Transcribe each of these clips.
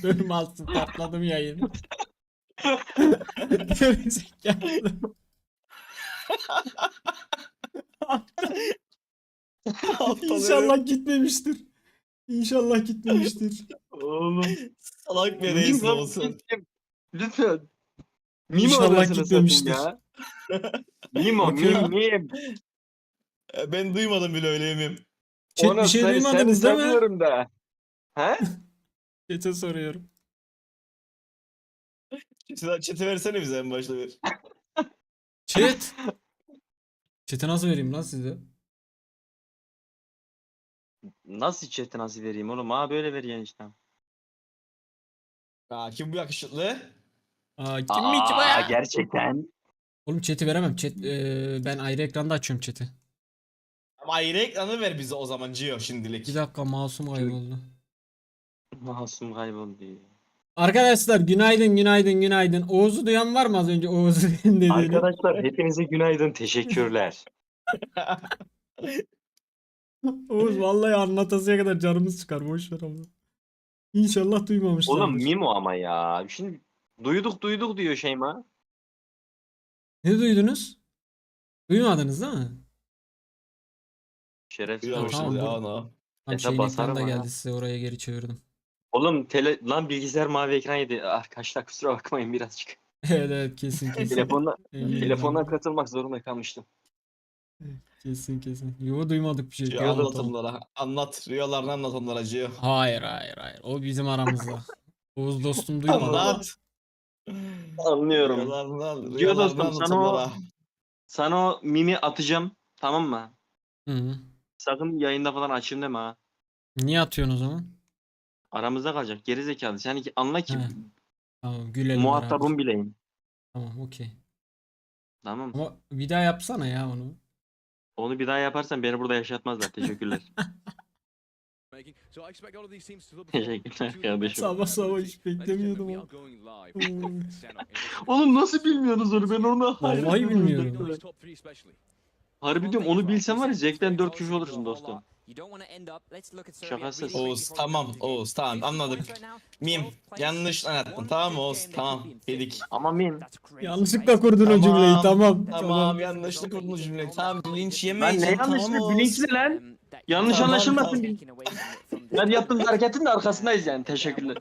Durmazsın patladım yayını. Gerizekalı. İnşallah gitmemiştir. İnşallah gitmemiştir. Oğlum. Salak bir Mim reis lan olsun. lütfen. Mimo İnşallah adresine satayım gitmemiştir. ya. Mimo, Bakıyorum. mim. Ben duymadım bile öyle miyim? Chat bir Onu şey seni duymadınız değil mi? sanıyorum da. He? Chat'e soruyorum. Chat'i versene bize en başta bir. Chat. Chat'e nasıl vereyim lan size? Nasıl chat'i nasıl vereyim oğlum? Ha böyle ver işte. Aa, kim bu yakışıklı? Aa, kim mi ki bu ya? Gerçekten. Oğlum chat'i veremem. Chat, ben ayrı ekranda açıyorum chat'i. Ama ayrı ekranı ver bize o zaman Gio şimdilik. Bir dakika mouse'um kayboldu. Masum kayboldu. Arkadaşlar günaydın günaydın günaydın. Oğuz'u duyan var mı az önce Oğuz'un dediğini? Arkadaşlar hepinize günaydın. Teşekkürler. Oğuz vallahi anlatasıya kadar canımız çıkar. Boş ver ama. İnşallah duymamışlardır. Oğlum Mimo ama ya. Şimdi duyduk diyor Şeyma. Ne duydunuz? Duymadınız değil mi? Şerefsiz Ha, Duymamışız tamam, ya bu- onu. Tam Ese şeyin basarım ekranı da ha. geldi size oraya geri çevirdim. Oğlum lan bilgisayar mavi ekran yedi. Arkadaşlar kusura bakmayın birazcık. Evet evet kesin kesin. Telefondan Yayından. katılmak zorunda kalmıştım. Kesin kesin. Yo duymadık bir şey. Gio Duymadık. anlat onlara. Anlat. Rüyalarını anlat onlara Gio. Hayır hayır hayır. O bizim aramızda. Oğuz dostum duymadı. Anlat. Anlıyorum. Rüyalarını Gio dostum, anlat sana onlara. Sana o mimi atacağım. Tamam mı? Hı -hı. Sakın yayında falan açayım deme ha. Niye atıyorsun o zaman? Aramızda kalacak. Geri zekalı. Sen anla ki He. Tamam gülelim beraber. muhatabım bileyim. Tamam okey. Tamam. Ama bir daha yapsana ya onu. Onu bir daha yaparsan beni burada yaşatmazlar. Teşekkürler. Teşekkürler kardeşim. Sabah sabah hiç beklemiyordum ama. Oğlum nasıl bilmiyorsunuz onu? Ben onu Vallahi bilmiyorum. Harbi diyorum, onu bilsem var ya zevkten 4 kişi olursun dostum. Şakasız. Oğuz tamam Oğuz tamam anladık. Mim yanlış anlattın tamam mı Oğuz tamam dedik. Ama min. Yanlışlıkla kurdun o cümleyi tamam. Tamam yanlışlık kurdun cümleyi. Tamam linç Ben yemeyeceğim ne tamam yanlışlığı Oğuz. bilinçli lan. Yanlış Tamam, anlaşılmasın. tamam. Ben yaptığım hareketin de arkasındayız yani. Teşekkürler.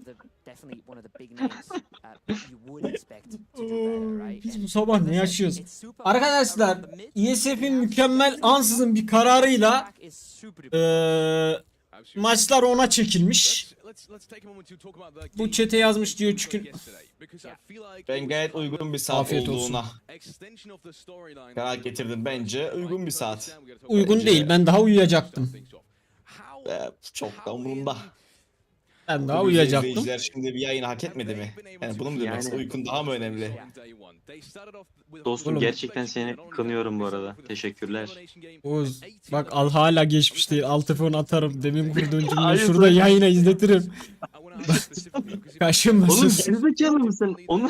Biz bu sabah ne yaşıyoruz? Arkadaşlar Iesf'in mükemmel ansızın bir kararıyla maçlar ona çekilmiş. Bu chat'e yazmış diyor çünkü. Ben gayet uygun bir saat Afiyet olsun. olduğuna karar getirdim bence uygun bir saat. Uygun Bence- değil, ben daha uyuyacaktım. Çok da umurumda. Ben daha Bu uyuyacaktım. izleyiciler şimdi bir yayını hak etmedi mi? Yani bunu mu demek? Yani. Uykun daha mı önemli? Dostum Oğlum. gerçekten seni kınıyorum bu arada. Teşekkürler. Oğuz bak al hala geçmiş değil. Altı fon atarım. Demin kurduğun cümleyi Hayır, şurada bak. yayına izletirim. Kaşınma Oğlum sus. gerizekalı mısın? Onu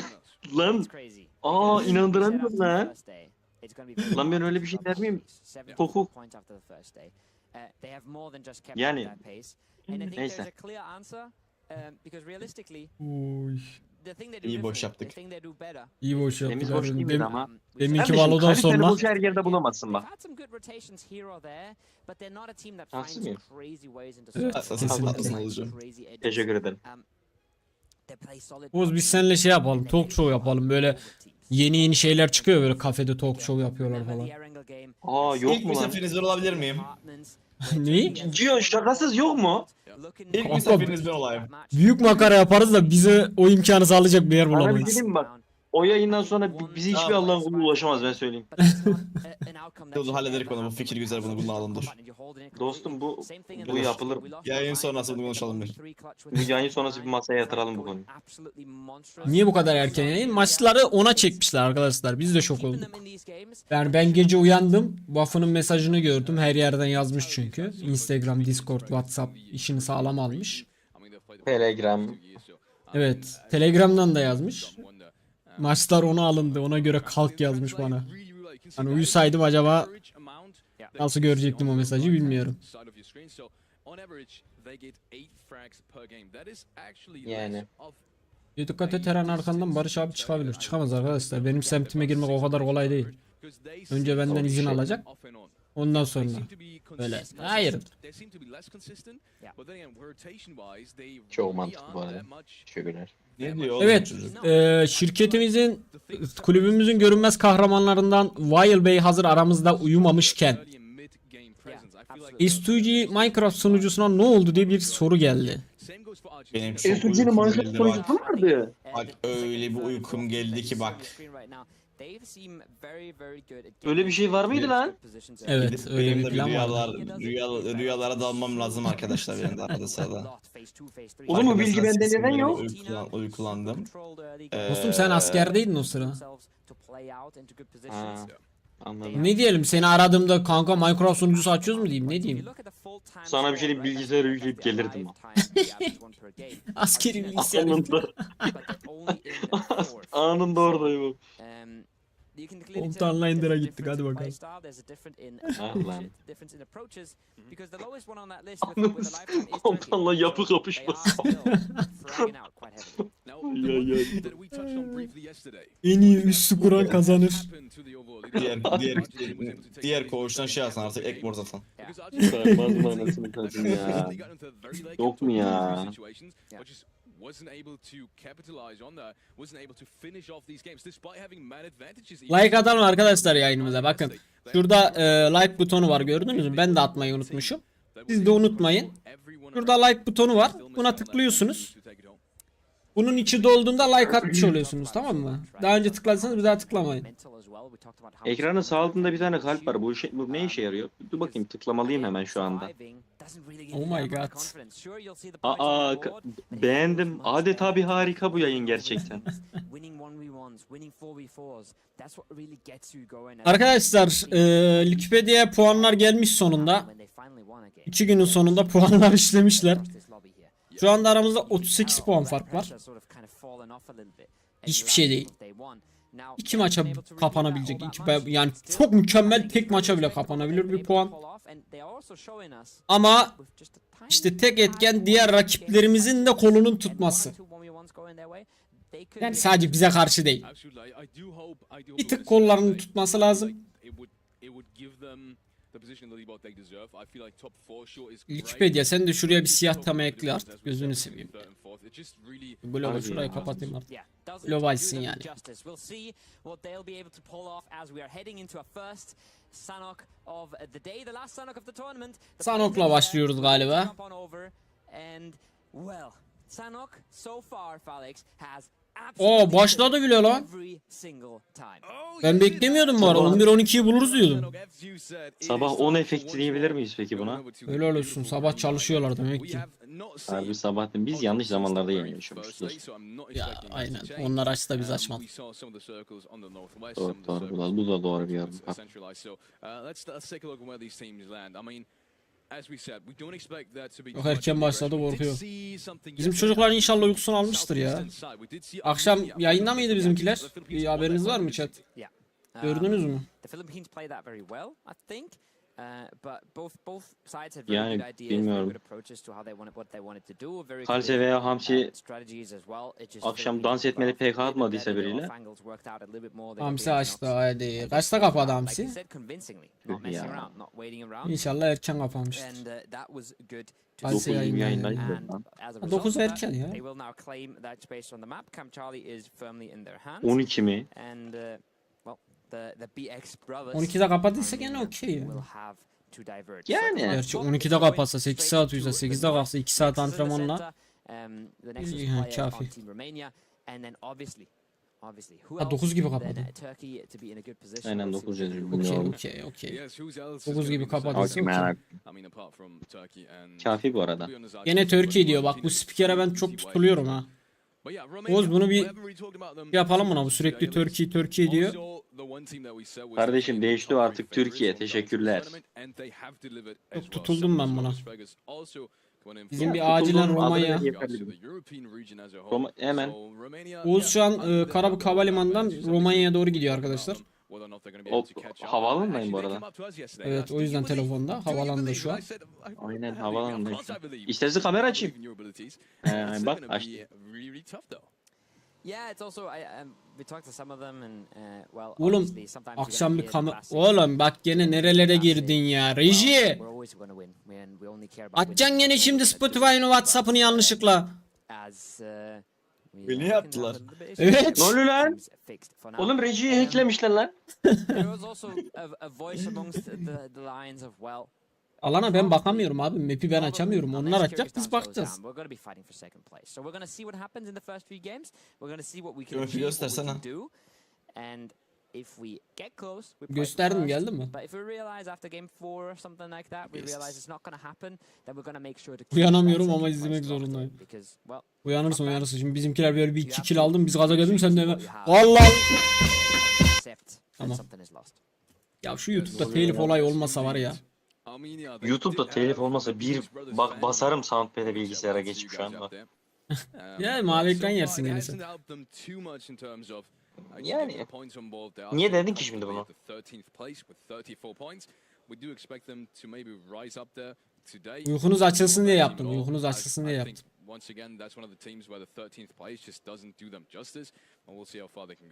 lan. Aa inandıramıyorum lan. Lan ben öyle bir şey der miyim? Hukuk. Yani. Neyse. Oy. İyi boş yaptık. İyi boş Temiz yaptık. boş değil miydi ama? Deminki Kardeşim, Valo'dan kaliteli sonra. boş her yerde bulamazsın bak. Haksız mıyım? Evet, Haklısın, kesinlikle. haklısın Oğuzcuğum. Teşekkür ederim. Oğuz biz seninle şey yapalım. Talk show yapalım. Böyle yeni şeyler çıkıyor. Böyle kafede talk show yapıyorlar falan. Aa yok İlk mu lan? misafiriniz ben olabilir miyim? Neyi? Gio şakasız yok mu? İlk Kanka, misafiriniz ben olayım. Büyük makara yaparız da bize o imkanı sağlayacak bir yer Bana bir şey bulamayız. diyeyim mi bak? O yayından sonra bizi hiçbir Allah'ın kulu ulaşamaz ben söyleyeyim. Dur hallederik onu bu fikir güzel bunu kullanalım dur. Dostum bu yapılır. Yayın sonrası bunu konuşalım bir. Bu yayın sonrası bir masaya yatıralım bu konuyu. Niye bu kadar erken yayın? Maçları ona çekmişler arkadaşlar. Biz de şok olduk. Yani ben gece uyandım. Waffle'ın mesajını gördüm. Her yerden yazmış çünkü. Instagram, Discord, WhatsApp işini sağlam almış. Telegram. Evet. Telegram'dan da yazmış. Maçlar ona alındı. Ona göre kalk yazmış bana. Hani uyusaydım acaba nasıl görecektim o mesajı bilmiyorum. Yani. Dikkat et, her an arkandan Barış abi çıkabilir. Çıkamaz arkadaşlar. Benim semtime girmek o kadar kolay değil. Önce benden izin alacak. Ondan sonra. Böyle. Hayır. Çok mantıklı bu arada. Teşekkürler. Ne diyor oğlum Evet. çocuk? Şirketimizin, kulübümüzün görünmez kahramanlarından Wild Bey hazır aramızda uyumamışken S2G Minecraft sunucusuna ne oldu diye bir soru geldi. Benim çok Esuci'nin uykum Minecraft geldi sunucusu bak. vardı. Bak öyle bir uykum geldi ki bak. Öyle bir şey var mıydı lan? Evet, Gidip öyle benim bir de plan var. rüyalara dalmam lazım arkadaşlar benim de arada sırada. Oğlum bu bilgi bende Sesim neden böyle yok? Uykulandım. Dostum sen askerdeydin o sıra. Ha, anladım. Ne diyelim, seni aradığımda kanka Minecraft sunucusu açıyoruz mu diyeyim, ne diyeyim? Sana bir şey diyeyim, bilgisayarı yükleyip gelirdim. Askeri bilgisayar. Anında. Anında oradayım. Komutanla Ender'a gittik, hadi bakalım. Ah lan. Komutanla yapı kapışması. Ya. En iyi üssü kuran kazanır. Diğer koğuştan şey alsın artık ekmor zaten. Sarmaz mı anasını satayım ya? Yok mu ya? Like atalım arkadaşlar yayınımıza, bakın. Şurada like butonu var, gördünüz mü? Ben de atmayı unutmuşum. Siz de unutmayın. Şurada like butonu var. Buna tıklıyorsunuz. Bunun içi dolduğunda like atmış oluyorsunuz, tamam mı? Daha önce tıkladıysanız bir daha tıklamayın. Ekranın sağ altında bir tane kalp var. Bu ne işe yarıyor? Dur bakayım, tıklamalıyım hemen şu anda. Oh my god. Beğendim. Adeta bir harika bu yayın gerçekten. Arkadaşlar Wikipedia'ya puanlar gelmiş sonunda. 2 günün sonunda puanlar işlemişler. Şu anda aramızda 38 puan fark var. Hiçbir şey değil. 2 maça kapanabilecek. Yani çok mükemmel, tek maça bile kapanabilir bir puan. Ama işte tek etken diğer rakiplerimizin de kolunun tutması. Yani sadece bize karşı değil. Bir tık kollarını tutması lazım. Wikipedia, sen de şuraya bir siyah tama ekle artık, gözünü seveyim. Bloğu şurayı kapatayım artık. Globalsin yani. Sanok'la başlıyoruz galiba. Oo, başladı bile lan. Ben beklemiyordum bu arada. 11-12'yi buluruz diyordum. Sabah 10 efekti diyebilir miyiz peki buna? Öyle olsun. Sabah çalışıyorlar demek ki. Harbi sabah değil. Biz yanlış zamanlarda yaşıyormuşuz. Ya aynen. Onlar açtı da biz açmadık. Doğru. Bu da doğru bir yorum. Çok erken başladı, korkuyor. Bizim çocuklar inşallah uykusunu almıştır ya. Akşam yayında mıydı bizimkiler? Bir haberiniz var mı chat? Gördünüz mü? Yani bilmiyorum. KALSE veya HAMSİ akşam dans etmeli PK atmadıysa biriyle. Hamsi açtı, hadi. Kaçta kapadı Hamsi? Ya. İnşallah erken kapamıştır. KALSE 9 yayında. yayındayız. 9 erken ya. 12 mi? 12'de kapadıysa gene okey ya. Yani. Gerçi 12'de kapatsa 8 saat uyusa, 8'de kalksa 2 saat antrenmanla kafi. Ha, 9 gibi kapadı. Aynen 9 yazıyor. Okey. 9 gibi kapadıysa okey. Kafi bu arada. Gene Türkiye diyor, bak bu spikere ben çok tutuluyorum ha. Oğuz bunu bir yapalım buna, bu sürekli Türkiye diyor. Kardeşim değişti artık Türkiye, teşekkürler. Çok tutuldum ben buna. Bizim bir acilen Romanya. Hemen. Oğuz şu an Karabük Havalimanı'ndan Romanya'ya doğru gidiyor arkadaşlar. Havaalanındayım bu arada. Evet, o yüzden telefonda. Havaalanında şu an. Aynen havaalanındayım. İstersen kamera açayım. Bak açtım. Oğlum akşam bir kamera... Oğlum bak gene nerelere girdin ya. Reji! Açacaksın gene şimdi Spotify'ın WhatsApp'ını yanlışlıkla. Beni yaptılar. Evet. Ne oluyor lan? Oğlum Reji'yi hacklemişler lan. Alana ben bakamıyorum abi. Map'i ben açamıyorum. Onlar açacak, biz bakacağız. Görüntü göstersene. Gösterdim, geldi mi? Uyanamıyorum ama izlemek zorundayım. Uyanırsın. Şimdi bizimkiler böyle bir 2 kill aldım. Biz gaza geldim, sen de hemen. Vallahi. Tamam. Ya şu YouTube'da telif olay olmasa var ya. YouTube'da telif olmasa bir bak basarım soundpad'e bilgisayara geçip şu an bak. Ya mavi ekran yersin gene sen. Yani niye dedin ki şimdi bunu? Uykunuz açılsın diye yaptım. Uykunuz açılsın diye yaptım.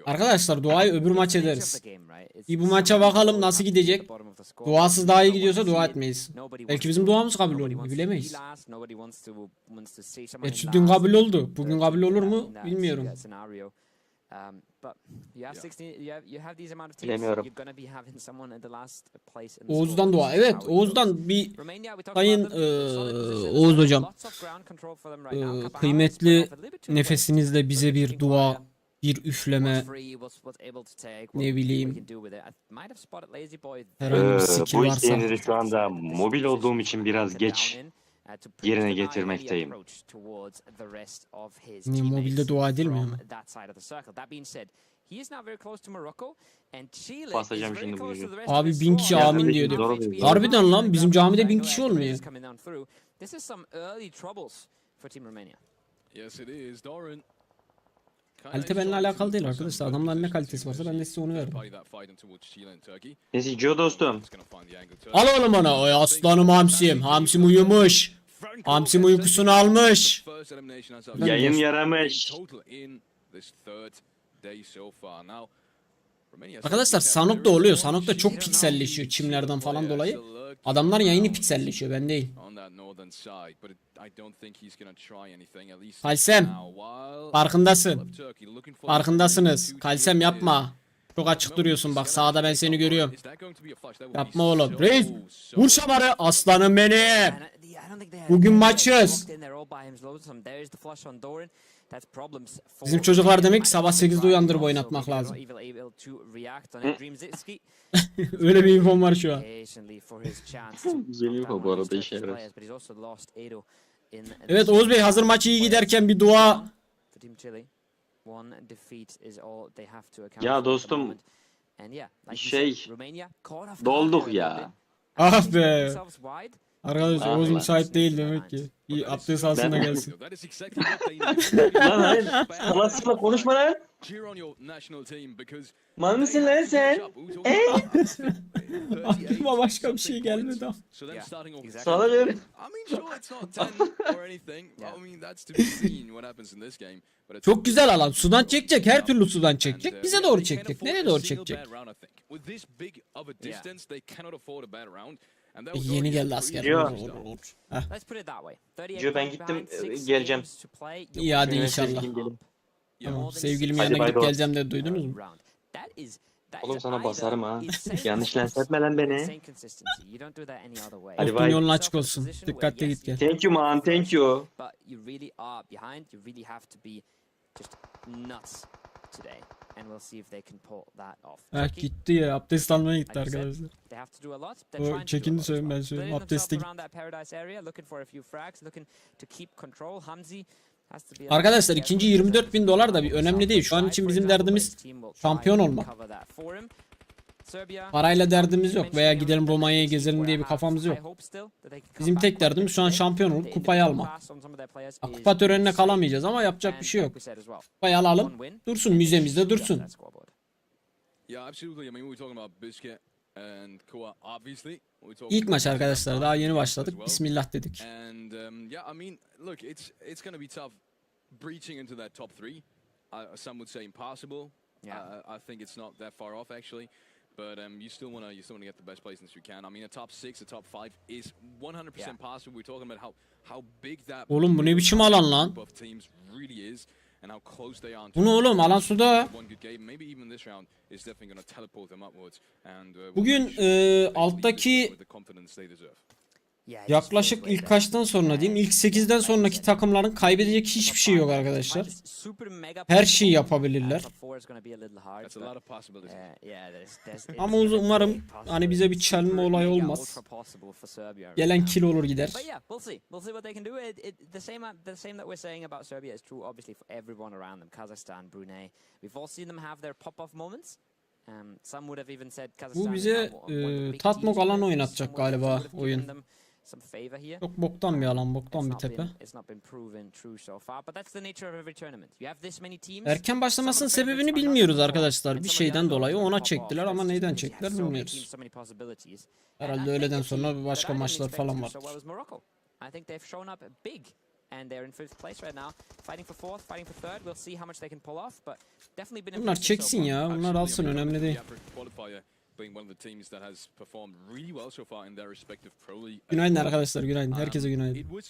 Arkadaşlar duayı öbür maç ederiz. Bir bu maça bakalım nasıl gidecek. Duasız daha iyi gidiyorsa dua etmeyiz. Belki bizim duamız kabul olur. Bilemeyiz. Gerçi dün kabul oldu. Bugün kabul olur mu bilmiyorum. Bilemiyorum. Oğuz'dan dua. Evet, Oğuz'dan bir sayın Oğuz hocam, kıymetli nefesinizle bize bir dua, bir üfleme, ne bileyim, herhangi bir skill Bu varsa. isteğinizi şu anda mobil olduğum için biraz geç yerine getirmekteyim. Niye mobilde dua edilmiyor mu? Basacağım şimdi bu yüzü. Abi 1000 kişi Ya amin kardeşim, diyor. zor oluyor. Harbiden lan bizim camide 1000 kişi olmuyor. Kalite benimle alakalı değil arkadaşlar. Adamların ne kalitesi varsa ben de size onu veririm. Neyse Joe dostum. Al oğlum ona. Oy aslanım Hamsim. Hamsim uyumuş. Hamsim uykusunu almış. Yayın yaramış. Arkadaşlar Sanok'ta oluyor. Sanok'ta çok pikselleşiyor çimlerden falan dolayı. Adamlar yayını pikselleşiyor, ben değil. Kalsem, farkındasın. Farkındasınız. Kalsem yapma. Çok açık duruyorsun bak, sağda ben seni görüyorum. Yapma oğlum. Reis vur şamarı, aslanım benim. Bugün maçız. Bizim çocuklar demek ki sabah 8'de uyandırıp oynatmak lazım. Öyle bir infom var şu an. Güzel info bu arada, işe yarar. Evet Oğuz Bey, hazır maç iyi giderken bir dua. Ya dostum, dolduk ya. Ah be. Arkadaşlar Oğuz müsait değil demek ki. Bir abdest alsın da gelsin. Lan hayır. Salasıyla konuşma lan. Mal mısın lan sen? Aklıma başka bir şey gelmedi. Salak. Çok güzel alan. Sudan çekecek. Her türlü sudan çekecek. Bize doğru çekecek. Nereye doğru çekecek? Yeni geldi asker. Yo. Heh. Yo, ben gittim, geleceğim. İyi hadi inşallah. Sevgilim gelin. Tamam. Sevgilim Hadi yanına bay gidip bay. geleceğim de duydunuz mu? Oğlum sana basarım ha. Yanlış lens etme lan beni. Hadi Korktuğun bay. yolun açık olsun. Dikkatli git gel. Thank you man, thank you. Heh, gitti ya. Abdest almaya gitti arkadaşlar. O çekindi söyleyeyim, ben söyleyeyim. Abdeste gitti. Arkadaşlar ikinci 24.000 dolar da bir önemli değil. Şu an için bizim derdimiz şampiyon olmak. Parayla derdimiz yok veya gidelim Romanya'ya gezelim diye bir kafamız yok. Bizim tek derdimiz şu an şampiyon olup kupayı almak. Kupa törenine kalamayacağız ama yapacak bir şey yok. Kupayı alalım. Dursun müzemizde dursun. İlk maç arkadaşlar, daha yeni başladık. Bismillah dedik. Breaching into that top 3, some would say impossible. I think it's not that far off actually, but you still wanna get the best placements you can. I mean, a top 6, a top 5 is 100% possible. We're talking about how big that. Oğlum bu ne biçim alan lan? Both teams really is, and how close they are. Bu ne oğlum, alan suda. One good game, maybe even this round is definitely gonna teleport them upwards. And Bugün alttaki yaklaşık ilk kaçtan sonra diyeyim, ilk 8'den sonraki takımların kaybedecek hiçbir şey yok arkadaşlar. Her şeyi yapabilirler. Ama umarım hani bize bir çalma olayı olmaz. Gelen kill olur gider. Bu bize tatmok alan oynatacak galiba oyun. Çok boktan bir alan, boktan bir tepe. Erken başlamasının sebebini bilmiyoruz arkadaşlar. Bir şeyden dolayı ona çektiler ama neyden çektiler bilmiyoruz. Herhalde öğleden sonra başka maçlar falan var. Bunlar çeksin ya, bunlar alsın, önemli değil. Günaydın arkadaşlar, günaydın. Herkese günaydın.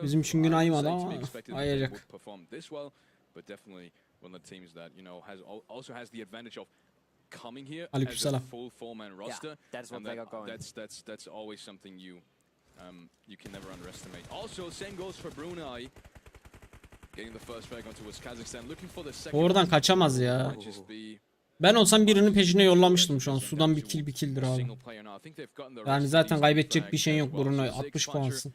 Bizim için gün aymadı ama ayacak. Aleykümselam. Oradan kaçamaz ya. Ben olsam birinin peşine yollamıştım şu an. Sudan bir kill'dir abi. Yani zaten kaybedecek bir şey yok Bruno. 60 puansın.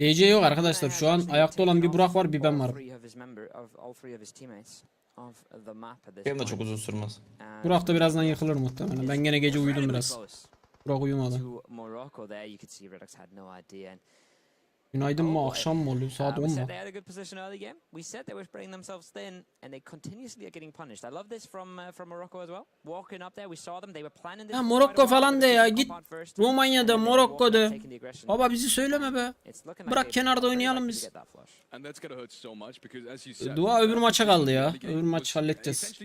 DC yok arkadaşlar. Şu an ayakta olan bir Burak var, bir ben varım. Benim de çok uzun sürmez. Burak da birazdan yıkılır muhtemelen. Ben gene gece uyudum biraz. Burak uyumadı. Günaydın mı, akşam mı oluyor? Saat 10 mu? Ya Morokko falan de ya, git Romanya'da, Morokko'da. Baba bizi söyleme be. Bırak kenarda oynayalım biz. Dua öbür maça kaldı ya. Öbür maç halledeceğiz.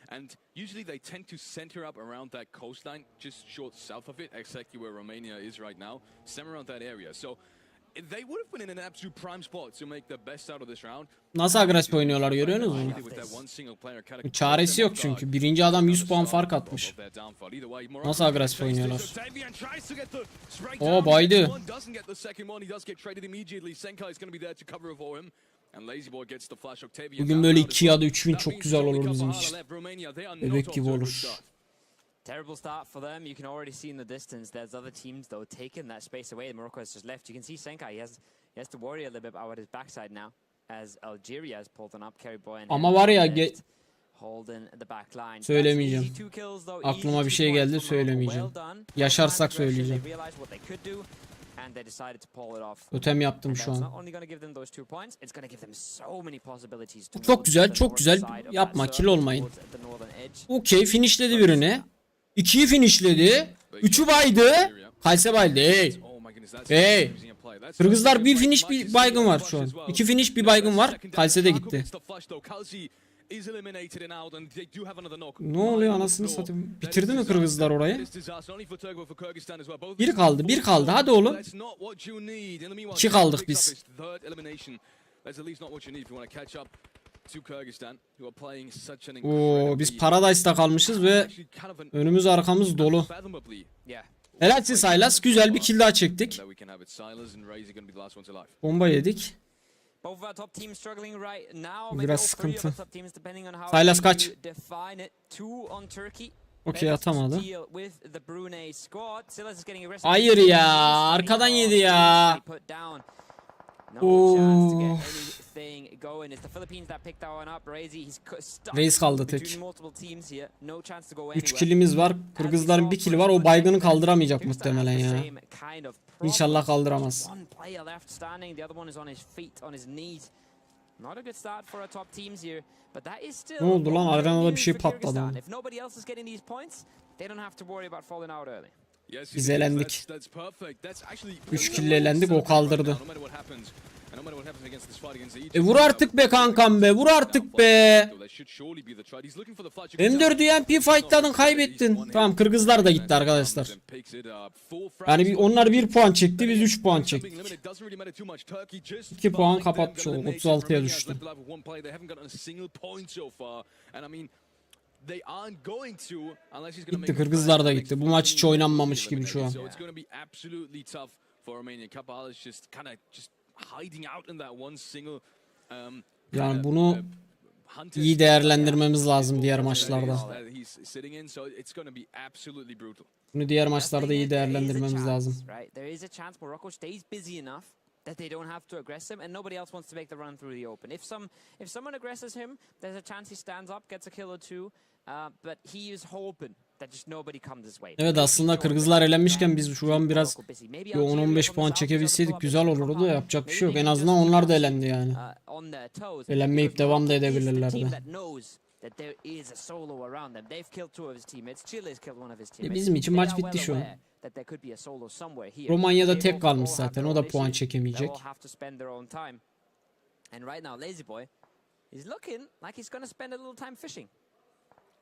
And usually they tend to center up around that coastline, just short south of it, exactly where Romania is right now, center around that area. So they would have been in an absolute prime spot to make the best out of this round. Nasıl agresif oynuyorlar, görüyorsunuz mu? Çaresi yok çünkü. Birinci adam 100 puan fark atmış. Nasıl agresif oynuyorlar? O baydı. Bugün böyle 2 ya da 3 win çok güzel olur bizim için. Bebek gibi olur. Terrible start for them. You can already see in the distance there's other teams though taking that space away. Morocco has just left. You can see Senkai. He has to worry a little bit about his backside now as Algeria has pulled on up. Carry boy and ama var ya the söylemeyeceğim. Aklıma bir şey geldi, söylemeyeceğim. Yaşarsak söyleyeceğim. Totem yaptım şu an. Çok güzel, çok güzel. Yapma, kill olmayın. Okey, finishledi birini. 2'yi finishledi. 3'ü baydı. KALSE baydı. Hey. Hey. Kırgızlar bir finish bir baygın var şu an. 2 finish bir baygın var. KALSE de gitti. Ne oluyor anasını satayım? Bitirdi mi Kırgızlar orayı? Bir kaldı, bir kaldı. Hadi oğlum. 2 kaldık biz. Oo, biz Paradise'da kalmışız ve önümüz arkamız dolu. Helalsin SYLAS. Güzel bir kill daha çektik. Bomba yedik. Biraz sıkıntı. SYLAS kaç. Okey, atamadı. Hayır ya. Arkadan yedi ya. No chance to get anything going. It's the Philippines that picked that one up. RAYZ, he's stuck RAYZ kaldı tek. between multiple teams here. No chance to go 3 anywhere. killimiz var. Kırgızların 1 killi var. O baygını kaldıramayacak muhtemelen ya. İnşallah kaldıramaz. One player left standing. The other one is on his feet, on his knees. Not a good start for our top teams here, but that is still. Ne oldu lan? Arenada bir şey for patladı. Kyrgyzstan. If nobody else is getting these points, they don't have to worry about falling out early. Biz elendik. 3 kill elendik, o kaldırdı. Vur artık be kankam be, vur artık be. M4 UMP fightladın, kaybettin. Tamam, Kırgızlar da gitti arkadaşlar. Yani onlar 1 puan çekti, biz 3 puan çektik. 2 puan kapatmış olduk, 36'ya düştü. Gitti, Kırgızlar da gitti. Bu maç hiç oynanmamış gibi şu an. Yani bunu iyi değerlendirmemiz lazım diğer maçlarda. Bunu diğer maçlarda iyi değerlendirmemiz lazım. That they don't have to aggress him, and nobody else wants to make the run through the open. If someone aggresses him, there's a chance he stands up, gets a kill or two. But he is hoping that just nobody comes this way. Evet, aslında Kırgızlar elenmişken biz şu an biraz 10-15 puan çekebilseydik güzel olurdu da yapacak bir şey yok. En azından onlar da elendi yani. Elenmeyip devam da edebilirlerdi. Bizim için maç bitti şu an. Romanya'da tek kalmış zaten. O da puan çekemeyecek.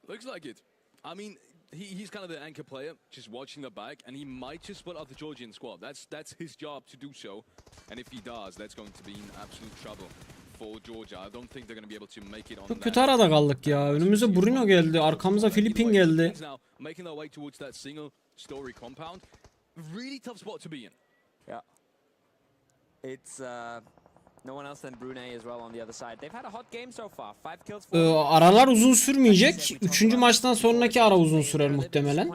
Looks like it. I mean, he's kind of the anchor player, just watching the back, and he might just split out the Georgian squad. That's his job to do so, and if he does, that's going to be in absolute trouble for Georgia. I don't think they're going to be able to make it on. Çok kötü arada kaldık ya. Önümüze Bruno geldi, arkamıza Filipin geldi. Making their way towards that single story compound. Really tough spot to be in. Yeah. It's no one else than Brunei as well on the other side. They've had a hot game so far. 5 kills. Aralar uzun sürmeyecek. 3. maçtan sonraki ara uzun sürer muhtemelen.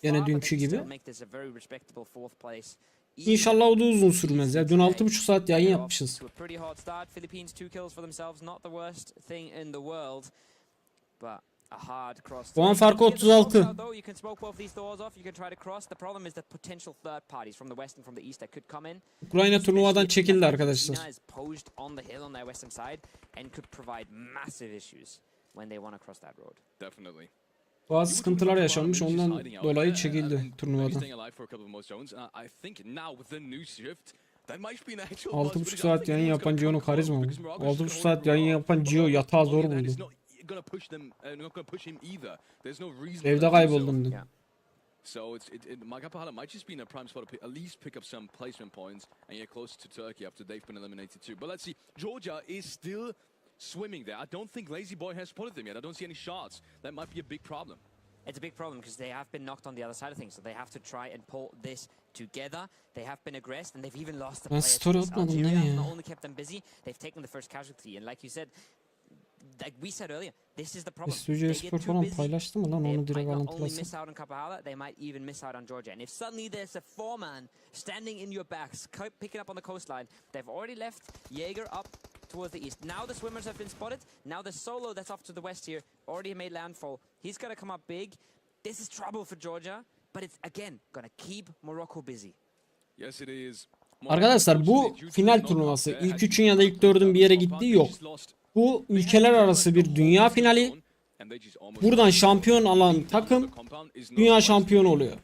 Yine dünkü gibi. İnşallah o da uzun sürmez ya. Dün 6,5 saat yayın yapmışız. Puan farkı 36. Ukrayna turnuvadan çekildi arkadaşlar. Bazı sıkıntılar yaşanmış, ondan dolayı çekildi turnuvadan. 6,5 saat yayın yapan Gio'nun karizma mı? 6,5 saat yayın yapan Gio yatağı zor buldu. Evde kayboldum dün. So Magapahala might just be in a prime spot to at least pick up some placement points and get closer to Turkey after they've been eliminated too. But let's see, Georgia is still swimming there. I don't think Lazy Boy has spotted them yet. I don't see any shots. That might be a big problem. It's a big problem because they have been knocked on the other side of things, so they have to try and pull this together. They have been aggressed and they've even lost the player. Algeria have not only kept them busy, they've taken the first casualty, and like you said, like we said earlier, this is the problem. E-Spor falan paylaştı mı lan, onu direkt alıntılasın. They might even miss out on Georgia. And if suddenly there's a 4-man standing in your backs, picking up on the coastline, they've already left Jaeger up towards the east. Now the swimmers have been spotted. Now the solo that's off to the west here already made landfall. He's gonna come up big. This is trouble for Georgia, but it's again gonna keep Morocco busy. Yes, it is. Arkadaşlar bu final turnuvası. İlk 3'ün ya da ilk 4'ün bir yere gittiği yok. Bu ülkeler arası bir dünya finali. Buradan şampiyon alan takım dünya şampiyonu oluyor.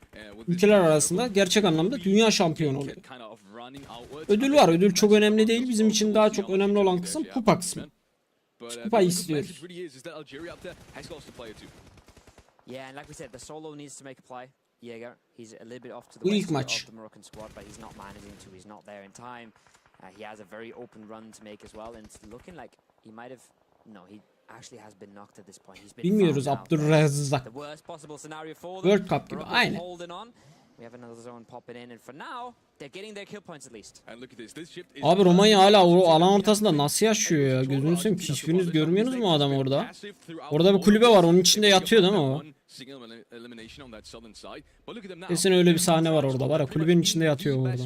Ülkeler arasında gerçek anlamda dünya şampiyonu oluyor. Ödül var. Ödül çok önemli değil. Bizim için daha çok önemli olan kısım kupa kısmı. Kupayı istiyoruz. Yeah, and like we said, the solo needs to make a play. Jaeger, he's a little bit off to the Bu ilk west maç. of the Moroccan squad, but he's not managing to. He's not there in time. He has a very open run to make as well, and it's looking like he might have. No, he actually has been knocked at this point. He's been Bilmiyoruz, found out. Abdurrezzak. The worst possible scenario for them. World Cup gibi, aynen. Holding on. We have another zone popping in, and for now, they're getting their kill points at least. And look at this. This shift is Abi Romanya hala o alan ortasında nasıl yaşıyor ya? Gözünü seveyim, hiçbiriniz görmüyorsunuz mu adam orada? Orada bir kulübe var, onun içinde yatıyor değil mi o? Kesin öyle bir sahne var orada, var ya, kulübenin içinde yatıyor orada.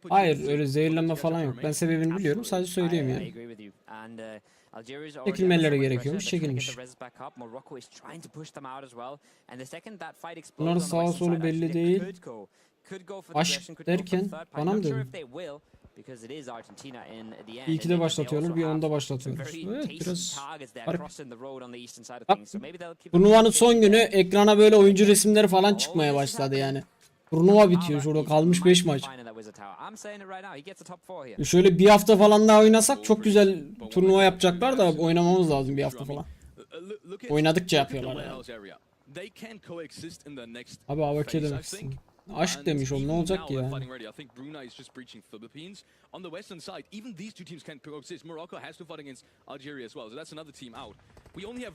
Hayır, öyle zehirlenme falan yok. Ben sebebini biliyorum, sadece söyleyemiyorum. Çekilmeleri gerekiyormuş, çekilmiş. Bunların sağa solu belli değil. Aşk derken bana mı dedin? Bir ikide başlatıyorlar, bir onda başlatıyorlar. Evet, biraz garip. Bak, turnuvanın son günü ekrana böyle oyuncu resimleri falan çıkmaya başladı yani. Turnuva bitiyor, şurada kalmış 5 maç. Şöyle bir hafta falan daha oynasak çok güzel turnuva yapacaklar da oynamamız lazım bir hafta falan. Oynadıkça yapıyorlar yani. Abi AWK demek istedim. Aşk demiş oğlum, ne olacak ki ya? On the western side, even these two teams can coexist. Morocco has to fight against Algeria as well, so that's another team out. We only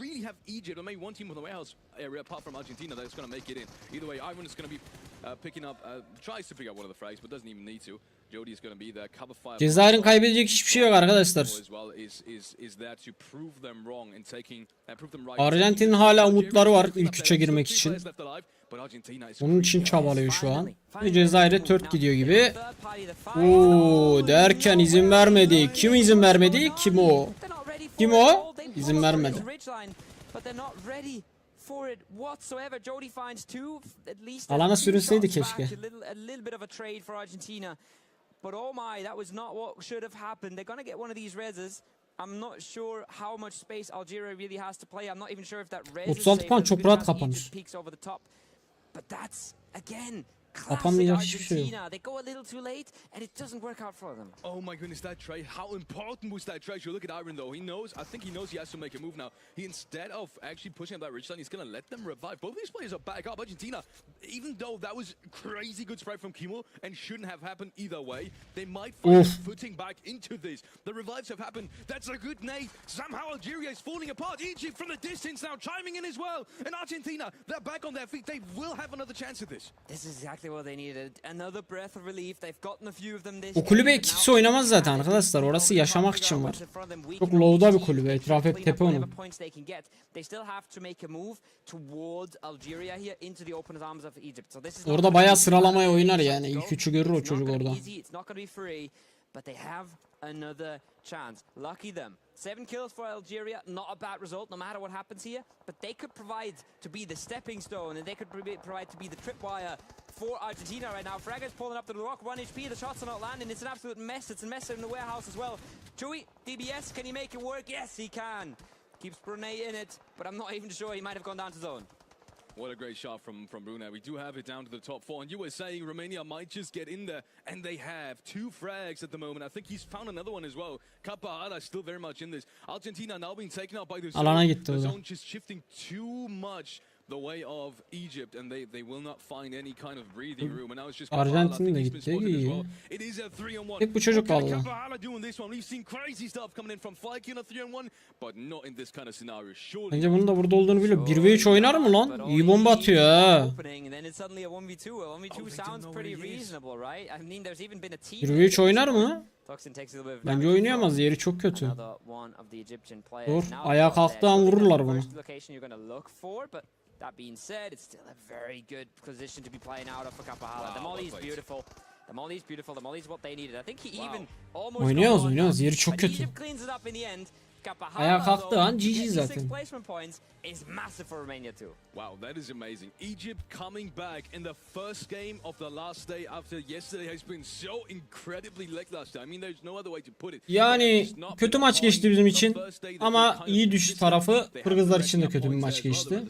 really have Egypt, or maybe one team from the warehouse area, apart from Argentina, that's going to make it in. Either way, Ivan is going to be picking up, tries to pick up one of the frags, but doesn't even need to. Jody is going to be there, cover fire. Cezayir'in kaybedecek hiçbir şey yok arkadaşlar. Arjantin'in hala umutları var ilk 3'e girmek için. Onun için çabalıyor şu an. Ve Cezayir'e 4 gidiyor gibi. Ooo derken izin vermedi. Kim izin vermedi? Kim o? Kim o? İzin vermedi. Alana sürünseydi keşke. But oh my, that was not what should have happened. They're gonna get one of these reses. I'm not sure how much space Algeria really has to play. I'm not even sure if that res is 36 puan çok rahat kapanır. But that's again Kapanmayacak hiçbir şey yok. They go a little too late and it doesn't work out for them. Oh my goodness, that trade. How important was that trade? Look at Iron though. He knows, I think he knows he has to make a move now. He, instead of actually pushing up that ridge line, he's going to let them revive. Both these players are back up. Argentina, even though that was crazy good spray from Kimo and shouldn't have happened either way, they might find footing back into this. The revives have happened. That's a good nade. Somehow Algeria is falling apart. Egypt from the distance now chiming in as well. And Argentina, they're back on their feet. They will have another chance at this. This is exactly what they needed. Another breath of relief. They've gotten a few of them this. O kulübe kimse oynamaz zaten arkadaşlar. Orası yaşamak için var. Çok low'da bir kulübe. Etraf hep tepe onun. Orada bayağı sıralamaya oynar yani. İlk üçü görür o çocuk orada. But they have another chance. Lucky them. 7 kills for Algeria, not a bad result no matter what happens here. But they could provide to be the stepping stone and they could provide to be the tripwire for Argentina right now. Fraga's pulling up to the rock, 1 HP, the shots are not landing. It's an absolute mess. It's a mess in the warehouse as well. Chewy, DBS, can he make it work? Yes, he can. Keeps Brunei in it, but I'm not even sure he might have gone down to zone. What a great shot from Brunei. We do have it down to the top 4. And you were saying Romania might just get in there. And they have 2 frags at the moment. I think he's found another one as well. Kapahara still very much in this. Argentina now being taken out by the zone. Alana gitti The o da. zone just shifting too much the way of Egypt. And they will not find any kind of breathing room. And now it's just Arjantin de gitti. İyi. It is a 3-on-1. Tek bu çocuk kaldı. Kapahara doing this one. We've seen crazy stuff coming in from Flyke in a 3-on-1. But not in this kind of scenario. Surely. Bence bunun da burada olduğunu biliyor. 1v3 oynar mı lan? İyi bomba atıyor ha. 1v3 oynar mı? Bence oynayamaz. Yeri çok kötü. Dur. Ayağa kalktığı an vururlar bunu. That being said, it's still a very good position to be playing out of for Kapahara. The molly is beautiful. The molly is beautiful. The molly is what they needed. I think he even almost Oynuyoruz. Yeri çok kötü. Ayağa kalktığı an GG zaten. Wow, that is amazing. Egypt coming back in the first game of the last day after yesterday has been so incredibly lackluster. I mean, there's no other way to put it. Yani kötü maç geçti bizim için ama iyi düş tarafı Kırgızlar için de kötü bir maç geçti.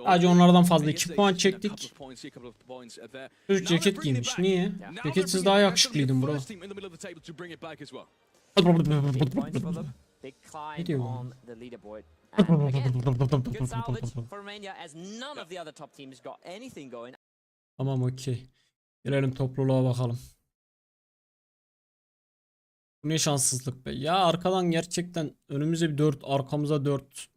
Sadece onlardan fazla 2 puan çektik. Çocuk ceket giymiş. Niye? Ceketsiz daha yakışıklıydım bro. Big climb on the leaderboard. And again, good salvage for Romania as none of the other top teams got anything going. Tamam okey. Gelelim topluluğa bakalım. Bu ne şanssızlık be. Ya arkadan gerçekten önümüze bir 4, arkamıza 4.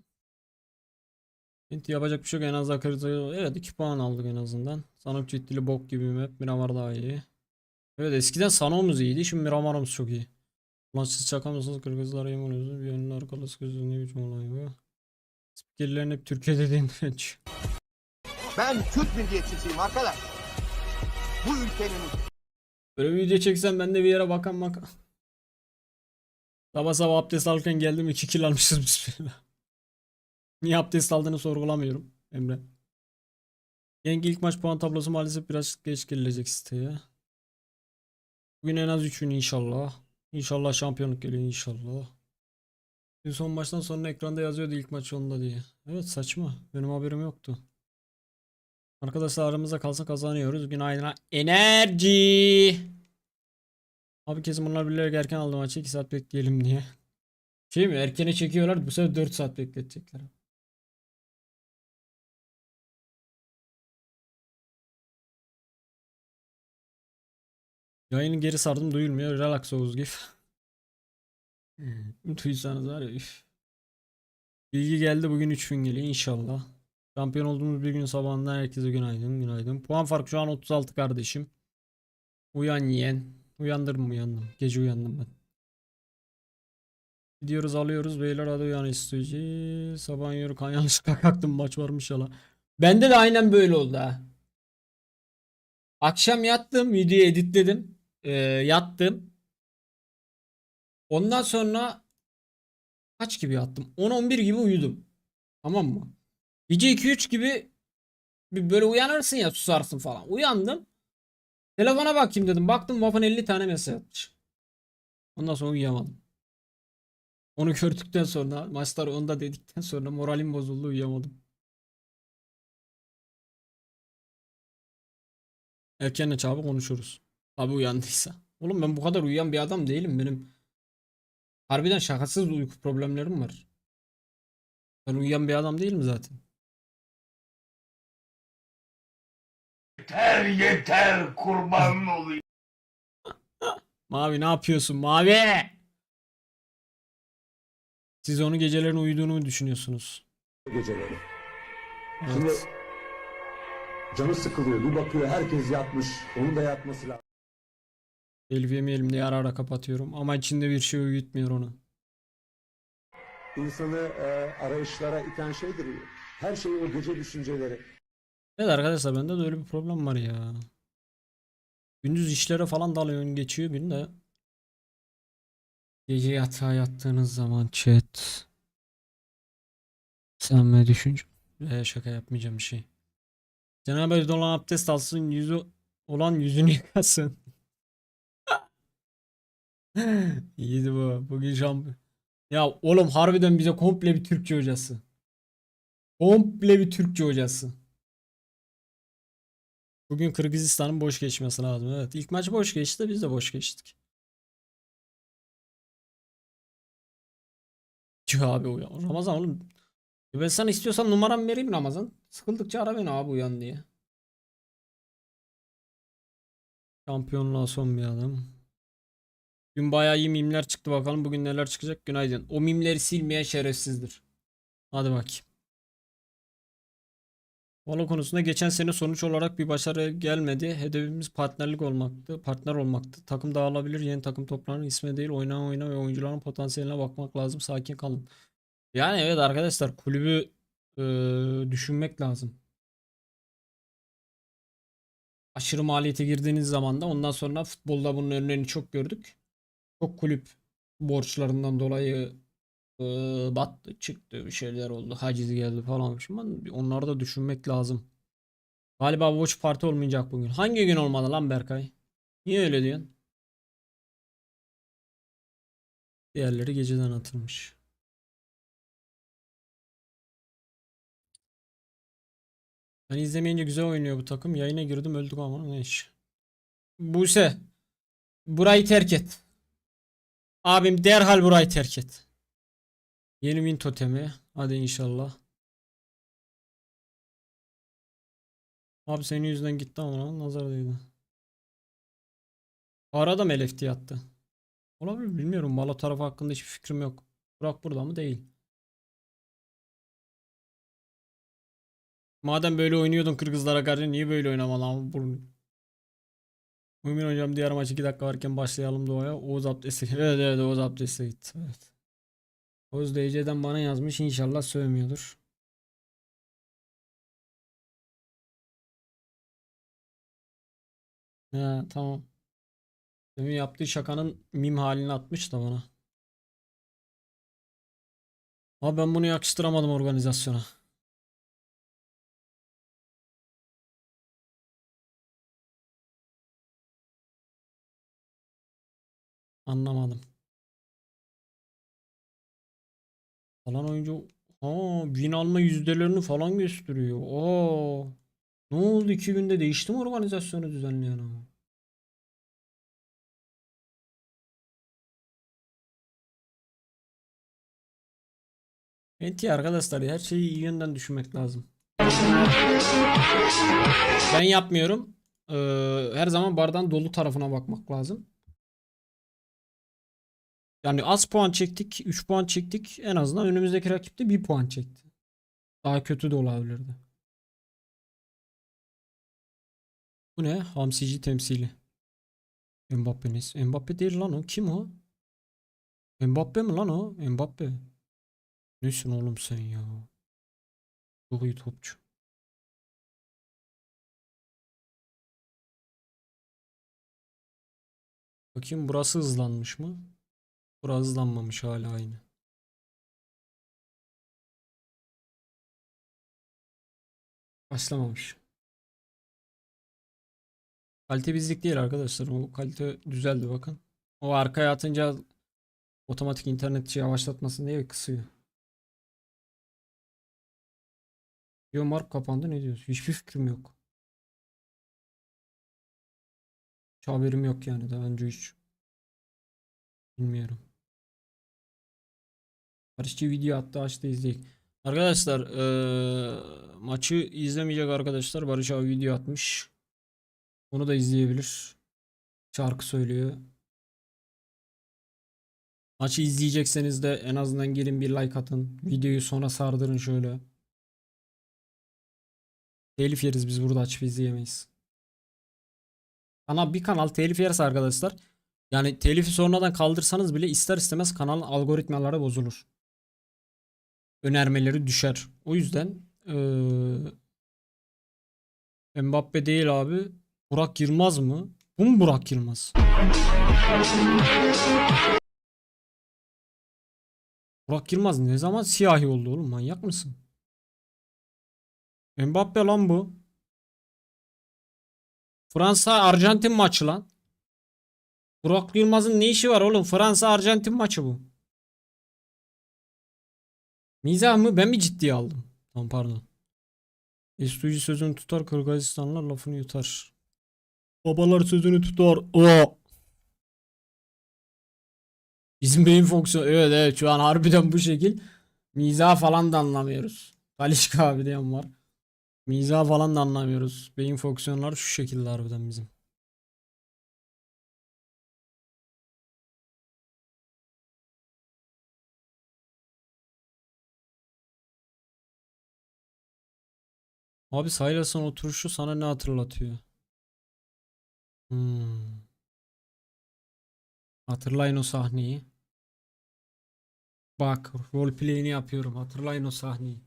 Yapacak bir şey yok, en az akırız. Evet 2 puan aldık en azından. Sanok ciddili bok gibi map. Miramar daha iyi. Evet eskiden Sano'muz iyiydi. Şimdi Miramar'ımız çok iyi. Ulan siz şaka mısınız? Kırgızlara yem oluyorsunuz. Bir önün arkalısı gözünün ne biçim olay bu. Spikerlerin hep Türkiye dediğim direnç. Ben Türk milliyetçisiyim arkadaş. Bu ülkenin... Böyle bir video çeksem ben de bir yere bakan. Sabah sabah abdest alırken geldim 2 kill almışız bismillah. Niye abdest aldığını sorgulamıyorum Emre. Yengi ilk maç puan tablosu maalesef biraz geç gelilecek siteye. Bugün en az 3'ün inşallah. İnşallah şampiyonluk geliyor inşallah. Bir son maçtan sonra ekranda yazıyordu ilk maç sonunda diye. Evet saçma. Benim haberim yoktu. Arkadaşlar aramızda kalsa kazanıyoruz. Günaydın. Enerji. Abi kesin bunlar bilerek erken aldı maçı 2 saat bekleyelim diye. Şey mi erkene çekiyorlar bu sefer 4 saat bekletecekler. Yayını geri sardım duyulmuyor. Relax Oğuz gif. Duysanız var ya üf. Bilgi geldi bugün 3 gün geliyor inşallah. Şampiyon olduğumuz bir gün sabahından herkese günaydın günaydın. Puan farkı şu an 36 kardeşim. Uyan yeğen. Uyandırma uyandım. Gece uyandım ben. Gidiyoruz alıyoruz beyler hadi uyan istiyoruz. Sabah yürü kan yanlışlıkla kalktım maç varmış yala. Bende de aynen böyle oldu ha. Akşam yattım videoyu editledim. Yattım. Ondan sonra kaç gibi yattım? 10-11 gibi uyudum. Tamam mı? Gece 2-3 gibi bir böyle uyanırsın ya susarsın falan. Uyandım. Telefona bakayım dedim. Baktım Vap'ın 50 tane mesaj atmış. Ondan sonra uyuyamadım. Onu gördükten sonra maçlar onda dedikten sonra moralim bozuldu uyuyamadım. Erkenle çabuk konuşuruz. Abi uyandıysa. Oğlum ben bu kadar uyuyan bir adam değilim. Benim harbiden şakasız uyku problemlerim var. Ben uyuyan bir adam değilim zaten. Yeter yeter kurban olayım. Mavi ne yapıyorsun Mavi? Siz onu gecelerin uyuduğunu mu düşünüyorsunuz? Geceleri. Şimdi Evet. canı sıkılıyor. Bir bakıyor herkes yatmış. Onun da yatması lazım. Elif yemeyelim diye ara ara kapatıyorum. Ama içinde bir şey uyutmuyor onu. İnsanı arayışlara iten şeydir. Her şey o gece düşünceleri. Evet arkadaşlar bende de öyle bir problem var ya. Gündüz işlere falan dalıyorsun geçiyor gün de. Gece yatağa yattığınız zaman chat. Sen ve düşünce. Şaka yapmayacağım bir şey. Cenab-ı Hak olan abdest alsın yüzü olan yüzünü yıkasın. İyiydi bu. Bugün şampiyon. Ya oğlum harbiden bize komple bir Türkçe hocası. Komple bir Türkçe hocası. Bugün Kırgızistan'ın boş geçmesi lazım. Evet ilk maç boş geçti biz de boş geçtik. Çık abi uyan. Ramazan oğlum. Ben sana istiyorsan numaramı vereyim Ramazan. Sıkıldıkça ara beni abi uyan diye. Şampiyonluğa son bir adım. Dün bayağı iyi mimler çıktı bakalım bugün neler çıkacak. Günaydın. O mimleri silmeyen şerefsizdir. Hadi bakayım. Valo konusunda geçen sene sonuç olarak bir başarı gelmedi. Hedefimiz partnerlik olmaktı. Partner olmaktı. Takım dağılabilir. Yeni takım toplanır. İsme değil oynanan oyuna ve oyuncuların potansiyeline bakmak lazım. Sakin kalın. Yani evet arkadaşlar kulübü düşünmek lazım. Aşırı maliyete girdiğiniz zaman da ondan sonra futbolda bunun önlerini çok gördük. Çok kulüp borçlarından dolayı battı çıktı bir şeyler oldu. Haciz geldi falan. Şimdi onları da düşünmek lazım. Galiba Watch Party olmayacak bugün. Hangi gün olmadı lan Berkay? Niye öyle diyorsun? Diğerleri geceden atılmış. Ben izlemeyince güzel oynuyor bu takım. Yayına girdim öldük ama ne iş. Buse. Burayı terk et. Abim derhal burayı terk et. Yeni win totemi. Hadi inşallah. Abi senin yüzünden gitti ama lan nazar değdi. Arada mı LFT attı? Olabilir, bilmiyorum. Malo tarafı hakkında hiçbir fikrim yok. Burak burada mı? Değil. Madem böyle oynuyordun Kırgızlara karşı niye böyle oynamalı bunu? Mümin hocam diğer maç 2 dakika varken başlayalım doğaya. Oğuz abdesti. Evet evet, Oğuz abdesti gitti. Evet. Oğuz DC'den bana yazmış. İnşallah sövmüyordur. He tamam. Demin yaptığı şakanın mim halini atmış da bana. Ama ben bunu yakıştıramadım organizasyona. Anlamadım. Falan oyuncu win alma yüzdelerini falan gösteriyor. Ne oldu 2 günde değişti mi organizasyonu düzenleyen ama? Enti arkadaşlar, her şeyi iyi yönden düşünmek lazım. Ben yapmıyorum. Her zaman bardağın dolu tarafına bakmak lazım. Yani az puan çektik, 3 puan çektik. En azından önümüzdeki rakip de 1 puan çekti. Daha kötü de olabilirdi. Bu ne? Hamsici temsili. Mbappe'niz. Mbappe değil lan o. Kim o? Mbappe mi lan o? Mbappe. Nesin oğlum sen ya? Çok iyi topçu. Bakayım burası hızlanmış mı? Burası hızlanmamış, hala aynı. Başlamamış. Kalite bizlik değil arkadaşlar. O kalite düzeldi bakın. O arkaya atınca otomatik internet yavaşlatmasın diye kısıyor. Diyor mark kapandı, ne diyorsun? Hiçbir fikrim yok. Hiç haberim yok yani, daha önce hiç bilmiyorum. Barışçı video attı, açtı, izleyin. Arkadaşlar maçı izlemeyecek arkadaşlar, Barış abi video atmış. Onu da izleyebilir. Şarkı söylüyor. Maçı izleyecekseniz de en azından gelin bir like atın. Videoyu sona sardırın şöyle. Telif yeriz biz burada, açıp izleyemeyiz. Bir kanal telif yerse arkadaşlar, yani telifi sonradan kaldırsanız bile ister istemez kanalın algoritmaları bozulur. Önermeleri düşer. O yüzden Mbappe değil abi. Burak Yılmaz mı? Bu mu Burak Yılmaz? Burak Yılmaz ne zaman siyahi oldu oğlum, manyak mısın? Mbappe lan bu. Fransa Arjantin maçı lan. Burak Yılmaz'ın ne işi var oğlum? Fransa Arjantin maçı bu. Mizah mı? Ben mi ciddiye aldım? Tamam pardon. Estuji sözünü tutar, Kırgızistanlılar lafını yutar. Babalar sözünü tutar. O. Bizim beyin fonksiyonu. Evet evet, şu an harbiden bu şekil. Mizah falan da anlamıyoruz. Talişka abi diyen var. Mizah falan da anlamıyoruz. Beyin fonksiyonları şu şekilde harbiden bizim. Abi Sylas'ın oturuşu sana ne hatırlatıyor? Hmm. Hatırlayın o sahneyi. Bak roleplay'ini yapıyorum. Hatırlayın o sahneyi.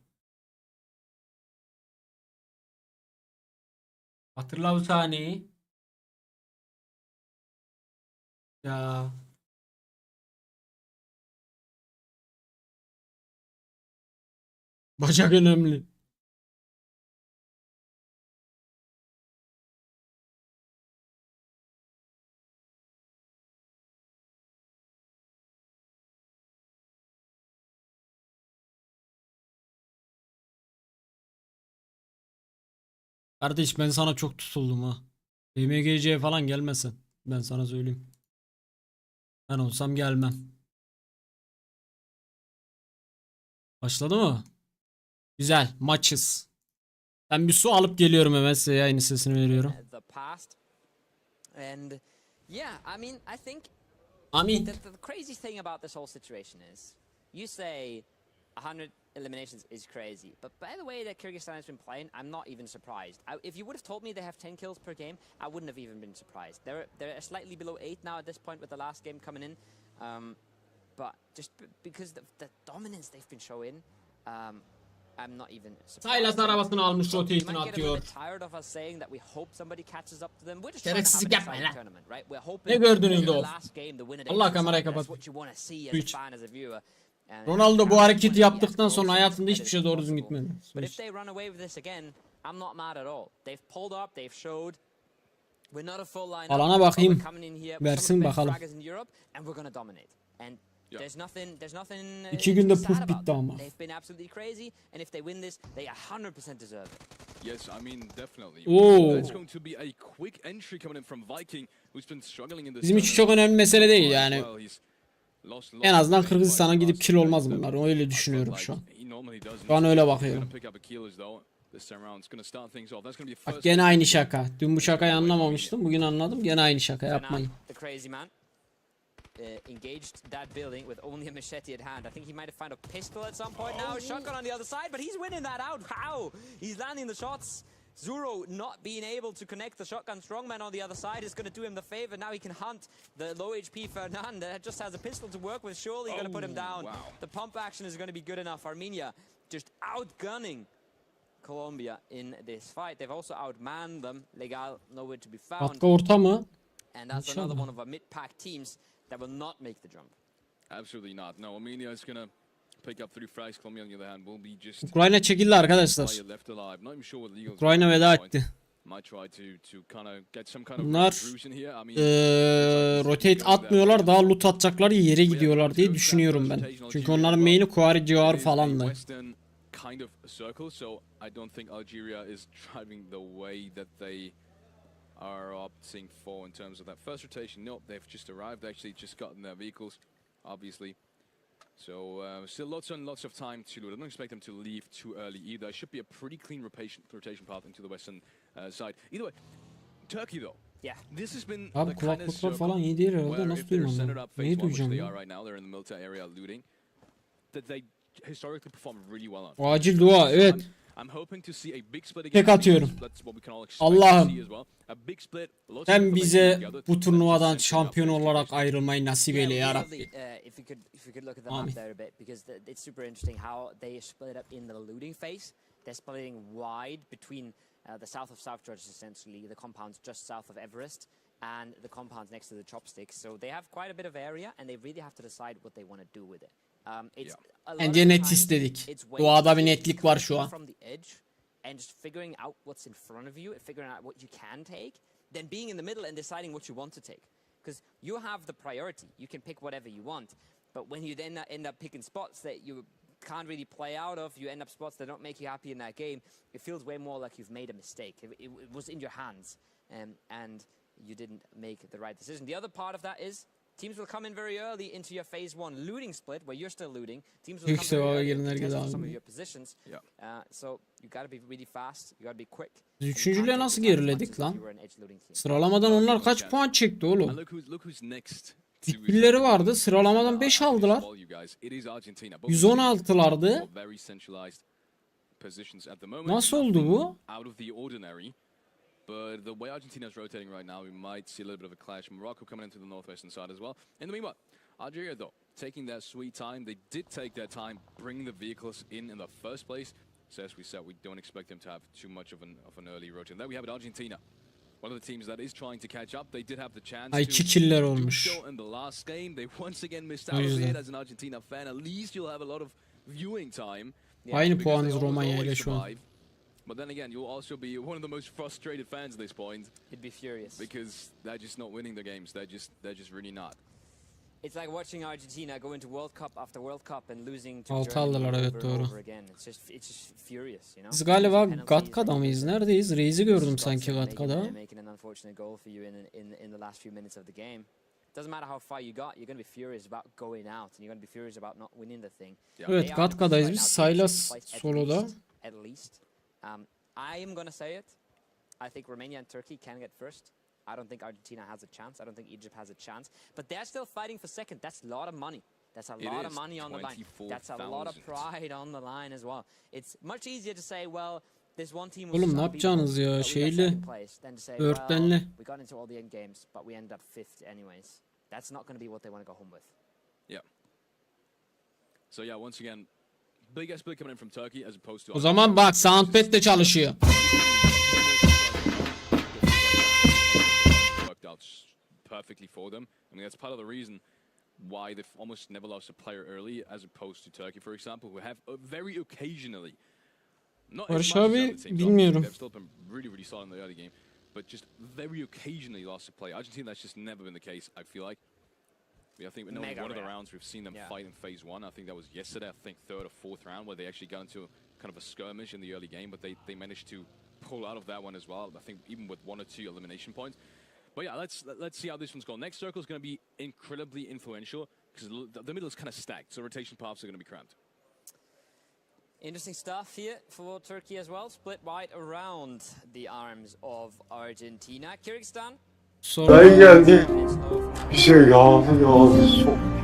Hatırla o sahneyi. Ya. Bacak önemli. Kardeş ben sana çok tutuldum ha. BMGC falan gelmesin. Ben sana söyleyeyim. Ben olsam gelmem. Başladı mı? Güzel. Maçız. Ben bir su alıp geliyorum, hemen size yayın sesini veriyorum. The past and Yeah, I mean, I think Amin. the crazy thing about this whole situation is, you say 100 eliminations is crazy, but by the way that Kyrgyzstan has been playing, I'm not even surprised. If you would have told me they have 10 kills per game, I wouldn't have even been surprised. They're slightly below 8 now at this point with the last game coming in, but just because the dominance they've been showing, I'm not even surprised. SYLAS arabasını almış, You rotate'ini might get a little atıyor. bit tired of us saying that we hope somebody catches up to them. We're just Gereksizlik trying to have an yapmayın exciting lan. tournament, right? We're hoping Ne gördünüz the de o? last game, the winner Allah takes kamerayı the side. That's kapat. what you want to see as Üç. a fan, as a viewer. And Ronaldo bu hareketi yaptıktan sonra hayatında hiçbir şey doğru düzgün possible. gitmedi. But if they run away with this again, I'm not mad at all. They've pulled up, they've showed. We're not a full lineup. Alana bakayım. We're coming in here with Versin some of the best bakalım. fraggers in Europe, and we're going to dominate. And there's nothing. 2 günde sad puf about bitti them. ama. They've been absolutely crazy, and if they win this, they 100% deserve it. Yes, I mean definitely. Oo. It's going to be a quick entry coming in from Viking, who's been struggling in this. Bizim için çok önemli mesele değil yani. Well, he's lost En azından the Kırgızistan'a fight gidip last kill olmaz game. bunlar. Öyle I düşünüyorum felt şu an. like he normally doesn't. Şu an öyle He's bakıyorum. gonna pick up a kill as though this time around. It's gonna start things off. That's gonna be a Bak first gene aynı şaka. Dün bu şakayı anlamamıştım. Bugün anladım. Gene aynı şaka, So now, yapmayın. the crazy man engaged that building with only a machete at hand. I think he might have found a pistol at some point now. Shotgun on the other side, but he's winning that out. How? He's landing the shots. Zuro not being able to connect the shotgun. Strongman on the other side is going to do him the favor. Now he can hunt the low HP Fernand that just has a pistol to work with. Surely going to put him down. wow. The pump action is going to be good enough. Armenia just outgunning Colombia in this fight. They've also outmanned them. Legal nowhere to be found. Hatta orta mı? And that's another İnşallah. one of our mid-pack teams that will not make the jump. Absolutely not. No, Armenia is gonna pick up 3 frags. Colombia on the other hand will be just Ukrayna çekildi arkadaşlar. player left alive. Not even sure what the Eagles Ukrayna veda etti. might try to kind of get some kind of Bunlar intrusion here. I mean, rotate atmıyorlar, daha loot atacakları yere gidiyorlar diye düşünüyorum ben. Çünkü onların main'i Kuari civarı falandı. Western kind of circle, so I don't think Algeria is driving the way that they are opting for in terms of that first rotation. Nope, they've just arrived, actually just gotten their vehicles, obviously. So still lots and lots of time to loot. I don't expect them to leave too early either. It should be a pretty clean rotation path into the western side. Either way, Turkey though. Yeah. This has been Abi the kind of kulaklıklar circle falan iyi değil herhalde. where Nasıl if they're duymam centered ben? up phase Neyi one, which duyacağım they ya? are right now, they're in the military area looting, that they historically perform really well on. Acil dua, evet. I'm hoping to see a big split Tek again. atıyorum. That's what we can all expect Allah'ım, to see as well. A big split, lots of sen information bize together bu to turnuvadan just şampiyon send out olarak ayrılmayı nasip eyle ya weirdly, Rabbi. if you could look at the Amin. map there a bit, because it's super interesting how they split up in the looting phase. They're splitting wide between the south of South Georgia, essentially, the compounds just south of Everest, and the compounds next to the chopsticks. So they have quite a bit of area, and they really have to decide what they want to do with it. It's a lot of Bence net times istedik. it's way Doğada bir easier netlik to var come şu an. from the edge and just figuring out what's in front of you, and figuring out what you can take, than being in the middle and deciding what you want to take. Because you have the priority. You can pick whatever you want. But when you then end up picking spots that you can't really play out of, you end up spots that don't make you happy in that game, it feels way more like you've made a mistake. It was in your hands, and you didn't make the right decision. The other part of that is teams will come in very early into your phase one looting split where you're still looting. Teams will come very early and contest some of your positions. So you got to be really fast. You got to be quick. Biz üçüncülüğe nasıl geriledik lan? Sıralamadan onlar kaç puan çekti oğlum? And look who's next. Dikbilleri vardı. Sıralamadan 5 aldılar. 116'lardı. Nasıl oldu bu? But the way Argentina is rotating right now, we might see a little bit of a clash. Morocco coming into the northwestern side as well. In the meanwhile, Algeria though, taking their sweet time. They did take their time, bringing the vehicles in the first place. So as we said, we don't expect them to have too much of an early rotation. There we have it, Argentina. One of the teams that is trying to catch up. They did have the chance Ay, to 2 killer do olmuş. so in the last game. They once again missed out on it as an Argentina fan. At least you'll have a lot of viewing time. Aynı Because puanız they Romanya ile always şu an. survive. But then again, you'll also be one of the most frustrated fans at this point. You'd be furious. Because they're just not winning the games. They're just really not. It's like watching Argentina go into World Cup after World Cup and losing to 6 Germany aldılar, evet, over doğru. and over again. It's just furious, you know. Biz galiba Penalties, Gatka'da mıyız? Neredeyiz? Reis'i gördüm Scott sanki said Gatka'da. making an unfortunate goal for you in the last few minutes of the game. Doesn't matter how far you got, you're going to be furious about going out, and you're going to be furious about not winning the thing. Evet, Gatka'dayız biz. SYLAS soloda. At least. I am going to say it. I think Romania and Turkey can get first. I don't think Argentina has a chance. I don't think Egypt has a chance. But they're still fighting for second. That's a lot of money. That's a lot of money on the line. That's a lot of pride on the line as well. It's much easier to say, well, this one team was Oğlum ne yapacaksınız ya şeyli öğretmenli. we got into all the end games, but we ended up fifth anyways. That's not going to be what they want to go home with. Yeah. So yeah, once again, big split coming in from Turkey as opposed to. O zaman bak soundpad de çalışıyor. Worked out perfectly for them. I mean, that's part of the reason why they've almost never lost a player early, as opposed to Turkey, for example, who have very occasionally. Not as Barış much as abi other teams, bilmiyorum. they've still been really solid in the early game, but just very occasionally lost a play. Argentina, that's just never been the case, I feel like. I think in one of the rounds we've seen them fight in phase one. I think that was yesterday, I think third or fourth round, where they actually got into kind of a skirmish in the early game, but they managed to pull out of that one as well. I think even with 1 or 2 elimination points. But yeah, let's see how this one's going. Next circle is going to be incredibly influential because the middle is kind of stacked, so rotation paths are going to be cramped. Interesting stuff here for Turkey as well. Split wide around the arms of Argentina. Kyrgyzstan. Dayı geldi. Bir şey ya.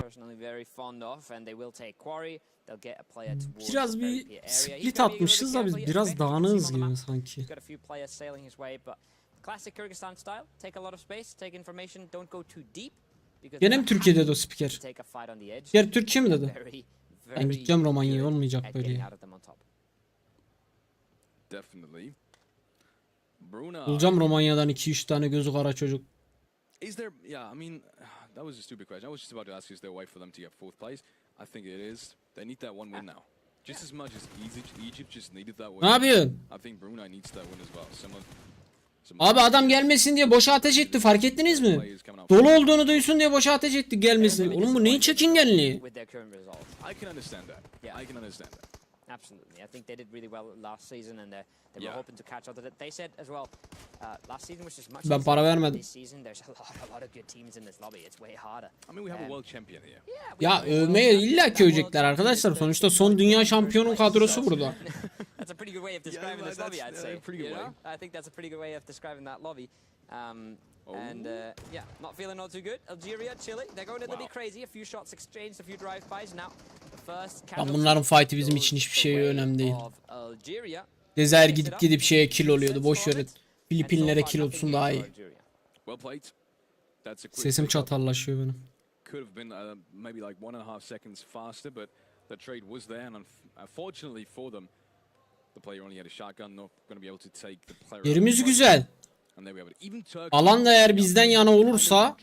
Personally very fond of, and they will take quarry. They'll get a player towards Biraz bir split atmışız da biz biraz dağınığız gibi sanki. Got a few players sailing his way, but classic Kyrgyzstan style. Take a lot of space, take information, don't go too deep. Gene mi Türkiye dedi o spiker? Diğer Türkçe mi dedi? Ben gideceğim Romanya'ya, olmayacak böyle. Definitely. Bruna. Bulacağım Romanya'dan 2-3 tane gözü kara çocuk. Is there? Yeah, I mean, that was a stupid question. I was just about to ask you, is there a way for them to get 4th place? I think it is. They need that one win now. Just as much as Egypt just needed that win. Ne yapıyorsun? I think Brunei needs that win as well. Similar. Abi adam gelmesin diye boşa ateş etti, fark ettiniz mi? Dolu olduğunu duysun diye boşa ateş etti gelmesin. Oğlum bu neyin çekingenliği? I can understand that. I can understand that. Absolutely. I think they did really well last season, and they were hoping to catch up to that. They said as well, last season was just much. Ben para vermedim. This season there's a lot of good teams in this lobby. It's way harder. I mean, we have a world champion here. Ya övmeye illa ki övecekler arkadaşlar. Sonuçta son dünya şampiyonu kadrosu burada. That's a pretty good way of describing this lobby, I'd say. Pretty good way. I think that's a pretty good way of describing that lobby. And yeah, not feeling all too good. Algeria, Chile, they're going to be crazy. A few shots exchanged, a few drive-bys. Now, the first. Ya bunların fight'i bizim için hiçbir şey önemli değil. Cezayir gidip şeye kill oluyordu. Boş verin. Filipinlere kill olsun daha iyi. Sesim çatallaşıyor benim. Could have been maybe like 1.5 seconds faster, but the trade was there, and unfortunately for them, the player only had a shotgun, not going to be able to take the player. Yerimiz güzel. Alan da eğer bizden yana olursa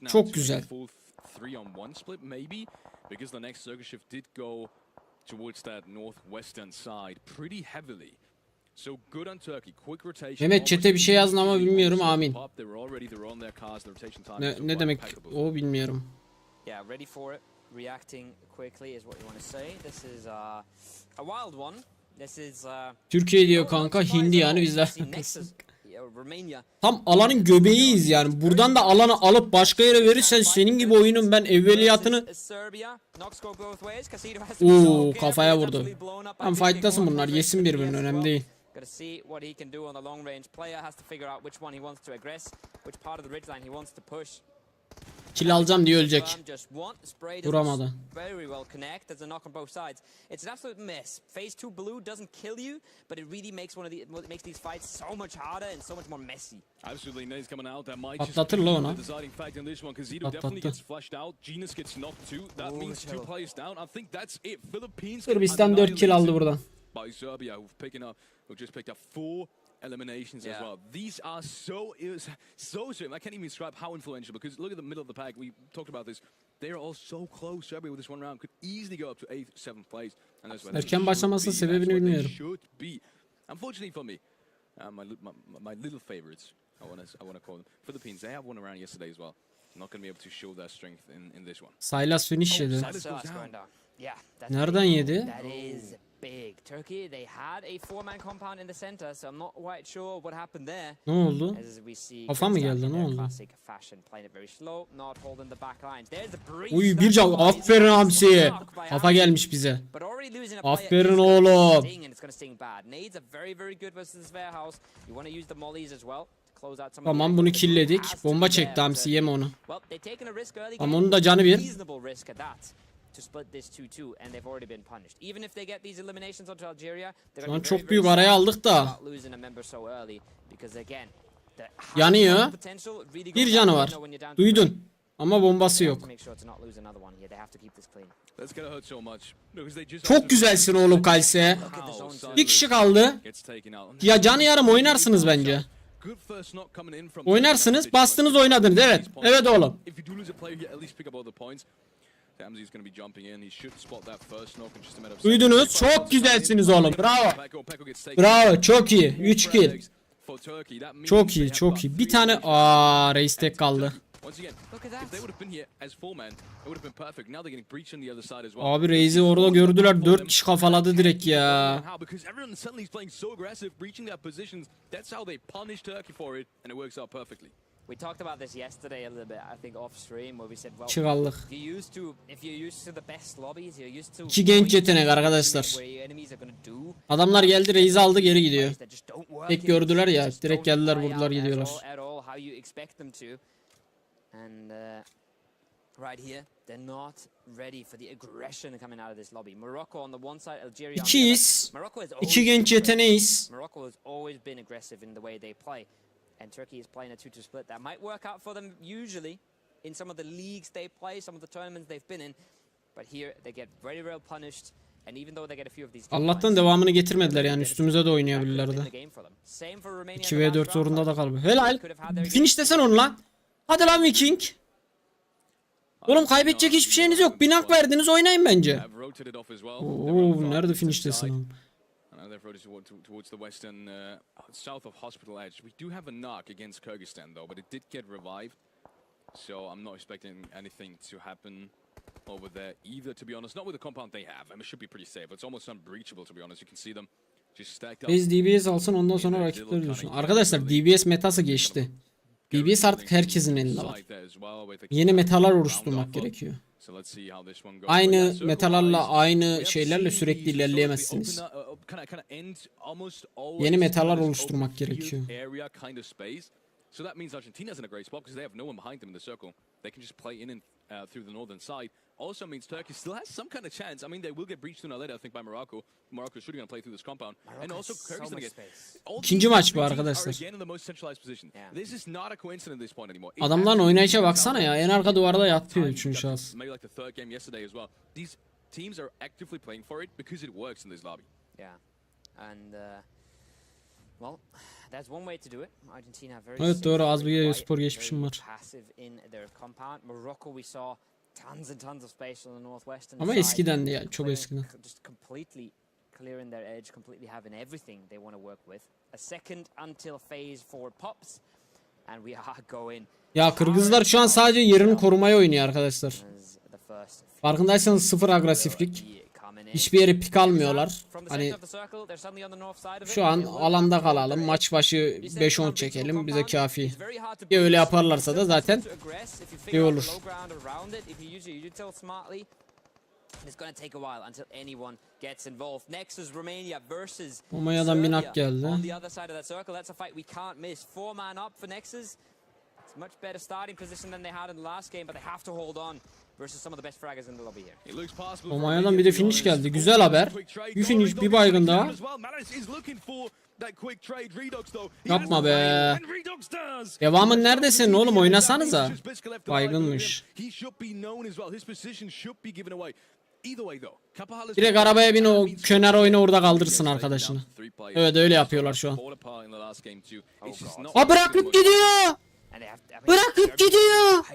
çok güzel. Mehmet chat'e bir şey yazın ama bilmiyorum, amin. Ne demek o bilmiyorum. Yeah, ready for it. Reacting quickly is what you want to say. This is a wild one. This is Türkiye diyor kanka, Hindi yani bizler. Tam alanın göbeğiyiz yani. Buradan da alanı alıp başka yere verirsen senin gibi oyunun ben evveliyatını... Uuu kafaya vurdu. Tam fight'tasın bunlar. Yesin birbirini, önemli değil. Kill alacağım diye ölecek. Vuramadı. It's an absolute mess. Phase 2 blue doesn't kill you, but it really makes makes these fights so much harder and so much more messy. Absolutely, Nade's coming out. That might Patlatır la ona. Sırbistan 4 kill aldı buradan. By Serbia, who've just picked up 4 eliminations as well. These are so certain. I can't even describe how influential, because look at the middle of the pack. We talked about this. They are all so close. Serbia with this one round could easily go up to 8th, 7th place. And that's where erken başlamasının sebebini bilmiyorum. Unfortunately for me, my little favorites, I want to call them, Philippines. They have one around yesterday as well. Not going to be able to show their strength in this one. SYLAS finish yedi. Nereden yedi? That is big. Turkey, they had a 4-man compound in the center, so I'm not quite sure what happened there. Ne oldu? Kafa mı geldi, ne oldu? Uy bir can, aferin Hamsi. Kafa gelmiş bize. Aferin oğlum. Tamam, bunu killedik. Bomba çekti Hamsi, yeme onu. Ama onun da canı bir. Şu an çok büyük araya aldık da. Yanıyor. Bir canı var. Duydun. Ama bombası yok. Çok güzelsin oğlum KALSE. Bir kişi kaldı. Ya canı yarım oynarsınız bence. Oynarsınız. Bastınız, oynadınız. Evet. Evet oğlum. Duydunuz. Çok güzelsiniz oğlum. Bravo. Bravo. Çok iyi. 3 kill. Çok iyi. Çok iyi. Bir tane. RAYZ tek kaldı. Abi RAYZ'i orada gördüler. 4 kişi kafaladı direkt ya. We talked about this yesterday a little bit, I think off stream, where we said, well, Çıkallık. if you're used to the best lobbies, you're used to İki genç yetenek arkadaşlar. where your enemies are gonna do. Adamlar geldi, RAYZ'i aldı, geri gidiyor. That just don't work Tek in gördüler ya, just direkt don't geldiler, play vurdular, out gidiyorlar. at all how you expect them to. And right here, they're not ready for the aggression coming out of this lobby. Morocco on the one side, Algeria on the İkiyiz. other. Morocco has İki always genç been yeteneğiz. Morocco has always been aggressive in the way they play. And Turkey is playing a 2-2 split. That might work out for them usually in some of the leagues they play, some of the tournaments they've been in. But here they get very well punished. And even though they get a few of these Allah'tan devamını getirmediler yani, üstümüze de oynayabilirlerdi. 2v4 zorunda da kaldı. Helal. Finish desen onu lan. Hadi lan Viking. Oğlum kaybedecek hiçbir şeyiniz yok. Bir knock verdiniz, oynayın bence. Oo, nerede finish desin oğlum. They've rotated towards the western, south of Hospital Edge. We do have a knock against Kyrgyzstan though, but it did get revived. So I'm not expecting anything to happen over there either, to be honest. Not with the compound they have. I mean, it should be pretty safe. It's almost unbreachable, to be honest. You can see them just stacked up. Biz DBS alsın, ondan sonra rakipleri düşün. Arkadaşlar DBS metası geçti. DBS artık herkesin elinde var. Yeni metalar oluşturmak gerekiyor. Aynı metalarla, aynı şeylerle sürekli ilerleyemezsiniz. Yeni metalar oluşturmak gerekiyor. So that means Argentina's in a great spot because they have no one behind them in the circle. They can just play in through the northern side. Also means Turkey still has some kind of chance. I mean, they will get breached sooner or later, I think, by Morocco. Morocco is surely going to play through this compound. And also Kyrgyzstan again. İkinci maç bu arkadaşlar. Adamların oynayışa baksana ya. En arka duvarda yatıyor üçüncü şahıs. These teams are actively playing for it because it works in this lobby. Yeah. And well, that's one way to do it. Argentina very Evet doğru, az bir very E-Spor geçmişim var. passive in their compound. Morocco we saw tons and tons of space on the northwestern Ama side. eskiden de yani, çok Clearing- eskiden. Just completely clearing their edge, completely having everything they want to work with. A second until phase 4 pops and we are going. Ya Kırgızlar şu an sadece yerini korumaya oynuyor arkadaşlar. as the first Farkındaysanız sıfır agresiflik. Hiçbir yere pik almıyorlar. Hani şu an alanda kalalım, maç başı 5-10 çekelim, bize kafi. Ya öyle yaparlarsa da zaten iyi olur. Romanya'dan bir nak geldi. Much better starting position than they had in the last game, but they have to hold on versus some of the best fraggers in the lobby here. Romanya'dan bir de finish geldi. Güzel haber. Bir finish, bir baygın daha. Yapma be. Devamın nerede senin oğlum, oynasanıza. Baygınmış. Direkt arabaya bin, o kenar oyna, orada kaldırsın arkadaşını. Evet öyle yapıyorlar şu an. Aa, bırakıp gidiyor. Bırakıp gidiyor.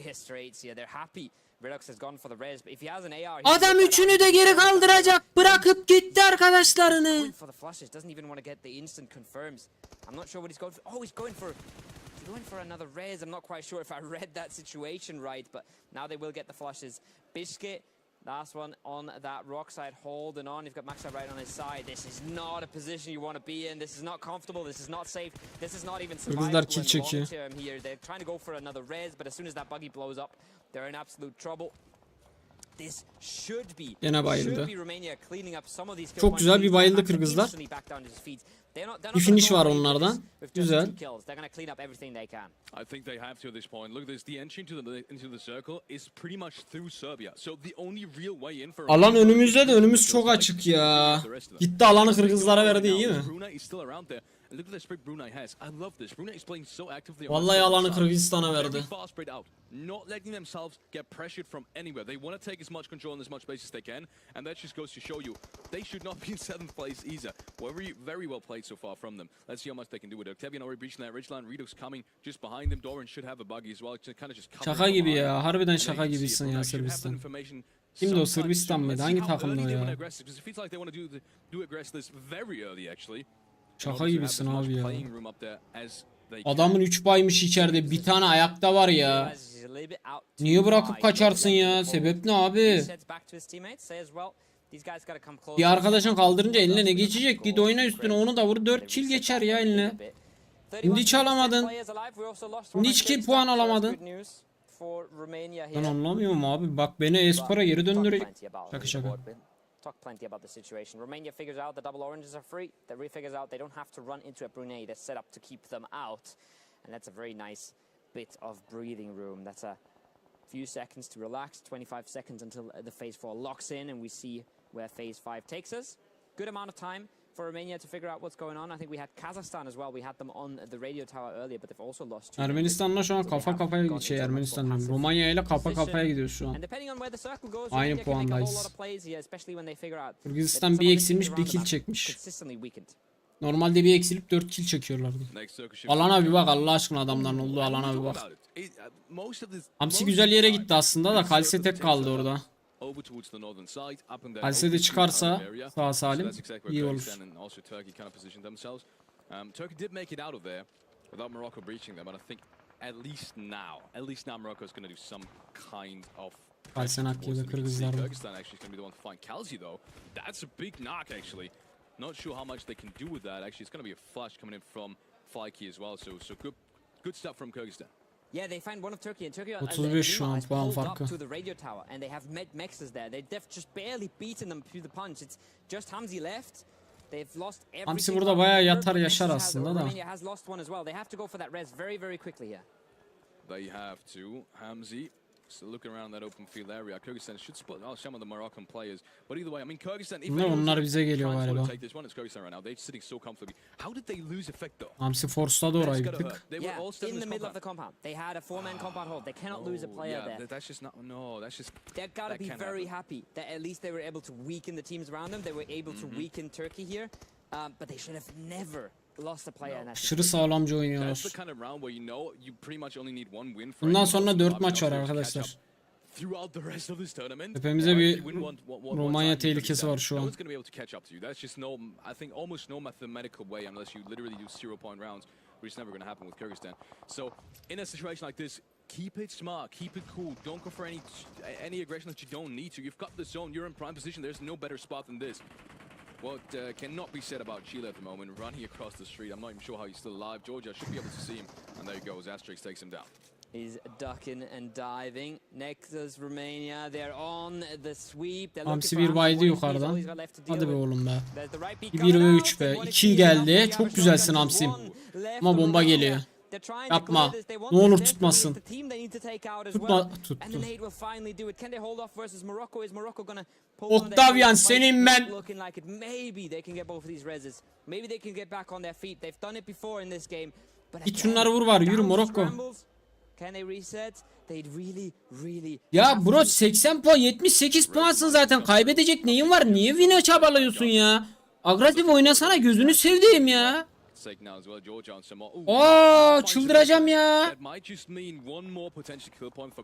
Adam üçünü de geri kaldıracak. Bırakıp gitti arkadaşlarını. Going for another raise. I'm not quite sure if I read that situation right, but now they will get the flushes. Biscuit, last one on that rock side, holding on. You've got Maxa right on his side. This is not a position you want to be in. This is not comfortable. This is not safe. This is not even survivable kill in çekiyor. long term here. They're trying to go for another raise, but as soon as that buggy blows up, they're in absolute trouble. Gene bayıldı. Çok güzel bir bayıldı Kırgızlar. Bir finish var onlardan. Güzel. I think they have to at this point. Look at this. The entry into the circle is pretty much through Serbia. So the only real way in for Alan önümüzde de önümüz çok açık ya. Gitti alanı Kırgızlara verdi, iyi mi? Vallahi alanı Kırgızistan'a verdi. Not letting themselves get pressured from anywhere. They want to take as much control and as much space as they can, and that just goes to show you they should not be in 7th place either. Very well played so far from them. Let's see how much they can do with it. Octavian already breaching that ridge line. Redux coming just behind them. Doran should have a buggy as well. Kind of just Şaka gibi ya. Harbiden şaka gibisin ya Sırbistan. Kimdi o, Sırbistan mıydı? Hangi takımdı o ya? Şaka gibisin abi ya. Adamın 3 baymış içeride. Bir tane ayakta var ya. Niye bırakıp kaçarsın ya? Sebep ne abi? Bir arkadaşın kaldırınca eline ne geçecek? Git oyna üstüne, onu da vur. 4 kill geçer ya eline. Şimdi hiç alamadın. Şimdi hiç ki puan alamadın. Ben anlamıyorum abi. Bak beni E-Spor'a geri döndürecek. Şaka. Talk plenty about the situation. Romania figures out the double oranges are free. They figures out they don't have to run into a Brunei that's set up to keep them out. And that's a very nice bit of breathing room. That's a few seconds to relax. 25 seconds until the phase 4 locks in and we see where phase 5 takes us. Good amount of time for Romania to figure out what's going on. I think we had Kazakhstan as well. We had them on the radio tower earlier, but they've also lost two. Ermenistan'la şu an kafa kafaya Ermenistan'la Romanya ile kafa kafaya gidiyor şu an. Aynı puandayız. Kırgızistan bir eksilmiş, bir kill çekmiş. Normalde bir eksilip 4 kill çekiyorlardı. Alana bir bak Allah aşkına, adamların olduğu alana bir bak. Hamsi güzel yere gitti aslında da KALSE tek kaldı orada. KALSE de çıkarsa sağ salim iyi olur. Turkey did make it out of there without Morocco breaching them, but I think at least now Morocco is going to do some kind of. KALSE'nin hakkıyla Kırgızlar. Kyrgyzstan actually is going to be the one to find CALSE though. That's a big knock actually. Not sure how much they can do with that. Actually, it's going to be a flash coming in from Flyki as well. So good stuff from Kyrgyzstan. Yeah, they find one of Turkey and Turkey 35 şu an puan farkı. to the radio tower and they have mexes there. They've just barely beaten them through the punch. It's just Hamzi left. They've lost everything. Hamsi burada bayağı yatar yaşar aslında da. Romania has lost one as well. They have to go for that res very quickly here. They have to. Hamzi still looking around that open field area. Kyrgyzstan should split out some of the Moroccan players. But either way, I mean Kyrgyzstan. Ne onlar bize geliyor galiba. How did they lose effect though? Hamsi force'ladı orayı bir tık. Yeah, in the middle of the compound. They had a 4-man compound hold. They cannot lose a player there. That's just not. No, that's just. They've got to be very happy that at least they were able to weaken the teams around them. They were able to weaken Turkey here. But they should have never lost a player in that. Aşırı sağlamca oynuyorlar. Bundan sonra 4 maç var arkadaşlar. Hepimize bir Romanya tehlikesi var şu an. Keep it smart, keep it cool. Don't go for any aggression that you don't need to. You've got the zone, you're in prime position. There's no better spot than this. What cannot be said about Chile at the moment, running across the street. I'm not even sure how he's still alive. Georgia should be able to see him. And there he goes, Asterix takes him down. He's ducking and diving. Next is Romania. They're on the sweep. Hamsi bir baydı yukarıdan. Hadi be oğlum be. 1 ve 3 be. 2 geldi. Çok güzelsin Hamsi'm. Ama bomba geliyor. Yapma. Ne olur tutmasın. Tuttu. Octavian senin ben. Git şunları vur var. Yürü Morocco. Ya bro 80 puan 78 puansın zaten. Kaybedecek neyin var? Niye win'e çabalıyorsun ya? Agresif oynasana, gözünü sevdiğim ya. Aa, çıldıracağım ya.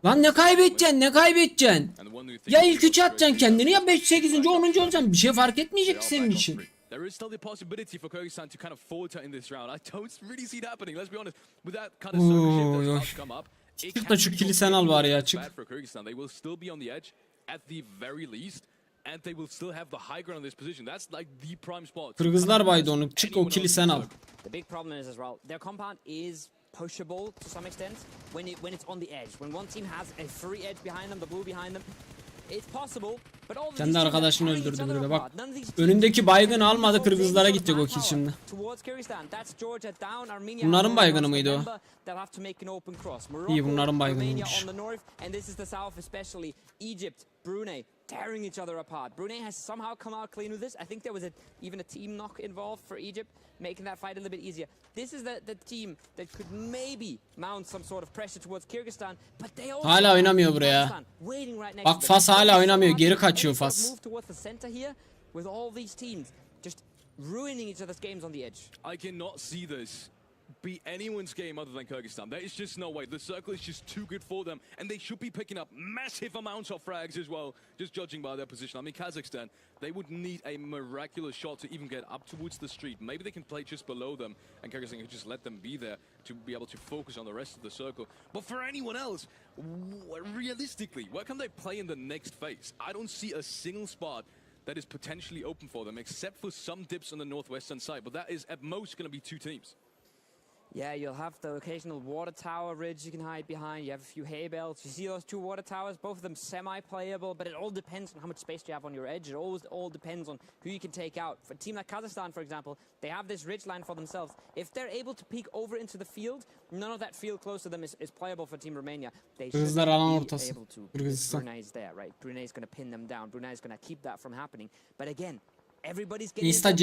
Lan ne kaybedeceksin? Ya ilk 3'e atacaksın kendini ya 5, 8. 10. olacaksın. Bir şey fark etmeyecek senin için. There is still the possibility for Kyrgyzstan to kind of falter in this round. I don't really see it happening. Let's be honest. With that kind of circumstance that's come up, çık da şu kilisen al var ya, çık. They will still be on the edge at the very least. And they will still have the high ground on this position. That's like the prime spot. Kırgızlar baydı onu. Çık o kilisen al. The big problem is as well. Their compound is pushable to some extent when it's on the edge. When one team has a free edge behind them, the blue behind them, Kendi arkadaşını öldürdü burada bak. Önündeki baygını almadı, Kırgızlara gidecek o kill şimdi. Bunların baygını mıydı o? İyi, bunların baygınıymış. Tearing each other apart. Brunei has somehow come out clean with this. I think there was even a team knock involved for Egypt, making that fight a little bit easier. This is the team that could maybe mount some sort of pressure towards Kyrgyzstan, but they also Hala oynamıyor buraya. Bak Fas hala oynamıyor, geri kaçıyor Fas. With all these teams just ruining each other's games on the edge. I cannot see this be anyone's game other than Kyrgyzstan. There is just no way. The circle is just too good for them, and they should be picking up massive amounts of frags as well, just judging by their position. I mean, Kazakhstan, they would need a miraculous shot to even get up towards the street. Maybe they can play just below them, and Kyrgyzstan can just let them be there to be able to focus on the rest of the circle. But for anyone else, realistically, where can they play in the next phase? I don't see a single spot that is potentially open for them, except for some dips on the northwestern side. But that is at most going to be 2 teams. Yeah, you'll have the occasional water tower ridge you can hide behind. You have a few hay bales. You see those 2 water towers? Both of them semi-playable, but it all depends on how much space you have on your edge. It all depends on who you can take out. For a team like Kazakhstan, for example, they have this ridge line for themselves. If they're able to peek over into the field, none of that field close to them is playable for Team Romania. They should be able to. Brunei's there, right? Brunei's going to pin them down. Brunei's going to keep that from happening. But again, everybody's getting around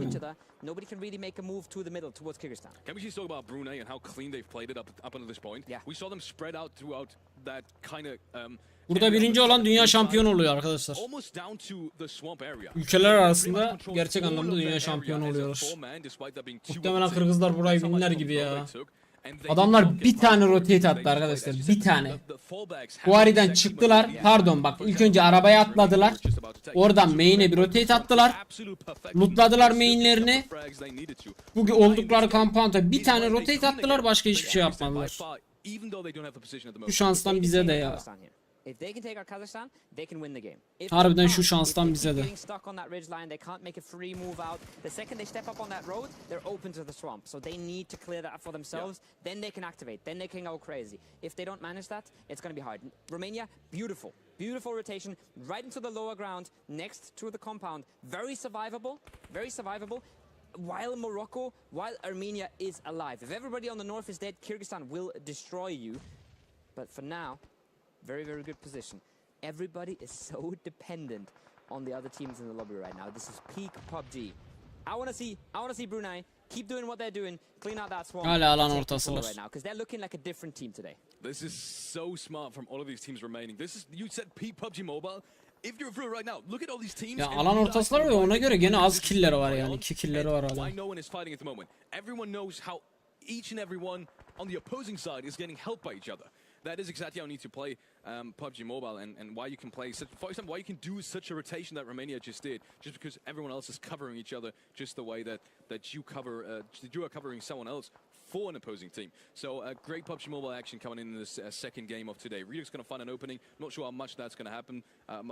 each other. Nobody can really make a move to the middle towards Kyrgyzstan. Can we just talk about Brunei and how clean they've played it up until this point? Yeah. We saw them spread out throughout that kind of Burada birinci olan dünya şampiyonu oluyor arkadaşlar. almost down to the swamp area. Ülkeler arasında gerçek anlamda dünya şampiyonu oluyorlar. Muhtemelen Kırgızlar burayı binler gibi ya. Adamlar bir tane rotate attı arkadaşlar, bir tane. Guari'den çıktılar. Pardon bak, ilk önce arabaya atladılar. Oradan main'e bir rotate attılar. Lootladılar main'lerini. Bu oldukları compound'a bir tane rotate attılar, başka hiçbir şey yapmadılar. Şu şanstan bize de ya. If they can take out Kazakhstan, they can win the game. Harbiden şu şanstan bize de. Stuck on that ridge line, they can't make a free move out. The second they step up on that road, they're open to the swamp. So they need to clear that for themselves. Then they can activate. Then they can go crazy. If they don't manage that, it's going to be hard. Romania, beautiful. Beautiful rotation right into the lower ground next to the compound. Very survivable. Very survivable. While Morocco, while Armenia is alive. If everybody on the north is dead, Kyrgyzstan will destroy you. But for now, very, very good position. Everybody is so dependent on the other teams in the lobby right now. This is peak PUBG. I want to see Brunei keep doing what they're doing, clean out that swamp. Hala alan ortasılar. Right now, because they're looking like a different team today. This is so smart from all of these teams remaining. This is, you said peak PUBG Mobile. If you're through right now, look at all these teams. Ya alan ortasılar ve ona göre gene az killleri var yani. 2 killleri var hala. Why no one is fighting at the moment? Everyone knows how each and every one on the opposing side is getting helped by each other. That is exactly how you need to play PUBG Mobile, and why you can play such, for example, why you can do such a rotation that Romania just did, just because everyone else is covering each other just the way that you cover, you are covering someone else for an opposing team. So great PUBG Mobile action coming in this second game of today. Ryuk's going to find an opening. Not sure how much that's going to happen,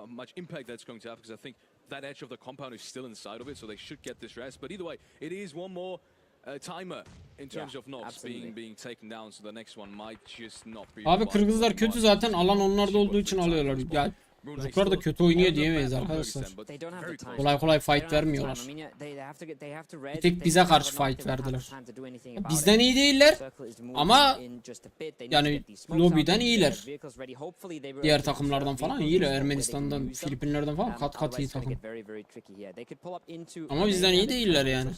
much impact that's going to have, because I think that edge of the compound is still inside of it, so they should get this rest. But either way, it is one more timer in terms of knobs being taken down, so the next one might just not be. Abi Kırgızlar kötü zaten, alan onlarda olduğu için alıyorlar. Ya Ruslar da kötü oynuyor diyemeyiz arkadaşlar. Kolay kolay fight vermiyorlar. Bir tek bize karşı fight verdiler. Bizden iyi değiller ama yani lobiden iyiler. Diğer takımlardan falan iyiler. Ermenistan'dan, Filipinler'den falan kat kat iyi takım. Ama bizden iyi değiller yani.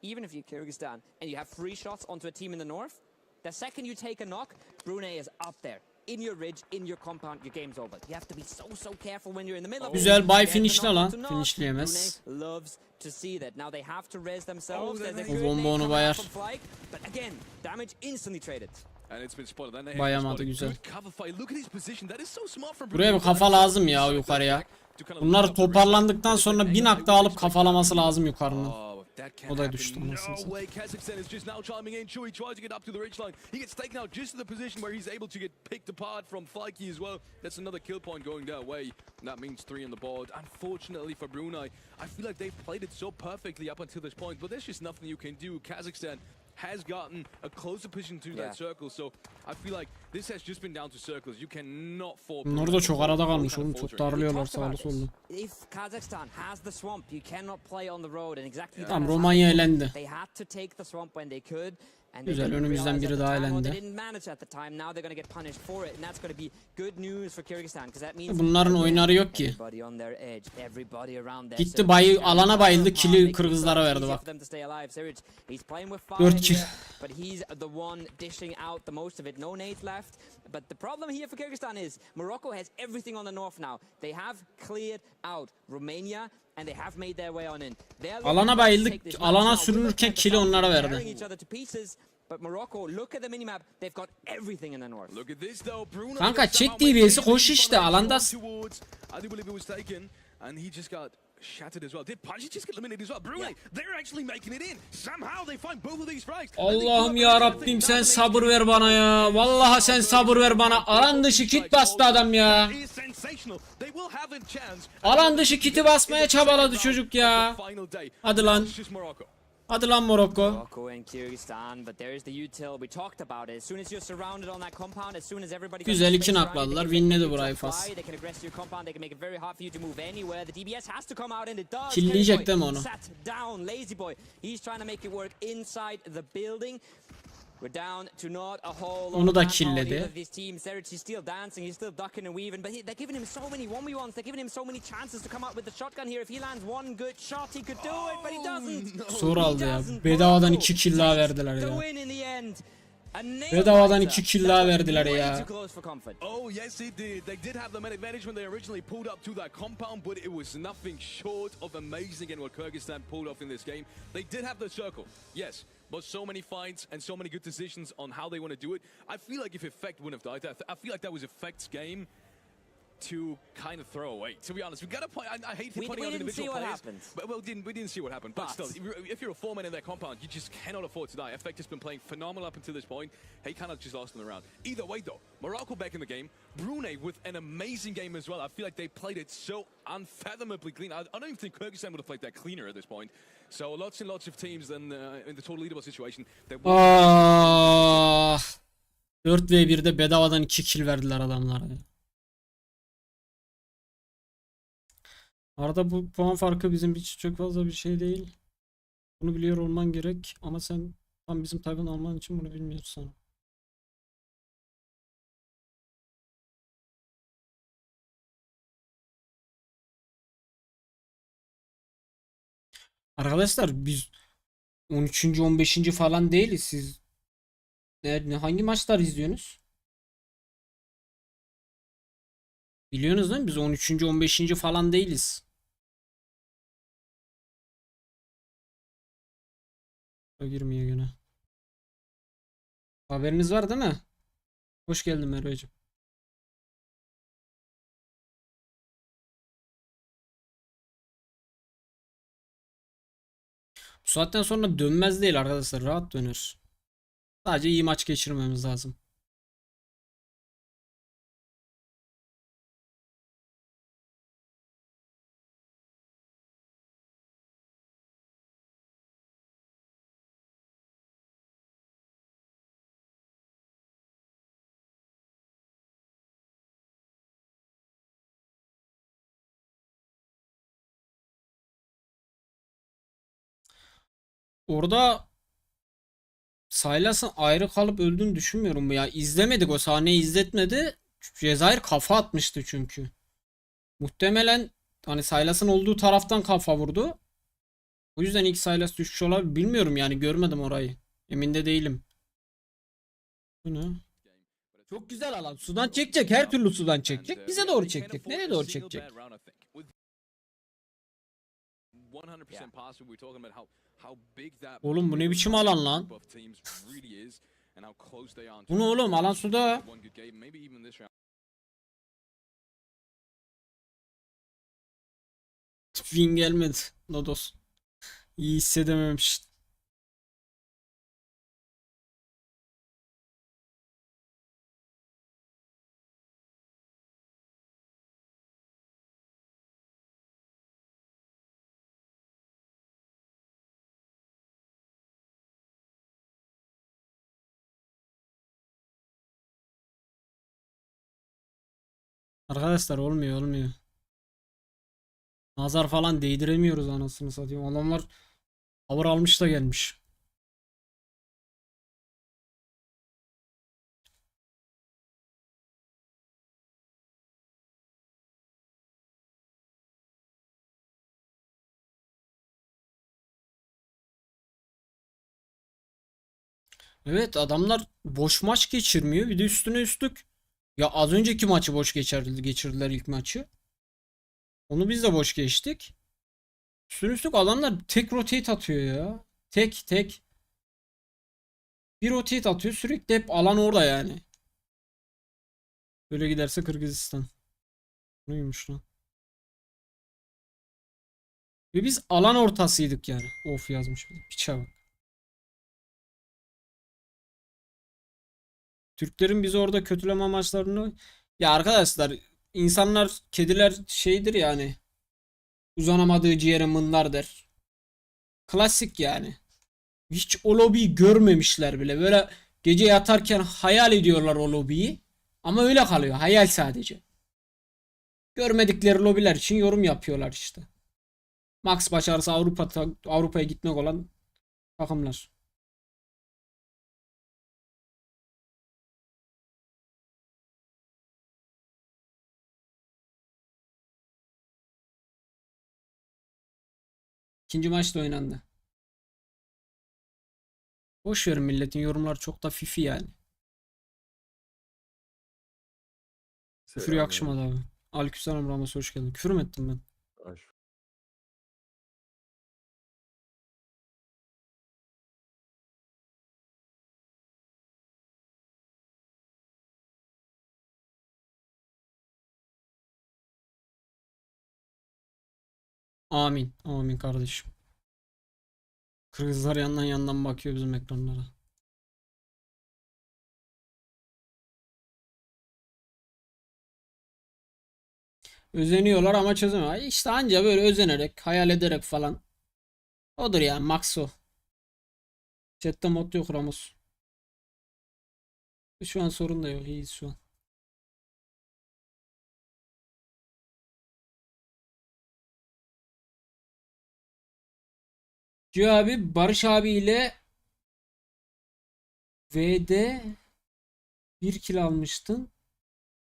Even if you're Kyrgyzstan and you have free shots onto a team in the north, the second you take a knock, Brunei is up there. In your ridge, in your compound, your game's over. You have to be so careful when you're in the middle of it. Güzel buy finish'la lan. Finishleyemez. Loves to see that. Now they have to res themselves. Bu bomba onu bayar. But again, damage instantly traded. Bayamadı, güzel. Buraya bir kafa lazım ya yukarıya. Bunlar toparlandıktan sonra bir nakta alıp kafalaması lazım yukarının. That can't O da happen. düştü No anasını satayım. way. Kazakhstan is just now chiming in. Chewy tries to get up to the ridge line. He gets taken out just in the position where he's able to get picked apart from Flyke as well. That's another kill point going their way. That means 3 on the board. Unfortunately for Brunei, I feel like they've played it so perfectly up until this point, but there's just nothing you can do. Kazakhstan has gotten a closer position to that circle, so I feel like this has just been down to circles. You cannot fall. Bunlar da çok arada kalmış oğlum. Çok darlıyorlar sağlı sollu. If Kazakhstan has the swamp, you cannot play on the road, and exactly Tamam, that has Romanya happened. elendi. They had to take the swamp when they could. And Güzel, they didn't önümüzden realize biri at the daha time, or elendi. they didn't manage at the time. Now they're going to get punished for it, and that's going to be good news for Kyrgyzstan, because that means Bunların oyunları yok ki. everybody on their edge, everybody around their Gitti alana bayıldı, kili Kırgızlara verdi bak. 4 kill. But he's the one dishing out the most of it. No nades left. But the problem here for Kyrgyzstan is Morocco has everything on the north now. They have cleared out Romania and they have made their way on in. Alana bayıldık. Alana sürünürken kili onlara verdi. But Morocco, look at the minimap. They've got everything in the north. Look at this though. Bruno Kanka çek DBS'i koş işte alanda. I do believe it was taken and he just got shattered as well. Did Pubg just get eliminated as well? Brunei, they're actually making it in. Somehow they find both of these frags. Allah'ım ya Rabbim, sen sabır ver bana ya. Vallahi sen sabır ver bana. Alan dışı kit bastı adam ya. Alan dışı kiti basmaya çabaladı çocuk ya. Hadi lan. Hadi lan Morocco. Morocco and Kyrgyzstan, but there is the util. We talked about it. As soon as you're surrounded on that compound, as soon as everybody Güzel, iki nakladılar. Winledi burayı Fas. They can aggress your compound. They can make it very hard for you to move anywhere. The DBS has to come out and it does. Killleyecek değil mi onu? Sat down, Lazy Boy. He's trying to make it work inside the building. We're down to not a whole Onu da killedi. These teams, he's still dancing, he's still ducking and weaving, but they're giving him so many 1v1s, they're giving him so many chances to come out with the shotgun here. If he lands one good shot, he could do it, but he doesn't. Soru aldı ya. Bedavadan 2 kill daha verdiler ya. Bedavadan 2 kill daha verdiler ya. Oh yes they did. They did have the advantage when they originally pulled up to that compound, but it was nothing short of amazing in what Kyrgyzstan pulled off in this game. They did have the circle, yes, but so many fights and so many good decisions on how they want to do it. I feel like if Effect wouldn't have died, I feel like that was Effect's game to kind of throw away. To be honest, we gotta point. I hate pointing out individual players, but we didn't see what happened. But still, if you're a 4-man in that compound, you just cannot afford to die. Effect has been playing phenomenal up until this point. He kind of just lost in the round. Either way, though, Morocco back in the game. Brunei with an amazing game as well. I feel like they played it so unfathomably clean. I don't even think Kyrgyzstan would have played that cleaner at this point. So lots and lots of teams in the total leaderboard situation. Ah. 4v1'de bedavadan 2 kill verdiler adamlara ya. Arada bu puan farkı bizim için çok fazla bir şey değil. Bunu biliyor olman gerek ama sen tam bizim tayfan alman için bunu bilmiyorsun. Arkadaşlar biz 13. 15. falan değiliz. Siz hangi maçlar izliyorsunuz? Biliyorsunuz değil mi? Biz 13. 15. falan değiliz. Girmiyor gene. Haberiniz var değil mi? Hoş geldin Merveciğim. Bu saatten sonra dönmez değil arkadaşlar. Rahat döner. Sadece iyi maç geçirmemiz lazım. Orada SYLAS'ın ayrı kalıp öldüğünü düşünmüyorum ya. İzlemedik, o sahneyi izletmedi. Cezayir kafa atmıştı çünkü. Muhtemelen hani SYLAS'ın olduğu taraftan kafa vurdu. O yüzden ilk SYLAS düşmüş olabilir. Bilmiyorum yani, görmedim orayı. Emin de değilim. Bu ne? Çok güzel alan. Sudan çekecek. Her türlü sudan çekecek. Bize doğru çekecek. Nereye doğru çekecek? Oğlum bu ne biçim alan lan? Bu ne oğlum? Alan suda. Win gelmedi. Lodos. İyi hissedememiş. Arkadaşlar olmuyor. Nazar falan değdiremiyoruz anasını satayım. Adamlar power almış da gelmiş. Evet adamlar boş maç geçirmiyor. Bir de üstüne üstlük. Ya az önceki maçı boş geçirdiler ilk maçı. Onu biz de boş geçtik. Üstüne üstlük adamlar tek rotate atıyor ya. Tek. Bir rotate atıyor sürekli hep alan orada yani. Böyle giderse Kırgızistan. Neymiş lan? Ve biz alan ortasıydık yani. Of yazmış bir de. Piça bak. Türklerin bizi orada kötüleme amaçlarını ya arkadaşlar insanlar kediler şeydir yani uzanamadığı ciğere mınlar der. Klasik yani. Hiç o lobiyi görmemişler bile. Böyle gece yatarken hayal ediyorlar o lobiyi. Ama öyle kalıyor. Hayal sadece. Görmedikleri lobiler için yorum yapıyorlar işte. Max başarısı Avrupa'ya gitmek olan takımlar. İkinci maç da oynandı. Boş verin milletin yorumlar çok da fifi yani. Küfür yakışmadı abi. Aleykümselam Ramos hoş geldin. Küfür mü ettim ben? Amin. Amin kardeşim. Kırgızlar yandan bakıyor bizim ekranlara. Özeniyorlar ama çözemiyor. İşte anca böyle özenerek, hayal ederek falan. Odur yani max o. Chat'te mod yok Ramos. Şu an sorun da yok. İyiyiz şu an. Diyor abi Barış abiyle V'de bir kill almıştın.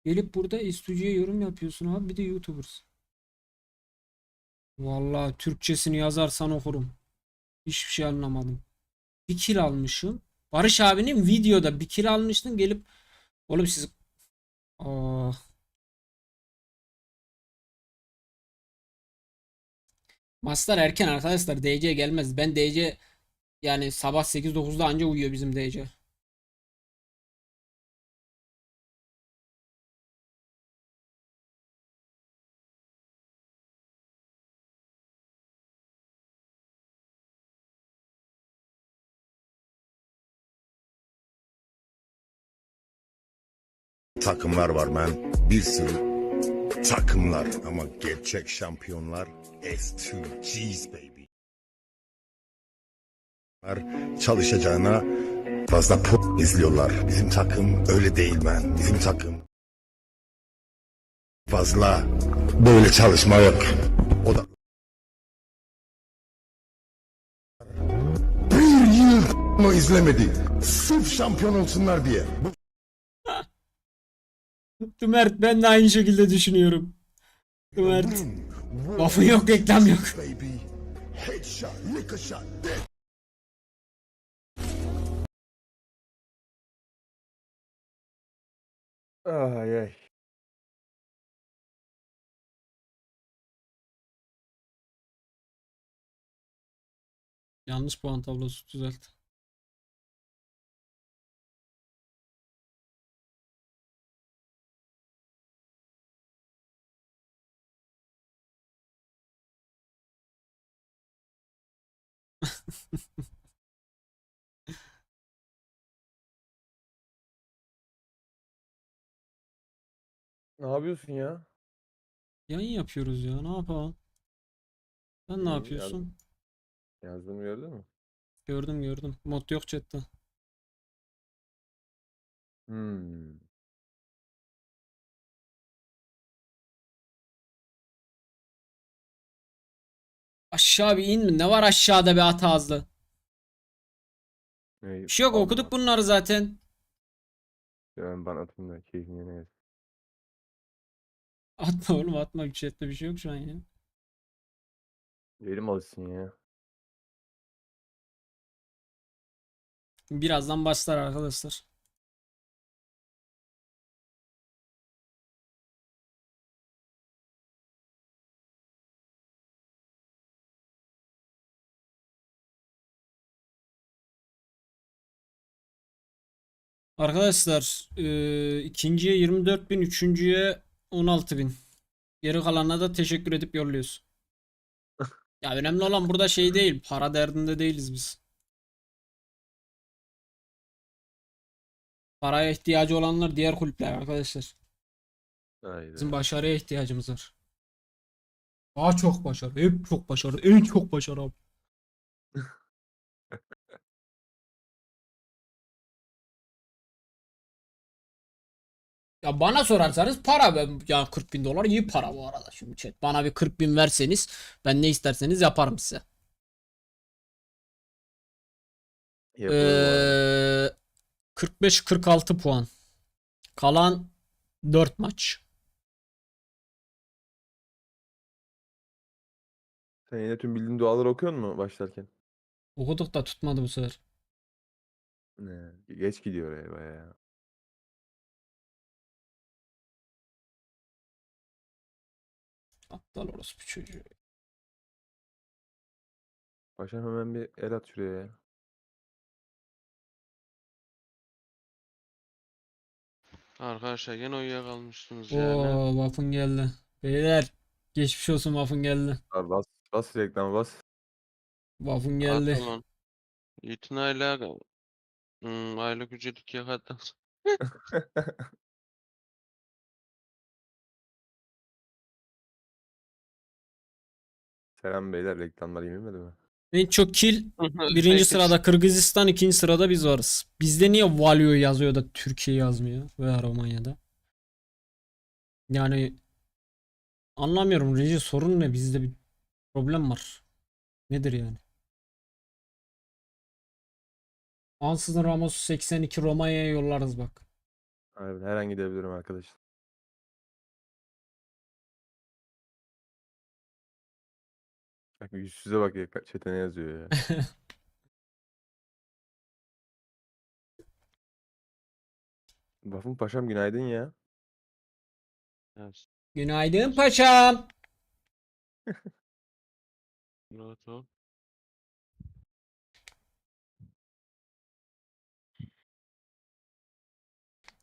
Gelip burada istücüye yorum yapıyorsun abi. Bir de YouTubers. Vallahi Türkçesini yazarsan okurum. Hiçbir şey anlamadım. Bir kill almışım. Barış abinin videoda bir kill almıştın gelip oğlum siz Aa, maçlar erken arkadaşlar. DC gelmez. Ben DC yani sabah 8-9'da anca uyuyor bizim DC. Takımlar var ben. Bir sürü takımlar ama gerçek şampiyonlar S2G's baby. Çalışacağına fazla izliyorlar. Bizim takım öyle değil ben. Bizim takım fazla böyle çalışma yok. O da bir yıl mı izlemedi. Sırf şampiyon olsunlar diye. Mert ben de aynı şekilde düşünüyorum. Mert. Lafı yok reklam yok. Baby. Headshot, lick shot. Ay ay. Yanlış puan tablosu düzelt. Ne yapıyorsun ya? Yayın yapıyoruz ya. Ne yapalım? Sen ne İyi, yapıyorsun? Yazdığımı gördün mü? Gördüm gördüm. Mod yok chatte. Hmm. Aşağı bir in mi? Ne var aşağıda be hata hızlı? Ne? Bir şey yok, okuduk Allah. bunları zaten. Ben bana atayım da keyfini yerine gelsin. Atma oğlum atma. Chatte bir şey yok şu an ya. Elim alışsın ya. Birazdan başlar arkadaşlar. Arkadaşlar ikinciye 24.000, üçüncüye 16.000. Geri kalanına da teşekkür edip yolluyoruz. Ya önemli olan burada şey değil. Para derdinde değiliz biz. Paraya ihtiyacı olanlar diğer kulüpler arkadaşlar. Bizim Haydi. başarıya ihtiyacımız var. Daha çok başarı. Hep çok başarı. En çok başarı abi. Ya bana sorarsanız para ya 40.000 dolar iyi para bu arada şimdi chat. Bana bir 40.000 verseniz ben ne isterseniz yaparım size. Yapılır bu arada. 45-46 puan. Kalan 4 maç. Sen yine tüm bildiğin duaları okuyor musun başlarken? Okuduk da tutmadı bu sefer. Ne? Geç gidiyor oraya bayağı. Aptal orospu çocuğu. Paşam hemen bir el at şuraya ya. Arkadaşlar yine uyuyakalmışsınız yani. Oo Waff'ın geldi. Beyler geçmiş olsun, Waff'ın geldi. Abi bas reklam bas. Waff'ın At geldi. ulan. İtinayla aylık ücret yakaladım. Selam beyler, reklamlar yenilmedi mi? En çok kill birinci sırada Kırgızistan, ikinci sırada biz varız. Bizde niye Valio yazıyor da Türkiye yazmıyor veya Romanya'da? Yani anlamıyorum. Reji sorun ne? Bizde bir problem var. Nedir yani? Ansızın Ramos'u 82 Romanya'ya yollarız bak. Abi her an gidebilirim arkadaşlar. Bak yüzsüze bak ya, chat'e ne yazıyor ya. Vafın paşam günaydın ya. Evet. Günaydın paşam. Rahat ol.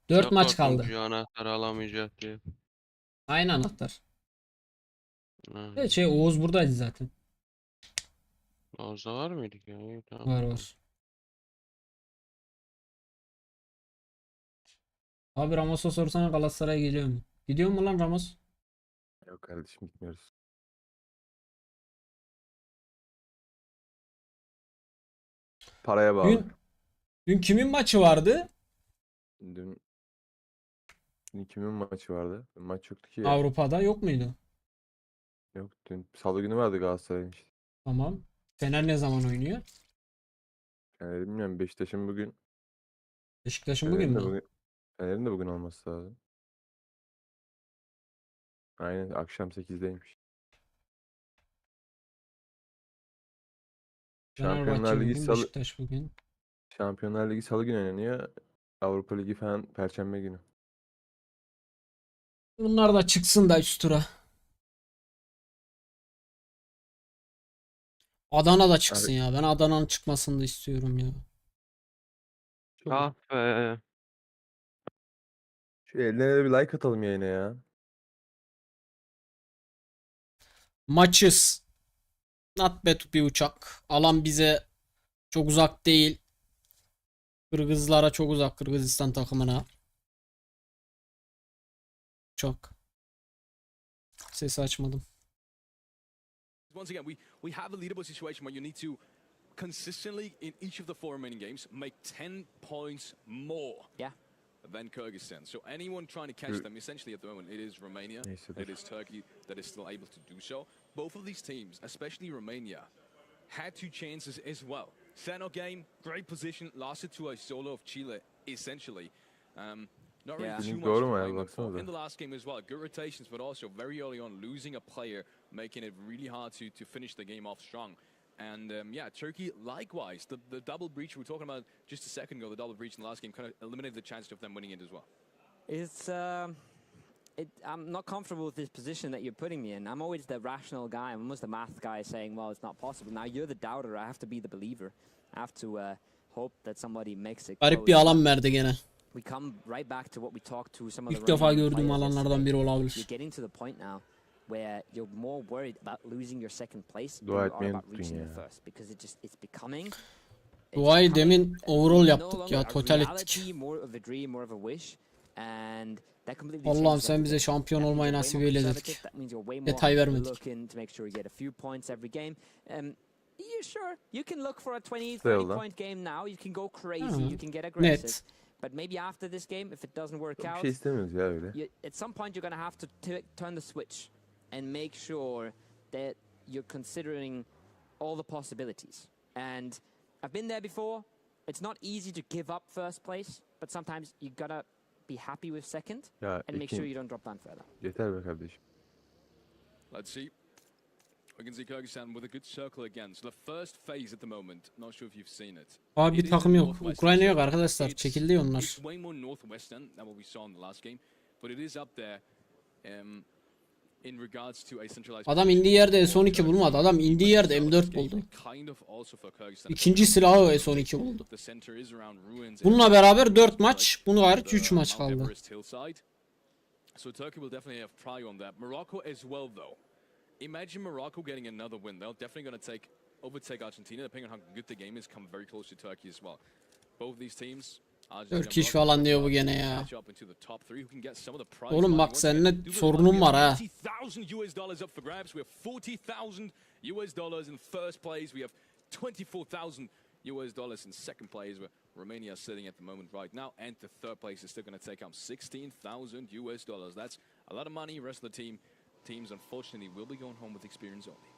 4 Çok maç korktum kaldı. şu anahtarı alamayacak diye. Aynı anahtar. Hı. Evet şey Oğuz buradaydı zaten. Fazla var mıydık ya? İyi, tamam. Var var. Abi Ramos'a sorsana Galatasaray'a geliyor mu? Gidiyor mu lan Ramos? Yok kardeşim, gitmiyoruz. Paraya bağlı. Dün kimin maçı vardı? Dün, dün kimin maçı vardı? Dün maç yoktu ki ya. Avrupa'da yok muydu? Yok, dün salı günü vardı Galatasaray'ın işte. Tamam. Fener ne zaman oynuyor? Yani bilmiyorum, Beşiktaş'ın bugün. Beşiktaş'ın bugün Fener'in de mü? bugün. Fener'in de bugün olması lazım. Aynen, akşam 8'deymiş. Fenerbahçe Şampiyonlar Ligi bugün, salı Beşiktaş bugün. Şampiyonlar Ligi salı günü oynanıyor. Avrupa Ligi falan perşembe günü. Bunlar da çıksın da üst tura. Adana da çıksın Abi, ya. Ben Adana'nın çıkmasını da istiyorum ya. Ah be. şu ellerine bir like atalım yayına ya. Maçız. Not bad bir uçak. Alan bize Çok uzak değil. Kırgızlara çok uzak, Kırgızistan takımına. Çok. Sesi açmadım. Once again, we have a leaderboard situation where you need to consistently in each of the 4 remaining games make 10 points more. Yeah. Than Kyrgyzstan. So anyone trying to catch them, essentially at the moment, it is Romania, it is Turkey that is still able to do so. Both of these teams, especially Romania, had 2 chances as well. Seno game, great position, lost it to a solo of Chile, essentially. Not really too much to blame them for. In the last game as well, good rotations, but also very early on losing a player, making it really hard to finish the game off strong. And yeah, Turkey likewise. The double breach we were talking about just a second ago, the double breach in the last game kind of eliminated the chance of them winning it as well. It's I'm not comfortable with this position that you're putting me in. I'm always the rational guy. I'm almost the math guy saying, well, it's not possible. Now you're the doubter. I have to be the believer. I have to hope that somebody makes it. Garip bir alan verdi gene. We come right back to what we talked to some of the İlk defa Romanian gördüğüm players alanlardan biri yesterday. olabilir. You're getting to the point now where you're more worried about losing your second place than Dua you are etmeyi about unuttun reaching ya. the first, because it's becoming. Duayı demin overall no yaptık longer ya, a total reality, ettik. more of a dream, more of a wish, and that completely Allah'ım changes sen bize everything. şampiyon That means olmayı you're nasip way more eyle conservative, dedik. that means you're way more Detay vermedik. looking to make sure you get a few points every game. Yeah, sure, you can look for a 20, 30 Sayıldı. point game now. You can go crazy, Hı. you can get aggressive. Net. But maybe after this game, if it doesn't work Bir out, şey istemiyoruz ya öyle. at some point you're going to have to turn the switch and make sure that you're considering all the possibilities. And I've been there before. It's not easy to give up first place, but sometimes you gotta be happy with second Ya and make Ekin, sure you don't drop down further. yeter be kardeşim. Let's see. We can see Kyrgyzstan with a good circle again. So the first phase at the moment, not sure if you've seen it. Abi bir It is takım a yok. northwestern Ukrayna yok circle. arkadaşlar. It's- Çekildi onlar. It's way more northwestern than what we saw in the last game, but it is up there in regards to a centralized. Adam indiği yerde S12 bulmadı. Adam indiği yerde M4 buldu. İkinci silahı S12 buldu. Bununla beraber 4 maç, bunu hariç 3 maç kaldı. So Turkey will definitely have pry on that. Morocco as well, though. Imagine Morocco getting another win. They're definitely going to overtake Argentina, depending on how good the game is, come very close to Turkey as well. Both these teams. Turkish falan diyor bu gene ya. Oğlum bak seninle sorunum var ha. $40,000 up for grabs. We have $40,000 in first place. We have $24,000 in second place. Where Romania is sitting at the moment right now, and the third place is still going to take home $16,000. That's a lot of money. The rest of the teams unfortunately will be going home with experience only.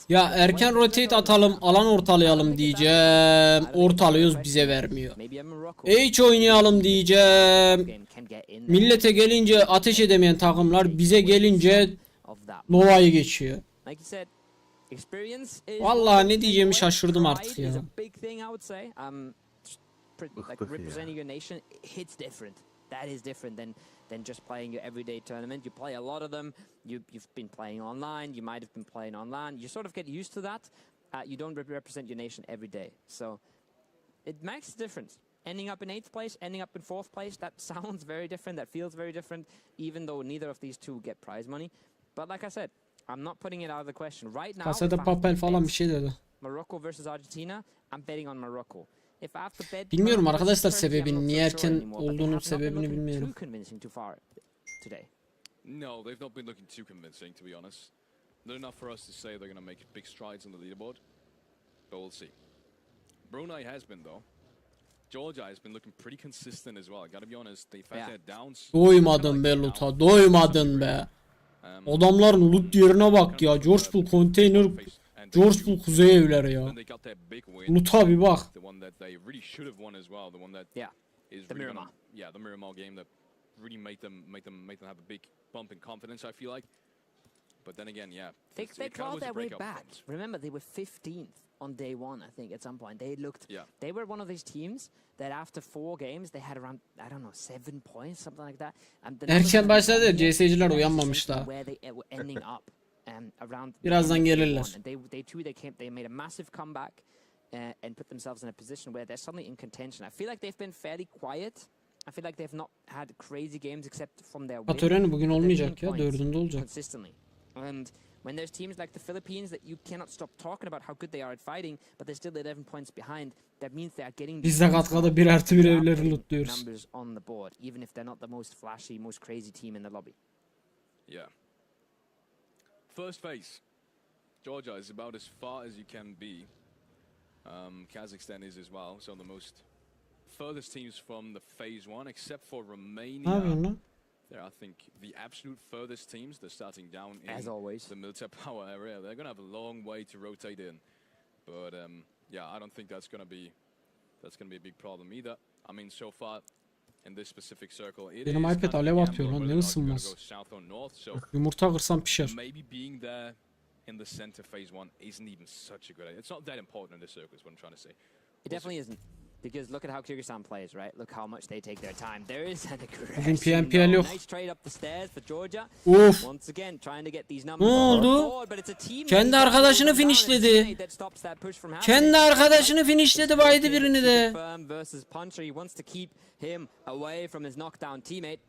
Ya erken rotate atalım, alan ortalayalım diyeceğim. Ortalıyoruz, bize vermiyor. H oynayalım diyeceğim. Millete gelince ateş edemeyen takımlar, bize gelince Nova'yı geçiyor. Vallahi ne diyeceğimi şaşırdım artık ya. That is different than just playing your everyday tournament. You play a lot of them. You've been playing online. You might have been playing online. You sort of get used to that. You don't represent your nation every day. So it makes a difference. Ending up in 8th place, ending up in 4th place, that sounds very different. That feels very different, even though neither of these two get prize money. But like I said, I'm not putting it out of the question. Right now, Kasada papel falan bir şey dedi. Morocco versus Argentina, I'm betting on Morocco. Bilmiyorum arkadaşlar sebebini, niye erken olduğunun sebebini bilmiyorum. No, they've not been looking too convincing, to be honest. Not enough for us to say they're going to make big strides on the leaderboard, but we'll see. Brunei has been though. Georgia has been looking pretty consistent as well. I gotta be honest. They've had their downs. Doymadın be loot'a, doymadın be. Adamların loot yerine bak ya. George Bull konteyner, George Bull kuzey evleri ya. Loot'a bir bak. The one that they really should have won as well. The one that is the Miramar. The Miramar game that really made them have a big bump in confidence, I feel like. But then again, they clawed their way back. Remember, they were 15th on day one, I think, at some point. They were one of these teams that after 4 games, they had around, I don't know, 7 points, something like that. Erken başladı ya, CS'ciler uyanmamış daha. Birazdan gelirler. They made a massive comeback and put themselves in a position where they're suddenly in contention. I feel like they've been fairly quiet. I feel like they've not had crazy games except from their win. Töreni bugün olmayacak ya, 4'ünde olacak. And when there's teams like the Philippines that you cannot stop talking about how good they are at fighting, but they're still 11 points behind. That means they are getting Biz de katkada 1+1 evleri lootluyoruz. numbers on the board, even if they're not the most flashy, most crazy team in the lobby. Yeah. First phase. Georgia is about as far as you can be. Kazakhstan is as well. So the most furthest teams from the phase one, except for Romania. They're, I think, the absolute furthest teams. They're starting down in as always the military power area. They're gonna have a long way to rotate in. But yeah, I don't think that's gonna be a big problem either. I mean, so far in this specific circle, it Benim iPad alev atıyor lan, ne ısınmaz. Yumurta kırsam pişer. Maybe being there in the center phase one isn't even such a good idea. It's not that important in this circle, is what I'm trying to say. It definitely isn't. Because look at how Kyrgyzstan plays, right? Look how much they take their time. There is an Bugün aggression. PNPL yok. Nice trade up the stairs for Georgia. Of. Once again trying to get these Ne numbers oldu? but it's a team Kendi arkadaşını finishledi. Kendi arkadaşını finishledi, baydı birini de. Versus Puncher. He wants to keep him away from his knockdown teammate.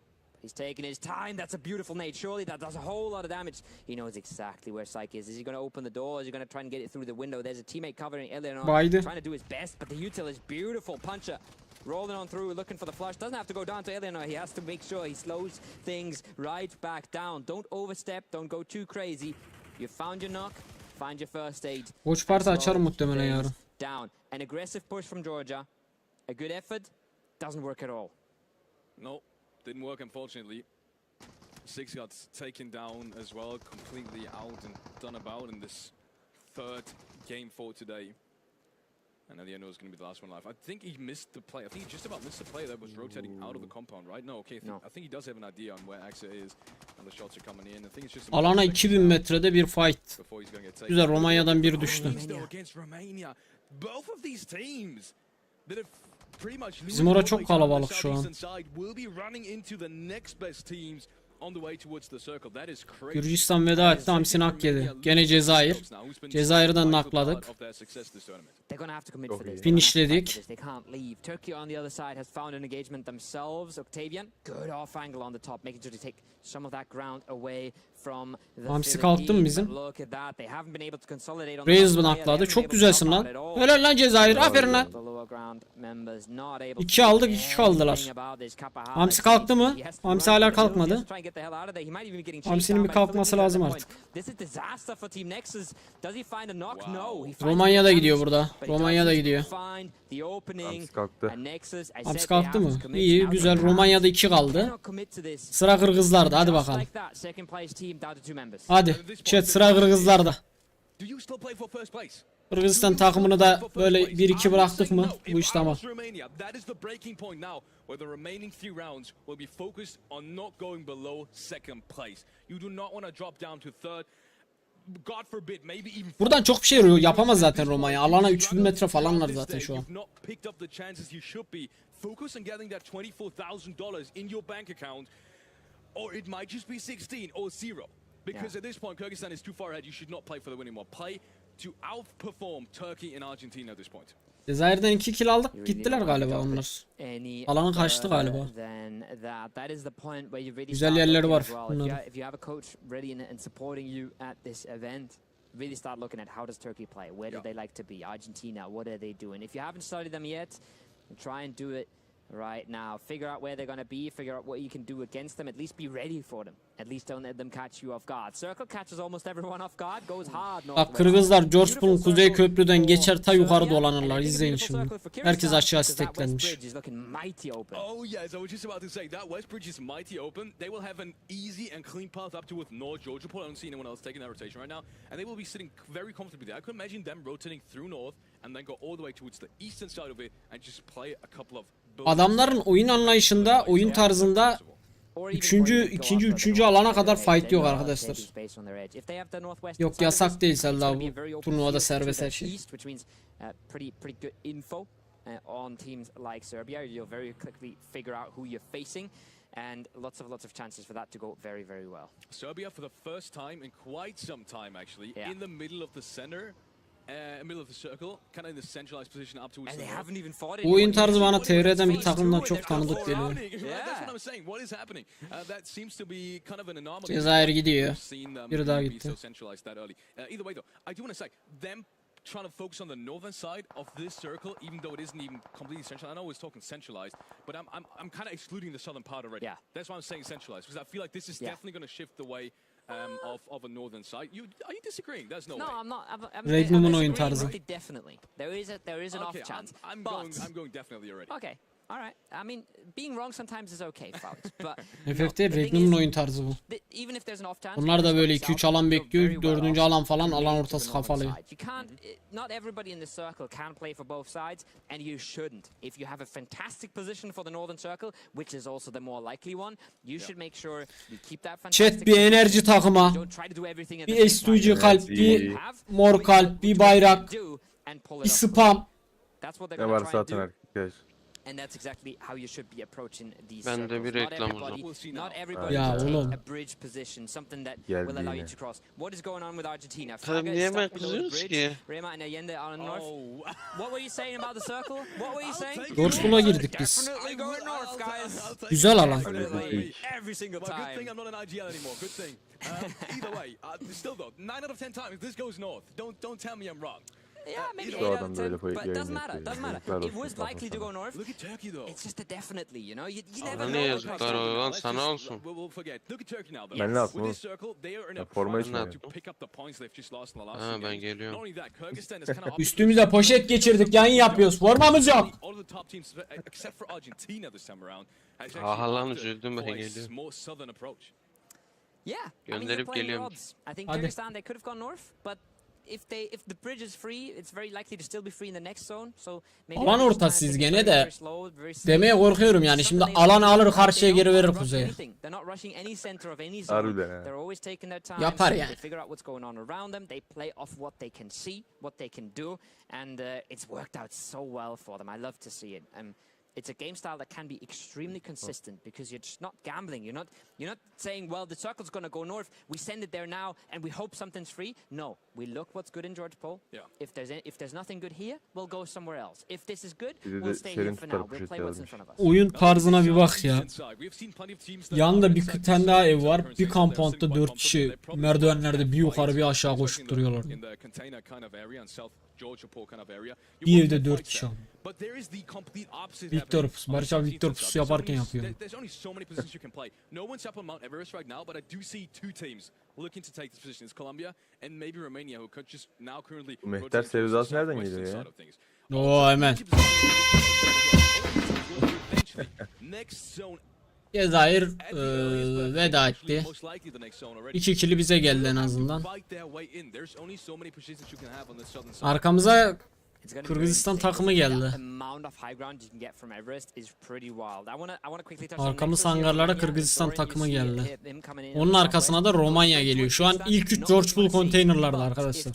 He's taking his time. That's a beautiful nade. Surely that does a whole lot of damage. He knows exactly where Psyche is. Is he going to open the door? Is he going to try and get it through the window? There's a teammate covering Eleanor. Baydı. Trying to do his best, but the util is beautiful. Puncher rolling on through, looking for the flush. Doesn't have to go down to Eleanor. He has to make sure he slows things right back down. Don't overstep. Don't go too crazy. You found your knock. Find your first aid. Watch parti açarım muhtemelen yarın. Down. An aggressive push from Georgia. A good effort. Doesn't work at all. No, didn't work, unfortunately. Six got taken down as well, completely out and done about in this third game for today. And Eleanor is going to be the last one alive. I think he missed the play. I think he just about missed the play that was rotating out of the compound, right? No, okay. I think he does have an idea on where Axa is, and the shots are coming in. I think it's just Alana 2000 metrede bir fight. Güzel, Romanya'dan bir düştü. Bizim orada çok kalabalık şu an. Gürcistan veda etti, Hamsi nak yedi. Gene Cezayir. Cezayir'den nakladık. Finishledik. Turkey on the other side has found an engagement themselves. Octavian, good off angle on the top, making sure to take some of that ground away from the Hamsi kalktı mı bizim? Look at that. They haven't been able to consolidate on RAYZ nakladı. Çok güzelsin lan. Helal lan Cezayir. Aferin lan. 2 aldık, 2 kaldılar. Hamsi kalktı mı? Hamsi hala kalkmadı. Hamsi'nin bir kalkması lazım artık. Romanya'da gidiyor burada. Romanya'da gidiyor. Hamsi kalktı. Hamsi kalktı mı? İyi, güzel. Romanya'da 2 kaldı. Sıra Kırgızlar'da. Hadi bakalım. Hadi. Chat, sıra Kırgızlar'da. Kırgızistan takımını da böyle 1-2 bıraktık mı bu iş tamam. Buradan çok bir şey yapamaz zaten Romanya. Alana 3000 metre falanlar zaten şu an. Because at this point, Kyrgyzstan is too far ahead. You should not play for the winning one. Play to outperform Turkey and Argentina at this point. Cezayir'den 2 kill aldık. Gittiler galiba onlar. Alanı kaçtı galiba. Güzel yerleri var bunların. Really start looking at how does Turkey play? Where do they like to be? Argentina, what are they doing? If you haven't studied them yet, try and do it right now. Figure out where they're going to be. Figure out what you can do against them. At least be ready for them. At least don't let them catch you off guard. Circle catches almost everyone off guard. Goes hard. Bak Kırgızlar George Bull'un kuzey köprüden geçer ta yukarı dolanırlar. İzleyin şimdi. Herkes aşağı steklenmiş. Oh yes, I was just about to say that West Bridge is mighty open. They will have an easy and clean path up towards North Georgia Port. I don't see anyone else taking that rotation right now, and they will be sitting very comfortably there. I could imagine them rotating through North and then go all the way towards the eastern side of it and just play a couple of. Adamların oyun anlayışında, oyun tarzında ikinci alana kadar fight yok arkadaşlar. Yok, yasak değil Selda, bu turnuvada serbest her şey. On teams like Serbia, you'll very quickly figure out who you're facing, and lots of chances for that to go very well. Serbia for the first time in quite some time actually in the middle of the center. Bu oyun tarzı bana TR'den bir takımdan çok tanıdık geliyor. Cezayir gidiyor. Biri daha gitti. Trying to focus on the northern side of this circle, even though it isn't even completely centralized. I know it's talking centralized, but I'm kind of excluding the southern part already. Yeah. That's why I'm saying centralized, because I feel like this is definitely going to shift the way of a northern side. Are you disagreeing? There's no way. No, I'm not. Regnum'un oyun tarzı. Definitely, there is an off chance. I'm going definitely already. Okay. All right. I mean, being wrong sometimes is okay, folks. But FF'de Regnum'un oyun tarzı bu. even if there's an off chance, Onlar da böyle 2-3 alan bekliyor. 4. alan falan alan ortası kafalıyor. you can't. Not everybody in the circle can play for both sides, and you shouldn't. If you have a fantastic position for the northern circle, which is also the more likely one, you should make sure you keep that fantastic. Chat bir enerji takıma. Bir S2G kalp, bir mor kalp, bir bayrak, bir spam. Ne varsa atın arkadaş. And that's exactly how you should be approaching these Ben de bir circles. reklam uzun. Not everybody Ya can oğlum. take a bridge position, something that Geldi will allow you yine. to cross. What is going on with Argentina? Tabii Fraga is niye stuck ben below the kızıyoruz bridge. ki? Rema and Allende are on the north. What were you saying about the circle? What were you saying? Dortmund'a girdik biz. Definitely going north, guys. Güzel alan. Definitely. Every single But good thing time. I'm not an IGL anymore. Good thing. Either way, still though, 9 out of 10 times this goes north. Don't tell me I'm wrong. Yeah, maybe Şu 8 out adam of böyle 10, but yayın doesn't matter. yapıyor. Doesn't matter. Yazıklar It olsun was likely to go kafasına. north. Look at Turkey though. It's just a definitely, you know. You never Bana know. ne what yazıklar comes oluyor from lan it. sana olsun. We'll forget. Look at Turkey now though. Ben ne yaptım With oğlum? this circle, they are in Ya a forma prime içmiyorum. to pick up the points they've just lost in the last Ha few ben games. geliyorum. Not only that, Kyrgyzstan is kind of Üstümüze poşet geçirdik, yayın yapıyoruz. Formamız yok. all of the top teams except for Argentina this time around. has Aha lan opted üzüldüm ben for a geliyorum. more southern approach. Yeah, I mean, you're Gönderip playing your geliyorum. odds. I think Hadi. Kyrgyzstan, they could have gone north, but if the bridge is free, it's very likely to still be free in the next zone. So maybe Alan Kyrgyzstan ortasıyız is gene very, de. very slow, very safe. Demeye korkuyorum yani. Şimdi alan alır karşıya geri verir kuzeye. They're not rushing any center of any zone. Harbiden ha. They're always taking their time. Yapar They yani. figure out what's going on around them. They play off what they can see, what they can do, and it's worked out so well for them. I love to see it. It's a game style that can be extremely consistent because you're just not gambling. You're not saying, well, the circle's going to go north. We send it there now and we hope something's free. No, we look what's good in George Pol. Yeah. If there's nothing good here, we'll go somewhere else. If this is good, Bir de we'll stay serin here for now. tutar We'll play poşet what's in yazmış. front of us. Oyun tarzına bir bak ya. Yanında bir tane daha ev var. Bir kampanda 4 kişi merdivenlerde bir yukarı bir aşağı koşup duruyorlar. Bir evde 4 kişi abi. Victor Pus. Barış abi Victor Pus yaparken yapıyor. There's only so many positions you can play. No one's up on Mount Everest right now, but I do see two teams looking to take this position. It's Colombia and maybe Romania, who could just now currently. Bu mehter sevdası nereden geliyor ya? Oo hemen. Next zone. Cezayir veda etti. 2 kili bize geldi en azından. Arkamıza Kırgızistan takımı geldi. Arkamız hangarlara Kırgızistan takımı geldi. Onun arkasına da Romanya geliyor. Şu an ilk 3 George Bull konteynerlarda arkadaşlar.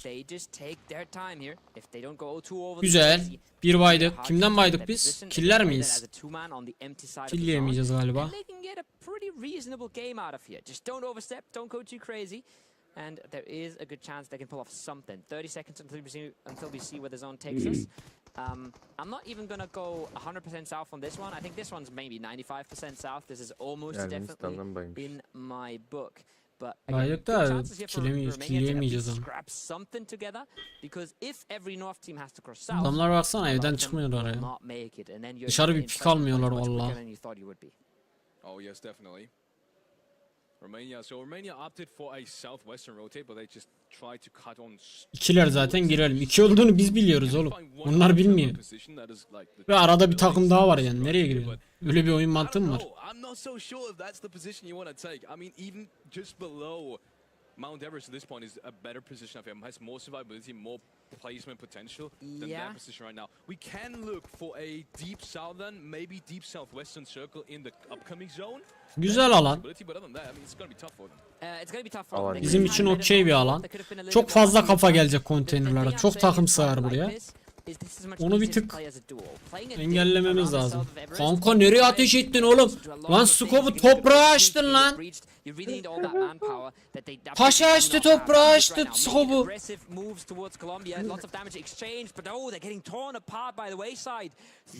Güzel. Bir baydık. Kimden baydık biz? Killer miyiz? Killeyemeyeceğiz galiba. And there is a good chance they can pull off something. 30 seconds until we see where the zone takes us. I'm not even gonna go 100% south on this one. I think this one's maybe 95% south. This is almost Yani definitely Hindistan'dan baymış. in my book. But Baydık good da chances here for Romania to at killeyemeyeceğiz least onu. scrap something together. Because if every North team has to cross south, Adamlar baksana a lot evden of them çıkmıyorlar will ya. not make it. And then you're Dışarı bir in pik front almıyorlar much quicker vallahi. than you thought you would be. Oh yes, definitely. Romania opted for a southwestern rotate, but they just tried to cut on. İkiler zaten girelim. 2 olduğunu biz biliyoruz oğlum. Onlar bilmiyor. Ve arada bir takım daha var yani. Nereye giriyor? Öyle bir oyun mantığı mı var? I'm not so sure if that's the position you want to take. I mean, even just below Mount Everest at this point is a better position. I think has more survivability, more placement potential than that position right now. We can look for a deep southern, maybe deep southwestern circle in the upcoming zone. Güzel alan. Bizim için okey bir alan. Çok fazla kafa gelecek konteynerlara. Çok takım sığar buraya. Onu bir tık engellememiz lazım. Kanka nereye ateş ettin oğlum? Lan skopu toprağa açtın lan. Paşa açtı, toprağa açtı skopu.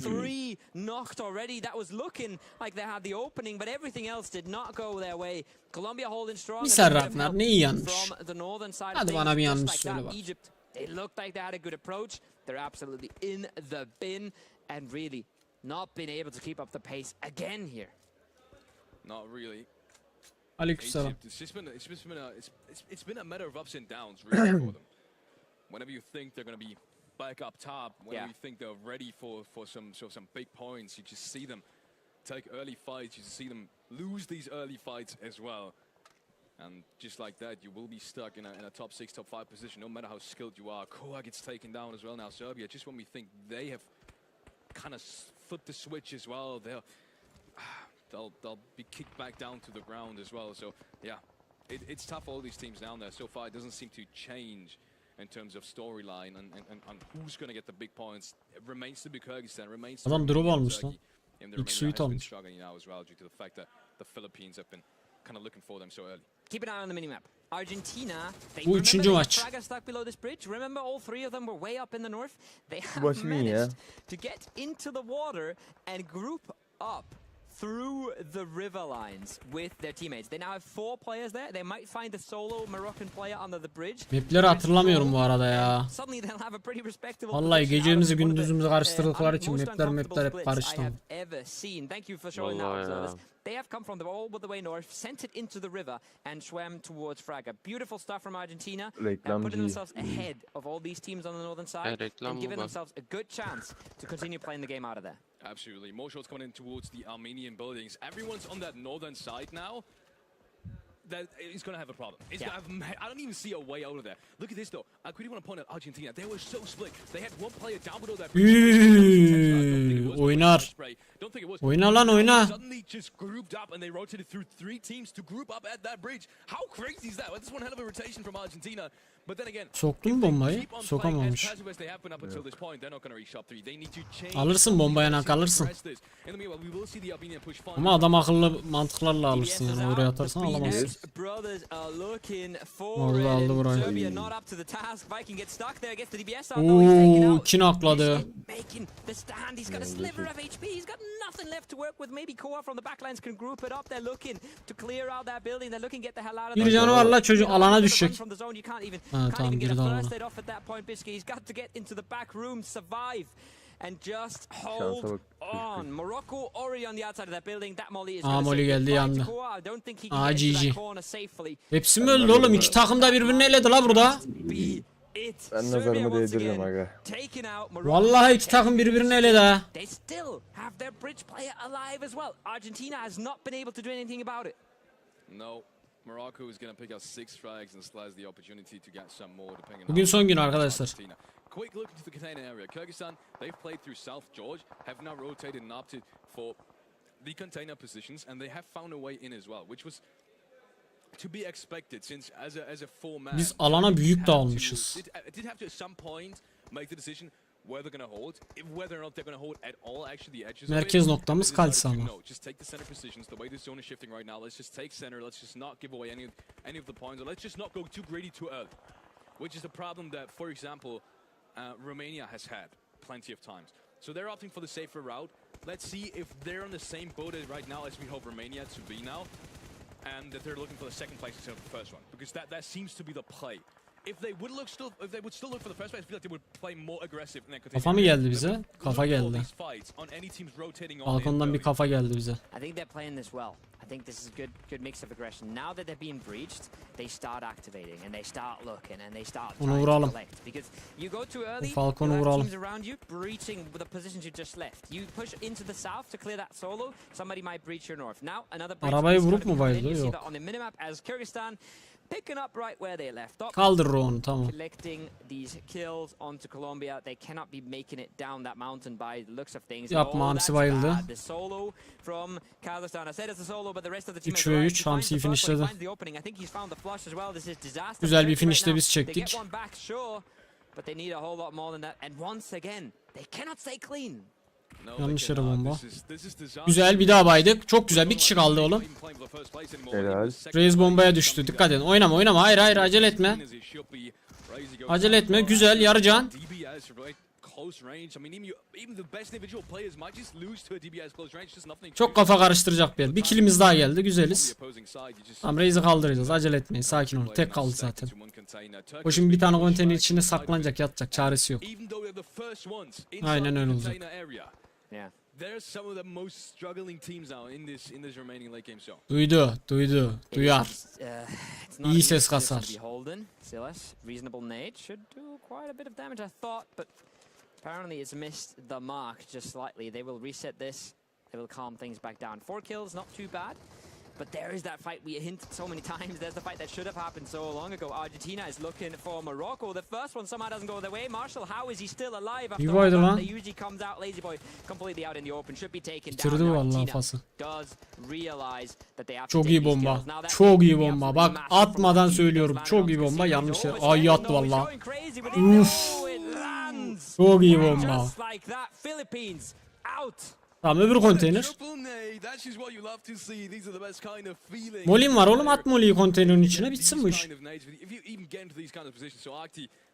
Three knocked already. That was looking like they had the opening, but everything else did not go their way. Colombia holding strong. Bir Serraflar neyi yanlış? Hadi bana bir yanlış söyle bak. They looked like they had a good approach. They're absolutely in the bin and really not been able to keep up the pace again here. Not really. Aleykümselam. It's been a matter of ups and downs really for them. Whenever you think they're going to be back up top, whenever you think they're ready for some big points, you just see them take early fights. You just see them lose these early fights as well. And just like that, you will be stuck in a top 6, top 5 position, no matter how skilled you are. Koa gets taken down as well now. Serbia, just when we think they have kind of flipped the switch as well, they'll be kicked back down to the ground as well. So yeah, it's tough for all these teams down there. So far, it doesn't seem to change in terms of storyline and who's going to get the big points. It remains to be Kyrgyzstan, remains to Adam be drop almış lan. and İlk suit almış. struggling now as well due to the fact that the Philippines have been kind of looking for them so early. Keep an eye on the minimap. Argentina, they Bu üçüncü maç. Fraga stuck below this bridge. Remember, all three of them were way up in the north. They have Başım iyi ya. managed to get into the water and group up through the river lines with their teammates. They now have 4 players there. They might find a solo Moroccan player under the bridge. Mapleri hatırlamıyorum bu arada ya. Suddenly they'll have a pretty respectable Vallahi position gecemizi out of one of the, gündüzümüzü karıştırdıkları için most mapler uncomfortable hep splits karıştı. I have ever seen. Thank you for showing that, Vallahi observers. ya. They have come from all the way north, sent it into the river, and swam towards Fraga. Beautiful stuff from Argentina, and putting Reklamcı. themselves ahead of all these teams on the northern side, reklam and bu giving bak. themselves a good chance to continue playing the game out of there. Absolutely. More shots coming in towards the Armenian buildings. Everyone's on that northern side now. That is going to have a problem. It's gonna have, I don't even see a way out of there. Look at this though. I quickly want to point out Argentina. They were so split. They had one player down below that Oynar. Don't think it was. Oyna lan oyna. Suddenly just grouped up and they rotated through 3 teams to group up at that bridge. How crazy is that? Well, that's one hell of a rotation from Argentina. But then again, Soktu mu bombayı? Sokamamış. Alırsın bombayı, nak alırsın. Ama adam akıllı mantıklarla alırsın yani, oraya atarsan alamazsın. Orada aldı burayı. Ooo, kim akladı? Bir canı var la, çocuk alana düşecek. Ha tamam, girdi alana. And just hold on. Morocco already on the outside of that building. That molly is Molly geldi yandı. I don't think he can get into that corner safely. Hepsi mi öldü oğlum? İki takım da birbirini eledi la burada. Ben nazarımı değdiririm aga. Vallahi iki takım birbirini eledi ha. They still have their bridge player alive as well. Argentina has not been able to do anything about it. No. Morocco is going to pick up 6 frags and SYLAS the opportunity to get some more depending on. Bugün son gün arkadaşlar. Quick look into the container area. Kyrgyzstan, they've played through South George, have now rotated and opted for the container positions, and they have found a way in as well, which was to be expected since as a format. Biz alana büyük dağılmışız. Did have to at some point make the decision where they're going to hold, whether or not they're going to hold at all. Actually, the edges. Merkez noktamız KALSE ama. Just take the center positions. The way this zone is shifting right now, let's just take center. Let's just not give away any of the points, or let's just not go too greedy too early, which is a problem that, for example, Romania has had plenty of times. So they're opting for the safer route. Let's see if they're on the same boat right now as we hope Romania to be now, and that they're looking for the second place instead of the first one, because that seems to be the play. If they would still look for the first place, I feel like they would play more aggressive. Kafa mı geldi bize? Kafa geldi. Balkondan bir kafa geldi bize. I think they're playing this well. I think this is a good mix of aggression. Now that they're being breached, they start activating and they start looking and they start trying to collect. Because you go too early, teams around you breaching the positions you just left. You push into the south to clear that solo, somebody might breach your north. Now another breach. Arabayı vurup mu bayıldı? Yok. On the minimap as Kyrgyzstan picking up right where they left off. Kaldırır onu, tamam. Collecting these kills onto Colombia. They cannot be making it down that mountain by the looks of things. Yapma, Hamsi bayıldı. The solo from Kazakhstan. I said it's a solo, but the rest of the team 3 ve 3 Hamsi'yi finishledi. Güzel bir finish'te biz çektik. but they need a whole lot more than that. And once again, they cannot stay clean. Yanlış yere bomba. Güzel, bir daha baydık. Çok güzel, bir kişi kaldı oğlum. Helal. RAYZ bombaya düştü. Dikkat edin. Oynama. Hayır acele etme. Acele etme. Güzel, yarı can. Çok kafa karıştıracak bir yer. Bir killimiz daha geldi. Güzeliz. Tamam, RAYZ'i kaldıracağız. Acele etmeyin. Sakin olun. Tek kaldı zaten. O şimdi bir tane konteyner içinde saklanacak, yatacak. Çaresi yok. Aynen öyle olacak. Duydu. Duyar. İyi ses kasar. SYLAS, reasonable nade, should do quite a bit of damage, I thought, but apparently it's missed the mark just slightly. They will reset this. They will calm things back down. 4 kills, not too bad. But there is that fight we hinted so many times. There's the fight that should have happened so long ago. Argentina is looking for Morocco. The first one somehow doesn't go their way. Marshall, how is he still alive after all that? They usually comes out. Lazy boy completely out in the open. Should be taken down. Argentina does realize that they have to Çok take iyi these bomba. kills. Now that Çok iyi could be bomba. absolutely Bak massive from atmadan Colombia. söylüyorum. Çok iyi bomba. Yanlış yere. Ay yattı valla. Uf. Çok iyi bomba. Just like that, Philippines out. Tamam, öbür konteyner. Molim var oğlum, at moliyi konteynerin içine, bitsin bu iş.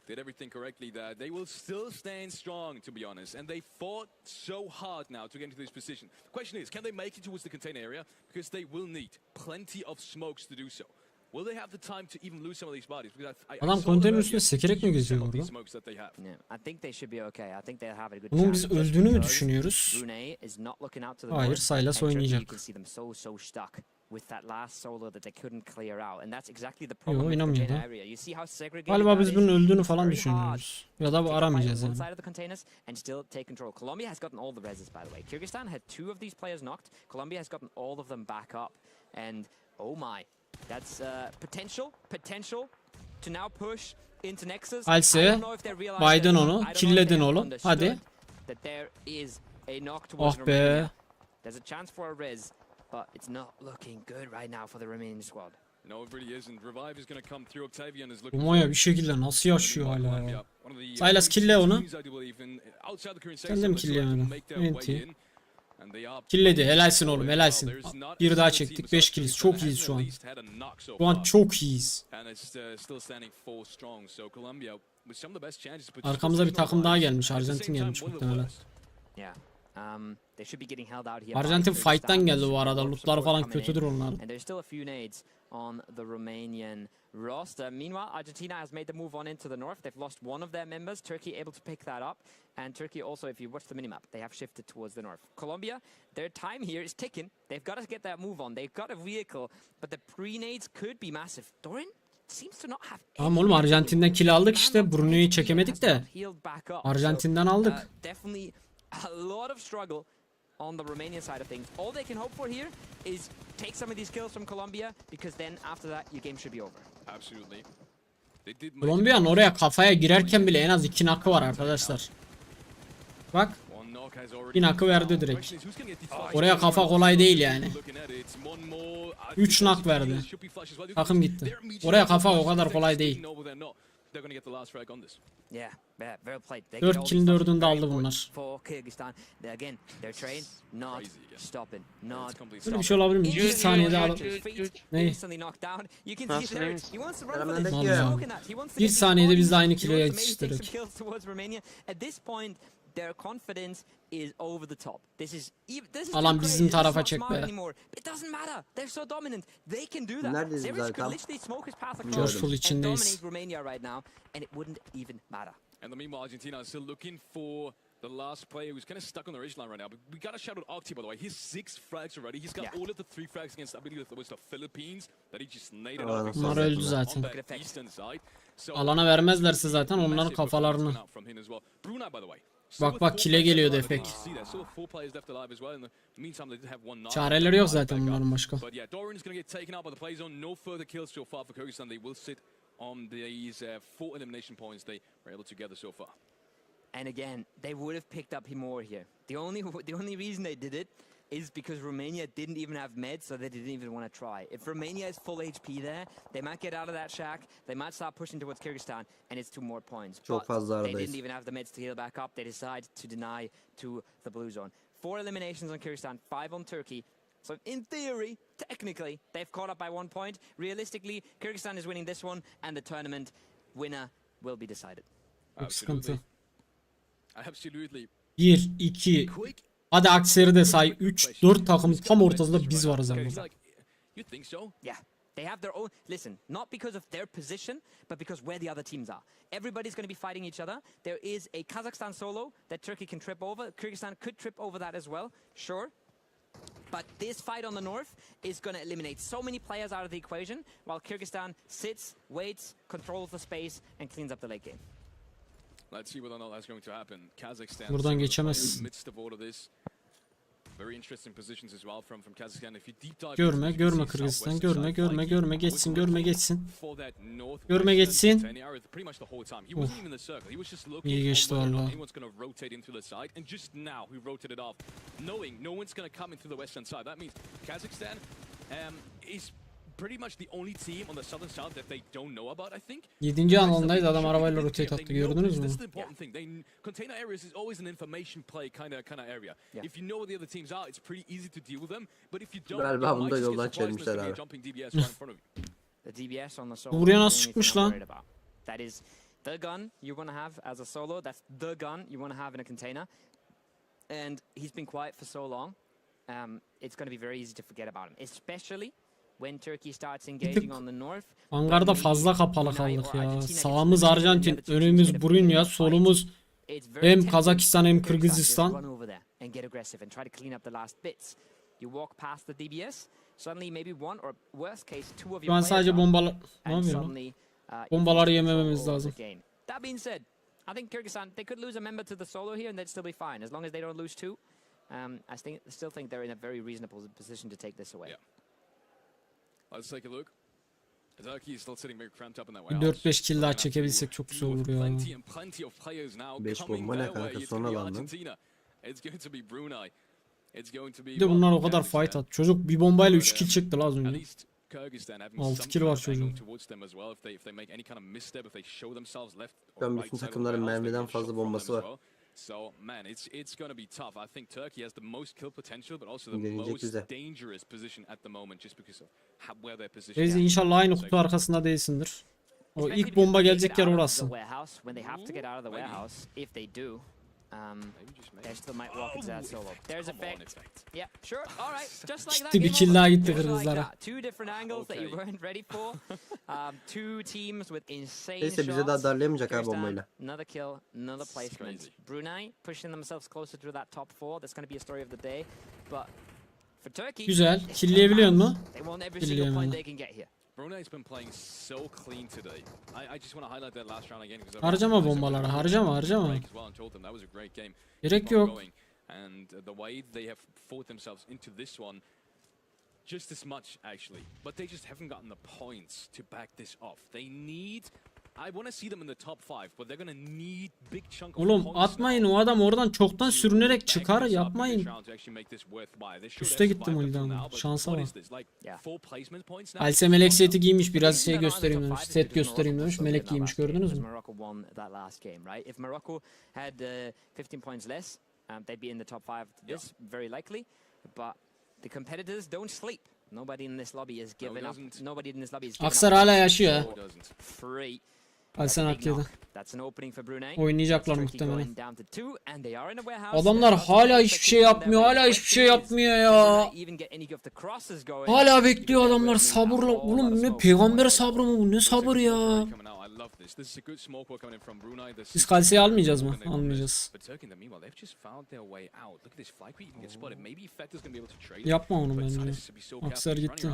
Did everything correctly there. They will still stand strong, to be honest, and they fought so hard now to get into this position. The question is, can they make it towards the container area? Because they will need plenty of smokes to do so. Will they have the time to even lose some of these bodies? Adam konteynerin üstünde sekerek mi geziyor burada? I think they should be okay. I think they'll have a good Bunun biz chance. öldüğünü mü düşünüyoruz? Brunei is not looking out to the Hayır, north, SYLAS and Turkey, oynayacak. you can see them so stuck with that last solo that they couldn't clear out, and that's exactly the Yo, problem with the oynamıyor container da. area. You see how segregated Galiba that biz is? bunun öldüğünü falan Very hard. düşünüyoruz. Ya da bu Take a fight aramayacağız on one yani. side of the containers and still take control. Colombia has gotten all the reses, by the way. Kyrgyzstan had 2 of these players knocked. Colombia has gotten all of them back up, and oh my, that's potential to now push into Nexus. KALSE, Biden onu, killedin oğlum. Hadi. That there is a knock Ah towards be. Romania. There's a chance for a res, but it's not looking good right now for the Romanian squad. No, it really isn't. Revive is going to come through. Octavian is Bu looking Maya bir şekilde nasıl yaşıyor hala ya. SYLAS kille onu. Sen de mi killeyemedin? Enti. Killedi. Helalsin oğlum, helalsin. Bir daha çektik. 5 killiz. Çok iyiyiz şu an. Şu an çok iyiyiz. Arkamıza bir takım daha gelmiş. Arjantin gelmiş muhtemelen. Arjantin fight'tan geldi bu arada. Lootları falan kötüdür onların. On the Romanian roster. Meanwhile, Argentina has made the move on into the north. They've lost one of their members. Turkey able to pick that up. And Turkey also, if you watch the minimap, they have shifted towards the north. Colombia, their time here is ticking. They've got to get that move on. They've got a vehicle, but the pre-nades could be massive. Doran seems to not have any. Tamam oğlum, Arjantin'den kill aldık işte. Brunei'yi çekemedik de. Arjantin'den aldık. Definitely a lot of struggle on the Romanian side of things. All they can hope for here is take some of these kills from Colombia, because then after that your game should be over. Absolutely. Kolombiya'nın oraya kafaya girerken bile en az 2 nakı var arkadaşlar. Bak. Bir nakı verdi direkt. Oraya kafa kolay değil yani. 3 nak verdi. Takım gitti. Oraya kafa o kadar kolay değil. 4 kill'in 4'ünü de aldı bunlar. Böyle bir şey olabilir mi? 1 saniyede alıp... Ne? Vallahi. 1 saniyede biz de aynı kill'e yetiştirdik. Their confidence is over the top. This is Alan bizim tarafa çek be. It doesn't matter. They're so dominant. They can do that. Series could literally smoke his path across Coşkul and içindeyiz. dominate Romania right now, and it wouldn't even matter. And the meanwhile, Argentina is still looking for the last player who's kind of stuck on the ridge line right now. But we got to shout out Octi, by the way. He's 6 frags already. He's got all of the 3 frags against, I believe it was the Philippines, that he just naded off. Bunlar öldü zaten. On that eastern side. Alana vermezlerse zaten onların kafalarını. Bak bak, kile geliyor defek. Çareleri yok zaten bunların başka. And again, they would have picked up more here. The only reason they did it is because Romania didn't even have meds, so they didn't even want to try. If Romania is full HP there, they might get out of that shack, they might start pushing towards Kyrgyzstan, and it's 2 more points. Çok fazla They aradayız. didn't even have the meds to heal back up. They decide to deny to the blue zone. 4 eliminations on Kyrgyzstan, 5 on Turkey. So in theory, technically, they've caught up by 1 point. Realistically, Kyrgyzstan is winning this one, and the tournament winner will be decided. Çok sıkıntı. Absolutely. 1, 2, hadi akseri de say. 3, 4 takım tam ortasında biz varız ama. You think so? Yeah. They have their own... Listen, not because of their position, but because where the other teams are. Everybody's going to be fighting each other. There is a Kazakhstan solo that Turkey can trip over. Kyrgyzstan could trip over that as well, sure. But this fight on the north is going to eliminate so many players out of the equation, while Kyrgyzstan sits, waits, controls the space, and cleans up the late game. Let's see whether or not that's going to happen. Kazakhstan. Buradan geçemezsin. Midst of all of this. Very interesting positions as well from Kazakhstan. If you deep dive Görme, görme Kırgızistan. Görme, görme, görme. Geçsin, görme geçsin. Görme geçsin. İyi geçti valla. Pretty much the only team on the southern side that they don't know about, I think. 7. alandaydı, adam arabayla rotate attı, gördünüz mü? This is the important thing. Container areas is always an information play kind of area. If you know where the other teams are, it's pretty easy to deal with them. But if you don't, Galiba bunu da yoldan çevirmişler abi. The DBS on the solo. Bu buraya nasıl çıkmış lan? That is the gun you want to have as a solo. That's the gun you want to have in a container. And he's been quiet for so long. It's going to be very easy to forget about him, especially when Turkey starts engaging on the north. Ankara'da fazla kapalı kaldık ya. Sağımız Arjantin, önümüz Burunya, solumuz hem Kazakistan hem Kırgızistan. Şu an sadece bombalar... Ne yapıyorum? Bombaları yemememiz lazım. That being said, I think Kyrgyzstan, they could lose a member to the solo here and they'd still be fine as long as they don't lose 2. I still think they're in a very reasonable position to take this away. Let's take a look. Turkey is still sitting very cramped up in that Bir way. 4-5 kill daha çekebilsek çok güzel olur ya. 5 bomba ne kanka, sonra lan lan. Bir de bunlar o kadar fight at. Çocuk bir bombayla 3 kill çıktı az önce. 6 kill var çocuğun. Ben bütün takımların mermiden fazla bombası var. So man, it's going to be tough. I think Turkey has the most kill potential, but also the most dangerous position at the moment, just because of where they're positioned. Rezi inşallah aynı kutu arkasında değilsindir. O ilk bomba gelecek yer orası. Gitti bir kill daha gitti Kırgızlara. Neyse bize daha darlayamayacak abi bombayla. Güzel. Killleyebiliyor mu? Killeyemedi. Brunei's been playing so clean today. I just want to highlight that last round again because Harcama bombaları, harcama. Gerek yok. And the way they have fought themselves into this one just as much actually, but they just haven't gotten the points to back this off. They need, I want to see them in the top 5, but they're going to need big chunk of Oğlum points atmayın, o adam oradan çoktan sürünerek çıkar, yapmayın. Üste gittim Uldan. Şansa bak. CALSE melek seti giymiş, biraz şey göstereyim demiş. Set göstereyim demiş. Melek giymiş, gördünüz mü? They'd be in the top 5 this very likely, but the competitors don't sleep. Nobody in this lobby is giving up. Nobody in this lobby is giving up. Aksar hala yaşıyor ha. Free. CALSE nakledi. That's an opening for Brunei. Oynayacaklar muhtemelen. Adamlar hala hiçbir şey yapmıyor. Hala hiçbir şey yapmıyor ya. Hala bekliyor adamlar sabırla. Oğlum ne peygamber sabrı mı bu? Ne sabır ya? Biz CALSE'yi almayacağız mı? Almayacağız. Yapma onu bence. Aksar gitti.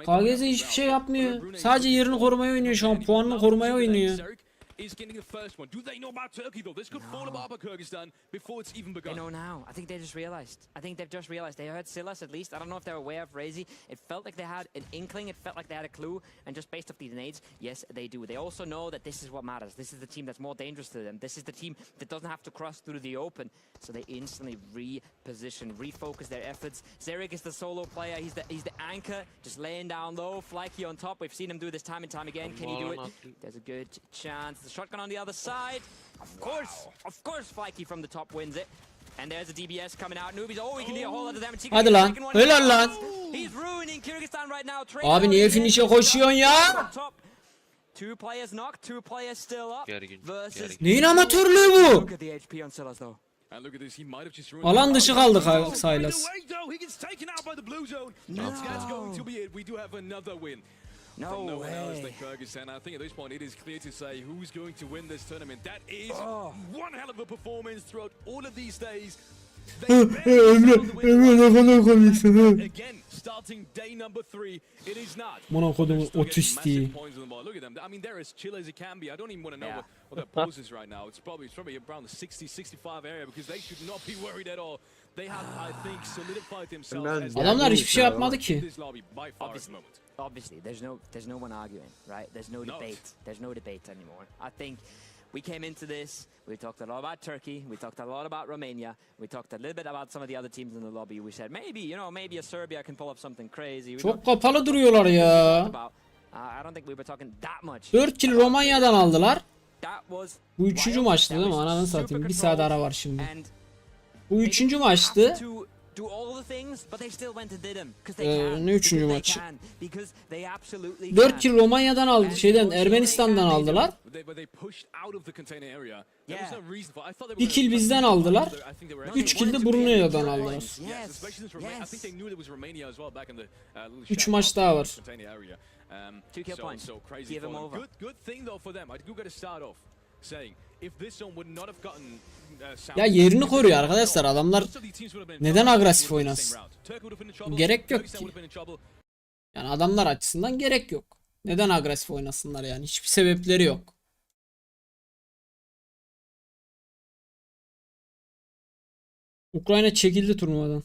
KGZ hiçbir şey yapmıyor. Sadece yerini korumaya oynuyor şu an. Puanını korumaya oynuyor. is getting the first one. Do they know about Turkey though? This could fall apart for Kyrgyzstan before it's even They begun. know now. I think they just realized. They heard SYLAS at least. I don't know if they're aware of RAYZ. It felt like they had an inkling. It felt like they had a clue. And just based off these nades, yes, they do. They also know that this is what matters. This is the team that's more dangerous to them. This is the team that doesn't have to cross through the open. So they instantly reposition, refocus their efforts. Zerek is the solo player. He's the anchor, just laying down low. Flyky on top. We've seen him do this time and time again. Can he do it? There's a good chance. The shotgun on the other side. Of course, Flyky from the top wins it. And there's a DBS coming out. Newbies, we can do a whole lot of damage. Hadi lan. Helal lan. He's ruining Kyrgyzstan right now. Abi niye finish'e koşuyorsun ya? Two players knocked, two players still up. Versus Neyin amatörlüğü bu? Look at the HP on SYLAS though. And look at this, he might have just Alan dışı kaldı SYLAS. He gets taken out by the blue zone. That's going to be it. We do have another win. No From no one else way. than Kyrgyzstan. I think at this point it is clear to say who's going to win this tournament. That is one hell of a performance throughout all of these days. Again, starting day number 3, it is not. Buna kodumu otist diye. Look at them. I mean, they're as chill as it can be. I don't even want to know what their pulse is right now. It's probably around the 60-65 area because they should not be worried at all. They have, I think, solidified themselves. Adamlar hiçbir şey yapmadı ki. Obviously, there's no one arguing, right? There's no debate. There's no debate anymore. I think we came into this, we talked a lot about Turkey, we talked a lot about Romania, we talked a little bit about some of the other teams in the lobby. We said maybe a Serbia can pull up something crazy. Çok kapalı duruyorlar ya. I don't think we were talking that much. 4 kill Romanya'dan aldılar. That was Bu 3. maçtı değil mi? Ananı satayım. Bir saat ara var şimdi. Bu 3. maçtı. Ne 3. maç? 4 kill Romanya'dan aldı. Ermenistan'dan aldılar. 1 kill bizden aldılar. 3 kill de Brunei'den aldılar. 3 maç daha var. 2 kill points. Give him over. Good thing though for them. I do gotta start off saying if this zone would not have gotten Ya yerini koruyor arkadaşlar. Adamlar neden agresif oynasın? Gerek yok ki. Yani adamlar açısından gerek yok. Neden agresif oynasınlar yani? Hiçbir sebepleri yok. Ukrayna çekildi turnuvadan.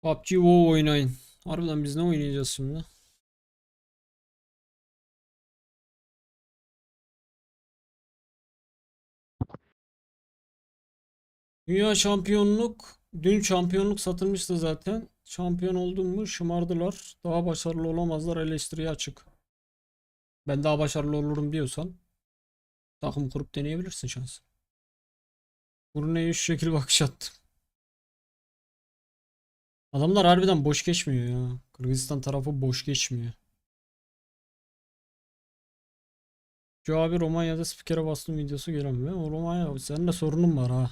PUBG WoW oynayın. Harbiden biz ne oynayacağız şimdi? Dünya şampiyonluk. Dün şampiyonluk satılmıştı zaten. Şampiyon oldum mu şımardılar. Daha başarılı olamazlar, eleştiriye açık. Ben daha başarılı olurum diyorsan takım kurup deneyebilirsin şansın. Buraya şu şekil bakış attım. Adamlar harbiden boş geçmiyor ya. Kırgızistan tarafı boş geçmiyor. Şu abi Romanya'da spikere bastım videosu gelemiyor. O Romanya senin de sorunun var ha.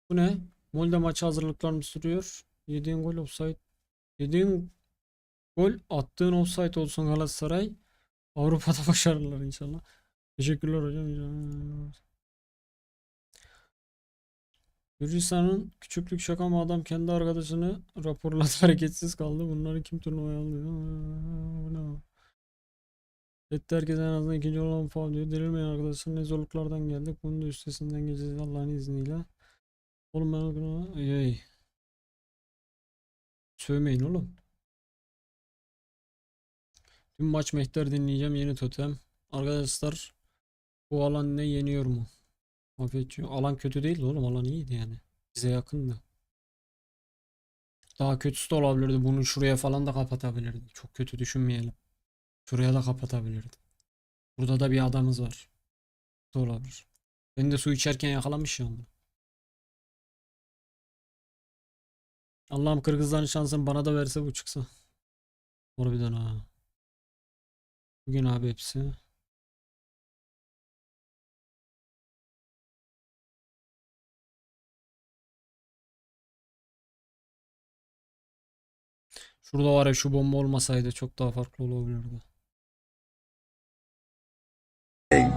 Bu ne? Molde maçı hazırlıklarını sürüyor. Yediğin gol offside. Yediğin gol attığın offside olsun Galatasaray. Avrupa'da başarılar inşallah. Teşekkürler hocam. Gürcistan'ın küçüklük şaka mı, adam kendi arkadaşını raporladı hareketsiz kaldı. Bunları kim turnuvaya alıyor? Etti herkes en azından ikinci olan falan diyor. Delirmeyen arkadaşlar ne zorluklardan geldik. Bunun da üstesinden geleceğiz Allah'ın izniyle. Oğlum ben ey. Sövmeyin oğlum. Tüm maç mehter dinleyeceğim, yeni totem. Arkadaşlar bu alan ne, yeniyor mu? Afiyet. Alan kötü değildi oğlum, alan iyiydi yani. Bize yakındı. Daha kötüsü de olabilirdi. Bunu şuraya falan da kapatabilirdi. Çok kötü düşünmeyelim. Şuraya da kapatabilirdi. Burada da bir adamız var. Da olabilir. Ben de su içerken yakalamış ya onu. Allah'ım Kırgızların şansını bana da verse bu çıksa. Harbiden ha. Bugün abi hepsi. Şurada var ya, şu bomba olmasaydı çok daha farklı olabilirdi.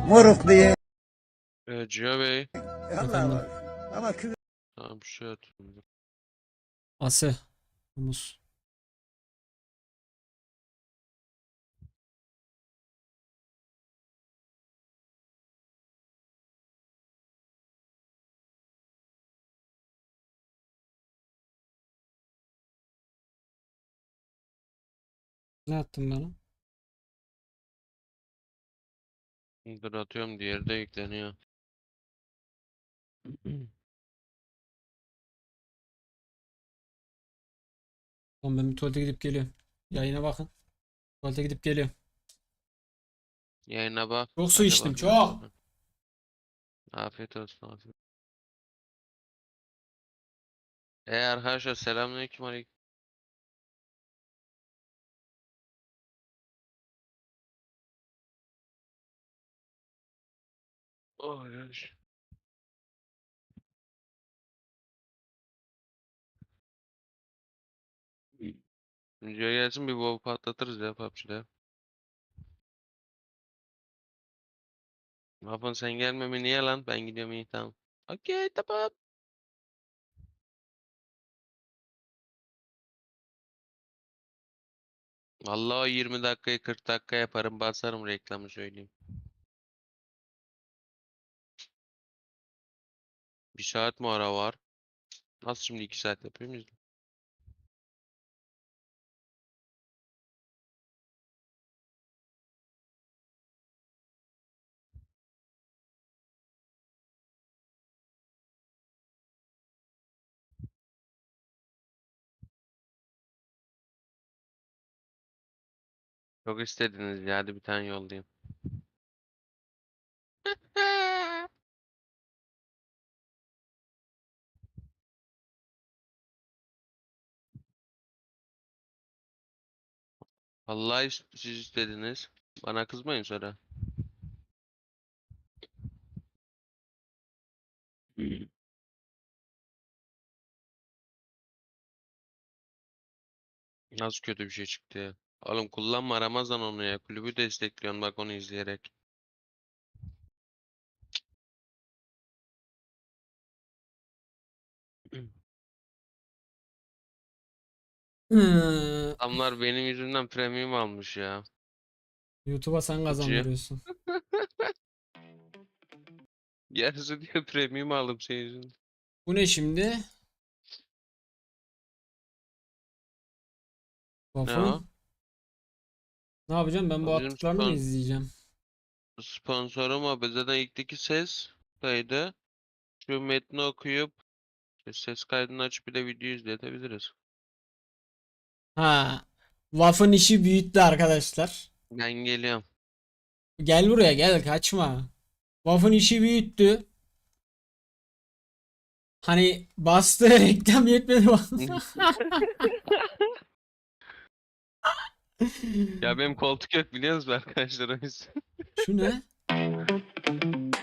Moruk diye Cio Bey. Efendim. Tamam bir şey atayım. Ase. Humus. Ne attın bana? Dur atıyorum, diğeri de yükleniyor. Oğlum ben bir tuvalete gidip geliyorum. Yayına bakın. Tuvalete gidip geliyorum. Yayına bak. Çok su Hadi içtim, bakayım. çok. Afiyet olsun, afiyet. Arkadaşlar selamünaleyküm, aleyküm. Oh yaş. Videoya gelsin, bir WoW patlatırız ya PUBG'de. Hafın sen gelmemi niye lan? Ben gidiyorum, iyi tamam. Okey tamam. Vallahi 20 dakikayı 40 dakika yaparım, basarım reklamı, söyleyeyim. Bir saat mi ara var? Nasıl şimdi 2 saat yapıyor muyuz? Çok istediniz ya, hadi bir tane yollayayım. Vallahi siz istediniz. Bana kızmayın sonra. Nasıl kötü bir şey çıktı ya? Oğlum kullanma Ramazan onu ya. Kulübü destekliyorsun bak onu izleyerek. Adamlar benim yüzümden premium almış ya. YouTube'a sen Acı. kazandırıyorsun. Yarısı diyor premium aldım senin yüzünden. Bu ne şimdi? Ne o? Waffle. Ne yapacağım? Ben bu O bizim attıklarını mı izleyeceğim? sponsorum o. Zaten ilkteki ses kaydı. Şu metni okuyup ses kaydını açıp bir de video izletebiliriz. Ha. Waffle'ın işi büyüttü arkadaşlar. Ben geliyorum. Gel buraya gel, kaçma. Waffle'ın işi büyüttü. Hani bastığı reklam yetmedi bak. Ya benim koltuk yok biliyor musunuz arkadaşlar, o yüzden. Şu ne?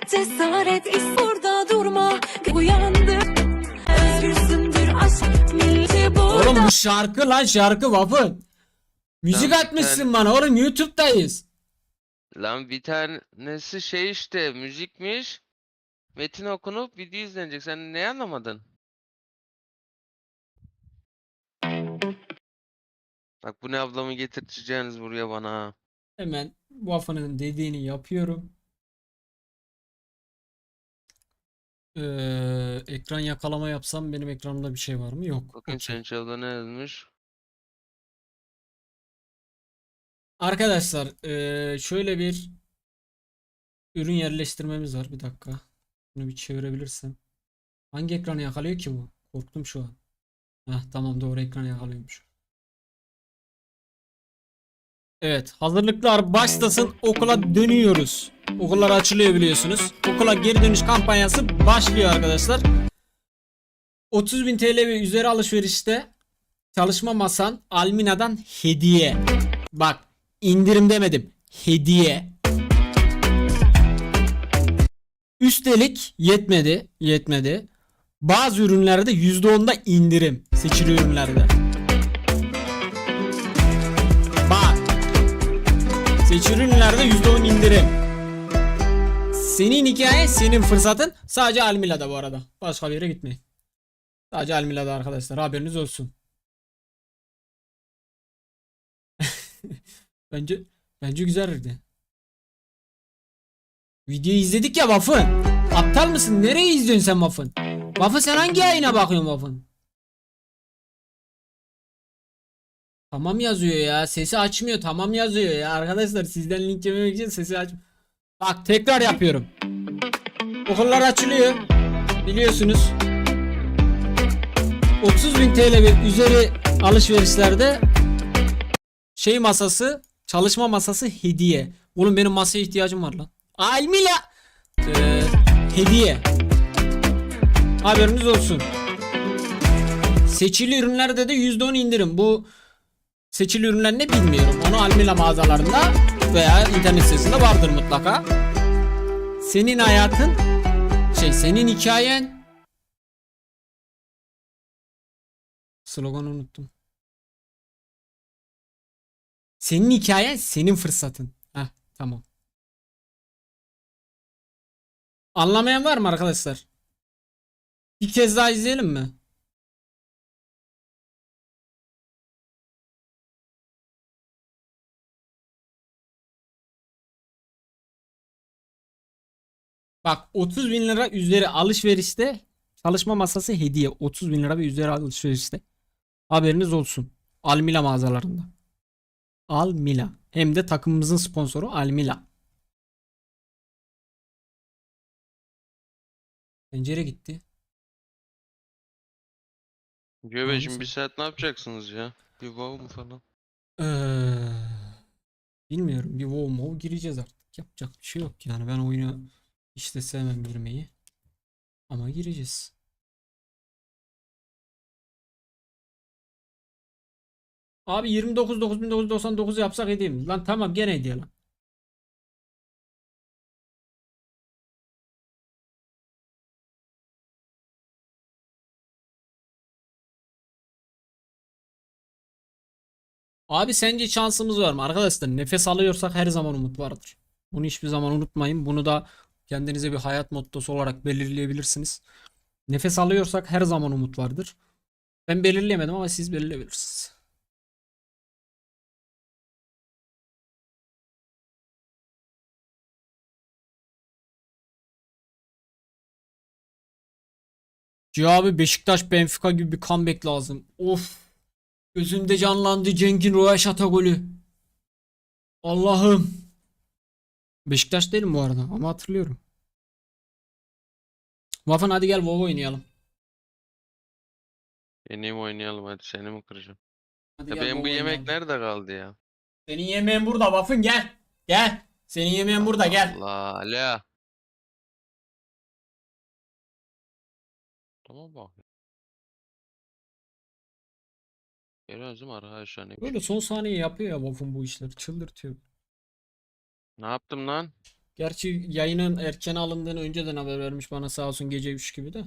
Cesaret burada durma, uyandır. Özgürsündür aşk, milleti burada. Oğlum bu şarkı lan, şarkı Waffle. Müzik Lan bir atmışsın bana oğlum, YouTube'dayız. Lan bir tanesi şey işte müzikmiş. Metin okunup video izlenecek. Sen ne anlamadın? Bak bu ne, ablamı getirteceğiniz buraya bana ha. Hemen Waffle'ın dediğini yapıyorum. Ekran yakalama yapsam benim ekranımda bir şey var mı? Yok. Bakın Okey. senin çabada ne yazmış? Arkadaşlar şöyle bir ürün yerleştirmemiz var. Bir dakika. Bunu bir çevirebilirsem. Hangi ekranı yakalıyor ki bu? Korktum şu an. Heh, tamam, doğru ekranı yakalıyormuş. Evet, hazırlıklar başlasın. Okula dönüyoruz. Okullar açılıyor biliyorsunuz. Okula geri dönüş kampanyası başlıyor arkadaşlar. 30.000 TL ve üzeri alışverişte çalışma masan Almina'dan hediye. Bak, indirim demedim. Hediye. Üstelik yetmedi. Bazı ürünlerde %10'da indirim. Seçili ürünlerde. Bak. Seçili ürünlerde %10 indirim. senin hikayen, senin fırsatın. Sadece Almila'da bu arada. Başka bir yere gitmeyin. Sadece Almila'da arkadaşlar. Haberiniz olsun. Bence güzeldi. Videoyu izledik ya Waffle. Aptal mısın? Nereye izliyorsun sen Waffle? Waffle sen hangi yayına bakıyorsun Waffle? Tamam yazıyor ya. Sesi açmıyor. Tamam yazıyor ya. Arkadaşlar sizden link yememek için sesi aç. Bak tekrar yapıyorum. Okullar açılıyor. Biliyorsunuz. 30.000 TL ve üzeri alışverişlerde şey masası, çalışma masası hediye. Oğlum benim masaya ihtiyacım var lan. Almila hediye. Haberiniz olsun. Seçili ürünlerde de %10 indirim. Bu seçili ürünler ne bilmiyorum. Onu Almila mağazalarında veya internet sitesinde vardır mutlaka. Senin hayatın, senin hikayen. Sloganı unuttum. Senin hikayen, senin fırsatın. Heh, tamam. Anlamayan var mı arkadaşlar? Bir kez daha izleyelim mi? Bak 30.000 lira üzeri alışverişte çalışma masası hediye. 30.000 lira ve üzeri alışverişte. Haberiniz olsun. Almila mağazalarında. Almila. Hem de takımımızın sponsoru Almila. Pencere gitti. Göbeciğim bir saat ne yapacaksınız ya? Bir wow mu falan? Bilmiyorum. Bir WoW gireceğiz artık. Yapacak bir şey yok yani. Ben oyunu hiç de sevmem girmeyi. Ama gireceğiz. Abi 29.999 yapsak edeyim. Lan tamam gene hediye lan. Abi sence şansımız var mı? Arkadaşlar nefes alıyorsak her zaman umut vardır. Bunu hiçbir zaman unutmayın. Bunu da kendinize bir hayat mottosu olarak belirleyebilirsiniz. Nefes alıyorsak her zaman umut vardır. Ben belirleyemedim ama siz belirleyebilirsiniz. Cevabı Beşiktaş Benfica gibi bir comeback lazım. Of. Gözümde canlandı Cenk'in Royaşata golü. Allah'ım. Beşiktaş değilim bu arada ama hatırlıyorum. Vafan hadi gel WoW oynayalım. Benim oynayalım hadi seni mi kıracağım? Hadi Ya gel benim bu WoW yemek oynayalım. nerede kaldı ya? Senin yemeğin burada Vafın gel. Gel. Senin yemeğin burada gel. Allah Allah. Tamam bak. Görüyoruz değil mi arkadaşlar? Ne Böyle son saniye yapıyor ya Vafın bu işleri. Çıldırtıyor. Ne yaptım lan? Gerçi yayının erken alındığını önceden haber vermiş bana sağ olsun gece 3 gibi de.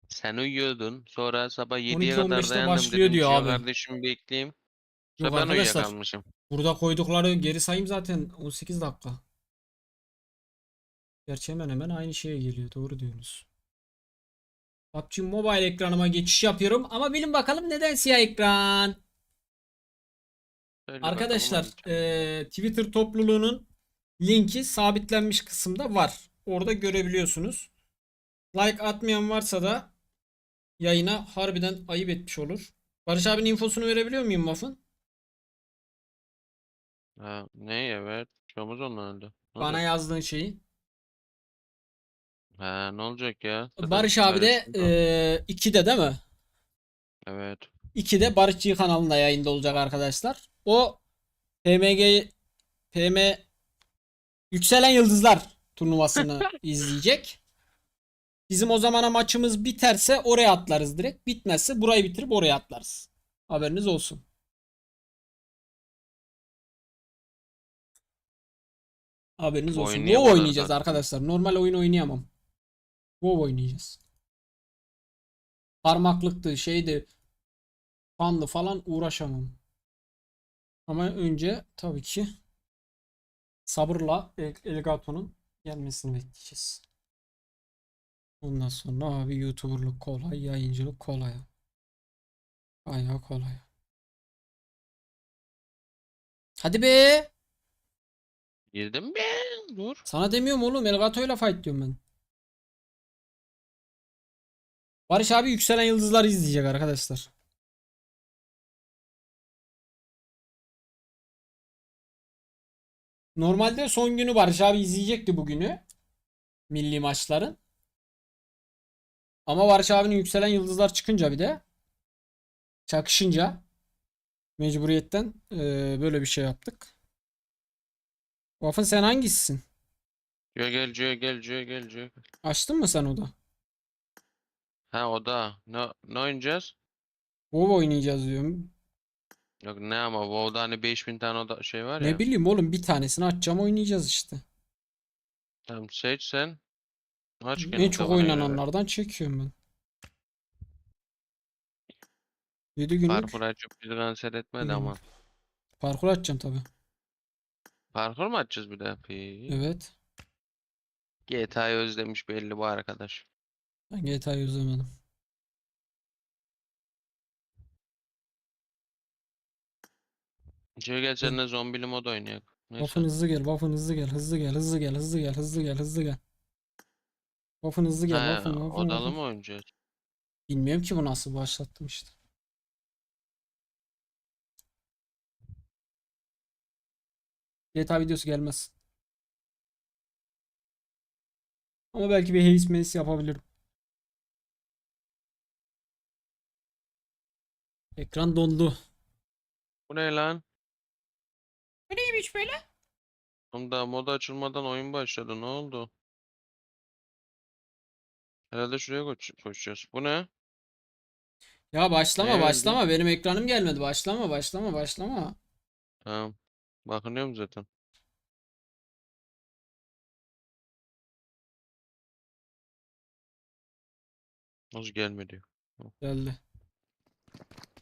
Sen uyuyordun. Sonra sabah 7'ye 12-15'te kadar dayandım başlıyor dedim. diyor Cihan abi. kardeşimi bekleyeyim. Yok Sonra ben arkadaşlar. uyuyakalmışım. Burada koydukları geri sayayım zaten 18 dakika. Gerçi hemen hemen aynı şeye geliyor. Doğru diyorsunuz. PUBG Mobile ekranıma geçiş yapıyorum. Ama bilin bakalım neden siyah ekran? Söyle Arkadaşlar bakalım Twitter topluluğunun linki sabitlenmiş kısımda var. Orada görebiliyorsunuz. Like atmayan varsa da yayına harbiden ayıp etmiş olur. Barış abinin infosunu verebiliyor muyum Muffin? Ha, ne evet. Çoğumuz onlardı. Ne Bana olacak? yazdığın şeyi. Ha, ne olacak ya? Zaten Barış abi de paylaştım da. 2'de değil mi? Evet. 2'de Barışçı kanalında yayında olacak arkadaşlar. O PM Yükselen Yıldızlar turnuvasını izleyecek. Bizim o zamana maçımız biterse oraya atlarız direkt. Bitmezse burayı bitirip oraya atlarız. Haberiniz olsun. Haberiniz olsun. WoW Oynayamadılar oynayacağız zaten. arkadaşlar. Normal oyun oynayamam. WoW oynayacağız. Parmaklıktı, şeydi, fanlı falan uğraşamam. Ama önce tabii ki sabırla Elgato'nun gelmesini bekleyeceğiz. Ondan sonra abi YouTuber'lık kolay, yayıncılık kolay. Bayağı kolay. Hadi be. Girdim be. Dur. Sana demiyorum oğlum. Elgato'yla fight diyorum ben. Barış abi yükselen yıldızları izleyecek arkadaşlar. Normalde son günü Barış abi izleyecekti bugünü. Milli maçların. Ama Barış abinin yükselen yıldızlar çıkınca bir de çakışınca mecburiyetten böyle bir şey yaptık. Waffen sen hangisisin? Gel. Açtın mı sen oda? Ha o da. Ne oynayacağız? WoW oynayacağız diyorum. Yok ne ama WoW'da hani 5000 tane oda şey var Ne ya. bileyim oğlum bir tanesini açacağım oynayacağız işte. Tamam seç sen. Aç En kendin çok kafana göre. oynananlardan çekiyorum ben. 7 günlük Parkur açıp bizi kanser etmedi bilmiyorum. ama. Parkur açacağım tabi. Parkur mu açacağız bir daha? Peki. Evet. GTA'yı özlemiş belli bu arkadaş. Ben GTA'yı özlemedim. Şöyle gel seninle zombili mod oynayak. Waffen Neyse. hızlı gel. Waffen hızlı gel. Hızlı gel. Hızlı gel. Hızlı gel. Hızlı gel. Hızlı gel. Waffen hızlı gel. Ha Waffen. odalı mı oynayacağız? Bilmiyorum ki bu nasıl başlattım işte. GTA videosu gelmez. Ama belki bir Haze Maze yapabilirim. Ekran dondu. Bu ne lan? Bu neymiş böyle? Oğlum daha mod açılmadan oyun başladı. Ne oldu? Herhalde şuraya koşacağız. Bu ne? Ya başlama Neye öldü? başlama. Benim ekranım gelmedi. Başlama. Tamam. Bakınıyorum zaten. Nasıl gelmedi? Geldi.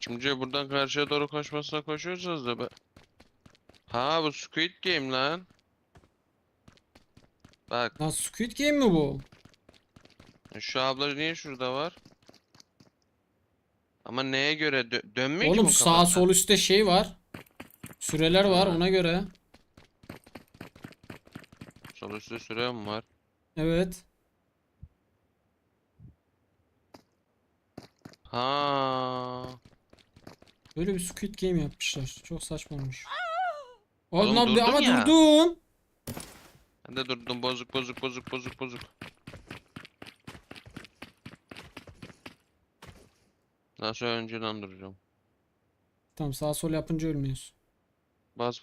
Şimdi buradan karşıya doğru koşmasına koşuyoruz da be. Ha bu Squid Game lan. Bak. Lan Squid Game mi bu? Şu abla niye şurada var? Ama neye göre dönmüyor ki Oğlum bu sağ kafası? sol üstte şey var. Süreler var Ha, ona göre. sol üstte süre mi var? Evet. Ha. Böyle bir Squid Game yapmışlar. Çok saçma olmuş. Oğlum durdum Ama ya. durdum. Ben de durdum. Bozuk. Nasıl önceden duracağım? Tamam sağ sol yapınca ölmüyoruz. Bas.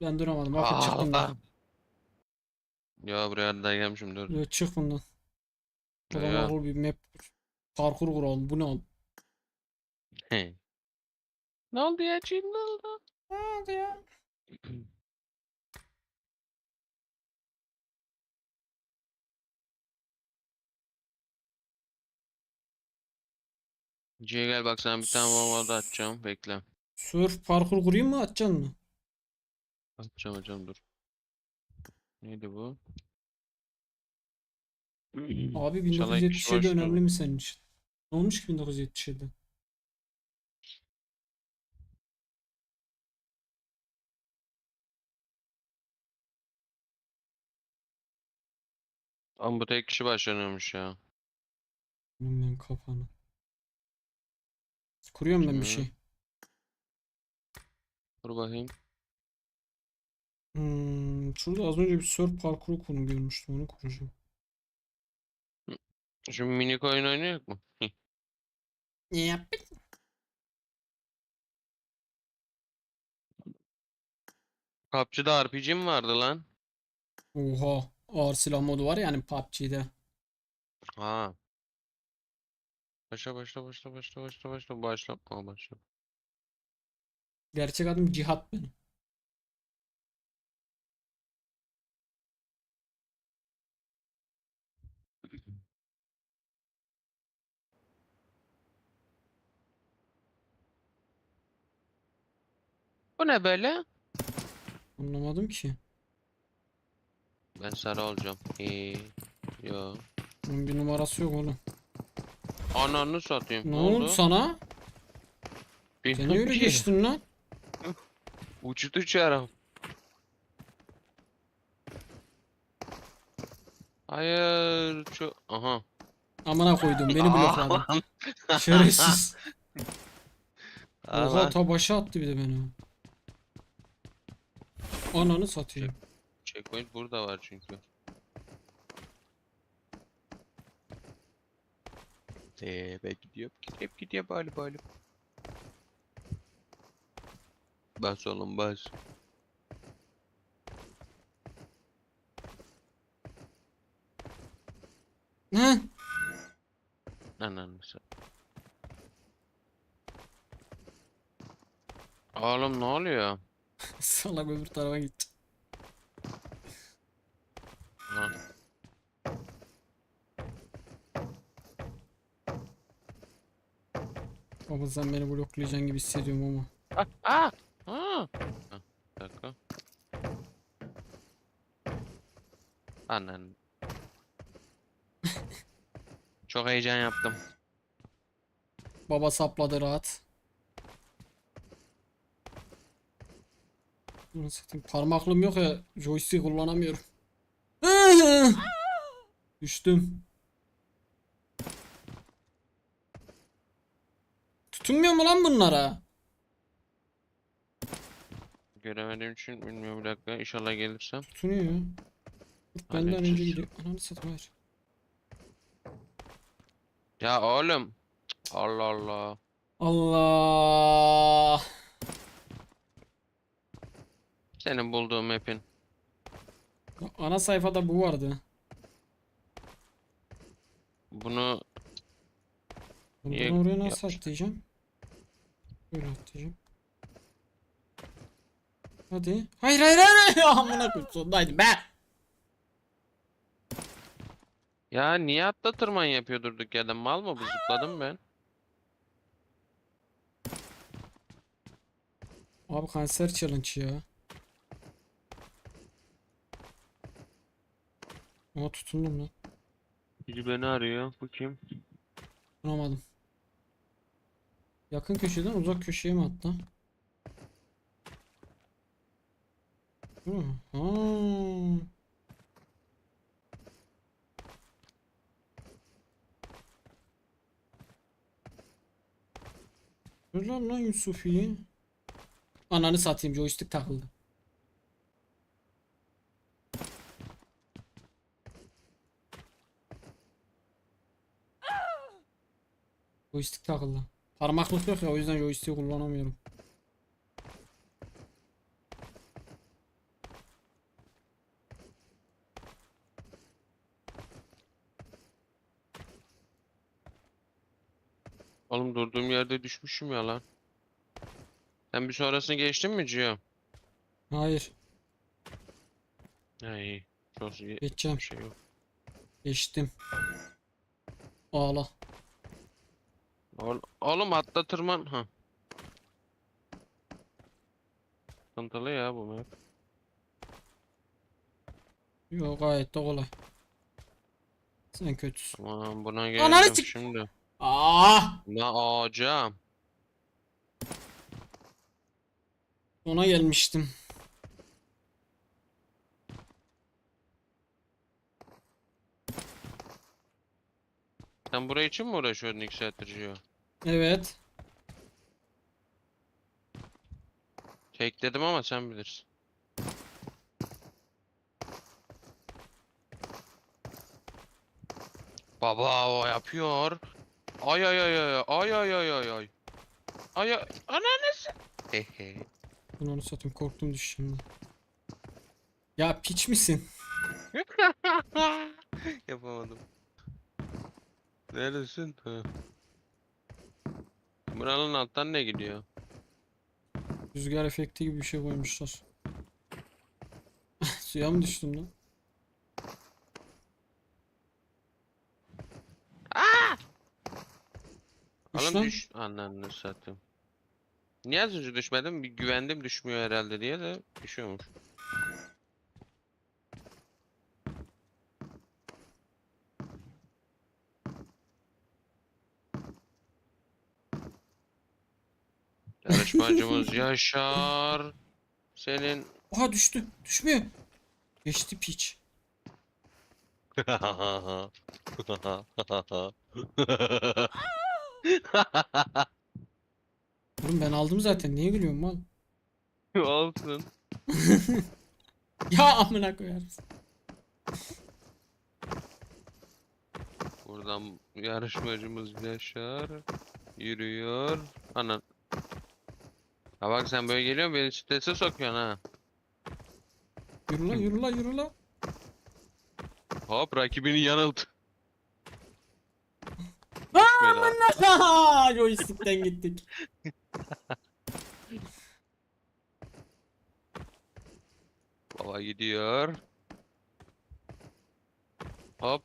Ben duramadım. Bakın çık bundan. Allah. Ya buraya da gelmişim dur. Yo, çık bundan. Adam Ya. akıllı bir map parkur kuralım. Bu ne oldu? He. Ne oldu ya? Ne oldu? Ne oldu ya? C'ye gel bak sana bir tane bomba da atacağım. Bekle. Surf parkur kurayım mı atacaksın mı? Atacağım hocam dur. Neydi bu? Abi İnşallah iki kişi 1977 başlıyor. önemli mi senin için? Ne olmuş ki 1977? Ama bu tek kişi başlanıyormuş ya. Bilmiyorum kafanı. Kuruyorum ben bir Şimdi. şey. Dur bakayım. Şurada az önce bir surf parkuru konu görmüştüm. Onu kuracağım. Şu minik oyun oynayak mı? Ne yapayım? PUBG'da RPG mi vardı lan? Oha. Ağır silah modu var yani PUBG'de. Ha. Başla. Başla. Gerçek adım Cihat benim. Bu ne böyle? Anlamadım ki. Ben sarı olacağım. Yo. Bunun bir numarası yok oğlum. Ananı satayım. Ne Ne oldu oldu? sana? Sen Bilmem niye öyle ki. geçtin lan? Uçtu çarım. Hayır. Aha. Amına koydum beni Ah blokladın. lan. Şerefsiz. Ah Oha lan. ta başa attı bir de beni. Ananı satayım. Checkpoint burada var çünkü. Ben gidiyorum. Gidiyor bali. Bas oğlum bas. Hı? Ananı satayım. Oğlum ne oluyor? Salak öbür tarafa gitti. Ha. Baba sen beni bloklayacaksın gibi hissediyorum ama. Ah! Ha, bir dakika. Anan. Çok heyecan yaptım. Baba sapladı rahat. Bunu satayım. Parmaklığım yok ya. Joystick kullanamıyorum. Düştüm. Tutunmuyor mu lan bunlara? Göremediğim için bilmiyorum, bir dakika. İnşallah gelirsem. Tutunuyor. Dur, benden önce Halledeceğiz. gidiyor. Ananı satayım hayır. Ya oğlum. Allah Allah. Allah. Senin bulduğun map'in. Ana sayfada bu vardı. Bunu Bunu oraya nasıl atlayacağım? Böyle atlayacağım. Hadi. Hayır. Amına koyayım sondaydım be. ya niye atla tırman yapıyor durduk yerden? Mal mı bu? Zıpladım ben. Abi kanser challenge ya. Ama tutundum lan. Biri beni arıyor. Bu kim? Tutamadım. Yakın köşeden uzak köşeye mi attı? Ha. Dur lan Yusufi'yi. Ananı satayım joystick takıldı. Joystick takıldı. Parmaklık yok ya o yüzden joystick kullanamıyorum. Oğlum durduğum yerde düşmüşüm ya lan. Sen bir sonrasını geçtin mi Cio? Hayır. Ha iyi. Çok iyi. Geçeceğim. Bir şey yok. Geçtim. Ağla. Oğlum atla tırman. Ha. Sıkıntılı ya bu map. Yok gayet de kolay. Sen kötüsün. Tamam buna Ananı geldim çık. şimdi. Aa! Hocam. Ona gelmiştim. Sen buraya için mi uğraşıyordun 2 saattir Cio? Evet. Tek dedim ama sen bilirsin. Baba o yapıyor. Ay ay ay ay ay ay ay ay ay. Ay ay ananesi. Hehe. Onu satayım korktum düşüşümden. Ya piç misin? Yapamadım. Neredesin? Ha. Buranın alttan ne gidiyor? Rüzgar efekti gibi bir şey koymuşlar. Suya mı düştüm lan? Düş Oğlum lan. düş. Ananı satayım. Niye az önce düşmedim? Bir güvendim düşmüyor herhalde diye de düşüyormuş. Yarışmacımız Yaşar. Senin Oha düştü. Düşmüyor. Geçti piç. Oğlum ben aldım zaten. Niye gülüyorum mal? Olsun. Ya amına koyarız. Buradan yarışmacımız Yaşar yürüyor. Anan. Ha bak sen böyle geliyorsun beni strese sokuyorsun ha. Yürü la yürü la yürü la. Hop rakibini yanılt. Aman joystick'ten gittik. Baba gidiyor. Hop.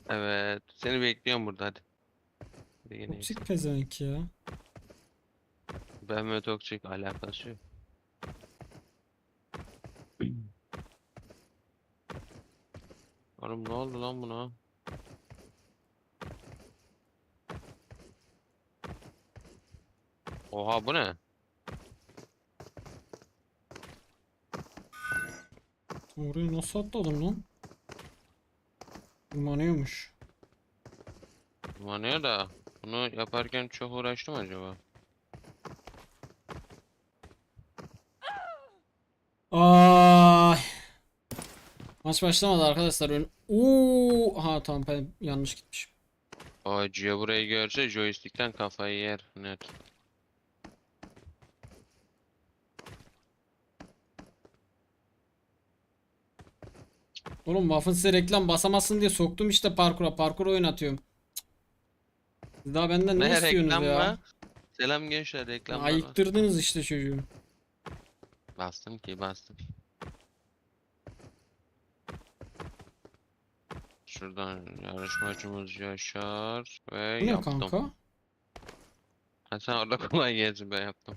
Evet. Seni bekliyorum burada hadi. Hadi yine Toksik pezevenk ya. ben ve toksik alakası yok. Oğlum ne oldu lan buna? Oha bu ne? Orayı nasıl atladım lan? Tırmanıyormuş. Manıyor da bunu yaparken çok uğraştım acaba? Ay. Maç başlamadı arkadaşlar. Ha tamam ben yanlış gitmişim. O Gio burayı görse joystick'ten kafayı yer net. Oğlum Waffen size reklam basamazsın diye soktum işte parkura. Parkur oynatıyorum. Siz daha benden ne istiyorsunuz reklam ya? mı? Selam gençler reklam var. Ayıktırdınız işte çocuğu. Bastım ki bastım. Şuradan yarışmacımız Yaşar ve Bu ne yaptım. kanka? Ha, sen orada kolay gelsin ben yaptım.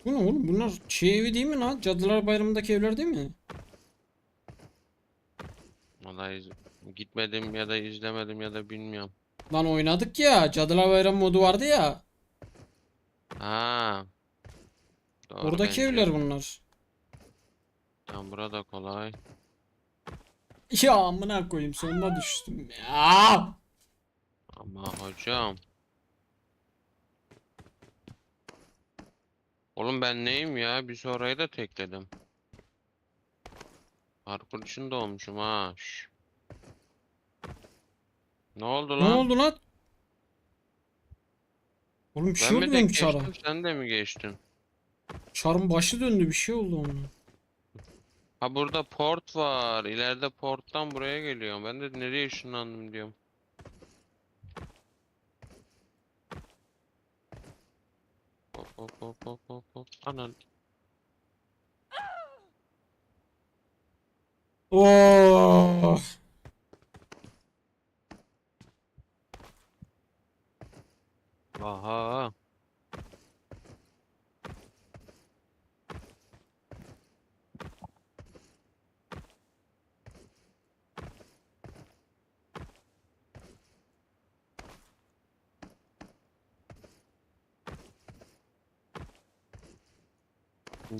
Bu ne oğlum? Bunlar şey evi değil mi lan? Cadılar Bayramı'ndaki evler değil mi? Vallahi gitmedim ya da izlemedim ya da bilmiyorum. Lan oynadık ya. Cadılar Bayramı modu vardı ya. Ha. Doğru Oradaki bence. evler bunlar. Tamam burada kolay. Ya amına koyayım sonuna düştüm ya. Ama hocam. Oğlum ben neyim ya? Bir sonrayı da tekledim. Parkur içinde olmuşum ha. Şş. Ne oldu Ne lan? oldu lan? Oğlum bir şey Ben mi oldu tek benim geçtim, çara. sen de mi geçtin? Çarın başı döndü bir şey oldu onun. Ha burada port var. İleride porttan buraya geliyorum. Ben de nereye ışınlandım diyorum. Hop hop hop hop hop hop. Anan. Oh. Aha.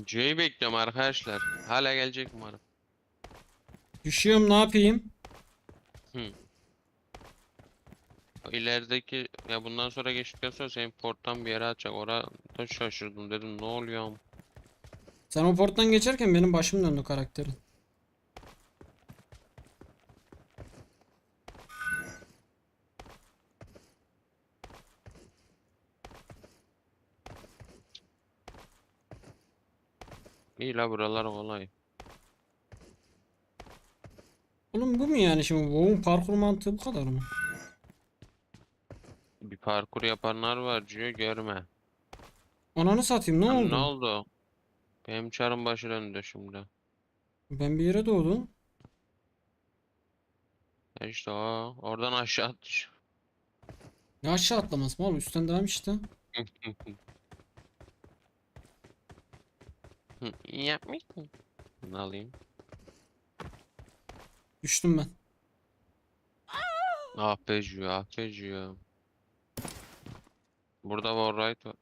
C'yi bekliyorum arkadaşlar. Hala gelecek umarım. Düşüyorum ne yapayım? O İlerideki ya bundan sonra geçtikten sonra senin porttan bir yere atacak. Orada şaşırdım dedim ne oluyor ama. Sen o porttan geçerken benim başım döndü karakterin. İyi la buralar kolay. Oğlum bu mu yani şimdi? WoW'un parkur mantığı bu kadar mı? Bir parkur yapanlar var diyor görme. Ananı satayım ne Lan ne oldu? oldu? Benim çarın başı döndü şimdi. Ben bir yere doğdum. İşte o oradan aşağı atış. Ya aşağı atlamaz mı oğlum? Üstten devam işte. Yapmış mı? Bunu alayım. Düştüm ben. Ah be Cüya, ah be Cüya. Burada var right var.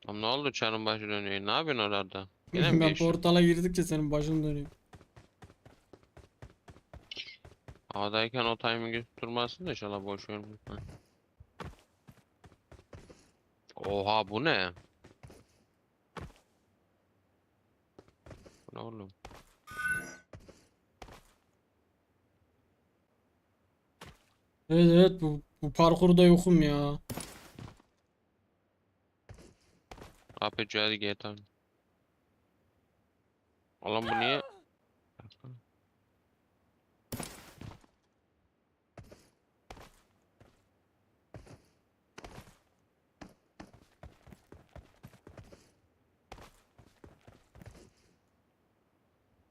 Oğlum ne oldu çarın başı dönüyor? Ne yapıyorsun orada? Yine mi Ben geçtin? portala girdikçe senin başın dönüyor. Havadayken o timing'i tutturmazsın da inşallah boş verme. Ha. Oha bu ne? Bu ne oğlum? Evet evet, bu parkurda yokum ya. Ah be Cüya hadi GTA. Oğlum bu niye?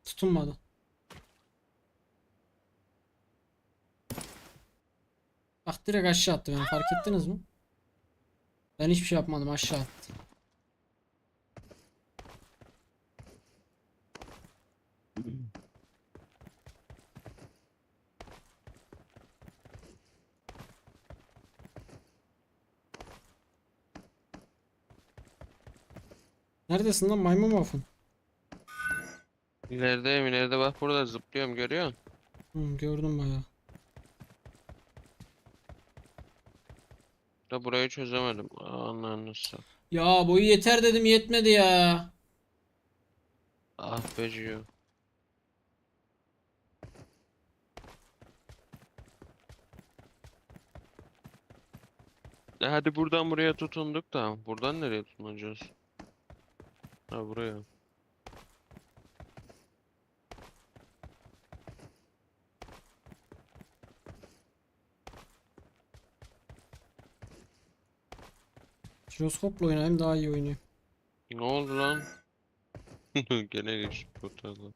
Tutunmadı. Bak direkt aşağı attı beni, fark ettiniz mi? Ben hiçbir şey yapmadım, aşağı attı. Neredesin lan maymun muffin? İlerideyim ileride bak burada zıplıyorum görüyor musun? Gördüm bayağı. Da burayı çözemedim. Ananı satayım. Ya boyu yeter dedim, yetmedi ya. Ah be Cüya. Hadi buradan buraya tutunduk da buradan nereye tutunacağız? Ha buraya. Jiroskopla oynayayım, daha iyi oynuyor. Ne oldu lan? Gene geçtik portala.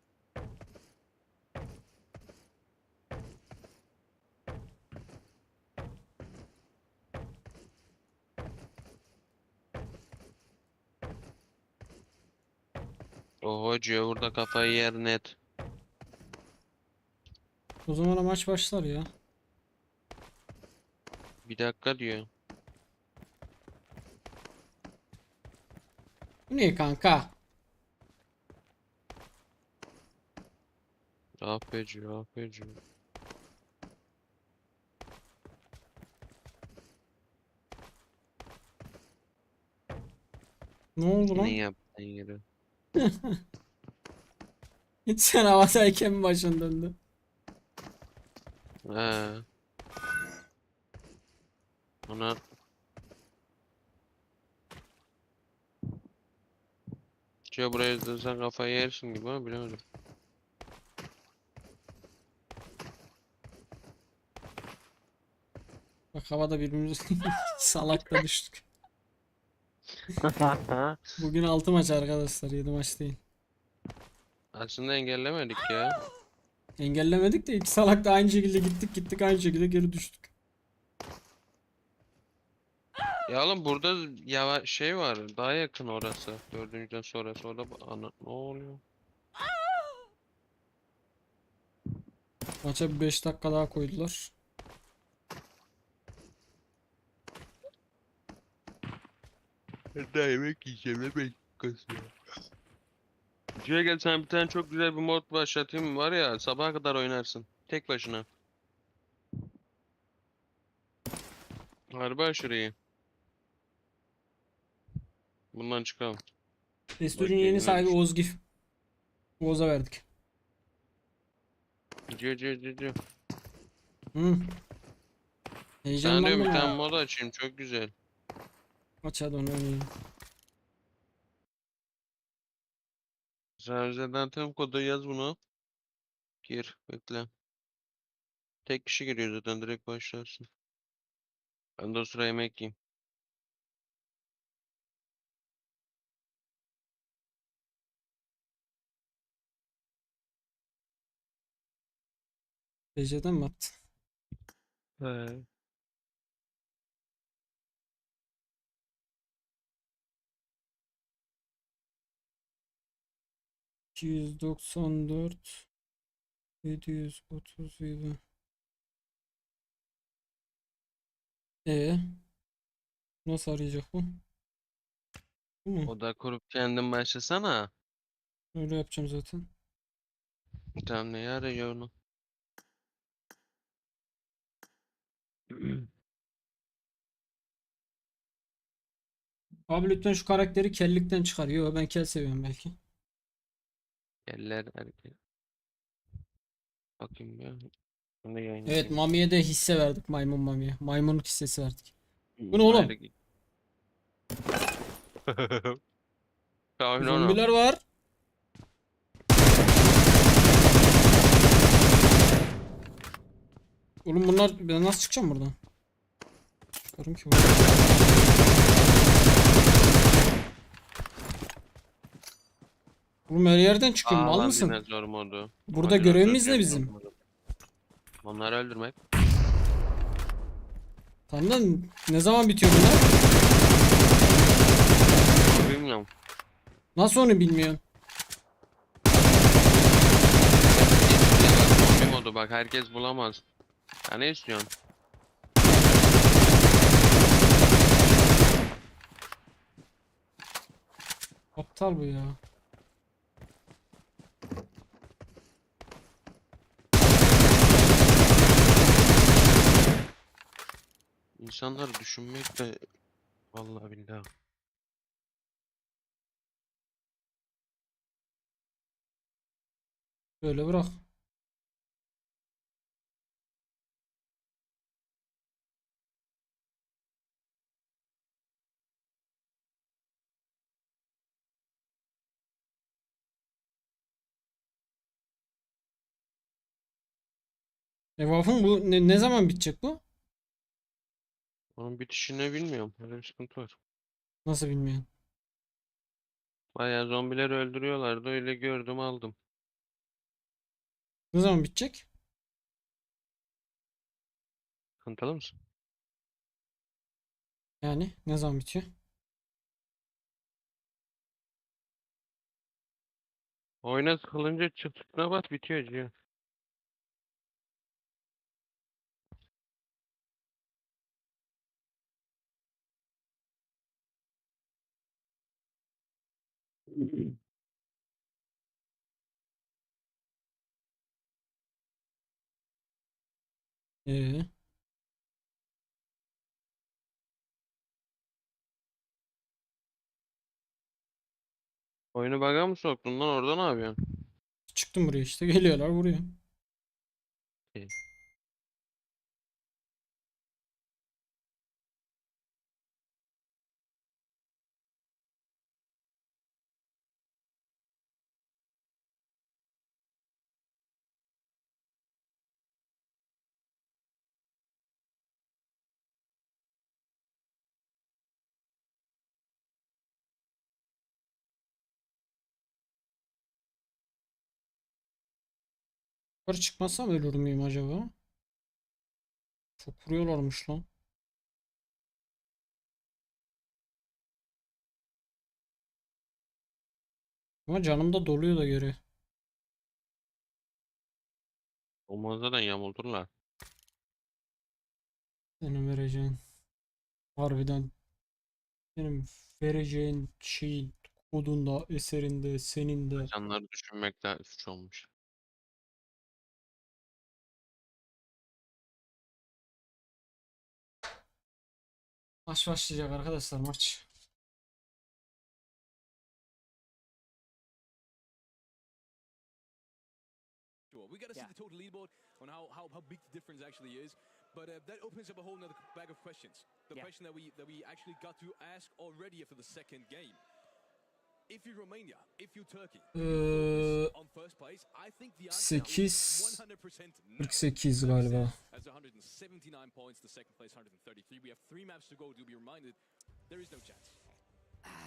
Oho Cüya burada kafayı yer net. O zaman maç başlar ya. Bir dakika diyor. Bu ne kanka? Ah be Cüya, ah be Cüya. Ne oldu lan? Ne yaptın yere? Hiç sen havadayken başın döndü. He. Ona Cüya buraya dönsen kafayı yersin gibi ama bilemedim. Bak havada birbirimiz salakta düştük. Bugün 6 maç arkadaşlar, 7 maç değil. Aslında engellemedik ya. Engellemedik de iki salak da aynı şekilde gittik aynı şekilde geri düştük. Ya oğlum burada yavaş şey var. Daha yakın orası. Dördüncüden sonrası orada ana ne oluyor? Maça bir 5 dakika daha koydular. Daha yemek yiyeceğim ne bekliyorsun ya? Şuraya gel sen bir tane çok güzel bir mod başlatayım var ya sabaha kadar oynarsın. Tek başına. Harbi aşırı. Bundan çıkalım. Estüdyo'nun yeni sahibi Oğuz Gif. Oğuz'a verdik. Diyor. Hı. Sana diyorum Heyecanlandım bir tane ha. mod açayım çok güzel. Aç hadi onu oynayalım. Sen özelden tüm kodu yaz bunu. Gir bekle. Tek kişi giriyor zaten direkt başlarsın. Ben de o sıra yemek yiyeyim. DC'den mi attın? He. 294 737. Nasıl arayacak bu? Bu mu? Oda kurup kendin başlasana. Öyle yapacağım zaten. Tamam neyi arıyor onu? Abi lütfen şu karakteri kellikten çıkar. Yo, ben kel seviyorum belki. Eller erkek. Bakayım ya. Bunu Evet, yayınlayayım. Mami'ye de hisse verdik, maymun Mami'ye. Maymunluk hissesi verdik. Bu ne oğlum? Tahmin onu. Zombiler var. Oğlum bunlar, ben nasıl çıkacağım buradan? Çıkarım ki buradan. Oğlum her yerden çıkıyorum, mal Ağlan mısın? dinozor modu. Burada Dinozor görevimiz ne dinozor bizim? modu. Onları öldürmek. Tamam da ne zaman bitiyor bunlar? Bilmiyorum. Nasıl onu bilmiyorsun? Zombi modu bak herkes bulamaz. Ya ne istiyorsun? Aptal bu ya. İnsanları düşünmek de vallahi billahi. Böyle bırak. Waffle bu ne zaman bitecek bu? Onun bitişini bilmiyorum. Öyle bir sıkıntı var. Nasıl bilmiyorum. Bayağı zombileri öldürüyorlardı. Öyle gördüm aldım. Ne zaman bitecek? Sıkıntılı mısın? Yani ne zaman bitiyor? Oyuna sıkılınca çıktığına bas bitiyor diyor. Ee, Oyunu bug'a mı soktun lan orada ne yapıyorsun? çıktım buraya işte, geliyorlar buraya. İyi. Yukarı çıkmazsam ölür müyüm acaba? Çok vuruyorlarmış lan. Ama canım da doluyor da göre. Olmazdan yamulturlar. Senin vereceğin. Harbiden. Senin vereceğin şeyin kodunda, eserinde, senin de. İnsanları düşünmek de suç olmuş. Maç başlayacak arkadaşlar, maç. We got to see the total leaderboard on how big the difference actually is, but that opens up a whole nother bag of questions. The question that we actually got to ask already after the second game. If you Romania, if you Turkey, on first place, I think the answer is 100% no. 48 galiba. That's 179 points. The second place 133. We have 3 maps to go. To be reminded, there is no chance.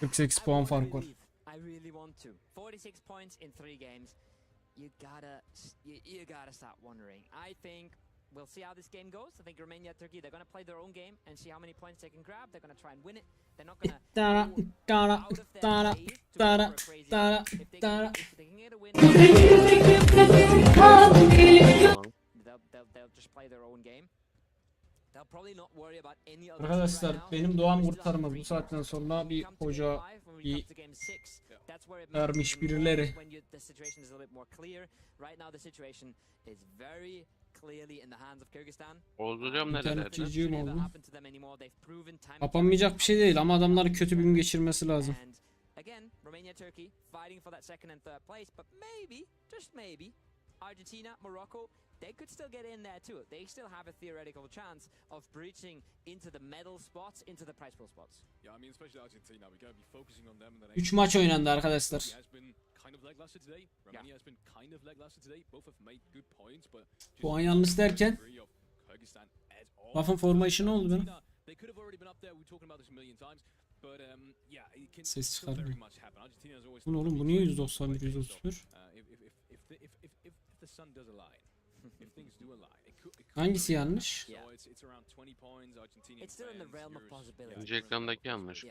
48 puan fark var. I really want to. 46 points in 3 games. You gotta start wondering. I think we'll see how this game goes. I think Romania, Turkey, they're going to play their own game and see how many points they can grab. They're going to try and win it. They're not going to go out of their way to go for a crazy win. If they can get a win, they'll just play their own game. They'll probably not worry about any other. Arkadaşlar benim doğam kurtarmaz. Bu saatten sonra bir hoca bir vermiş birileri. Bozduracağım nereler? İnternetçiyim oldu. Kapanmayacak bir şey değil ama adamların kötü bir gün geçirmesi lazım. Again, Romania, Turkey fighting for that second and third place, but maybe, just maybe, Argentina, Morocco, they could still get in there too. They still have a theoretical chance of breaching into the medal spots, into the prize pool spots. Yeah, I mean, especially Argentina, we gotta be focusing on them in the next. 3 maç oynandı arkadaşlar. Puan yanlış derken Buff'ın formasyonu oldu benim. Ses çıkarmıyor. Bu ne oğlum, bu niye 191 131? Hangisi yanlış? İkinci ekrandaki yanlış.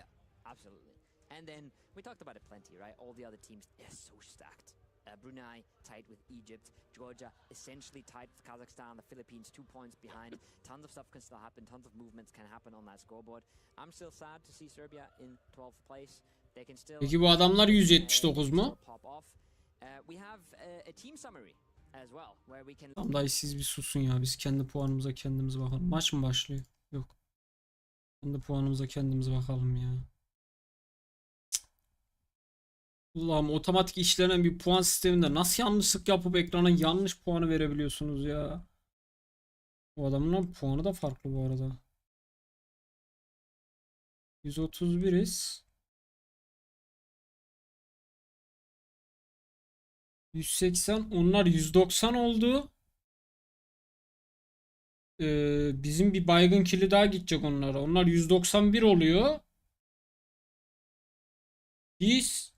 And then we talked about it plenty, right? All the other teams, they're so stacked. Brunei tied with Egypt, Georgia essentially tied with Kazakhstan, the Philippines 2 points behind. Tons of stuff can still happen, tons of movements can happen on that scoreboard. I'm still sad to see Serbia in 12th place. They can still. Peki bu adamlar 179 mu? We have a team summary as well where we can. Tamam dayı siz bir susun ya, biz kendi puanımıza kendimiz bakalım. Maç mı başlıyor? Yok. Kendi puanımıza kendimiz bakalım ya. Allah'ım, otomatik işlenen bir puan sisteminde nasıl yanlışlık yapıp ekrana yanlış puanı verebiliyorsunuz ya? Bu adamın puanı da farklı bu arada. 131'iz. 180, onlar 190 oldu. Bizim bir baygın kili daha gidecek onlara. Onlar 191 oluyor. Biz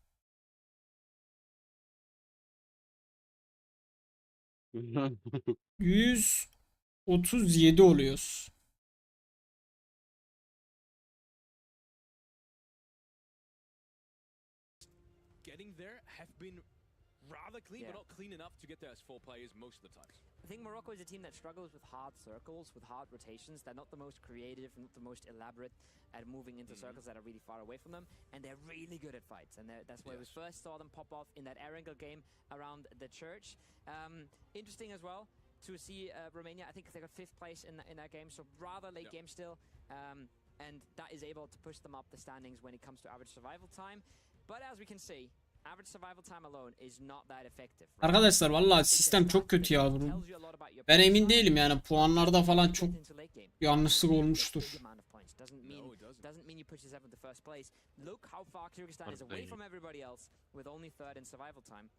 137 oluyoruz. Getting there have been rather clean, but not clean enough to get there as 4 players most of the time. I think Morocco is a team that struggles with hard circles, with hard rotations. They're not the most creative, not the most elaborate at moving into circles that are really far away from them, and they're really good at fights. And that's where we first saw them pop off in that air angle game around the church. Interesting as well to see Romania. I think they got 5th place in that game, so rather late game still, and that is able to push them up the standings when it comes to average survival time. But as we can see, average survival time alone is not that effective. Arkadaşlar vallahi sistem çok kötü ya bunun. Ben emin değilim yani, puanlarda falan çok yanlışlık olmuştur. Doesn't mean you push yourself in the first place. Look how far Kyrgyzstan is away from everybody else with only 3rd in survival time,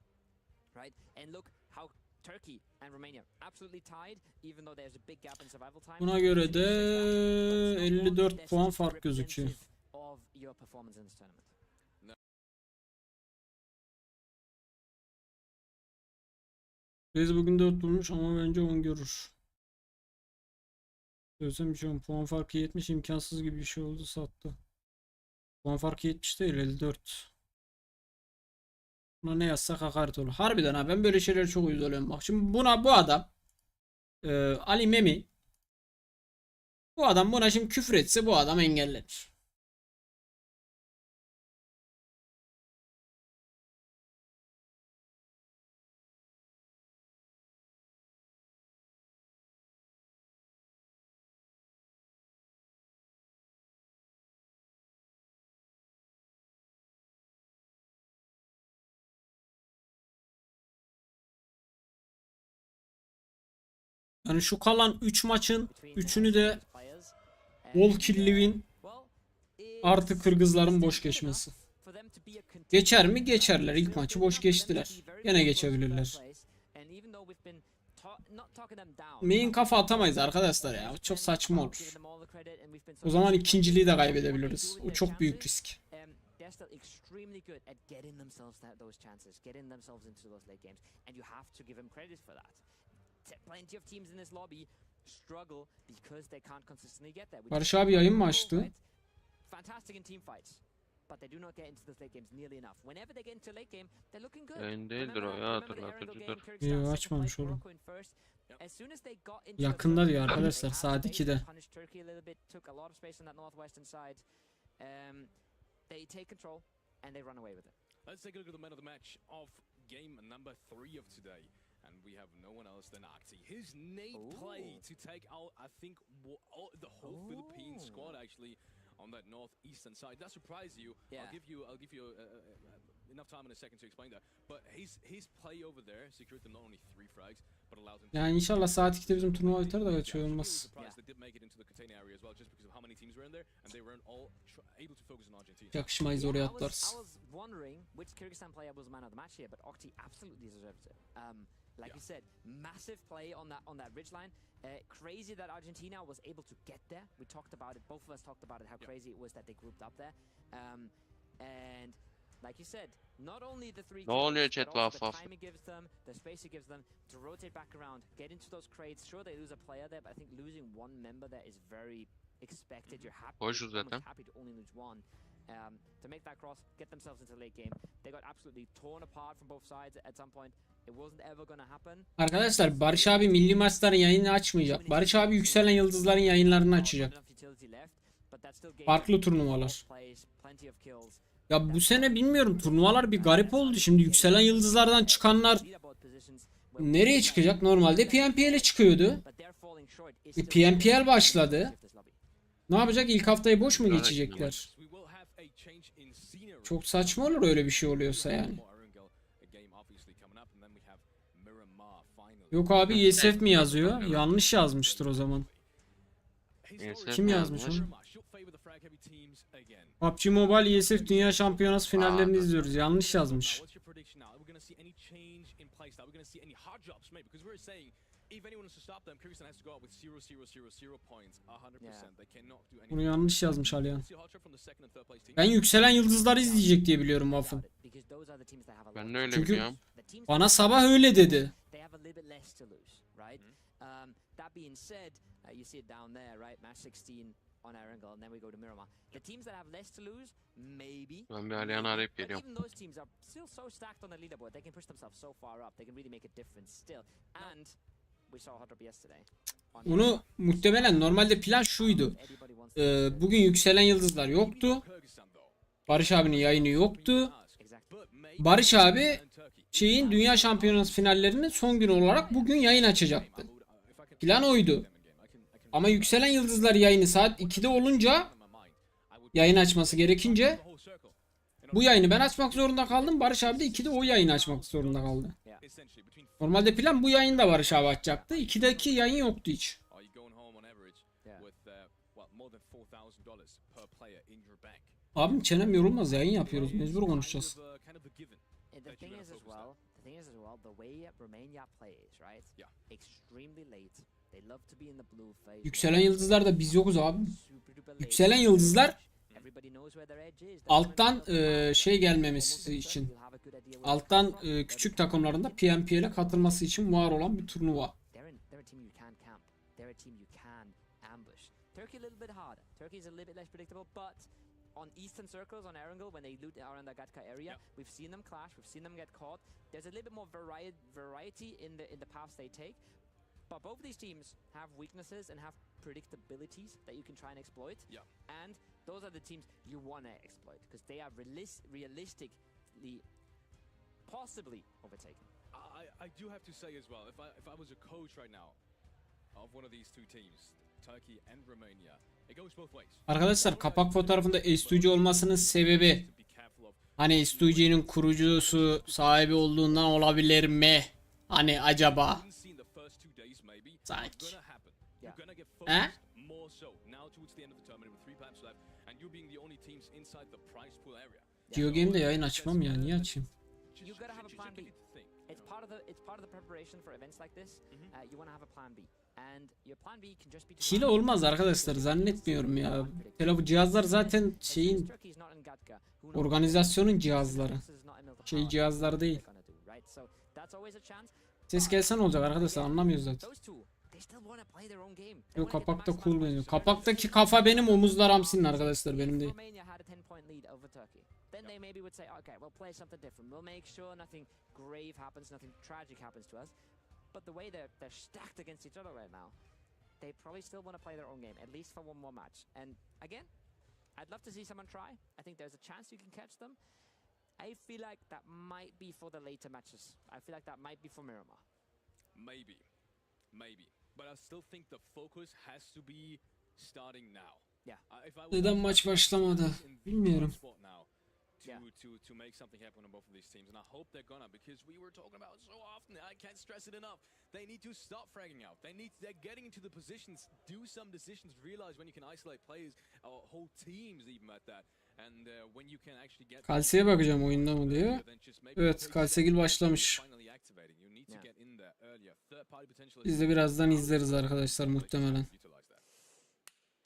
right? And look how Turkey and Romania absolutely tied, even though there's a big gap in survival time. Buna göre de 54 puan fark gözüküyor. Of your performance in this tournament. RAYZ bugün 4 bulmuş ama bence 10 görür. Söylesem bir şey oldu. Puan farkı 70, imkansız gibi bir şey oldu, sattı. Puan farkı 70 değil, 54. Buna ne yazsak hakaret olur. Harbiden ha, ben böyle şeyler çok uyuz oluyorum. Bak şimdi bu adam Ali Memi, bu adam buna şimdi küfür etse bu adam engellenir. Yani şu kalan 3 maçın 3'ünü de bol killi win artı Kırgızların boş geçmesi. Geçer mi? Geçerler. İlk maçı boş geçtiler. Gene geçebilirler. Main kafa atamayız arkadaşlar ya. O çok saçma olur. O zaman ikinciliği de kaybedebiliriz. O çok büyük risk. They're still extremely good at getting themselves those chances, getting themselves into those late games, and you have to give them credit for that. Plenty of teams in this lobby Barış abi yayın mı açtı? Yayın değildir o ya, hatırlatıcıdır. Yok, açmamış oğlum. Yakında diyor arkadaşlar, saat 2'de. Let's take a look at the man of the match of game number 3 of today. And we have no one else than Akti. His nade play to take out, I think, the whole Philippine squad actually on that northeastern side. That surprised you. Yeah. I'll give you enough time in a second to explain that. But his play over there secured them not only 3 frags, but allowed him. Yani inşallah saat 2'de bizim turnuva biter de kaçıyor olmaz. Yakışmayız oraya atlarız. Like you said, massive play on that ridge line. Crazy that Argentina was able to get there. We talked about it. Both of us talked about it. How crazy it was that they grouped up there. And like you said, not only the 3 kills, but also the time it gives them, the space it gives them to rotate back around, get into those crates. Sure, they lose a player there, but I think losing one member there is very expected. You're happy. Almost happy to only lose one. To make that cross, get themselves into the late game. They got absolutely torn apart from both sides at some point. It wasn't ever gonna happen. Arkadaşlar Barış abi milli maçların yayını açmayacak. Barış abi yükselen yıldızların yayınlarını açacak. Farklı turnuvalar. Ya bu sene bilmiyorum, turnuvalar bir garip oldu. Şimdi yükselen yıldızlardan çıkanlar nereye çıkacak? Normalde PNPL'e çıkıyordu. PNPL başladı. Ne yapacak? İlk haftayı boş mu geçecekler? Çok saçma olur öyle bir şey oluyorsa yani. Yok abi, Iesf mi yazıyor? Yanlış yazmıştır o zaman. Kim yazmış onu? Pubg Mobile Iesf Dünya Şampiyonası finallerini izliyoruz. Yanlış yazmış. Bunu yanlış yazmış Aliyan. Ben yükselen yıldızları izleyecek diye biliyorum Waff'ın. Ben de öyle çünkü biliyorum. Bana sabah öyle dedi. Ben bir Aliyan'ı arayıp geliyorum. Onu muhtemelen normalde plan şuydu. Bugün yükselen yıldızlar yoktu. Barış abinin yayını yoktu. Barış abi Dünya Şampiyonası finallerinin son günü olarak bugün yayın açacaktı. Plan oydu. Ama yükselen yıldızlar yayını saat 2'de olunca, yayın açması gerekince bu yayını ben açmak zorunda kaldım. Barış abi de 2'de o yayını açmak zorunda kaldı. Normalde plan bu yayında Barış abi açacaktı. 2'deki yayın yoktu hiç. Abim çenem yorulmaz, yayın yapıyoruz. Mecbur konuşacağız. Yükselen yıldızlarda biz yokuz abi. Yükselen yıldızlar alttan gelmemiz için, alttan küçük takımlarında PNPL'e katılması için var olan bir turnuva. On eastern circles on Erangel, when they loot around the Gatka area, we've seen them clash, we've seen them get caught. There's a little bit more variety in the paths they take, but both of these teams have weaknesses and have predictabilities that you can try and exploit. And those are the teams you want to exploit because they are realistically, possibly overtaken. I do have to say as well, if I was a coach right now of one of these two teams, Turkey and Romania. Arkadaşlar kapak fotoğrafında S2G olmasının sebebi, hani S2G'nin kurucusu, sahibi olduğundan olabilir mi? Hani acaba? Sanki. He? GeoGame'de yayın açmam ya, niye açayım? Hile olmaz arkadaşlar, zannetmiyorum ya. Bu cihazlar zaten organizasyonun cihazları. Cihazlar değil. Ses gelsen olacak arkadaşlar, anlamıyoruz zaten. they still want to play their own game. Yok, kapakta cool deniyor. Kapaktaki kafa benim, omuzlar Hamsi'nin arkadaşlar, benim değil. Romania had a 10-point lead over Turkey. Then they maybe would say, okay, we'll play something different. We'll make sure nothing grave happens, nothing tragic happens to us. But the way they're stacked against each other right now, they probably still want to play their own game, at least for one more match. And again, I'd love to see someone try. I think there's a chance you can catch them. I feel like that might be for the later matches. I feel like that might be for Miramar. Maybe. But I still think the focus has to be starting now. Yeah. Neden maç başlamadı bilmiyorum. To make something happen on both of these teams, and I hope they're gonna, because we were talking about it so often. I can't stress it enough. They need to stop fragging out. They're getting into the positions, do some decisions, realize when you can isolate players, or whole teams even at that. And when you can actually get. Kalse'ye bakacağım oyunda mı diyor. Evet, Kalsegil başlamış. Biz de birazdan izleriz arkadaşlar muhtemelen.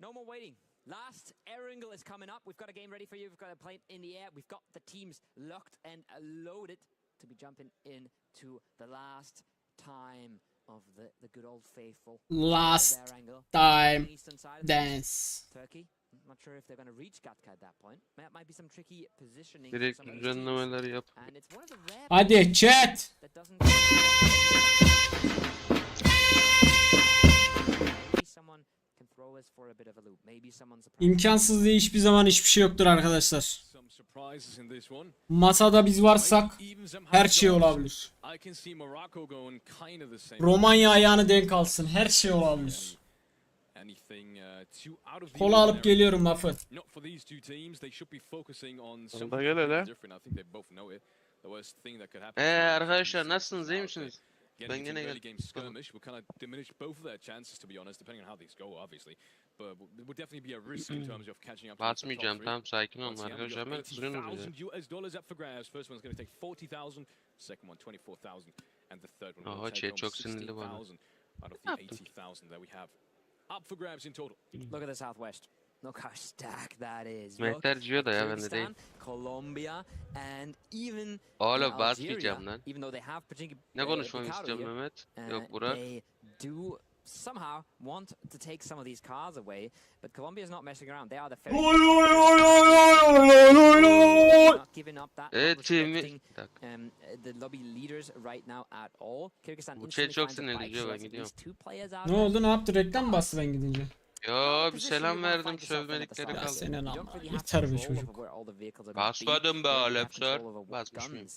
No more waiting. Last Erangel is coming up. We've got a game ready for you. We've got a plane in the air. We've got the teams locked and loaded to be jumping into the last time of the good old faithful. Last time dance. Turkey. I'm not sure if they're going to reach Gatka at that point. Might be some tricky positioning. Direkt düzenlemeler yap. And it's one of the rare Hadi chat. that doesn't someone can throw us for a bit of a loop. Maybe someone's İmkansız diye hiçbir zaman hiçbir şey yoktur arkadaşlar. Masada biz varsak her şey olabilir. Romanya ayağını denk alsın. Her şey olabilir. Kola alıp geliyorum lafı. Orada gel hele. Arkadaşlar nasılsınız, iyi misiniz? Ben gene geldim. Basmayacağım, tamam, sakin olun arkadaşlar. Ben duruyorsunuz bize. Oha, çok sinirli bana. Look at the Southwest. Look how stacked that is. Mehter diyor da ya, ben de değil. Colombia and even Oğlum basmayacağım lan. even though they have Ne konuşmamı istiyorsun Mehmet? Yok Burak. They do somehow want to take some of these cars away, but Colombia is not messing around. They are the not giving up that. The lobby leaders right now at all. Kyrgyzstan Bu şey çok sinirli diyor, ben gidiyorum. Ne oldu, ne yaptı, reklam bastı ben gidince. Yo, bir selam verdim, sövmedikleri kaldı. Senin ama yeter be çocuk. Basmadım be Alepsör. Basmış mıyım?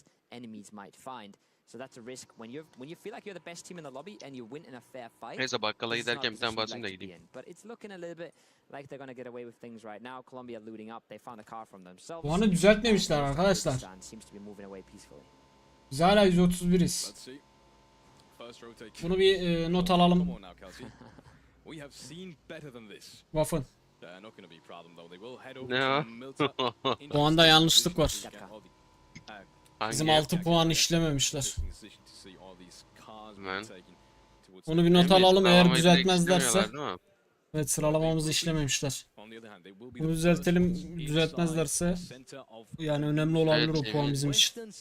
So that's a risk when you feel like you're the best team in the lobby and you win in a fair fight. Neyse, bakkala giderken bir tane basayım da gideyim. But it's looking a little bit like they're going to get away with things right now. Colombia looting up. They found a car from themselves. Bu anı düzeltmemişler arkadaşlar. Biz hala 131'iz. Bunu bir not alalım. Waffen. Ne o? Bu anda yanlışlık var. Bizim 6 puan işlememişler. Onu bir not alalım, eğer düzeltmezlerse. Evet, sıralamamızı işlememişler. Bunu düzeltelim, düzeltmezlerse yani önemli olabilir o puan bizim için.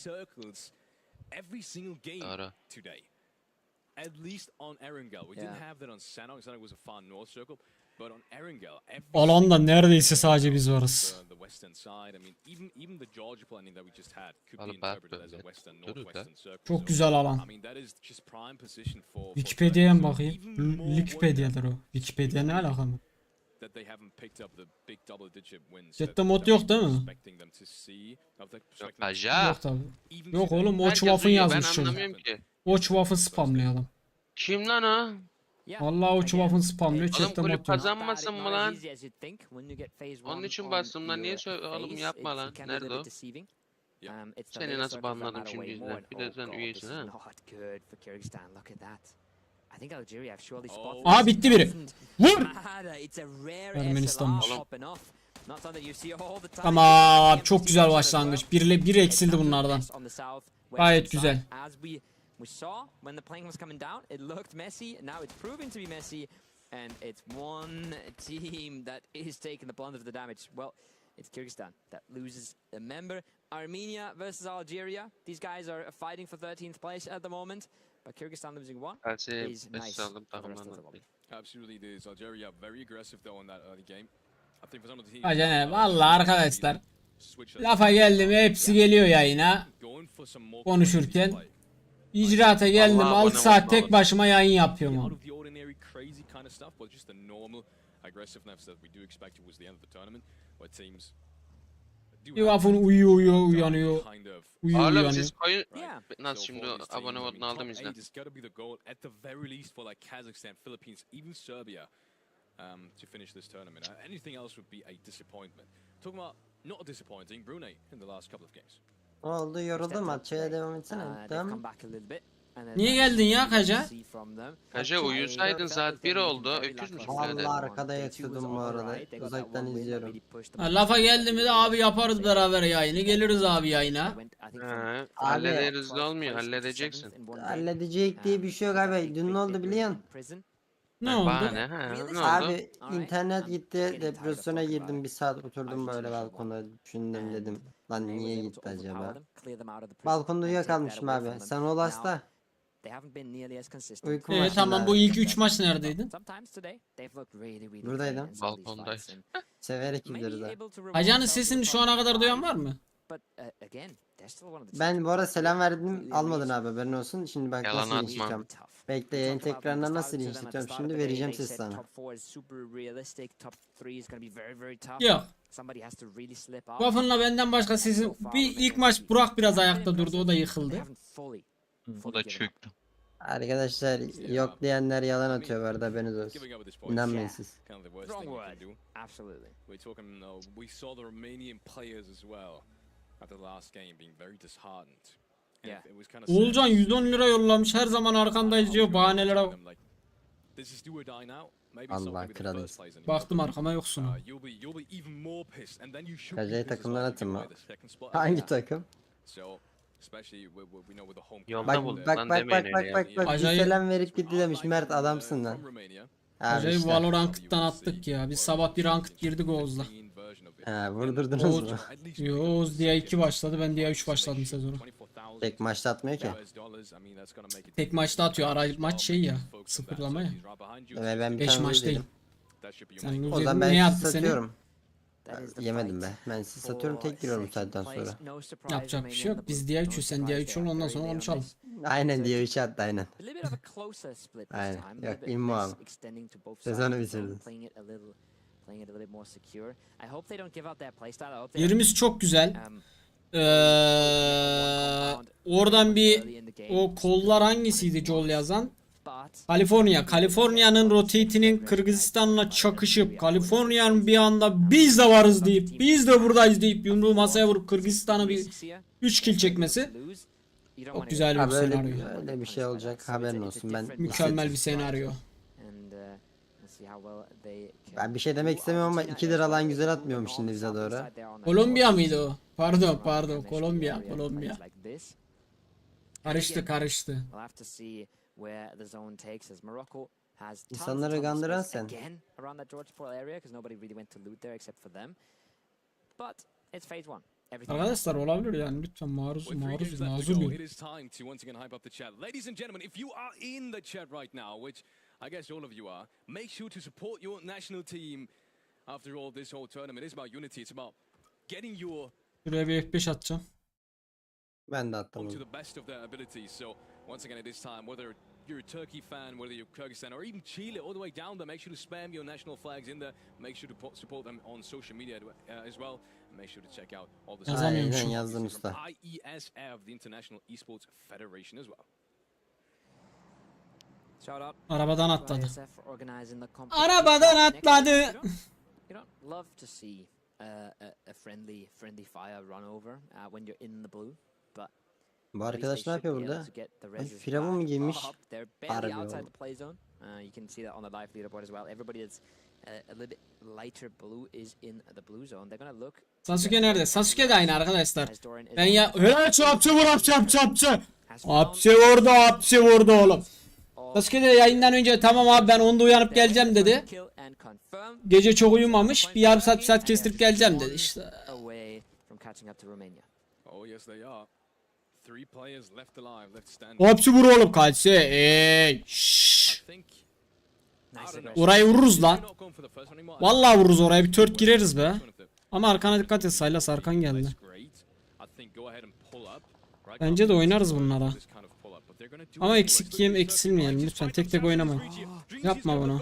Ara. At least on Erangel. We didn't have that on Sanok. Sanok was a far north circle, but on Erangel, Alanda neredeyse sadece biz varız. The western side. I mean, even the Georgia planning that we just had could be interpreted as a western northwestern circle. Çok güzel alan. I mean, that is just prime position for. Wikipedia'ya mı bakayım? Wikipedia'dır o. Wikipedia ne alaka mı? That they haven't picked up the big double digit wins. Jette mod yok değil mi? Yok tabi. Yok oğlum, o Waffen yazmış çocuk. O Waffen spamlıyor adam. Kim lan o? Vallahi o Waffen spamlıyor, chatte mod yok. Kazanmasın mı lan? Onun için bastım lan, niye oğlum yapma lan? Nerede o? Seni nasıl banladım şimdi izle. Bir de sen üyesin ha. Aa, bitti biri. Vur! Ermenistan'mış. Tamam, çok güzel başlangıç. Bir eksildi bunlardan. Gayet güzel. We saw when the plane was coming down, it looked messy. Now it's proving to be messy, and it's one team that is taking the brunt of the damage. Well, it's Kyrgyzstan that loses a member. Armenia versus Algeria. These guys are fighting for 13th place at the moment. But Kyrgyzstan losing one KALSE is 5 nice aldım for the rest of the takımlarına. lobby. Absolutely, it is. Algeria very aggressive though in that early game. I think for some of the teams. Acayip. Vallahi arkadaşlar. Lafa geldi mi hepsi geliyor yayına. Konuşurken. İcraata geldim Vallahi 6 abone saat olun tek oğlum. başıma yayın yapıyorum. Out abi. of the ordinary, crazy kind of stuff, but just the normal aggressiveness that we do expect towards the end of the tournament, where teams do Bir vafın uyuyor uyanıyor. kind of. Uyuyor Oğlum uyanıyor. siz koyun. Yeah. Nasıl So şimdi for these abone teams, I modunu mean, aldım top izle. 8 has got to be the goal at the very least for like Kazakhstan, Philippines, even Serbia, to finish this tournament. Anything else would be a disappointment. Talking about not disappointing, Brunei in the last couple of games. Ne oldu, yoruldum, maçaya devam etsene. They've Tamam. come back a little bit. And then Niye that's geldin ya what we Kaca? see from them. Kaca uyusaydın saat 1 oldu. Öküz müsün Vallahi birader? arkada yatıyordum bu arada. Uzaktan izliyorum. Ha, lafa geldi mi de abi yaparız beraber yayını. Geliriz abi yayına. He, hallederiz de olmuyor, halledeceksin. Halledecek diye bir şey yok abi. Dün ne oldu biliyor musun? Ne oldu? Bahane ha, ne oldu? Abi internet gitti, depresyona girdim, bir saat oturdum böyle balkonda, düşündüm dedim. Lan niye gitti acaba? Balkonda uyuyakalmışım abi. Sen ol hasta. Uyku maçında Tamam bu abi. ilk 3 maç neredeydin? Buradaydım. Balkondayım. Severek gideriz abi. Hacı'nın sesini şu ana kadar duyan var mı? Ben bu arada selam verdim, almadın abi, haberin olsun. Şimdi bak Yalan nasıl atma. linçleyeceğim. Bekle, yayın tekrarına nasıl linçleyeceğim, şimdi vereceğim ses sana. Yok. Waffle'la benden başka sesin bir ilk maç Burak biraz ayakta durdu, o da yıkıldı. Bu da çöktü. Arkadaşlar yok diyenler yalan atıyor bu arada, haberiniz olsun. İnanmayın siz. Kind of the worst thing we can do. Absolutely. We're talking. We saw the Romanian players as well after the last game being very disheartened. And Yeah. it was kind of Oğulcan 110 lira yollamış, her zaman arkandayız diyor, bahanelere bak. This is do or die now. Maybe it's not Allah gonna be the kralım. first place anymore. Baktım arkama yoksun. You'll be even more pissed, and then you should Kacayı be pissed as takımdan well if atın you mı? give away the second spot. Hangi takım? So, especially we know with the home. Yolda Bak bul bak lan bak demeyin bak öyle bak ya. bak bak, bir Acayip- selam verip gitti demiş, Mert adamsın lan. Abi Acayip işte. Valorant'tan attık ya. Biz sabah bir ranked girdik Oğuz'la. Ha, vurdurdunuz Oğuz, mu? yo, Oğuz diye 2 başladı, ben diye 3 başladım sezonu. Tek maçta atmıyor ki. Tek maçta atıyor, ara maç şey ya, sıfırlama ya. Ve ben bir 5 tane maç lose değil. yedim. Sen O lose zaman yedin, ben ne sizi attı seni? satıyorum. Yemedim be. Ben sizi satıyorum, tek giriyorum saatten sonra. Yapacak bir şey yok. Biz diye 3'ü, sen diye 3 ol, ondan sonra konuşalım. Aynen diye 3 attı aynen. Aynen. Yok, immo abi. Sezonu bitirdin. Yerimiz çok güzel. Oradan bir o kollar hangisiydi Joel yazan? Kaliforniya. Kaliforniya'nın rotate'inin Kırgızistan'la çakışıp Kaliforniya'nın bir anda biz de varız deyip biz de buradayız deyip yumruğu masaya vurup Kırgızistan'a bir 3 kill çekmesi çok güzel bir Abi senaryo. öyle bir şey olacak, haberin olsun. Mükemmel bir senaryo. Ben bir şey demek istemiyorum ama 2 lira lan güzel atmıyormuş şimdi bize doğru. Kolombiya mıydı o? Pardon Kolombiya. Karıştı. İnsanları kandıran sen. Arkadaşlar olabilir yani, lütfen mazur olun. It is time to once again hype up the chat. Ladies and gentlemen, if you are in the chat right now, which I guess all of you are, make sure to support your national team. After all, this whole tournament is about unity. It's about getting your Şuraya bir F5 atacağım. Ben de attım to onu. the best of their abilities. So once again, it is time. Whether you're a Turkey fan, whether you're Kyrgyzstan, or even Chile, all the way down there, make sure to spam your national flags in there. Make sure to support them on social media as well. Make sure to check out all the Aynen yazdın usta. from Iesf, the International Esports Federation as well. Arabadan atladı. Arabadan atladı. Love to see a friendly fire run over when you're in the blue, but Bu arkadaş ne yapıyor burada? Ay, firavun mu giymiş? They're Harbi barely outside oğlum. the play zone. You can see that on the live leaderboard as well. Everybody that's a little bit lighter blue is in the blue zone. They're gonna look. Sasuke nerede? Sasuke de aynı arkadaşlar. Ben ya hapçı vur hapçı. Hapçı vurdu oğlum. Sasuke de yayından önce tamam abi ben 10'da uyanıp geleceğim dedi. Gece çok uyumamış. Bir yarım saat kestirip geleceğim dedi işte. Oh yes, they are. 3 players left alive, left standing. Hepsi vur oğlum kalse. Ey. Şşş. Orayı vururuz lan. Vallahi vururuz oraya, bir tört gireriz be. Ama arkana dikkat et, Sylas arkan geldi. Bence de oynarız bunlara. Ama eksik yiyem, eksilmeyelim lütfen, tek tek oynama. Yapma bunu.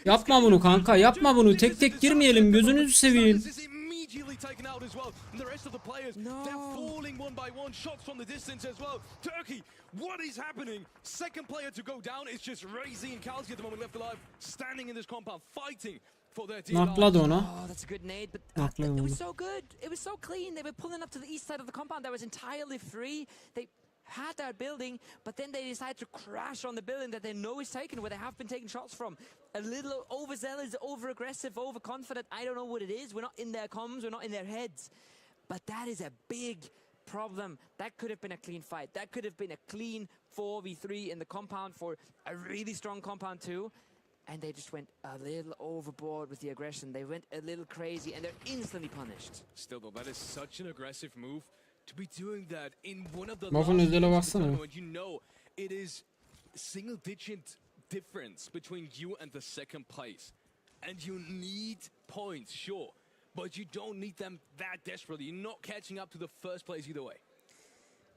Yapma bunu kanka, yapma bunu, tek tek girmeyelim, gözünüzü seveyim. Taken out as well. And the rest of the players, they're falling one by one. Shots from the distance as well. Turkey, what is happening? Second player to go down. It's just RAYZ and CALSE at the moment left alive, standing in this compound, fighting for their team. Nakladı onu. Oh, that's a good nade, but it was so good. It was so clean. They were pulling up to the east side of the compound. That was entirely free. They had that building, but then they decided to crash on the building that they know is taken, where they have been taking shots from. A little overzealous, over-aggressive, overconfident. I don't know what it is. We're not in their comms, we're not in their heads. But that is a big problem. That could have been a clean fight. That could have been a clean 4v3 in the compound for a really strong compound too. And they just went a little overboard with the aggression. They went a little crazy, and they're instantly punished. Still though, that is such an aggressive move. To be doing that in one of the Mafın özele baksana. you know it is single digit difference between you and the second place, and you need points, sure, but you don't need them that desperately. You're not catching up to the first place either way.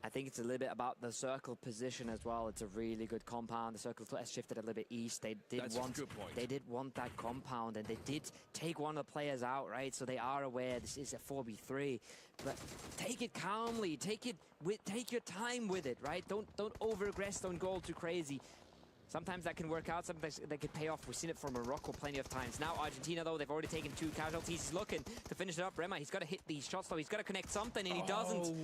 I think it's a little bit about the circle position as well. It's a really good compound. The circle has shifted a little bit east. They did want that compound, and they did take one of the players out, right? So they are aware this is a 4v3. But take it calmly. Take your time with it, right? Don't over-aggress. Don't go too crazy. Sometimes that can work out, sometimes that can pay off. We've seen it from Morocco plenty of times. Now Argentina, though, they've already taken 2 casualties. He's looking to finish it up. Rema, he's got to hit these shots, though. He's got to connect something, and he doesn't.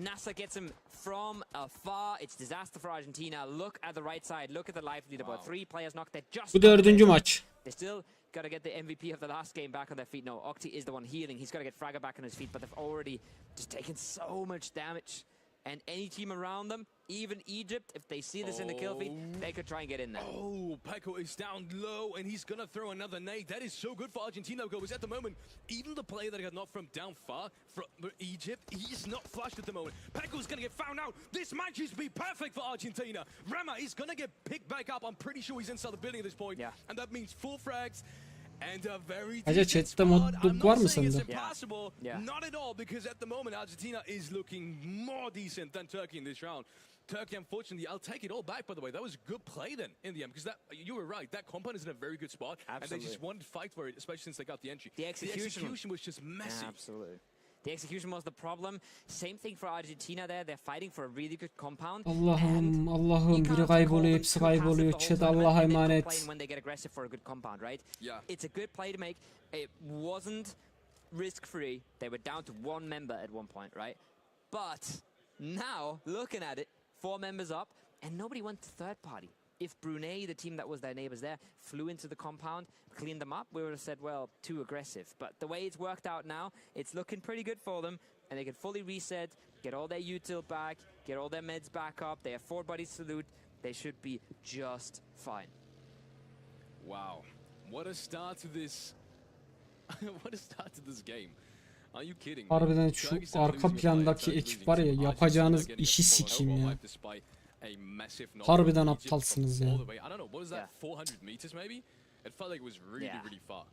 Nasa gets him from afar. It's disaster for Argentina. Look at the right side. Look at the life leaderboard. 3 players knocked. They're just... Bu 4. maç. They still got to get the MVP of the last game back on their feet. No, Octi is the one healing. He's got to get Fragger back on his feet, but they've already just taken so much damage. And any team around them, even Egypt, if they see this in the kill feed, they could try and get in there. Oh, Peko is down low, and he's going to throw another nade. That is so good for Argentina, because at the moment, even the player that got knocked from down far, from Egypt, he's not flushed at the moment. Peko's going to get found out. This might just be perfect for Argentina. Rema is going to get picked back up. I'm pretty sure he's inside the building at this point. Yeah. And that means 4 frags. And a very Acaba chatte modluk var mı sende? Not at all, because at the moment Argentina is looking more decent than Turkey in this round. Turkey, unfortunately, I'll take it all back, by the way. That was a good play then in the end, because you were right. That compound is in a very good spot. Absolutely. And they just wanted to fight for it, especially since they got the entry. The execution was just messy. Absolutely. The execution was the problem. Same thing for Argentina there. They're fighting for a really good compound. Allah'ım biri kayboluyor, hepsi kayboluyor. Chat Allah'a emanet. When they get aggressive for a good compound, right? Yeah. It's a good play to make. It wasn't risk-free. They were down to 1 member at one point, right? But now, looking at it, 4 members up, and nobody went to third party. If Brunei, the team that was their neighbors there, flew into the compound, cleaned them up, we would have said, well, too aggressive. But the way it's worked out now, it's looking pretty good for them, and they can fully reset, get all their util back, get all their meds back up. They have 4 bodies to loot. They should be just fine. Wow. What a start to this... What a start to this game. Are you kidding me? Harbiden şu arka plandaki ekip var ya, yapacağınız işi sikeyim ya. Harbiden aptalsınız ya. I don't know, what is that, 400 meters maybe? It felt like it was really far.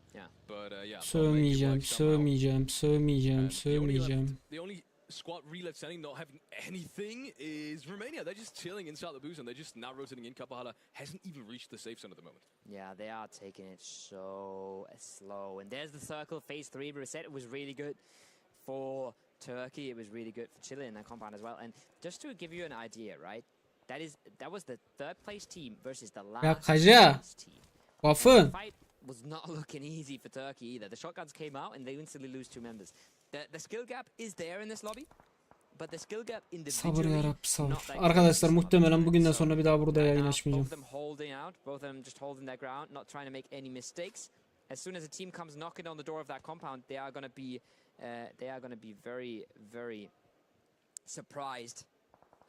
But yeah. Sövmeyeceğim. The only squad re-left standing not having anything is Romania. They're just chilling inside the booth, and they're just now rotating in. Kapahala hasn't even reached the safe zone at the moment. Yeah, they are taking it so slow. And there's the circle, phase 3 reset. It was really good for Turkey. It was really good for Chile in that compound as well. And just to give you an idea, right? That was the 3rd place team versus the last place team. Wafın. The fight was not looking easy for Turkey either. The shotguns came out and they instantly lose 2 members. The skill gap is there in this lobby. But the skill gap individually, sabır yarabbim sabır. Arkadaşlar muhtemelen bugünden sonra bir daha burada yayın açmayacağım. Both of them holding out, both of them just holding their ground, not trying to make any mistakes. As soon as a team comes knocking on the door of that compound, they are going to be very surprised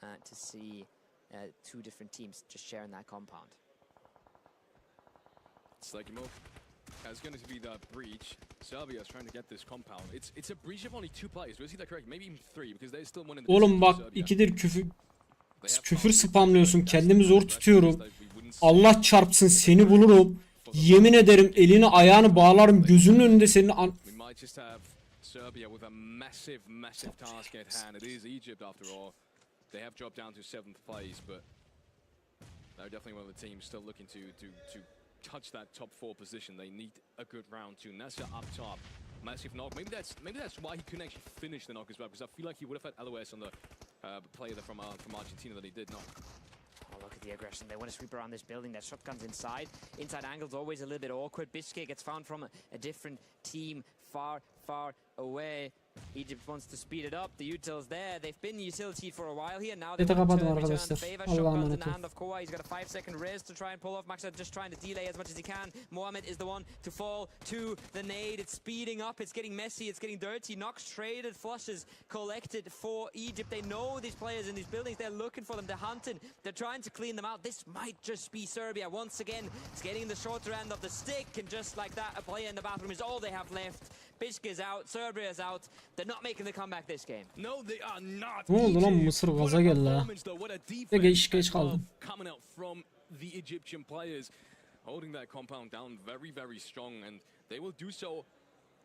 to see 2 different teams just sharing that compound. It's like It's going to be the breach. Serbia is trying to get this compound. It's a breach of only 2 players. Was that correct? Maybe even 3 because there's still one in the Oğlum bak ikidir küfür spamlıyorsun. Kendimi zor tutuyorum. Allah çarpsın seni bulurum. Yemin ederim elini ayağını bağlarım gözünün önünde senin Serbia with a massive task at hand. It is Egypt after all. They have dropped down to 7th place, but they're definitely one of the teams still looking to touch that top 4 position. They need a good round too. Nessa up top, massive knock. Maybe that's why he couldn't actually finish the knock as well, because I feel like he would have had LOS on the player from Argentina that he did not. Oh, look at the aggression. They want to sweep around this building. Their shotgun's inside. Inside angle's always a little bit awkward. Pubg gets found from a different team far away. Egypt wants to speed it up. The util's there. They've been utility for a while here. Now they want to return the favor. Shotguns in the hand of Koa. He's got a 5-second res to try and pull off. Maxa just trying to delay as much as he can. Mohamed is the one to fall to the nade. It's speeding up. It's getting messy. It's getting dirty. Knocks traded. Flushes collected for Egypt. They know these players in these buildings. They're looking for them. They're hunting. They're trying to clean them out. This might just be Serbia once again. It's getting the shorter end of the stick. And just like that, a player in the bathroom is all they have left. Pubg is out. Serbia is out. They're not making the comeback this game. No, they are not. Ne oldu lan Mısır gaza geldi ha. Geç kaldım. Coming out from the Egyptian players, holding that compound down very strong, and they will do so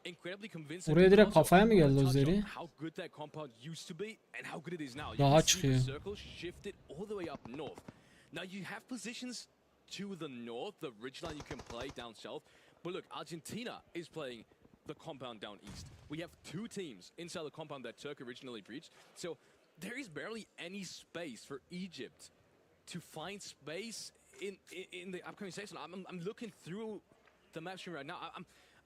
incredibly convincing. Oraya direkt kafaya mı geldi o Zeri? How good that compound used to be and how good it is now. Daha çıkıyor. Circle shifted all the way up north. Now you have positions to the north, the ridgeline you can play down south. But look, Argentina is playing the compound down east. We have 2 teams inside the compound that Turkey originally breached. So there is barely any space for Egypt to find space in the upcoming section. I'm looking through the map stream right now.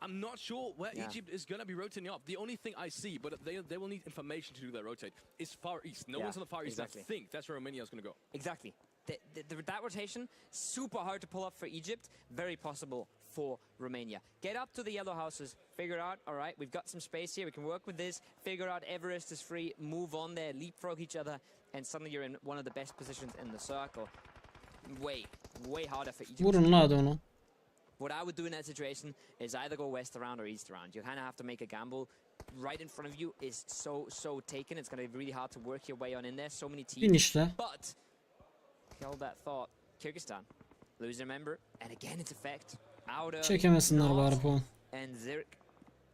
I'm not sure where Egypt is going to be rotating up. The only thing I see, but they will need information to do that rotate, is far east. No one's on the far east. I think that's where Romania is going to go. Exactly. That rotation, super hard to pull up for Egypt, very possible for Romania. Get up to the yellow houses, figure out, all right, we've got some space here, we can work with this, figure out Everest is free, move on there, leapfrog each other, and suddenly you're in one of the best positions in the circle. Way harder for Egypt. Vurun la onu. What I would do in that situation is either go west around or east around. You kind of have to make a gamble. Right in front of you is so taken. It's going to be really hard to work your way on in there. So many teams. Finişle. But hold that thought. Kyrgyzstan lose their member, and again it's effect. Çekemesinler bari puan. And Zirk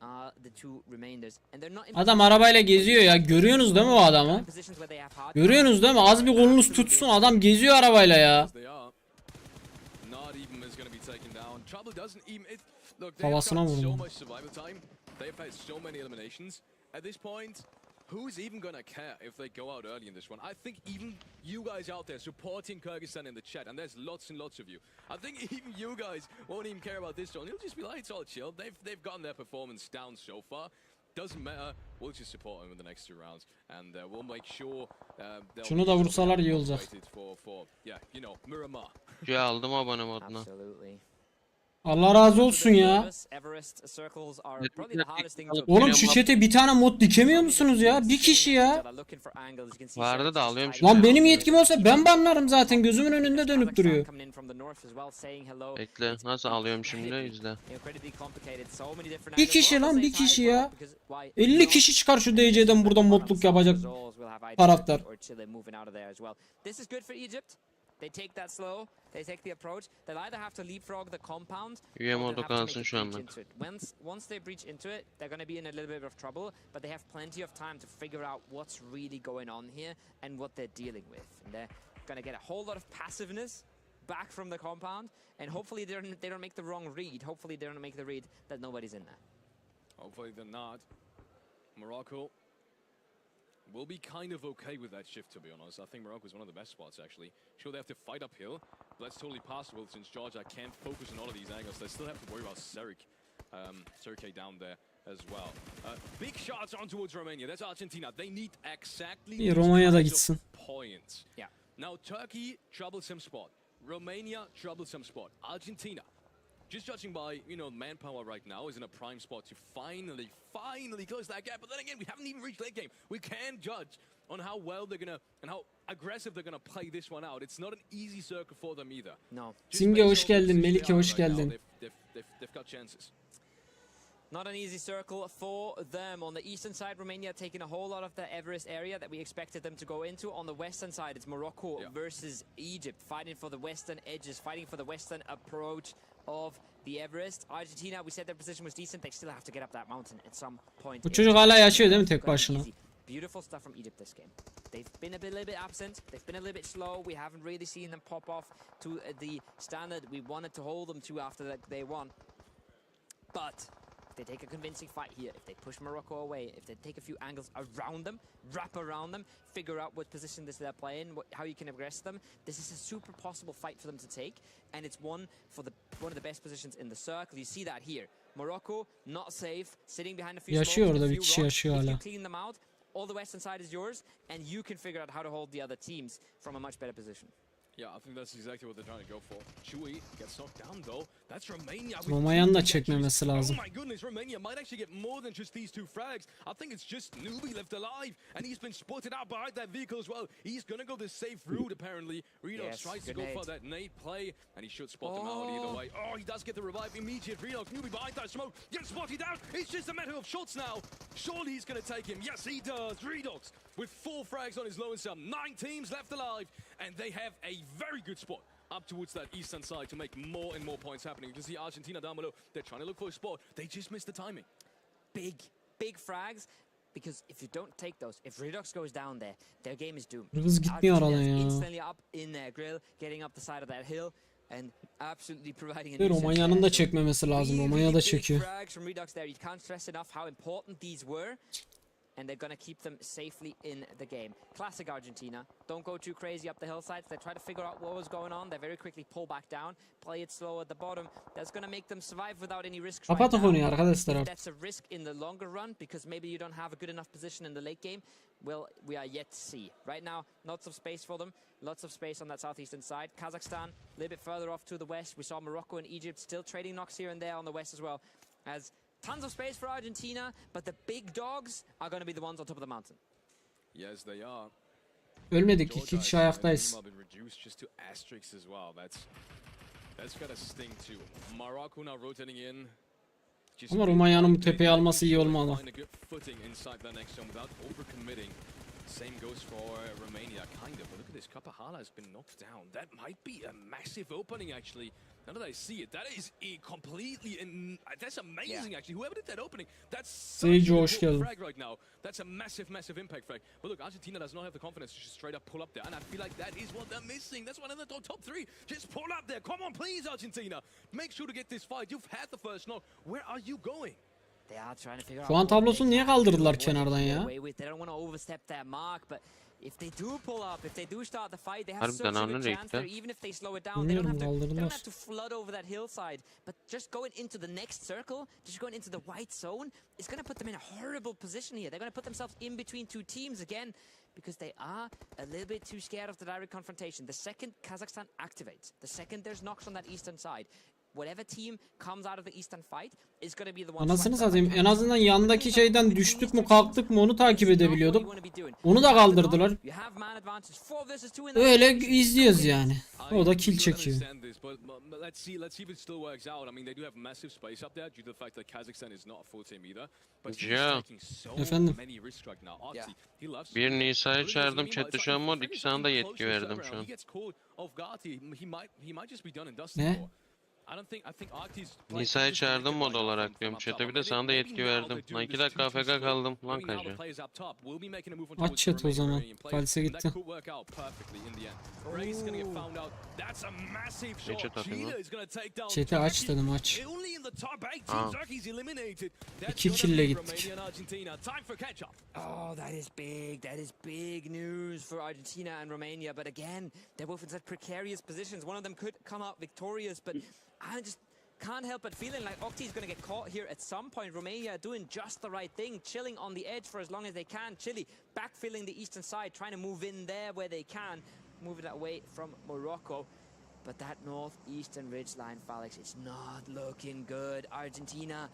are the 2 remainders. And they're not. Adam arabayla geziyor ya. Görüyorsunuz değil mi o adamı? Görüyorsunuz değil mi? Az bir kolunuz tutsun adam geziyor arabayla ya. Havasına vurdum. Who's even gonna care if they go out early in this one? I think even you guys out there supporting Kyrgyzstan in the chat, and there's lots and lots of you, I think even you guys won't even care about this one. You'll just be like, it's all chill. They've gotten their performance down so far. Doesn't matter. We'll just support them in the next 2 rounds, and we'll make sure. Şunu da vursalar iyi olacak. Yeah, you know, Miramar. Aldım abone moduna. Absolutely. Allah razı olsun ya. Oğlum şu chat'e bir tane mod dikemiyor musunuz ya? Bir kişi ya. Vardı da alıyorum şimdi. Lan benim yetkim olsa ben banlarım zaten. Gözümün önünde dönüp duruyor. Bekle. Nasıl alıyorum şimdi? İzle. Bir kişi lan bir kişi ya. 50 kişi çıkar şu DC'den buradan modluk yapacak taraftar. They take that slow, they take the approach. They'll either have to leapfrog the compound or they'll have to make a breach into it. Once they breach into it, they're going to be in a little bit of trouble, but they have plenty of time to figure out what's really going on here and what they're dealing with. And they're going to get a whole lot of passiveness back from the compound, and hopefully they don't make the wrong read. Hopefully they don't make the read that nobody's in there. Hopefully they're not. Morocco will be kind of okay with that shift, to be honest. I think Morocco is one of the best spots, actually. Sure, they have to fight uphill, but that's totally possible since Georgia can't focus on all of these angles. They still have to worry about Serke down there as well. Big shots on towards Romania. That's Argentina. They need exactly Romanya'da gitsin. Points. Yeah. Now, Turkey, troublesome spot. Romania, troublesome spot. Argentina, just judging by, you know, manpower right now is in a prime spot to finally close that gap. But then again, we haven't even reached late game. We can judge on how well they're gonna and how aggressive they're gonna play this one out. It's not an easy circle for them either. No. Simge hoş geldin, Melike hoş geldin. They've got chances. Not an easy circle for them. On the eastern side, Romania taking a whole lot of the Everest area that we expected them to go into. On the western side, it's Morocco versus Egypt, fighting for the western edges, fighting for the western approach of the Everest. Argentina, we said their position was decent. They still have to get up that mountain at some point. Bu çocuk hala yaşıyor değil mi tek başına? Beautiful stuff from Egypt this game. They've been a little bit absent. They've been a little bit slow. We haven't really seen them pop off to the standard we wanted to hold them to after that they won. But if they take a convincing fight here, if they push Morocco away, if they take a few angles around them, wrap around them, figure out what position they're playing, how you can aggress them, this is a super possible fight for them to take, and it's one of the best positions in the circle. You see that here. Morocco not safe, sitting behind a few Yaşıyor smokes, orada a bir few kişi rocks. yaşıyor If you hala. clean them out, all the western side is yours, and you can figure out how to hold the other teams from a much better position. Yeah, I think that's exactly what they're trying to go for. Chewy gets knocked down though. That's Romania. Romanya'nın da çekmemesi lazım. Oh my goodness, Romania might actually get more than just these two frags. I think it's just Newbie left alive, and he's been spotted out behind that vehicle as well. He's gonna go the safe route apparently. Redox tries to go for that nade play, and he should spot them out either way. Oh, he does get the revive immediate. Redox, Newbie behind that smoke, gets spotted out. It's just a matter of shots now. Surely he's gonna take him. Yes, he does. Redox with 4 frags on his low and some. 9 teams left alive, and they have a very good spot up towards that eastern side to make more and more points happening. You can see Argentina down below. They're trying to look for a spot. They just missed the timing. Big frags. Because if you don't take those, if Redox goes down there, their game is doomed. Hız gitmiyor oradan ya. Instantly up in their grill, getting up the side of that hill, and absolutely providing Ve Romanya'nın da çekmemesi lazım. Romanya da çekiyor. Frags from Redox there. You can't stress enough how important these were. And they're going to keep them safely in the game. Classic Argentina. Don't go too crazy up the hillsides. They try to figure out what was going on. They very quickly pull back down, play it slow at the bottom. That's going to make them survive without any risks right Kapat o konuyu now. arkadaşlar. That's a risk in the longer run because maybe you don't have a good enough position in the late game. Well, we are yet to see. Right now, lots of space for them. Lots of space on that southeastern side. Kazakhstan, a little bit further off to the west. We saw Morocco and Egypt still trading knocks here and there on the west as well. As tons of space for Argentina, but the big dogs are going to be the ones on top of the mountain. Yes, they are. Ölmedik, 2 kişi ayaktayız. That's got a sting too. Morocco now rotating in. Ama Romanya'nın bu tepeyi alması iyi olmalı. Same goes for Romania, kind of. But look at this. Kapahala has been knocked down. That might be a massive opening, actually. Now that I see it, that is completely. That's amazing, actually. Whoever did that opening, that's such a important frag right now. That's a massive impact frag. But look, Argentina does not have the confidence to just straight up pull up there, and I feel like that is what they're missing. That's one of the top 3. Just pull up there. Come on, please, Argentina. Make sure to get this fight. You've had the first knock. Where are you going? Şu an tablosunu niye kaldırdılar kenardan ya? If they do pull up, if they do start the fight, they have such a good chance there. Even if they slow it down, they don't have to flood over that hillside. But just going into the next circle, just going into the white zone, is going to put them in a horrible position here. They're going to put themselves in between 2 teams again because they are a little bit too scared of the direct confrontation. The second Kazakhstan activates, the second there's knocks on that eastern side, whatever team comes out of the eastern fight is going to be the one. Anasını satayım. En azından yandaki şeyden düştük mü kalktık mı onu takip edebiliyorduk. Onu da kaldırdılar. Öyle izliyoruz yani. O da kill çekiyor. Efendim. Bir Nisa'yı çağırdım. Chat'te şu an mod. 2 sana da yetki verdim şu an. Ne? Nisa'yı çağırdım mod olarak diyorum chat'e, bir de sana da yetki verdim. Lan 2 dakika AFK kaldım lan kaçı. Aç chat o zaman. Kalse gitti. Ne chat atayım lan? Chat'i aç dedim, aç. 2 kill'le gittik. Oh, that is big news for Argentina and Romania. But again, they're both in such precarious positions. One of them could come out victorious, but I just can't help but feeling like Octi is going to get caught here at some point. Romania doing just the right thing, chilling on the edge for as long as they can. Chile backfilling the eastern side, trying to move in there where they can, moving it away from Morocco. But that northeastern ridgeline, Felix, it's not looking good. Argentina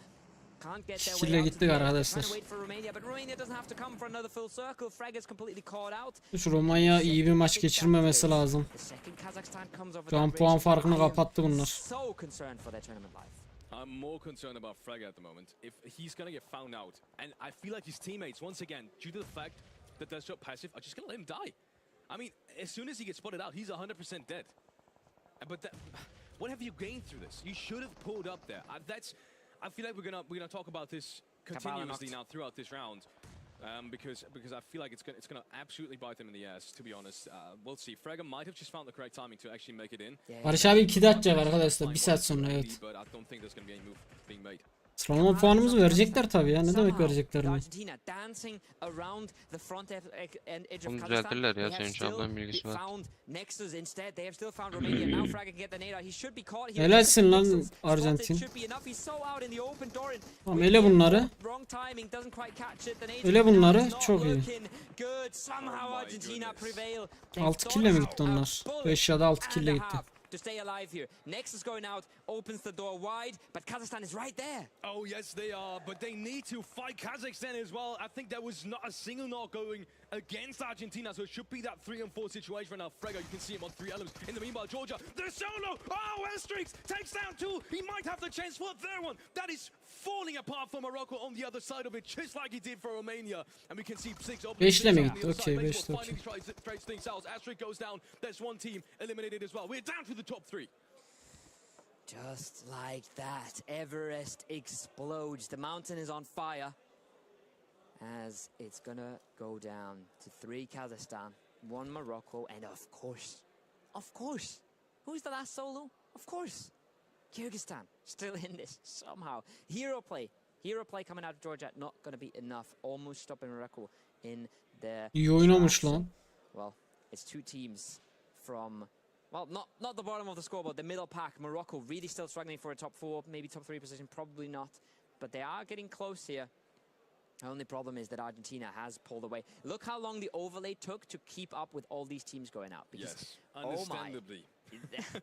can't get their way Şekilde out to gittik the end. arkadaşlar. Trying to wait for Romania, but Romania doesn't have to come for another full circle. Frag is completely caught out. Şu Romanya iyi bir maç geçirmemesi lazım. The second Kazakhstan comes over Şu an that puan ridge. farkını I am kapattı bunlar. so concerned for their tournament life. I'm more concerned about Frag at the moment. If he's gonna get found out, and I feel like his teammates, once again, due to the fact that they're so passive, are just gonna let him die. I mean, as soon as he gets spotted out, he's 100% dead. But what have you gained through this? You should have pulled up there. I feel like we're gonna talk about this continuously now throughout this round. Because I feel like it's gonna absolutely bite them in the ass, to be honest. We'll see. Frega might have just found the correct timing to actually make it in. Barış abi 2'de atacak arkadaşlar. 1 saat sonra evet. But I don't think there's gonna be any move being made. Sıralama puanımızı verecekler tabii ya. Ne demek verecekler mi? Onu düzeltirler ya, senin çaldığın bilgisi var. Helalsin lan Arjantin. Tamam ele bunları. Ele bunları. Çok iyi. 6 kille mi gitti onlar? 5 ya da 6 kille gitti. To stay alive here. Nexus going out, opens the door wide, but Kazakhstan is right there. Oh yes, they are, but they need to fight Kazakhstan as well. I think there was not a single knock going against Argentina, so it should be that 3 and 4 situation right now. Frega, you can see him on 3 elements. In the meanwhile, Georgia, the solo! Oh, Airstreaks takes down 2. He might have the chance for a third one. That is falling apart for Morocco on the other side of it, just like he did for Romania. And we can see 6 open. 5'le mi gitti? Okey, 5'te okey. Trades things out. Airstreak goes down. There's one team eliminated as well. We're down to the top 3. Just like that, Everest explodes. The mountain is on fire. As it's gonna go down to 3 Kazakhstan, 1 Morocco, and of course, who's the last solo? Of course, Kyrgyzstan, still in this somehow. Hero play coming out of Georgia, not gonna be enough. Almost stopping Morocco in the... İyi oynamış lan. Well, it's 2 teams from... Well, not the bottom of the scoreboard, the middle pack. Morocco really still struggling for a top 4, maybe top 3 position, probably not. But they are getting close here. The only problem is that Argentina has pulled away. Look how long the overlay took to keep up with all these teams going out. Because, yes, understandably. Oh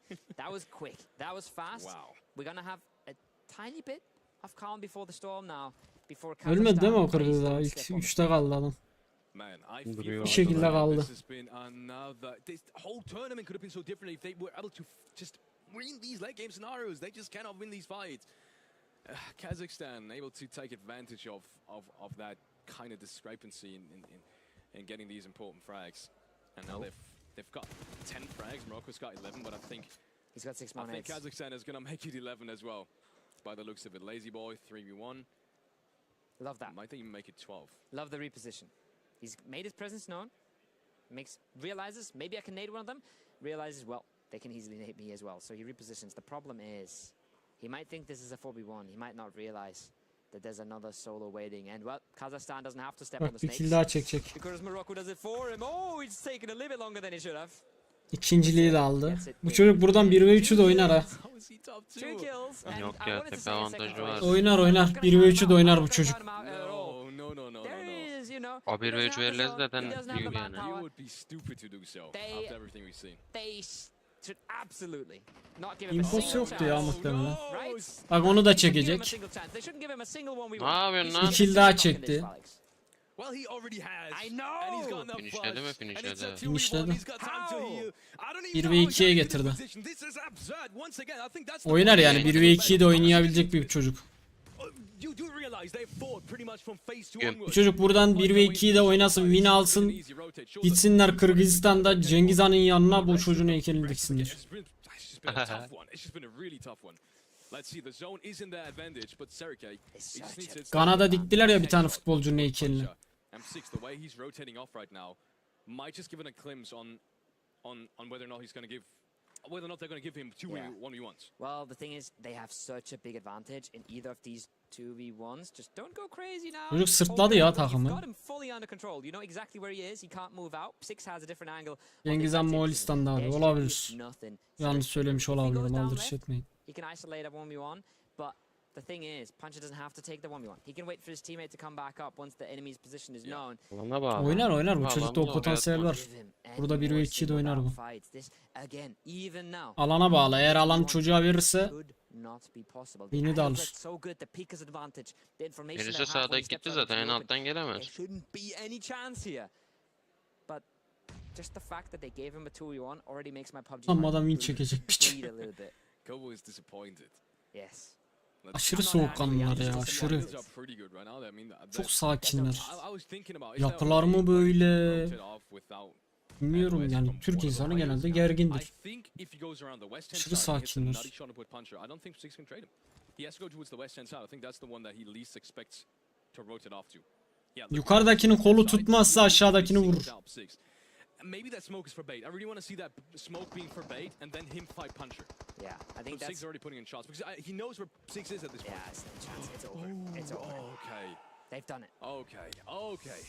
my, that was quick. That was fast. Wow. We're gonna have a tiny bit of calm before the storm now. Before Ölmedi değil mi o kırdı daha? İlk 3'te kaldı adam. Man, Bir şekilde kaldı. This whole tournament could have been so different if they were able to just win these late game scenarios. They just cannot win these fights. Kazakhstan able to take advantage of that kind of discrepancy in getting these important frags, and now they've got 10 frags. Morocco's got 11, but I think he's got 6 more. I think Kazakhstan is gonna make it 11 as well, by the looks of it. Lazy boy 3v1. Love that. Might even make it 12. Love the reposition. He's made his presence known. Realizes maybe I can nade one of them. Realizes, well, they can easily nade me as well. So he repositions. The problem is, he might think this is a 4v1. He might not realize that there's another solo waiting. And well, Kazakhstan doesn't have to step on the Bak bir snakes. kill daha çekecek. Because Morocco does it for him. Oh, it's taken a little bit longer than he should have. İkinciliği de aldı. Bu çocuk buradan 1v3'ü de oynar ha. Yok ya, tepe avantajı var. Oynar. 1v3'ü de oynar bu çocuk. O 1v3 verilmez zaten büyük yani. You would be stupid to do so after everything we've seen. They should absolutely not give him a İmpos single yoktu chance. ya muhtemelen. Right? Bak onu da They shouldn't give him a çekecek. single chance. They shouldn't give him a single 1v1. Ne yapıyorsun lan? Bir kill daha çekti. Well, he already has. I know. And he's got enough Finishledi mi? flash. And it's a Finishledi. 2v1. Finishledi. He's got time to heal. I don't even 1 know ve how 2'ye he's getirdi. in this position. This is absurd. Once again, I think that's the Oynar yani point. 1 ve 2'yi de oynayabilecek bir çocuk. You do realize they've fought pretty much from phase 2 Bu onwards. çocuk buradan 1 ve 2'yi de oynasın, win alsın. Gitsinler Kırgızistan'da Cengiz Han'ın yanına bu çocuğun heykelini diksinler. It's just been a tough one. It's just been a really tough one. Let's see, the zone is in their advantage, but Serikay, he just needs to... Kanada diktiler ya bir tane futbolcunun heykelini. M6, the way he's rotating off right now, might just give it a glimpse on whether or not he's going to give, whether or not they're going to give him 1v1s. Well, the thing is, they have such a big advantage in either of these 2v1s. Just don't go crazy now. Çocuk sırtladı ya You've takımı. got him fully under control. You know exactly where he is. He can't move out. Six has a different angle. Cengiz Han Moğolistan'da abi olabilir. Yanlış söylemiş olabilirim, aldırış etmeyin. He can isolate a 1v1, but the thing is, Puncher doesn't have to take the 1v1. He can wait for his teammate to come back up once the enemy's position is known. Alana bağlı. Oynar bu Bağlı, çocukta o oraya potansiyel atma. var. Give him any Burada 1 ve more 2'yi de oynar bu. singled out fights. This, again, even now, Alana bağlı. Eğer alan çocuğa verirse could not be possible. The beni de angles alır. are so good, the Pika's advantage, the information Birisi they have when sağda he steps gitti out into zaten, en the open. alttan gelemez. There shouldn't be any chance here. But just the fact that they gave him a 2v1 already makes my PUBG Ama mind adam win bleed çekecek piç. a little bit. Kobo is disappointed. Yes. Aşırı soğukkanlılar ya, aşırı. Skills are pretty good right now. I mean, Çok sakinler. I was thinking about, is Yapılar there a mı way böyle? to rotate off without Bilmiyorum yani Türk insanı genelde gergindir. I think if he goes around the west hand Aşırı side and hits the sakinler. nutty shot and put puncher, I don't think Six can trade him. He has to go towards the west hand side. I think that's the one that he least expects to rotate off to. Yeah, look, Yukarıdakinin kolu tutmazsa aşağıdakini vurur. Maybe that smoke is for bait. I really want to see that smoke being for bait and then him fight puncher. Yeah, I think So Six that's... is already putting in shots because he knows where Six is at this point. Yeah, it's no chance. It's over. It's over. Okay. They've done it. Okay. Okay.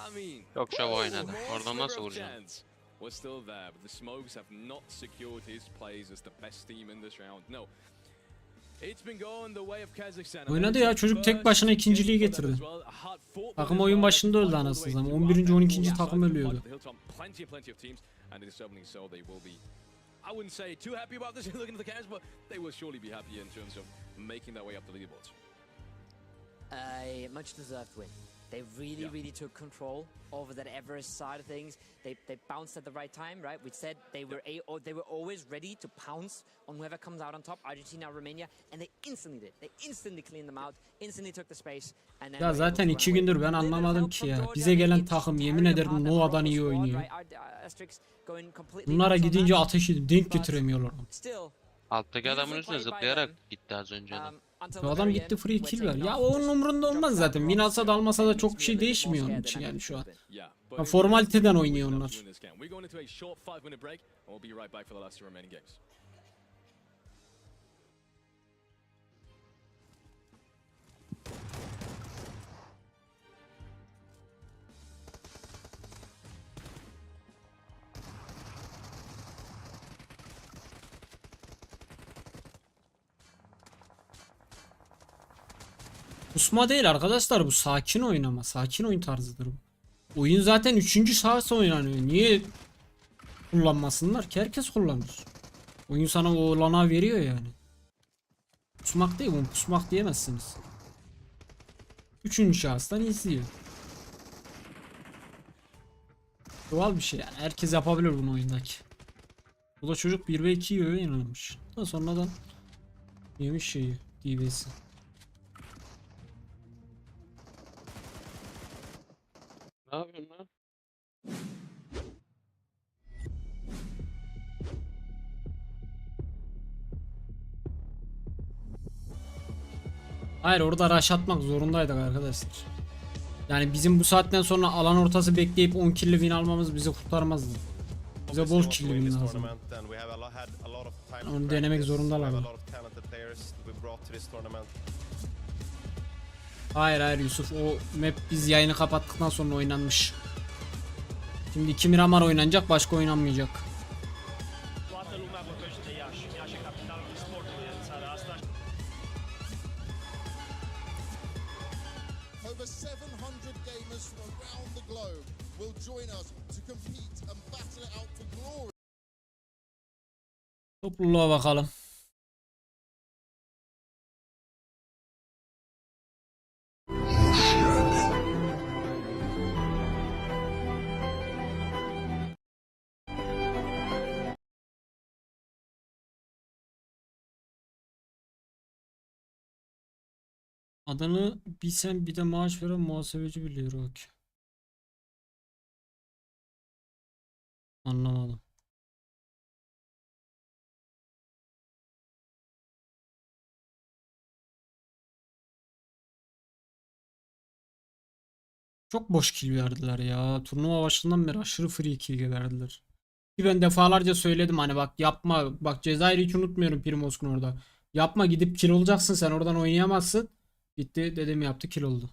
I mean, Çok çabuk oynadı. more Oradan sliver nasıl of vuracaksın? chance was still there, but the Smokes have not secured his place as the best team in this round. No. It's been going the way of Kazakhstan. Oynadı ya, çocuk tek başına ikinciliği getirdi. Takım oyun başında öldü anasını satayım. 11. 12. takım ölüyordu. Plenty of teams, and it is certainly so they will be. I wouldn't say too happy about this looking at the cameras, but they will surely be happy in terms of making their way up the leaderboards. A much deserved win. They really took control over that Everest side of things. They bounced at the right time, right? We said they were always ready to pounce on whoever comes out on top, Argentina or Romania, and they instantly did. They instantly cleaned them out, instantly took the space, and then Ya zaten 2 gündür ben anlamadım ki ya. Bize gelen takım yemin ederim Nova'dan iyi oynuyor. Bunlara gidince ateş edip denk getiremiyorlar. Alttaki adamın üstüne zıplayarak gitti az önce de. Bu adam gitti free kill ver. Ya onun umurunda olmaz zaten. Win alsa da almasa da çok bir şey değişmiyor onun için yani şu an. Ya formaliteden oynuyor onlar. We're going into a short 5-minute break, and we'll be right back for the last two remaining games. Pusma değil arkadaşlar, bu sakin oynama. Sakin oyun tarzıdır bu. Oyun zaten 3. şahıs oynanıyor. Niye kullanmasınlar ki? Herkes kullanır. Oyun sana o olanağı veriyor yani. Pusmak değil, bunu pusmak diyemezsiniz. 3. şahıstan izliyor. Doğal bir şey yani. Herkes yapabilir bunu oyundaki. Bu da çocuk 1 ve 2'yi oynamış. Da sonradan yemiş şeyi, DB'si. Ne yapıyorsun lan? Hayır, orada rush atmak zorundaydık arkadaşlar. Yani bizim bu saatten sonra alan ortası bekleyip 10 kill'li win almamız bizi kurtarmazdı. Bize bol kill'li win lazım. Onu denemek zorundalar. Hayır Yusuf, o map biz yayını kapattıktan sonra oynanmış. Şimdi 2 Miramar oynanacak, başka oynanmayacak. Over 700 gamers from around the globe will join us to compete and battle it out for glory. Topluluğa bakalım. Adını bilsem bir de maaş veren muhasebeci biliyor o ki. Anlamadım. Çok boş kill verdiler ya. Turnuva başından beri aşırı free kill verdiler. Ki ben defalarca söyledim hani bak yapma. Bak Cezayir'i hiç unutmuyorum Primosk'un orada. Yapma, gidip kill olacaksın, sen oradan oynayamazsın. Gitti dedim, yaptı, kill oldu.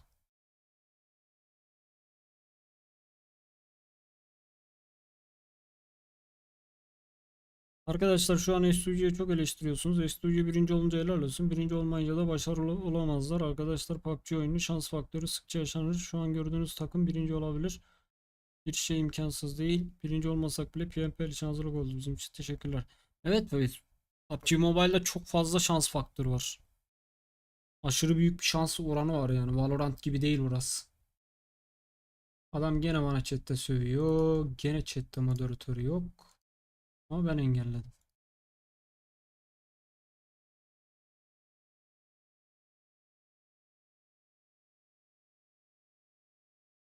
Arkadaşlar şu an SYLAS'ı çok eleştiriyorsunuz. SYLAS birinci olunca helal olsun. Birinci olmayınca da başarılı olamazlar. Arkadaşlar PUBG oyunu şans faktörü sıkça yaşanır. Şu an gördüğünüz takım birinci olabilir. Bir şey imkansız değil. Birinci olmasak bile PMPL için hazırlık oldu bizim için. Teşekkürler. Evet evet. PUBG Mobile'da çok fazla şans faktörü var. Aşırı büyük bir şans oranı var yani. Valorant gibi değil burası. Adam gene bana chatte sövüyor. Gene chatte moderatörü yok. Ama ben engelledim.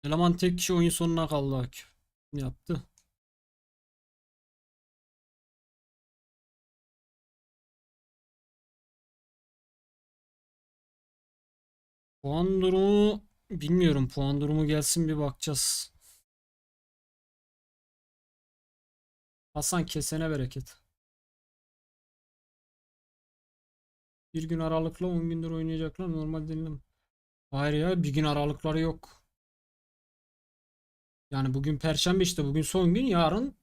Eleman tek kişi oyun sonuna kaldı Akif. Yaptı. Puan durumu bilmiyorum. Puan durumu gelsin bir bakacağız. Hasan kesene bereket. Bir gün aralıkla 10 gündür oynayacaklar. Normal dinledim. Hayır ya bir gün aralıkları yok. Yani bugün Perşembe işte. Bugün son gün. Yarın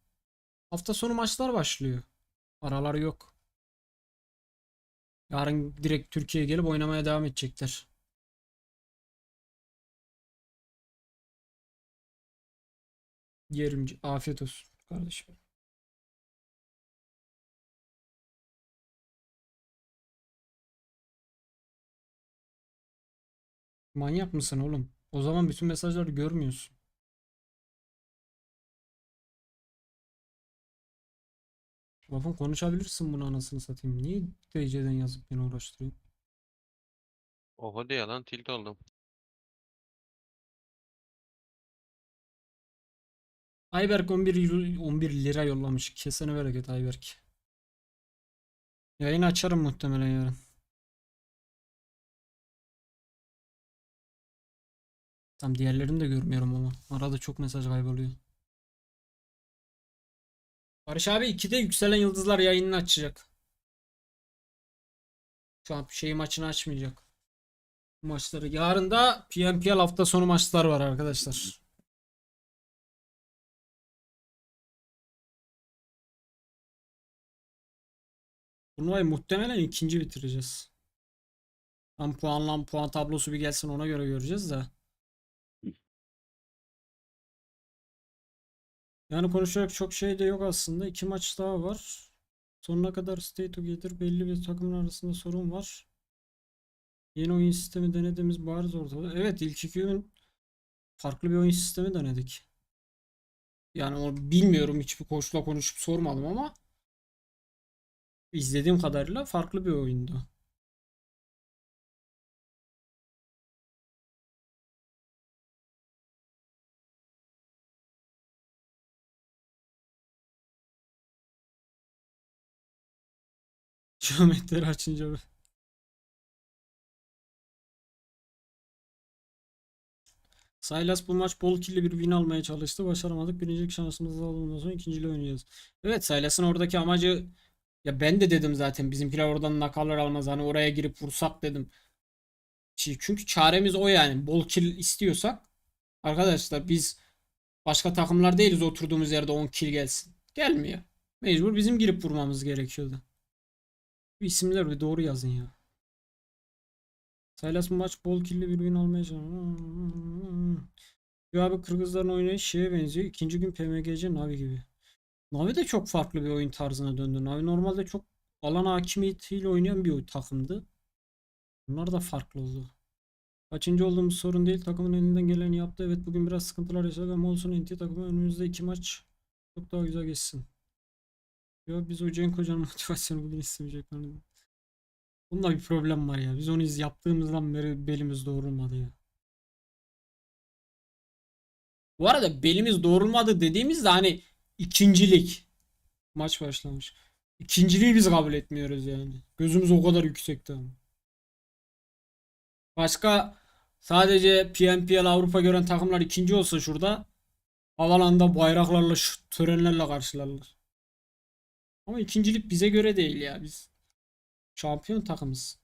hafta sonu maçlar başlıyor. Araları yok. Yarın direkt Türkiye'ye gelip oynamaya devam edecekler. Yerim. Afiyet olsun kardeşim. Manyak mısın oğlum? O zaman bütün mesajları görmüyorsun. Lafın konuşabilirsin bunu anasını satayım. Niye DC'den yazıp beni uğraştırıyor? Oha diye lan tilt oldum. Ayberk 11 lira yollamış. Kesene bereket Ayberk. Yayını açarım muhtemelen yarın. Tam diğerlerini de görmüyorum ama. Arada çok mesaj kayboluyor. Barış abi 2'de Yükselen Yıldızlar yayınını açacak. Şu an maçını açmayacak. Maçları. Yarın da PMPL hafta sonu maçlar var arkadaşlar. Turnuvayı muhtemelen ikinci bitireceğiz. Tam puan tablosu bir gelsin ona göre göreceğiz de. Yani konuşacak çok şey de yok aslında. 2 maç daha var. Sonuna kadar stay together belli bir takımın arasında sorun var. Yeni oyun sistemi denediğimiz bariz ortada. Evet ilk 2 gün farklı bir oyun sistemi denedik. Yani onu bilmiyorum hiçbir koçla konuşup sormadım ama izlediğim kadarıyla farklı bir oyundu. Geometri açınca SYLAS bu maç bol killi bir win almaya çalıştı. Başaramadık. Birincilik şansımızı aldıktan sonra ikinciyle oynayacağız. Evet SYLAS'ın oradaki amacı ya ben de dedim zaten bizimkiler oradan nakarlar almaz. Hani oraya girip vursak dedim. Çünkü çaremiz o yani. Bol kill istiyorsak arkadaşlar biz başka takımlar değiliz oturduğumuz yerde 10 kill gelsin. Gelmiyor. Mecbur bizim girip vurmamız gerekiyordu. Bu isimleri bir doğru yazın ya. SYLAS bu maç bol killi bir win almaya çalışıyor. Ya abi Kırgızların oynayış şeye benziyor. İkinci gün PMGC Navi gibi. Navi de çok farklı bir oyun tarzına döndü. Navi normalde çok alan hakimiyetiyle oynayan bir takımdı. Bunlar da farklı oldu. Kaçıncı olduğumuz sorun değil. Takımın elinden geleni yaptı. Evet bugün biraz sıkıntılar yaşadık ama olsun NT takımı önümüzde 2 maç çok daha güzel geçsin. Ya biz o Cenk Hoca'nın motivasyonu bugün istemeyecek. Bunda bir problem var ya. Biz onu yaptığımızdan beri belimiz doğrulmadı ya. Bu arada belimiz doğrulmadı dediğimizde hani ikincilik maç başlamış. İkinciliği biz kabul etmiyoruz yani. Gözümüz o kadar yüksekte ama. Başka sadece PMPL Avrupa gören takımlar ikinci olsa şurada havalanda bayraklarla şu törenlerle karşılarlar. Ama ikincilik bize göre değil ya. Biz şampiyon takımız.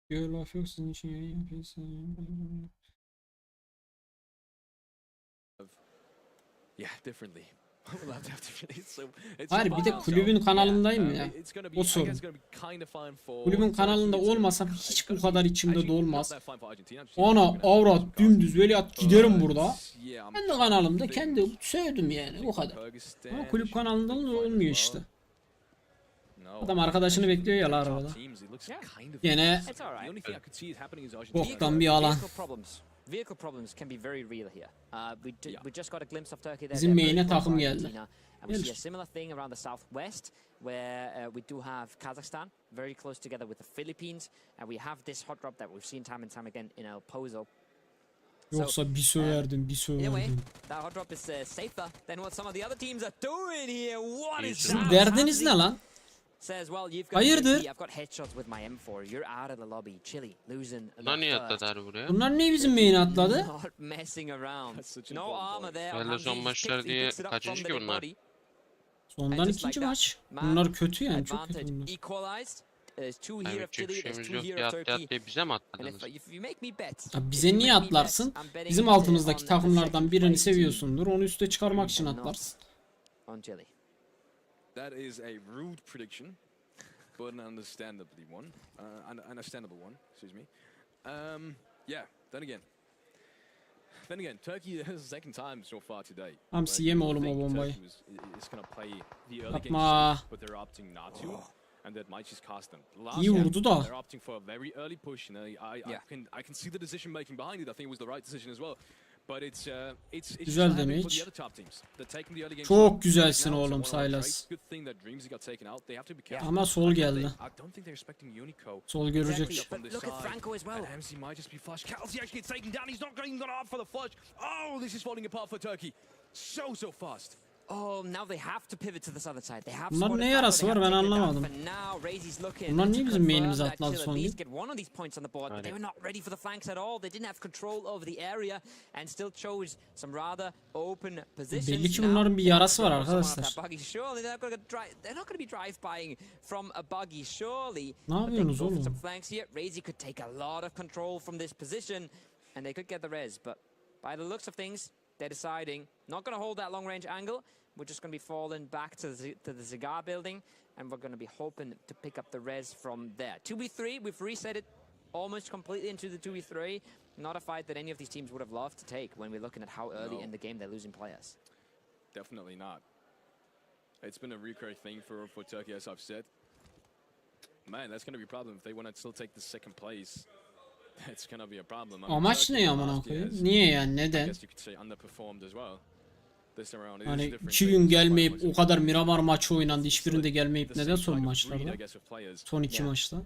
Diyor laf yok sizin için yayın yapıyorsun. Yeah, differently. Hayır bir de kulübün kanalındayım ya. O sorun. Kulübün kanalında olmasam hiç bu kadar içimde dolmaz. Ana avrat dümdüz veliaht giderim burada. Ben de kanalımda kendi sevdim yani o kadar. Ama kulüp kanalında olmuyor işte. Adam arkadaşını bekliyor ya arabada. Yine boktan bir alan. Vehicle problems can be very real here. We just got a glimpse of Turkey there. Bizim main'e takım geldi. And we see a similar thing around the southwest, where we do have Kazakhstan very close together with the Philippines, and we have this hot drop that we've seen time and time again in El Pozo. Yoksa bir söverdim, bir söverdim. That hot drop is safer than what some of the other teams are doing here. What is Sizin that? derdiniz ne lan? Says, well, you've got Hayırdır? I've got headshots with my M4. You're out of the lobby. Chile losing. Bunlar niye atladılar buraya? Bunlar niye bizim main'e atladı? Not messing around. No armor there. Herhalde son maçlar diye kaçıncı ki bunlar? Sondan ikinci maç. Bunlar kötü yani çok kötü bunlar. Evet çok şeyimiz yok diye atlayıp bize mi atladınız? Ya bize niye atlarsın? Bizim altımızdaki takımlardan birini seviyorsundur. Onu üste çıkarmak için atlarsın. That is a rude prediction, but an understandable one. Excuse me. Yeah. Then again, Turkey has the second time so far today. Hamsi yeme oğlum o bombayı. Yapma. İyi vurdu da. Güzel damage. Çok güzelsin oğlum SYLAS. Ama sol geldi. Sol görecek. Oh, now they have to pivot to this other side. They have Bunlar ne yarası var ben anlamadım. Bunlar niye bizim main'imize atladı son gün? They were not ready for the flanks at all. They didn't have control over the area and still chose some rather open positions. Belli ki bunların bir yarası var arkadaşlar. They're not going to be drive buying from a buggy surely. Ne yapıyorsunuz oğlum? Flanks here. RAYZ could take a lot of control from this position and they could get the res, but by the looks of things they're deciding not going to hold that long range angle. We're just going to be falling back to the cigar building, and we're going to be hoping to pick up the res from there. 2v3, we've reset it almost completely into the 2v3. Not a fight that any of these teams would have loved to take when we're looking at how early in the game they're losing players. Definitely not. It's been a recurring thing for Turkey, as I've said. Man, that's going to be a problem if they want to still take the second place. It's going to be a problem. Amaç ne amına koyayım? Niye yani neden? Hani 2 gün gelmeyip o kadar Miramar maçı oynandı. Hiçbirinde gelmeyip neden son maçlarda? Son 2 maçta.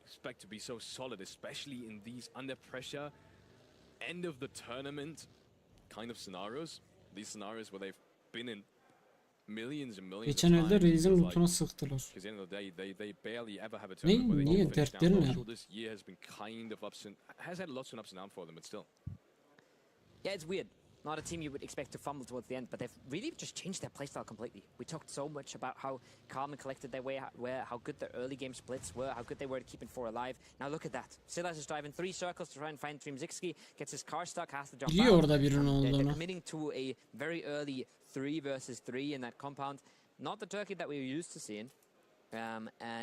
Expect to be so solid, especially in these under pressure, end of the tournament kind of scenarios. These scenarios where they've been in millions and millions. Geçen elde RAYZ'in lootuna sıktılar. Ne? Niye? Dertleri ne? Yeah, it's weird. Not a team you would expect to fumble towards the end, but they've really just changed their playstyle completely. We talked so much about how calm and collected they were, how good their early game splits were, how good they were at keeping 4 alive. Now look at that. SYLAS is driving 3 circles to try and find Dreamzixki, gets his car stuck, has to jump Biliyor out. orada birinin olduğunu. They're committing to a very early 3 versus 3 in that compound. Not the Turkey that we were used to seeing.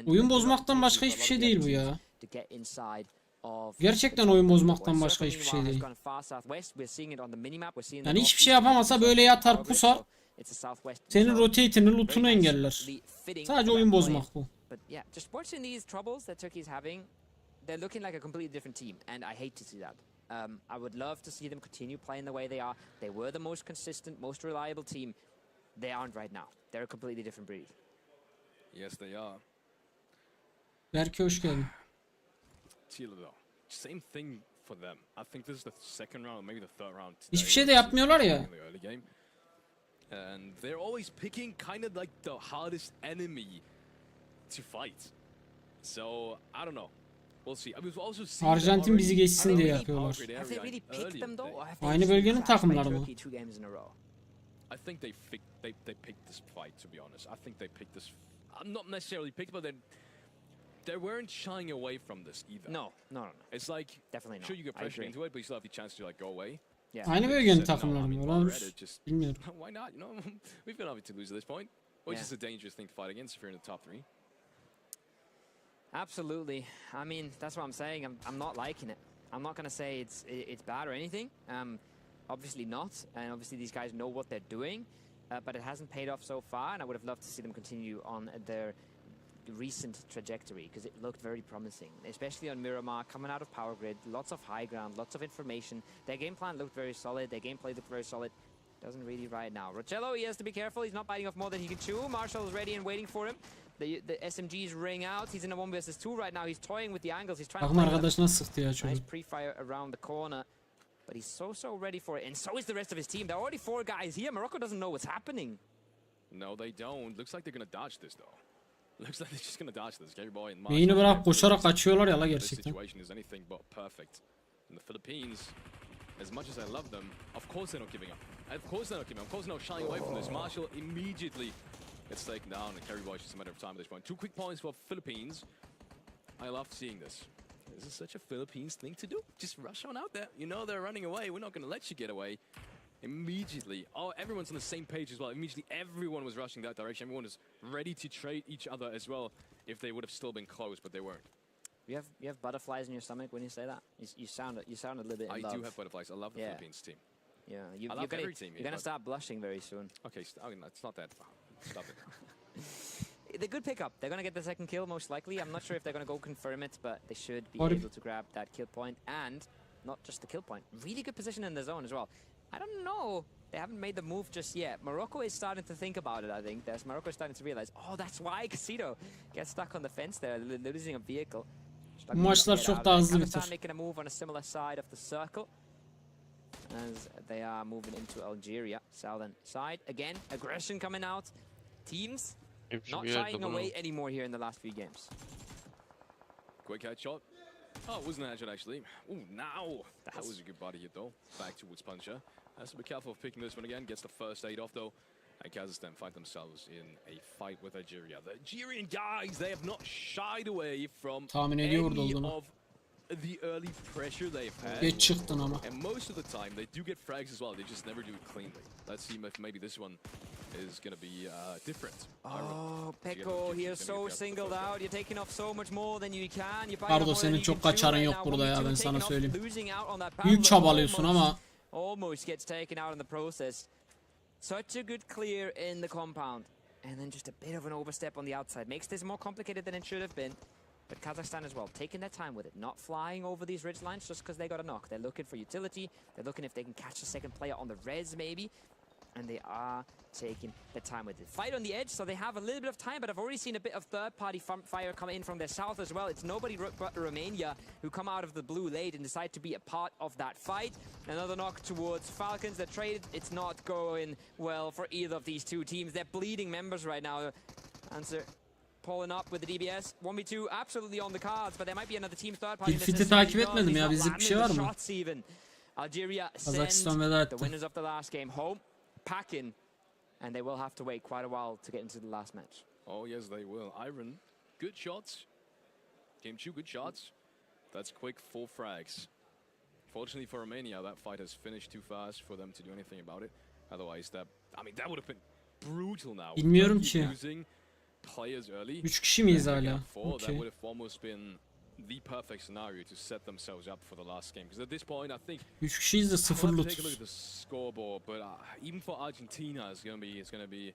Oyun bozmaktan başka hiçbir şey değil bu ya. Gerçekten oyun bozmaktan başka hiçbir şey değil. Yani hiçbir şey yapamasa böyle yatar pusar. Senin rotate'ini, loot'unu engeller. Sadece oyun bozmak bu. They're looking like a completely different team, and I hate to see that. I would love to see them continue playing the way they are. They were the most consistent, most reliable team. They aren't right now. They're a completely different breed. Yes, they are. Berke hoş geldin. Same thing for them. I think this is the second round, maybe the third round. Hiçbir şey de yapmıyorlar ya. And they're always picking kind of like the hardest enemy to fight. So I don't know. We'll see. We've also seen Arjantin bizi geçsin diye yapıyorlar. Aynı bölgenin takımları mı? I think they picked this fight, to be honest. I think they picked this. I'm not necessarily picked, but they weren't shying away from this either. No. It's like definitely not. Sure, you get pressure into it, but you still have the chance to like go away. Aynı bölgenin takımları mı? Olabilir. Bilmiyorum. Why not? You know, we've been happy to lose at this point, which is a dangerous thing to fight against if you're in the top 3. Absolutely. I mean, that's what I'm saying. I'm not liking it. I'm not going to say it's bad or anything. Obviously not. And obviously these guys know what they're doing. But it hasn't paid off so far. And I would have loved to see them continue on their recent trajectory because it looked very promising, especially on Miramar, coming out of Power Grid. Lots of high ground, lots of information. Their game plan looked very solid. Their gameplay looked very solid. Doesn't really right now. Rocello, he has to be careful. He's not biting off more than he can chew. Marshall is ready and waiting for him. The SMGs ring out. He's in a 1 versus 2 right now. He's toying with the angles. He's trying to play nice pre-fire around the corner. But he's so ready for it. And so is the rest of his team. There are already 4 guys here. Morocco doesn't know what's happening. No, they don't. Looks like they're going to dodge this, though. Looks like they're just going to dodge this. Gary Boy and Beyni bırak koşarak kaçıyorlar ya la gerçekten. The situation is anything but perfect. In the Philippines, as much as I love them, of course they're not giving up. Of course they're not giving up. Of course they're not shying away from this. Marshall immediately gets taken down, and Kerry Boy is just a matter of time at this point. 2 quick points for Philippines. I love seeing this. This is such a Philippines thing to do. Just rush on out there. You know they're running away. We're not going to let you get away. Immediately, everyone's on the same page as well. Immediately, everyone was rushing that direction. Everyone was ready to trade each other as well if they would have still been close, but they weren't. You have butterflies in your stomach when you say that. You sound a little bit. I do have butterflies. I love the Philippines team. Yeah, you're gonna start blushing very soon. Okay, it's not that far. Stop it. They're good pickup. They're gonna get the second kill most likely. I'm not sure if they're gonna go confirm it, but they should be able to grab that kill point, and not just the kill point. Really good position in the zone as well. I don't know. They haven't made the move just yet. Morocco is starting to think about it, I think. Morocco is starting to realize, oh, that's why Casito gets stuck on the fence there, losing a vehicle. Bu maçlar çok daha hızlı biter. Making a move on a similar side of the circle as they are moving into Algeria, southern side. Again, aggression coming out. Teams not shying away anymore here in the last few games. Quick headshot. Oh, it wasn't a headshot actually. Ooh, now that was a good body hit though. Back towards Puncher. Has to be careful of picking this one again. Gets the first aid off though. And Kazakhstan find themselves in a fight with Algeria. The Algerian guys, they have not shied away from any of the early pressure they've had. Geç çıktın ama. And most of the time they do get frags as well. They just never do it cleanly. Let's see if maybe this one is going to be different. Oh, Peko here so singled out. You're taking off so much more than you can. Pardon, senin çok kaçarın yok burada ya, ben sana söyleyeyim. Büyük çabalıyorsun ama. Almost gets taken out in the process. Such a good clear in the compound. And then just a bit of an overstep on the outside. Makes this more complicated than it should have been. But Kazakhstan as well, taking their time with it. Not flying over these ridge lines just because they got a knock. They're looking for utility. They're looking if they can catch the second player on the res maybe. And they are taking the time with it. Fight on the edge, so they have a little bit of time, but I've already seen a bit of third-party fire come in from their south as well. It's nobody but Romania who come out of the blue late and decide to be a part of that fight. Another knock towards Falcons. They're traded. It's not going well for either of these two teams. They're bleeding members right now. Answer pulling up with the DBS. 1v2 absolutely on the cards, but there might be another team third-party. Fit'i takip etmedim ya. Bizlik bir şey var mı? Algeria send the winners of the last game home. Packing, and they will have to wait quite a while to get into the last match. Oh yes, they will. Iron, good shots. Game 2, good shots. That's quick 4 frags. Fortunately for Romania, that fight has finished too fast for them to do anything about it. Otherwise, that would have been brutal now. Bilmiyorum ki. Players early. 3 kişi miyiz hala? That would have almost been the perfect scenario to set themselves up for the last game. Because at this point, I think 3 kişiyiz de 0 loot. Take a look at the scoreboard, but even for Argentina, it's gonna be.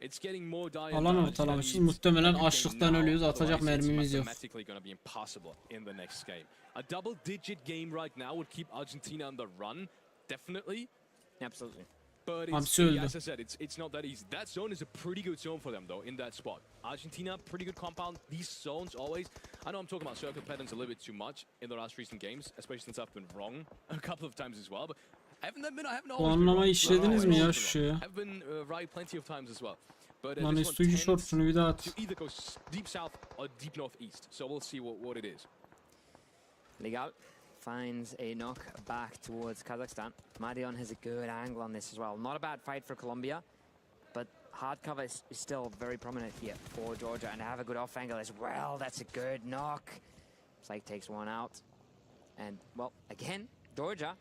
It's getting more dire. Alan ortalamışız. Muhtemelen açlıktan ölüyoruz. Atacak mermimiz yok. Gonna be impossible in the next game. A double-digit game right now would keep Argentina on the run, definitely. Absolutely. But as I said, it's not that easy. That zone is a pretty good zone for them, though, in that spot. Argentina, pretty good compound. These zones always... I know I'm talking about circle patterns a little bit too much in the last recent games, especially since I've been wrong a couple of times as well. But I haven't always been wrong. işlediniz mi ya şu şeye? I've been right plenty of times as well. But Lan üstücü short, şunu bir daha at. To either go deep south or deep northeast. So we'll see what it is. Legal finds a knock back towards Kazakhstan. Marion has a good angle on this as well. Not a bad fight for Colombia, but hard cover is still very prominent here for Georgia, and have a good off angle as well. That's a good knock. Psych takes one out. And, well, again, Georgia,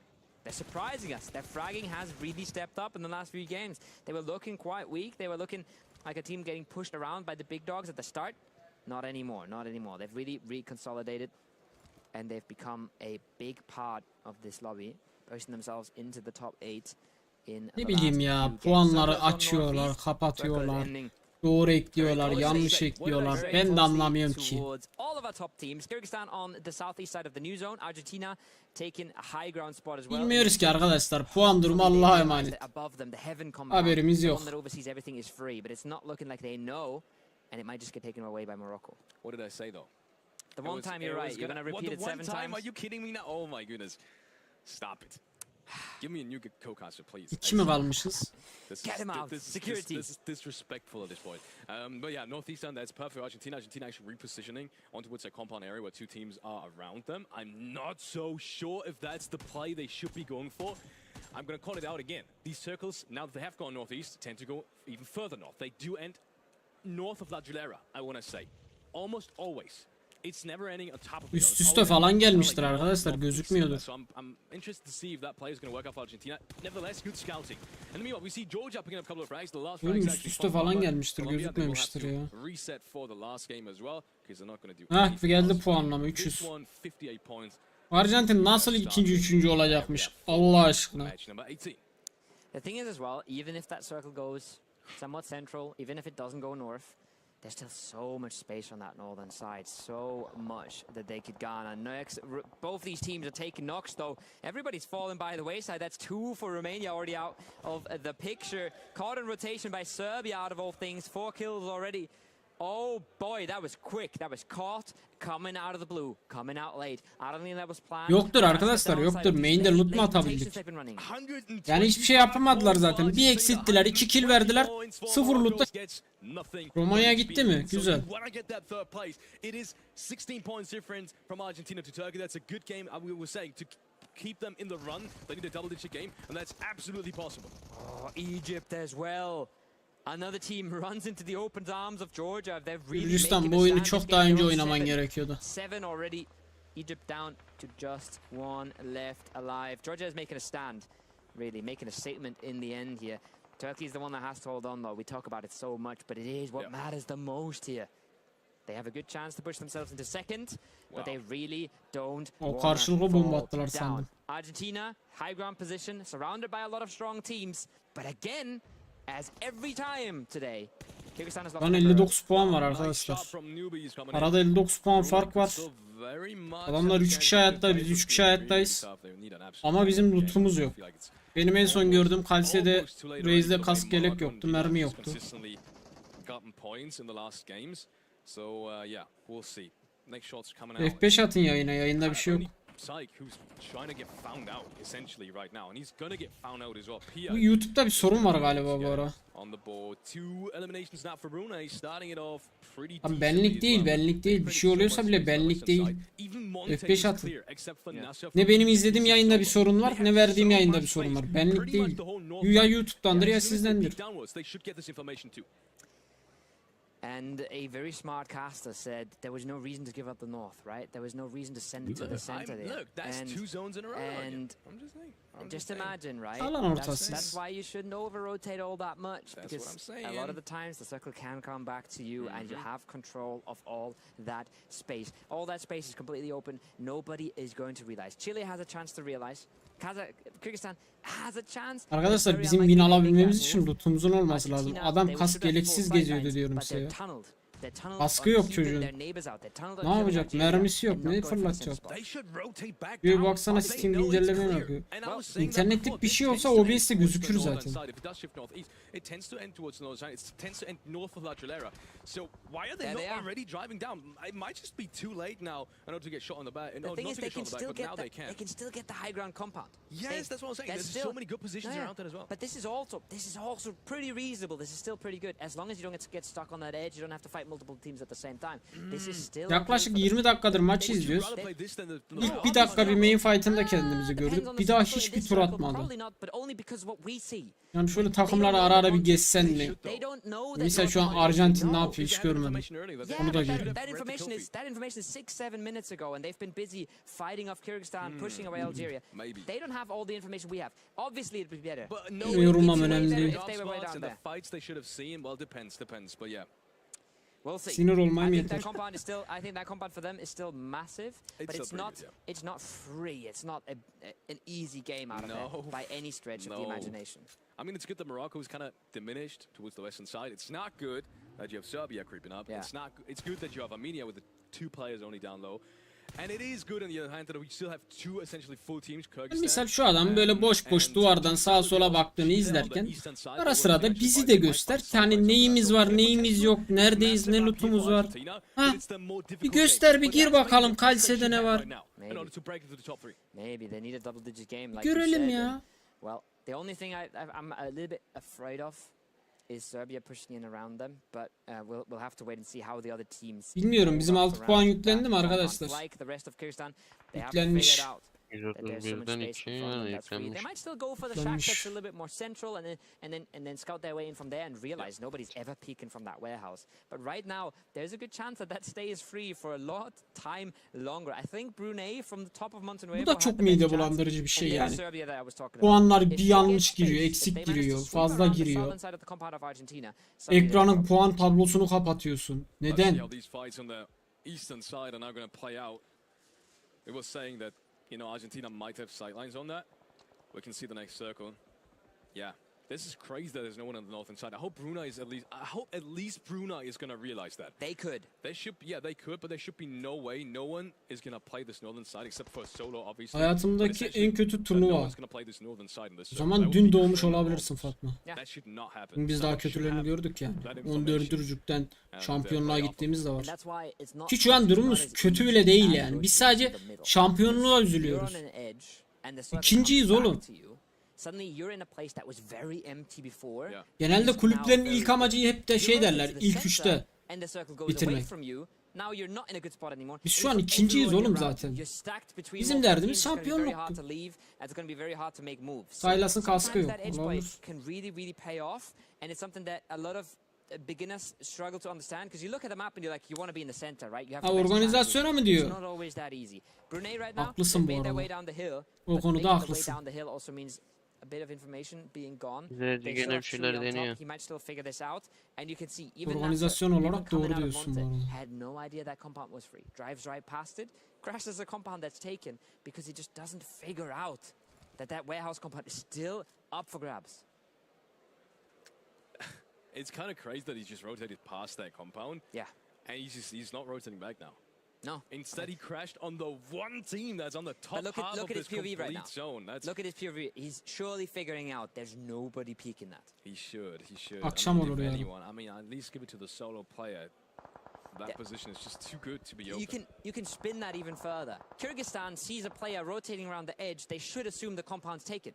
They're surprising us. Their fragging has really stepped up in the last few games. They were looking quite weak. They were looking like a team getting pushed around by the big dogs at the start. Not anymore, not anymore. They've really reconsolidated and they've become a big part of this lobby, pushing themselves into the top 8 in Ne bileyim ya, puanları açıyorlar, kapatıyorlar. Doğru ekliyorlar, yanlış ekliyorlar. Ben de anlamıyorum ki. Bilmiyoruz ki arkadaşlar. Puan durumu Allah'a emanet. Haberimiz yok. And it might just get taken away by Morocco. What did I say though? The one time you're right. You're gonna repeat it 7 times. Are you kidding me now? Oh my goodness! Stop it. Give me a new co-caster, please. 2 mi kalmışız? Get him out. Security. This is disrespectful at this point. But yeah, Northeastern, that's perfect for Argentina. Argentina actually repositioning onto what's a compound area where 2 teams are around them. I'm not so sure if that's the play they should be going for. I'm gonna call it out again. These circles, now that they have gone northeast, tend to go even further north. They do end north of La Gilera, I want to say. Almost always. It's never ending on top of Üst üste falan gelmiştir arkadaşlar, gözükmüyordur. So I'm interested to see if that play is going to work out for Argentina. Nevertheless, good scouting. And meanwhile, we see Georgia picking up a couple of frags. The last frags üst üste falan gelmiştir, gözükmemiştir ya. Reset for the last game as well because they're not going to do. Hah, geldi puanlama 300. Arjantin nasıl ikinci, üçüncü olacakmış Allah aşkına. The thing is as well, even if that circle goes somewhat central, even if it doesn't go north, there's still so much space on that northern side, so much that they could garner. Both these teams are taking knocks though. Everybody's fallen by the wayside. That's 2 for Romania already out of the picture. Caught in rotation by Serbia out of all things. 4 kills already. Oh boy, that was quick. That was caught, coming out of the blue, coming out late. I don't think that was planned. Yoktur arkadaşlar, yoktur. Main'de loot mu atabildik? Yani hiçbir şey yapamadılar zaten. Bir eksilttiler, 2 kill verdiler. 0 loot'ta. Romanya gitti mi? Güzel. It is 16 points difference from Argentina to Turkey. That's a good game. We were saying to keep them in the run, they need a double-digit game, and that's absolutely possible. Oh, Egypt as well. Another team runs into the open arms of Georgia. They've really Gürcistan, bu oyunu çok daha önce oynaman gerekiyordu. 7 already. Egypt down to just 1 left alive. Georgia is making a stand, really making a statement in the end here. Turkey is the one that has to hold on though. We talk about it so much, but it is what matters the most here. They have a good chance to push themselves into second, but they really don't want to fall down. Argentina, high ground position, surrounded by a lot of strong teams, but again, as every time today, Lan 59 puan var arkadaşlar. Arada 59 puan fark var. Adamlar 3 kişi hayatta, biz 3 kişi hayattayız. Ama bizim lootumuz yok. Benim en son gördüğüm KALSE'de RAYZ'de kask yelek yoktu, mermi yoktu. F5 atın yayına, yayında bir şey yok. Bu YouTube'da bir sorun var galiba bu ara. Abi benlik değil, benlik değil. Bir şey oluyorsa bile benlik değil. F5 atın. Ne benim izlediğim yayında bir sorun var, ne verdiğim yayında bir sorun var. Benlik değil. Ya YouTube'dandır ya sizdendir. And a very smart caster said there was no reason to give up the north, right? There was no reason to send it to the center there. Look, that's 2 zones in a row. And just imagine, right? That's why you shouldn't over-rotate all that much. Because a lot of the times the circle can come back to you and you have control of all that space. All that space is completely open. Nobody is going to realize. Chile has a chance to realize. Kyrgyzstan has a chance. Arkadaşlar bizim win alabilmemiz için lootumuzun olması lazım. Adam kask yeleksiz geziyordu diyorum size. Kaskı yok çocuğun. Ne yapacak? Mermisi yok. Ne fırlatacak? Bir baksana Steam güncelleme yapıyor. İnternetlik bir şey olsa OBS'te gözükür zaten. So why are they not already driving down? It might just be too late now in order to get shot on the back. The thing is, they can still get the high ground compound. Yes, that's what I'm saying. There's so many good positions around that as well. But this is also pretty reasonable. This is still pretty good as long as you don't get stuck on that edge. You don't have to fight Yaklaşık 20 dakikadır maçı izliyoruz. İlk bir dakika bir main fight'ında kendimizi gördük. Bir daha hiçbir tur atmadı. Yani şöyle takımları ara ara bir geçsen mi? Mesela şu an Arjantin ne yapıyor hiç görmedim. Onu da görüyorum. That information is 6-7 minutes ago, and they've been busy fighting off Kyrgyzstan, pushing away Algeria. They don't have all the information we have. Obviously, it'd be better. Yorulmam önemli değil. Sinir olmam yeter. I think that compound for them is still massive, but it's not free. It's not an easy game out of it by any stretch of the imagination. I mean, it's good that Morocco is kind of diminished towards the western side. It's not good that you have Serbia creeping up. Yeah. It's good that you have Armenia with the 2 players only down low. And it is good on the other hand that we still have 2 essentially full teams. Misal şu adam böyle boş boş duvardan sağa sola baktığını izlerken ara sıra da bizi de göster. Yani neyimiz var, neyimiz yok, neredeyiz, ne lootumuz var. Ha, bir göster, bir gir bakalım KALSE'de ne var. Görelim ya. Well, the only thing I'm a little bit afraid of is Serbia pushing in around them, but we'll have to wait and see how the other teams. Bilmiyorum, bizim 6 puan yüklendi mi arkadaşlar? Yüklenmiş. 131'den 2 yani yüklenmiş. They might still go for the shack that's a little bit more central, and then scout their way in from there and realize nobody's ever peeking from that warehouse. But right now, there's a good chance that stays free for a lot time longer. I think Brunei from the top of Mountain Wave. Bu da çok mide bulandırıcı bir şey yani. Puanlar bir yanlış giriyor, eksik giriyor, fazla giriyor. Ekranın puan tablosunu kapatıyorsun. Neden? You know, Argentina might have sightlines on that. We can see the next circle. Yeah, this is crazy that there's no one on the northern side. I hope at least Brunei is gonna realize that. They could. They could, but there should be no way no one is gonna play this northern side except for Solo, obviously. Hayatımdaki en kötü turnuva. O zaman dün doğmuş olabilirsin Fatma. Biz daha kötülerini gördük yani. 14. rücükten şampiyonluğa gittiğimiz de var. Ki şu an durumumuz kötü bile değil yani. Biz sadece şampiyonluğa üzülüyoruz. İkinciyiz oğlum. Genelde kulüplerin ilk amacı hep de şey derler, ilk 3'te bitirmek. Biz şu an ikinciyiz oğlum zaten. Bizim derdimiz şampiyonluktu. SYLAS'ın kaskı yok. Olabilir. Beginners struggle to understand because you look at the map and you're like you want to be in the center, right? You have to organizasyona mı diyor? It's not always that easy. Brunei right now, haklısın bu arada. O konuda haklısın. A bit of information being gone. Gene bir şeyler deniyor. He might still figure this out, and you can see even organizasyon olarak doğru diyorsun bu arada. Had no idea that compound was free. Drives right past it, crashes a compound that's taken because he just doesn't figure out that warehouse compound is still up for grabs. It's kind of crazy that he just rotated past that compound. Yeah. And he's not rotating back now. No. Instead, he crashed on the one team that's on the top half of this complete zone. Look at his POV. He's surely figuring out there's nobody peeking that. He should. Akşam olur yani. I mean, at least give it to the solo player. That position is just too good to be open. You can spin that even further. Kyrgyzstan sees a player rotating around the edge. They should assume the compound's taken.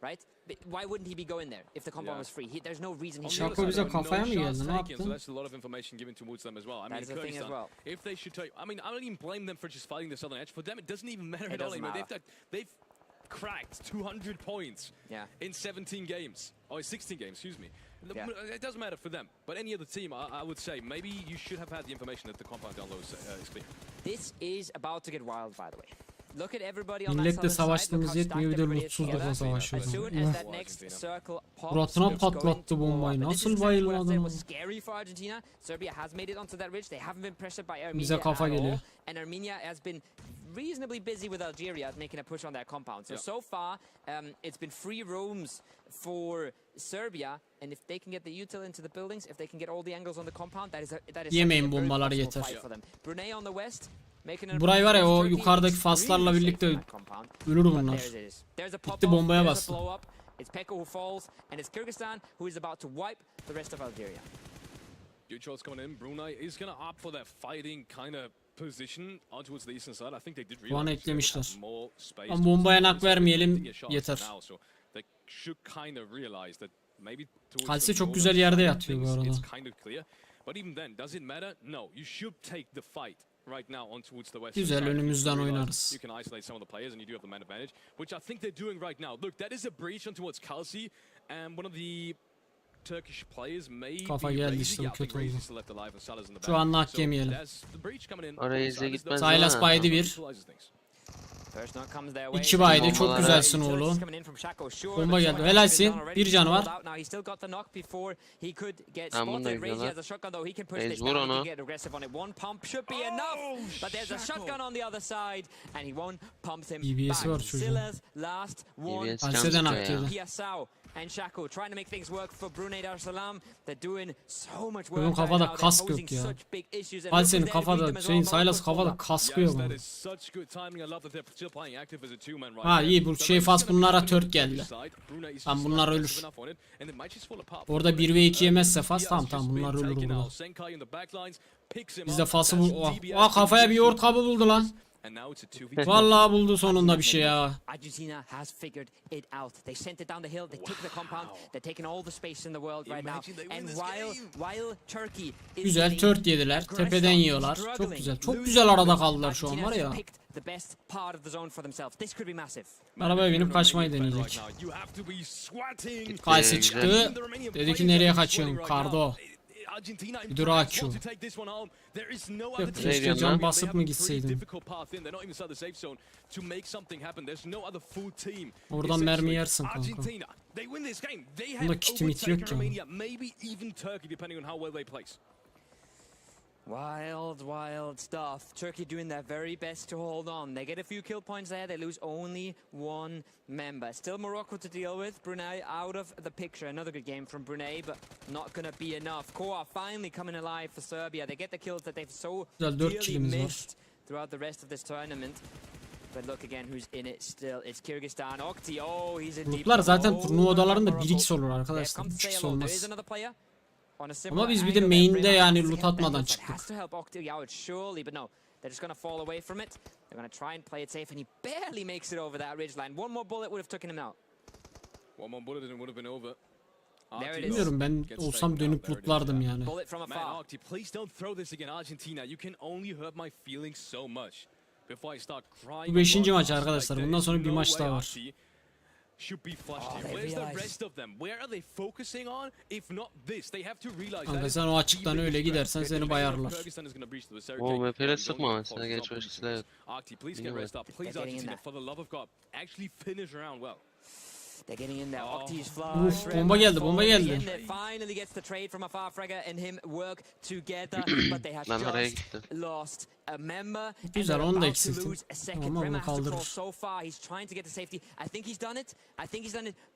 Right? But why wouldn't he be going there if the compound was free? There's no reason he should. Şako bize kafaya mı geldi? Ne yaptı? So that's a lot of information given towards them as well. I mean, Kyrgyzstan, if they should take, I mean, I don't even blame them for just fighting the southern edge. For them, it doesn't even matter at all. I mean, they've cracked 200 points in 17 games. Or 16 games, excuse me. It doesn't matter for them. But any other team, I would say, maybe you should have had the information that the compound down low is clear. This is about to get wild, by the way. Look at everybody on Milletle savaştığımız yetmiyor, bir de lootsuzlukla savaşıyoruz. Suratına patlattı bombayı. Nasıl bayılmadın? Bize kafa geliyor. Reasonably busy with Algeria making a push on that compound. So far, it's been free roams for Serbia, and if they can get the util into the buildings, if they can get all the angles on the compound, that is yemeyin bombaları yeter. Brunei on the west. Burayı var ya, o yukarıdaki faslarla birlikte ölür bunlar. Gitti bombaya bastı. It's Pekka who falls, and it's Kyrgyzstan who is about to wipe the rest of Algeria. Uchol's coming in. Brunei is going to opt for that fighting kind of position on towards the eastern side. I think they did realize. Puan eklemişler. Ama bombaya nak vermeyelim yeter. KALSE çok güzel yerde yatıyor bu arada. But even then, does it matter? No. You should take the fight right now on towards the west. Güzel, önümüzden oynarız. You can isolate some of the players and you do have the man advantage, which I think they're doing right now. Look, that is a breach on towards CALSE, and one of the Turkish players may Kafa be geldi RAYZ. işte, Yeah, I think kötü RAYZ oldu. is still left alive and SYLAS in the back. Şu an hak So yemeyelim. there's the breach coming in on RAYZ'e SYLAS. gitmez Sylas ha. baydı bir. Neutralizes things. 2 baydı, çok Bombalara- güzelsin oğlum. Bomba geldi, helalsin. Bir canı var. Ben bunu da yapıyorlar. RAYZ vur onu. BBS'i var çocuğun. BBS Kalseden can hak yedi. And Shako trying to make things work for Brunei Darussalam. They're doing so much work. Bunun right kafada now. They're kask posing yok ya. such big issues. And Kalse'nin look, they're beating kafada, them as şeyin well. Sylas kafada kaskı Yes, yok. that is such good timing. I love that they're still playing active as a two-man right Ha there. iyi, bu The şey RAYZ fas is gonna bunlara be tört on geldi. the side. Brunei is Tamam, just bunlar not ölür. aggressive enough on it, and it might just fall apart. Orada 1v2 yemezse fas He tamam has tamam just bunlar been ölür taken burada. out. Senkai in the backlines picks him Biz de up. fası That's bu. DBS Kafaya bir yoğurt kabı buldu lan. And now it's a 2v2. Vallahi buldu sonunda bir şey ya. Argentina has figured it out. They sent it down the hill. They took the compound. They're taking all the space in the world right now. And while Turkey is Güzel tört yediler. Tepeden yiyorlar. Çok güzel. Çok güzel arada kaldılar şu an var ya. the best part of the zone for themselves. This could be massive. Arabaya binip kaçmayı deneyecek. Kalse çıktı. Dedi ki nereye kaçıyorsun Kardo? Bir dur Akü. Keşke can basıp mı gitseydim? Oradan mermi yersin kanka. Bunda kitimit yok ki. Wild stuff. Turkey doing their very best to hold on. They get a few kill points there. They lose only one member. Still Morocco to deal with. Brunei out of the picture. Another good game from Brunei, but not gonna be enough. Koa finally coming alive for Serbia. They get the kills that they've so dearly missed throughout the rest of this tournament. But look again who's in it still. It's Kyrgyzstan. Okti. Oh, he's in deep. Gruplar zaten turnuva odalarında 1x olur arkadaşlar. 3x olmaz. Ama biz bir de main'de yani loot atmadan çıktık. They're just gonna fall away from it. They're gonna try and play it safe, and he barely makes it over that ridge line. One more bullet would have taken him out. One more bullet and it would have been over. Bilmiyorum, ben olsam dönüp lootlardım yani. Bullet from afar. Man, Octi, please don't throw this again, Argentina. You can only hurt my feelings so much. Before I start crying. Bu 5. maç arkadaşlar. Bundan sonra bir maç daha var. Should be flushed here. Where's the rest of them? Where are they focusing on? If not this, they have to realize that. Kanka sen o açıktan öyle gidersen seni bayarlar. O MP'le sıkma mesela, geç başkasıyla yok. Octi, please get rest up. Please Argentina, for the love of God, actually finish around well. They're getting in there. Octi's flush. Bomba geldi, bomba geldi. Finally gets the trade from afar. Frega and him work together, but they have just lost a member. Güzel, onu da eksilttim. Ama bunu kaldırır. So far, he's trying to get to safety. I think he's done it.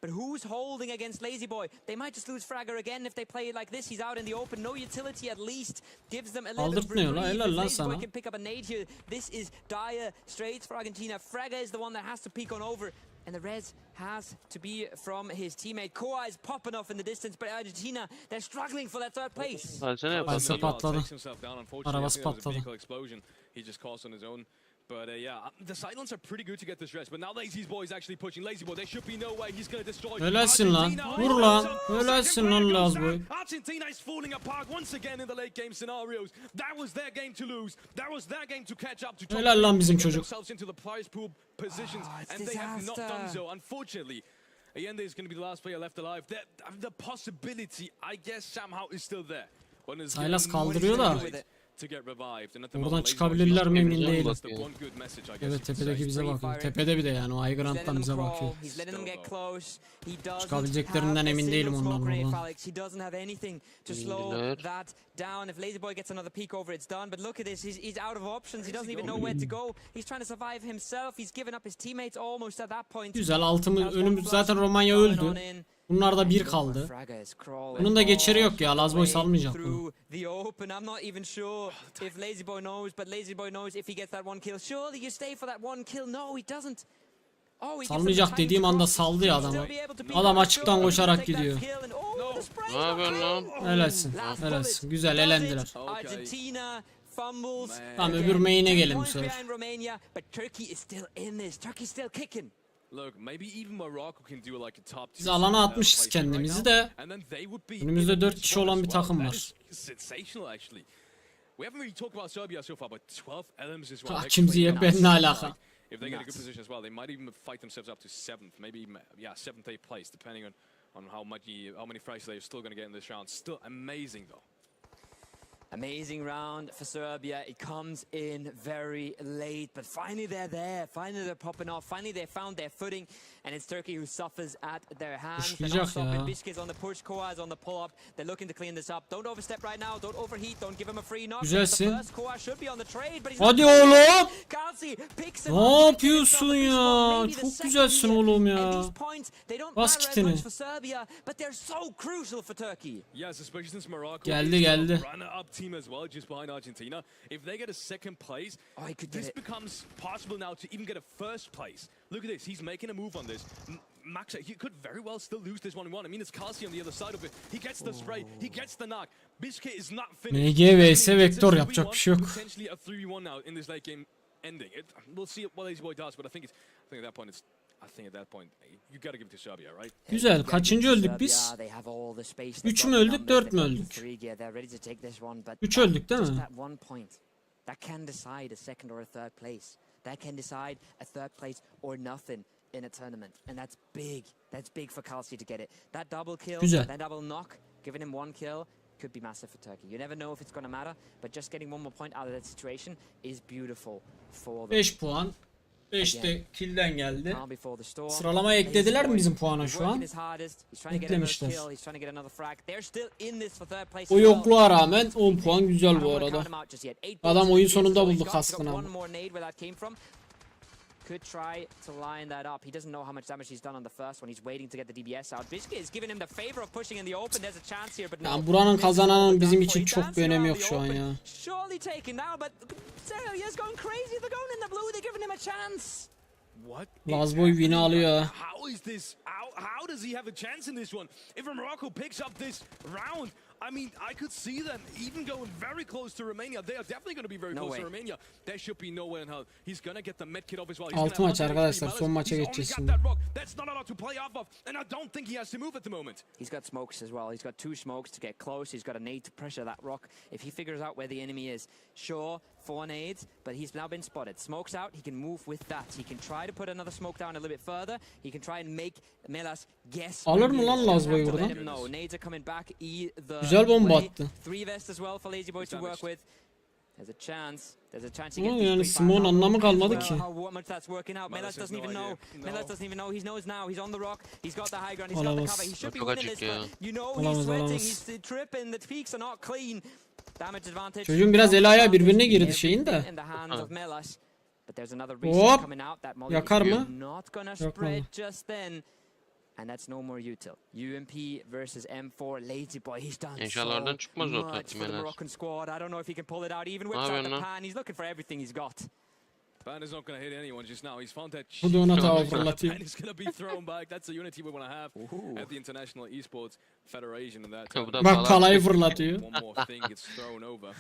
But who's holding against Lazy Boy? They might just lose Fragger again if they play it like this. He's out in the open. No utility at least gives them a little bit of reprieve. Lazy Boy can pick up a nade here. This is dire straits for Argentina. Fragger is the one that has to peek on over. And the res has to be from his teammate. Koa is popping off in the distance, but Argentina, they're struggling for that third place. Kalse patladı. Arabası patladı. He just calls on his own. But yeah, the Silence are pretty good to get this rest. But now Lazy Boy is actually pushing. Lazy Boy, there should be no way he's going to destroy. Helalsin lan. Vur lan. Helalsin lan Lazboy. Argentina is falling apart once again in the late game scenarios. That was their game to lose. That was their game to catch up to. Helal lan bizim çocuk. Themselves into the prize pool positions, and they have not done so. Unfortunately, Allende is going to be the last player left alive. The possibility, I guess, somehow is still there. Sylas kaldırıyor da. Buradan çıkabilirler mi emin değilim. Evet, tepedeki bize bakıyor. Tepede bir de yani, o Highground'dan bize bakıyor. Çıkabileceklerinden emin değilim ondan buradan. Down. If Lazy Boy gets another peek over, it's done. But look at this, he's out of options. He doesn't even know where to go. He's trying to survive himself. He's given up his teammates almost at that point. Güzel, altımız önümüz zaten Romanya öldü. Bunlar da bir kaldı. Bunun da geçeri yok ya. Lazboy salmayacak bunu. I'm not even sure if Lazy Boy knows, but Lazy Boy knows if he gets that one kill. Surely you stay for that one kill. No, he doesn't. Salmayacak dediğim anda saldı ya adamı. Adam açıktan koşarak gidiyor. Ne yapıyorsun lan? Helalsin. Helalsin. Güzel, elendiler. Tamam, öbür main'e gelin bu sefer. Biz alana atmışız kendimizi de. Önümüzde 4 kişi olan bir takım var. Hakim Ziyech benimle alaka. If they get a good position as well, they might even fight themselves up to 7th, maybe even 7th, 8th place, depending on how many frags they're still going to get in this round. Still amazing though. Amazing round for Serbia. It comes in very late, but finally they're there. Finally they're popping off. Finally they found their footing, and it's Turkey who suffers at their hands. They're not stopping. Bishkek's on the push, Koa is on the pull-up. They're looking to clean this up. Don't overstep right now. Don't overheat. Don't give him a free knock. Güzelsin. Koa should be on the trade, but he's Hadi oğlum. KALSE picks him Ne up. yapıyorsun ya? Çok güzelsin oğlum ya. Bas kitini. Geldi. Team as well, just behind Argentina. If they get a second place, this becomes possible now to even get a first place. Look at this, he's making a move on this. Max, he could very well still lose this 1-1. I mean, it's KALSE on the other side of it. He gets the spray, he gets the knock. Bishkek is not finished. MG vs Vektör yapacak bir şey yok. Potentially a 3v1 now in this late game ending. We'll see what LazyBoy does, but I think at that point you got to give it to Serbia, right? Güzel. Kaçıncı öldük biz? 3 mü öldük, 4 mü öldük? 3 öldük değil mi? That can decide a second or a third place. That can decide a third place or nothing in a tournament, and that's big. That's big for KALSE to get it. That double kill, Güzel. that double knock, giving him 1 kill could be massive for Turkey. You never know if it's going to matter, but just getting 1 more point out of that situation is beautiful for them. 5 puan. 5 de kill'den geldi. Sıralamaya eklediler mi bizim puana şu an? Eklemişler. O yokluğa rağmen 10 puan güzel bu arada. Adam oyun sonunda buldu kaskını. Could try to line that up. He doesn't know how much damage he's done on the first one. He's waiting to get the DBS out. Bishkek is giving him the favor of pushing in the open. There's a chance here, but no. Yani buranın kazananın bizim için çok bir önemi yok şu an ya. Surely taken now, but Serbia's going crazy. They're going in the blue. They're giving him a chance. LazyBoy win'i alıyor. How is this? How does he have a chance in this one? If Morocco picks up this round, I mean, I could see them even going very close to Romania. They are definitely going to be very close to Romania. There should be no way in hell. He's going to get the med kit off as well. 6 maç arkadaşlar. Son maça geçeceğiz şimdi. That's not a lot to play off of, and I don't think he has to move at the moment. He's got smokes as well. He's got 2 smokes to get close. He's got a nade to pressure that rock. If he figures out where the enemy is, sure, 4 nades, but he's now been spotted. Smokes out, he can move with that. He can try to put another smoke down a little bit further. He can try and make Melas guess. Alır mı lan LazyBoy buradan? Güzel bomba attı. 3 vest as well for LazyBoy to work with. There's a chance. There's a chance he Ama gets yani Simon anlamı kalmadı ki. how much that's working out. Melas doesn't even know. Melas doesn't even know. He knows now. He's on the rock. He's got the high ground. He's got the cover. He should be winning this, but you know he's sweating. He's tripping. The peaks are not clean. Damage advantage. Çocuğun biraz el ayağı birbirine girdi şeyin de. Hop. Yakar mı? Yakmadı. And that's no more util. UMP versus M4 LazyBoy. He's done İnşallah'dan çıkmaz o much for the taktimeler. Moroccan squad. I don't know if he can pull it out. Even whips out the pan. He's looking for everything he's got. Pan is not going to hit anyone just now. He's found that Bu da ona tava fırlatıyor. Pan is going to be thrown back. That's the unity we want to have at the International Esports Federation. And that. Bak kalayı fırlatıyor. One more thing gets thrown over.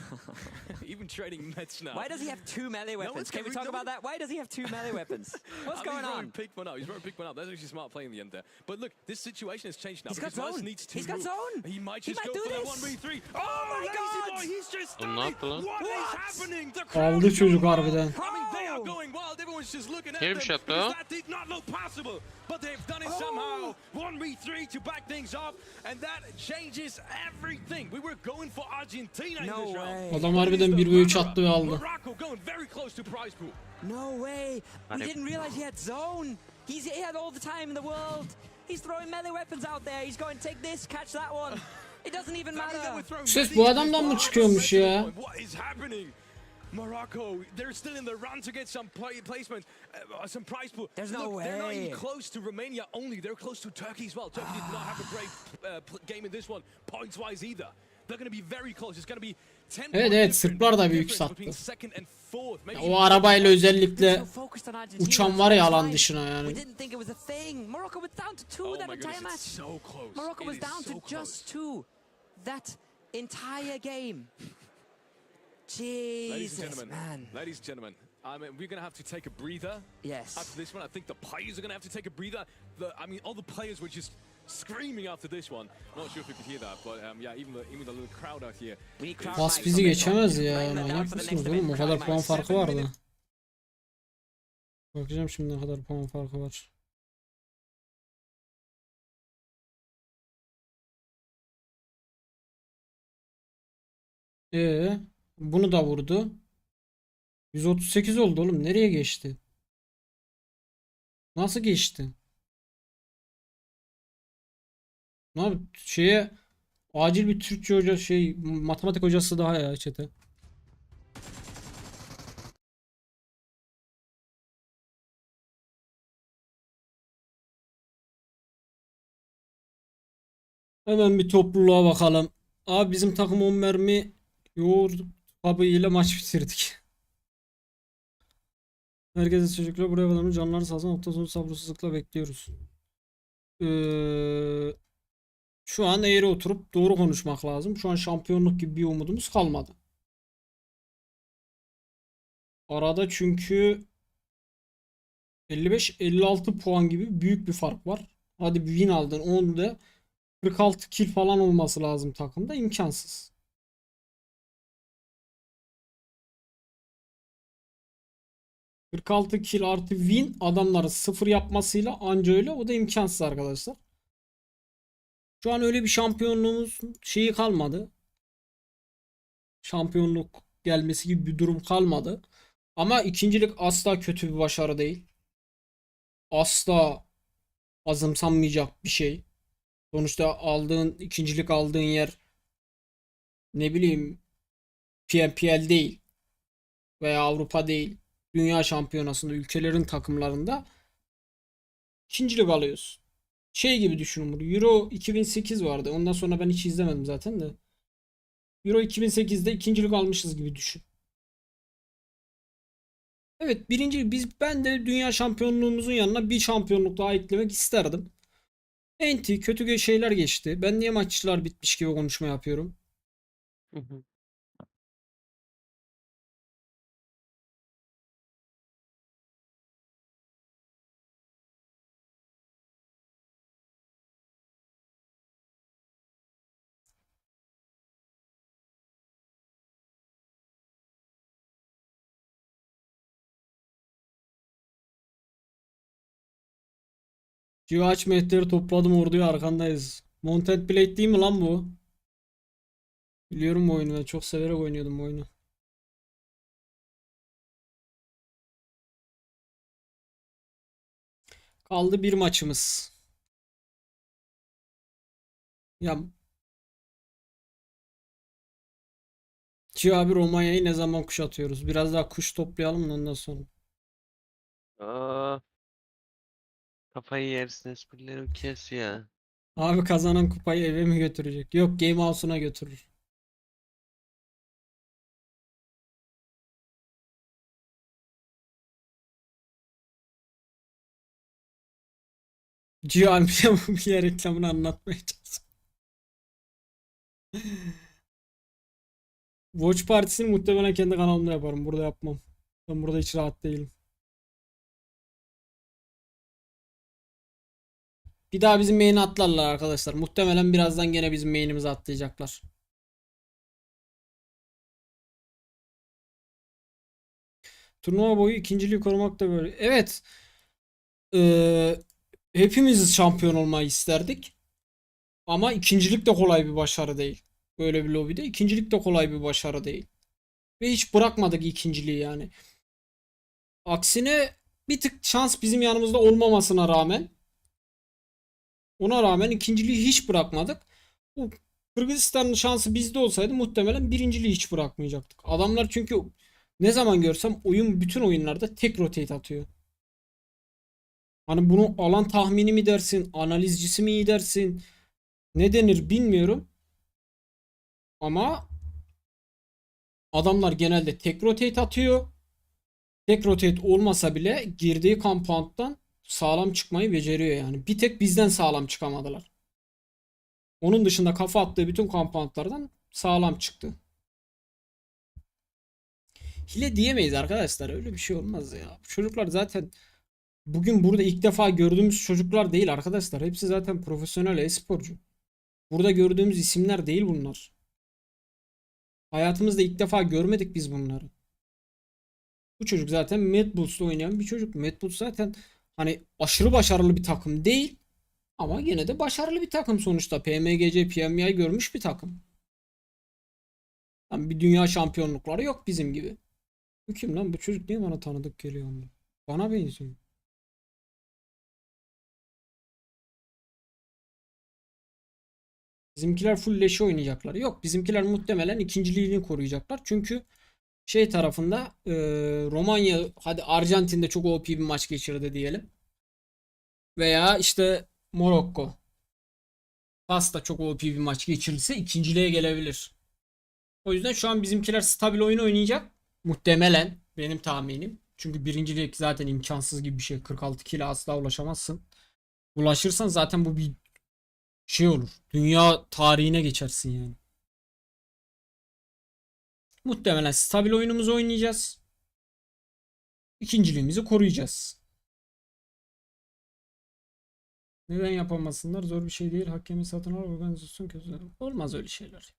Even trading meds now. Why does he have 2 melee weapons? Can we talk about that? Why does he have 2 melee weapons? What's going on? He's picked one up. He's really picked one up. That's actually smart play in the end there. But look, this situation has changed now. He's got zone. He's got zone. He might just go for that 1v3. Oh my God! He's just stunning. What is happening? Kaldı çocuk harbiden. I mean, they are going wild. Everyone's just looking at Here them bir şey yaptı because o. that did not look possible. But they've done it somehow. 1v3 to back things up, and that changes everything. We were going for Argentina in this round. Adam harbiden 1v3 attı ve aldı. Morocco going very close to prize pool. No way. We didn't realize he had zone. He had all the time in the world. He's throwing melee weapons out there. He's going to take this, catch that one. It doesn't even matter. Ses bu adamdan mı çıkıyormuş ya? What is happening? Morocco, they're still in the run to get some placement, some prize pool. There's no way. They're not even close to Romania only. They're close to Turkey as well. Turkey did not have a great game in this one, points-wise either. They're going to be very close. It's going to be 10 Evet Sırplar da büyük sattı. O arabayla özellikle uçan var ya alan dışına yani. Morocco was down to 2 that entire match. Morocco was down to just 2 that entire game. Jesus, man. Ladies and gentlemen, I mean, we're gonna have to take a breather. Yes. After this one, I think the players are gonna have to take a breather. I mean, all the players were just screaming after this one. Not sure if you could hear that, but yeah, even the little crowd out here. Pas bizi geçemez ya. Manyak mısınız oğlum? O kadar puan farkı vardı. Bakacağım şimdi ne kadar puan farkı var. Bunu da vurdu. 138 oldu oğlum. Nereye geçti? Nasıl geçti? Ne abi şeye acil bir Türkçe hoca matematik hocası daha ya çete. Hemen bir topluluğa bakalım. Abi bizim takım 10 mermi yoğurt kabı ile maç bitirdik. Herkese çocuklar buraya kadar canları sağ olsun. Hafta sonu sabırsızlıkla bekliyoruz. Şu an eğri oturup doğru konuşmak lazım. Şu an şampiyonluk gibi bir umudumuz kalmadı. Arada çünkü 55-56 puan gibi büyük bir fark var. Hadi bir win aldın. 10'da 46 kill falan olması lazım takımda. İmkansız. ...46 kill artı win adamları 0 yapmasıyla anca öyle. O da imkansız arkadaşlar. Şu an öyle bir şampiyonluğumuz şeyi kalmadı. Şampiyonluk gelmesi gibi bir durum kalmadı. Ama ikincilik asla kötü bir başarı değil. Asla azımsanmayacak bir şey. Sonuçta ikincilik aldığın yer ne bileyim PNPL değil veya Avrupa değil. Dünya şampiyonasında ülkelerin takımlarında ikincilik alıyorsun. Şey gibi düşünün bunu. Euro 2008 vardı. Ondan sonra ben hiç izlemedim zaten de. Euro 2008'de ikincilik almışız gibi düşün. Evet ben de dünya şampiyonluğumuzun yanına bir şampiyonluk daha eklemek isterdim. Enti kötü şeyler geçti. Ben niye maçlar bitmiş gibi konuşma yapıyorum? Civaç Mehter'i topladım orduya arkandayız. Mounted Blade değil mi lan bu? Biliyorum bu oyunu, ben çok severek oynuyordum bu oyunu. Kaldı bir maçımız. Ya abi Romanya'yı ne zaman kuşatıyoruz? Biraz daha kuş toplayalım da ondan sonra. Kafayı yersin, esprileri kes ya. Abi kazanan kupayı eve mi götürecek? Yok, Game House'una götürür. Cihan bir yer reklamını anlatmaya çalışıyor. Watch Partisi'ni muhtemelen kendi kanalımda yaparım. Burada yapmam. Ben burada hiç rahat değilim. Bir daha bizim main'i atlarlar arkadaşlar. Muhtemelen birazdan gene bizim main'imizi atlayacaklar. Turnuva boyu ikinciliği korumak da böyle. Evet. Hepimiz şampiyon olmayı isterdik. Ama ikincilik de kolay bir başarı değil. Böyle bir lobide ikincilik de kolay bir başarı değil. Ve hiç bırakmadık ikinciliği yani. Aksine bir tık şans bizim yanımızda olmamasına rağmen, ona rağmen ikinciliği hiç bırakmadık. Bu Kırgızistan'ın şansı bizde olsaydı muhtemelen birinciliği hiç bırakmayacaktık. Adamlar çünkü ne zaman görsem bütün oyunlarda tek rotate atıyor. Hani bunu alan tahmini mi dersin, analizcisi mi iyi dersin, ne denir bilmiyorum. Ama adamlar genelde tek rotate atıyor. Tek rotate olmasa bile girdiği compound'dan sağlam çıkmayı beceriyor yani. Bir tek bizden sağlam çıkamadılar. Onun dışında kafa attığı bütün compound'lardan sağlam çıktı. Hile diyemeyiz arkadaşlar. Öyle bir şey olmaz ya. Bu çocuklar zaten bugün burada ilk defa gördüğümüz çocuklar değil arkadaşlar. Hepsi zaten profesyonel e-sporcu. Burada gördüğümüz isimler değil bunlar. Hayatımızda ilk defa görmedik biz bunları. Bu çocuk zaten Mad Bulls'ta oynayan bir çocuk. Mad Bulls zaten hani aşırı başarılı bir takım değil. Ama yine de başarılı bir takım sonuçta. PMGC, PMI görmüş bir takım. Yani bir dünya şampiyonlukları yok bizim gibi. Bu kim lan? Bu çocuk niye bana tanıdık geliyor onda? Bana benziyor. Bizimkiler full leşe oynayacaklar. Yok, bizimkiler muhtemelen ikinciliğini koruyacaklar. Çünkü şey tarafında Romanya, hadi Arjantin'de çok OP bir maç geçirdi diyelim. Veya işte Morokko. Fas'ta çok OP bir maç geçirirse ikinciliğe gelebilir. O yüzden şu an bizimkiler stabil oyun oynayacak. Muhtemelen benim tahminim. Çünkü birincilik zaten imkansız gibi bir şey. 46 kilo asla ulaşamazsın. Ulaşırsan zaten bu bir şey olur. Dünya tarihine geçersin yani. Muhtemelen stabil oyunumuzu oynayacağız. İkinciliğimizi koruyacağız. Neden yapamasınlar? Zor bir şey değil. Hakemi satın al, organizasyon kötü. Olmaz öyle şeyler.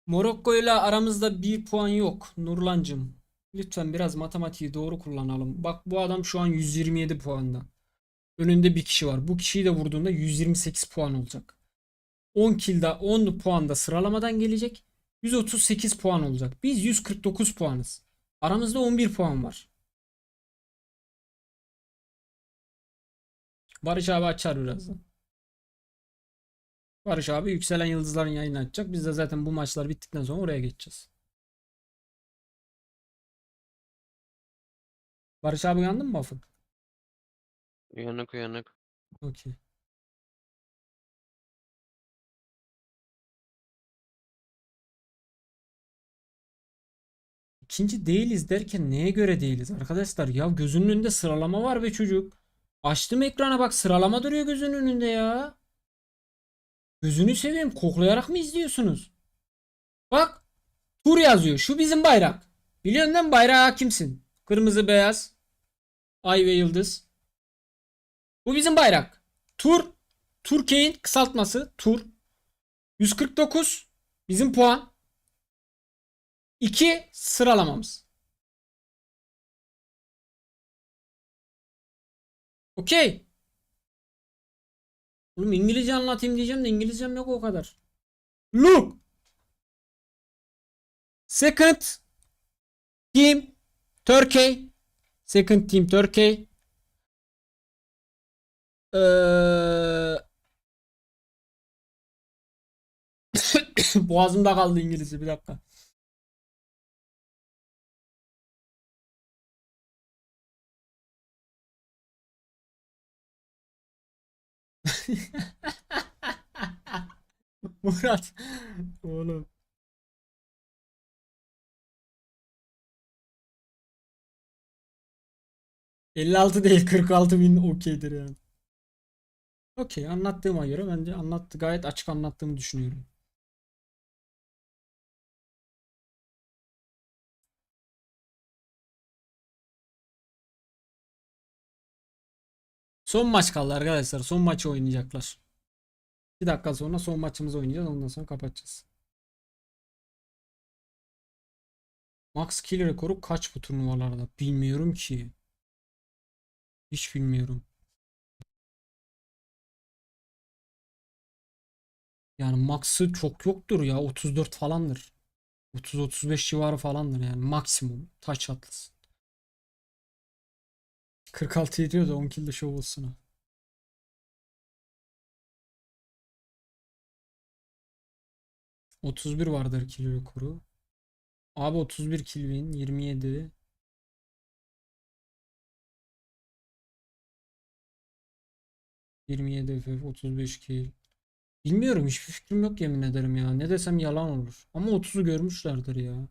Morokko ile aramızda bir puan yok. Nurlancım. Lütfen biraz matematiği doğru kullanalım. Bak, bu adam şu an 127 puanda. Önünde bir kişi var. Bu kişiyi de vurduğunda 128 puan olacak. 10 kilde 10 puanda sıralamadan gelecek. 138 puan olacak. Biz 149 puanız. Aramızda 11 puan var. Barış abi açar birazdan. Barış abi Yükselen Yıldızların yayını açacak. Biz de zaten bu maçlar bittikten sonra oraya geçeceğiz. Barış abi uyandın mı Afık? Uyanık uyanık. Okey. İkinci değiliz derken neye göre değiliz arkadaşlar? Ya gözünün önünde sıralama var be çocuk. Açtım ekrana, bak sıralama duruyor gözünün önünde ya. Gözünü seveyim, koklayarak mı izliyorsunuz? Bak, tur yazıyor. Şu bizim bayrak. Biliyorsun değil mi, bayrağa hakimsin. Kırmızı beyaz. Ay ve yıldız. Bu bizim bayrak. Tur. Türkiye'nin kısaltması. Tur. 149 bizim puan. 2 sıralamamız. Okey. Oğlum İngilizce anlatayım diyeceğim de İngilizcem yok o kadar. Look. Second team Turkey. Second team Turkey. Boğazımda kaldı İngilizce, bir dakika. Murat. Oğlum. 56 değil, 46 bin okeydir yani. Okey, anlattığıma göre bence gayet açık anlattığımı düşünüyorum. Son maç kaldı arkadaşlar. Son maçı oynayacaklar. Bir dakika sonra son maçımızı oynayacağız. Ondan sonra kapatacağız. Max kill rekoru kaç bu turnuvalarda? Bilmiyorum ki. Hiç bilmiyorum. Yani max'ı çok yoktur ya. 34 falandır. 30-35 civarı falandır yani. Maksimum. Taç atlasın. 46 ediyor da 10 kill de şov olsun ha. ...31 vardır kill rekoru. Abi 31 kill win. 27. FF 35 kill. Bilmiyorum, hiçbir fikrim yok yemin ederim ya. Ne desem yalan olur. Ama 30'u görmüşlerdir ya.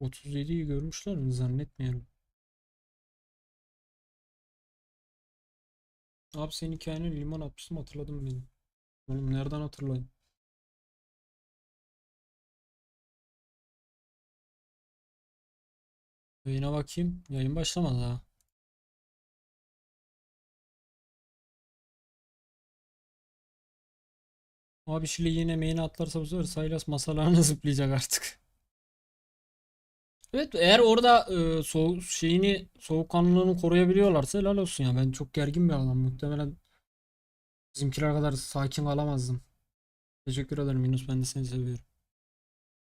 37'yi görmüşler mi zannetmiyorum. Abi senin hikayeni liman atmıştım, hatırladım beni. Oğlum nereden hatırlayayım? Yayına bakayım. Yayın başlamadı daha. Abi Şili yine main'e atlarsa bu sefer SYLAS masalarına zıplayacak artık. Evet, eğer orada soğukkanlılığını koruyabiliyorlarsa helal olsun ya. Ben çok gergin bir adam. Muhtemelen bizimkiler kadar sakin kalamazdım. Teşekkür ederim Yunus, ben de seni seviyorum.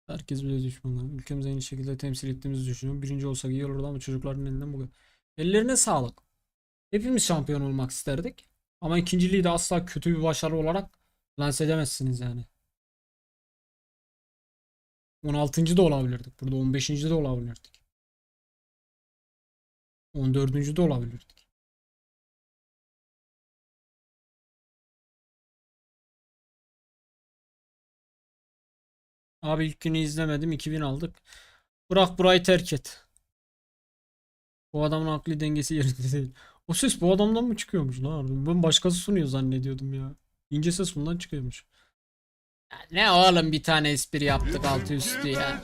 Herkes bize düşman. Ülkemizi en iyi şekilde temsil ettiğimizi düşünüyorum. Birinci olsak iyi olurdu ama çocukların elinden bu kadar. Ellerine sağlık. Hepimiz şampiyon olmak isterdik. Ama ikinciliği de asla kötü bir başarı olarak lanse edemezsiniz yani. 16. da olabilirdik. Burada 15. de olabilirdik. 14. de olabilirdik. Abi ilk günü izlemedim. 2000 aldık. Bırak burayı, terk et. Bu adamın akli dengesi yerinde değil. O ses bu adamdan mı çıkıyormuş lan? Ben başkası sunuyor zannediyordum ya. İnce ses bundan çıkıyormuş. Ya ne oğlum, bir tane espri yaptık altı üstü ya.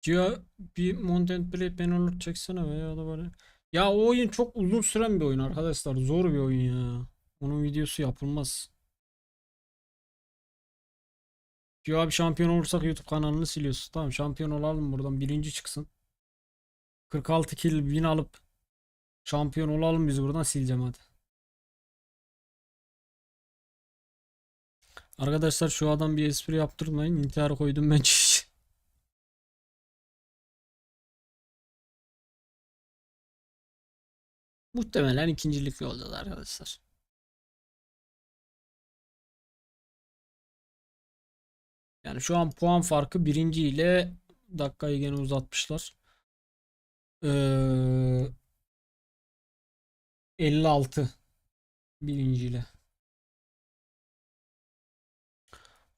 Cia bir Mountain Blade Bannerlord çeksene veya da böyle. Ya o oyun çok uzun süren bir oyun arkadaşlar. Zor bir oyun ya. Onun videosu yapılmaz. Cia bir şampiyon olursak YouTube kanalını siliyorsun. Tamam, şampiyon olalım buradan, birinci çıksın. 46 kill win alıp şampiyon olalım, biz buradan sileceğim hadi. Arkadaşlar şu adam bir espri yaptırmayın. İntihar koydum ben. Muhtemelen ikincilikli olacağız arkadaşlar. Yani şu an puan farkı birinci ile, dakikayı gene uzatmışlar. 56 birinci ile.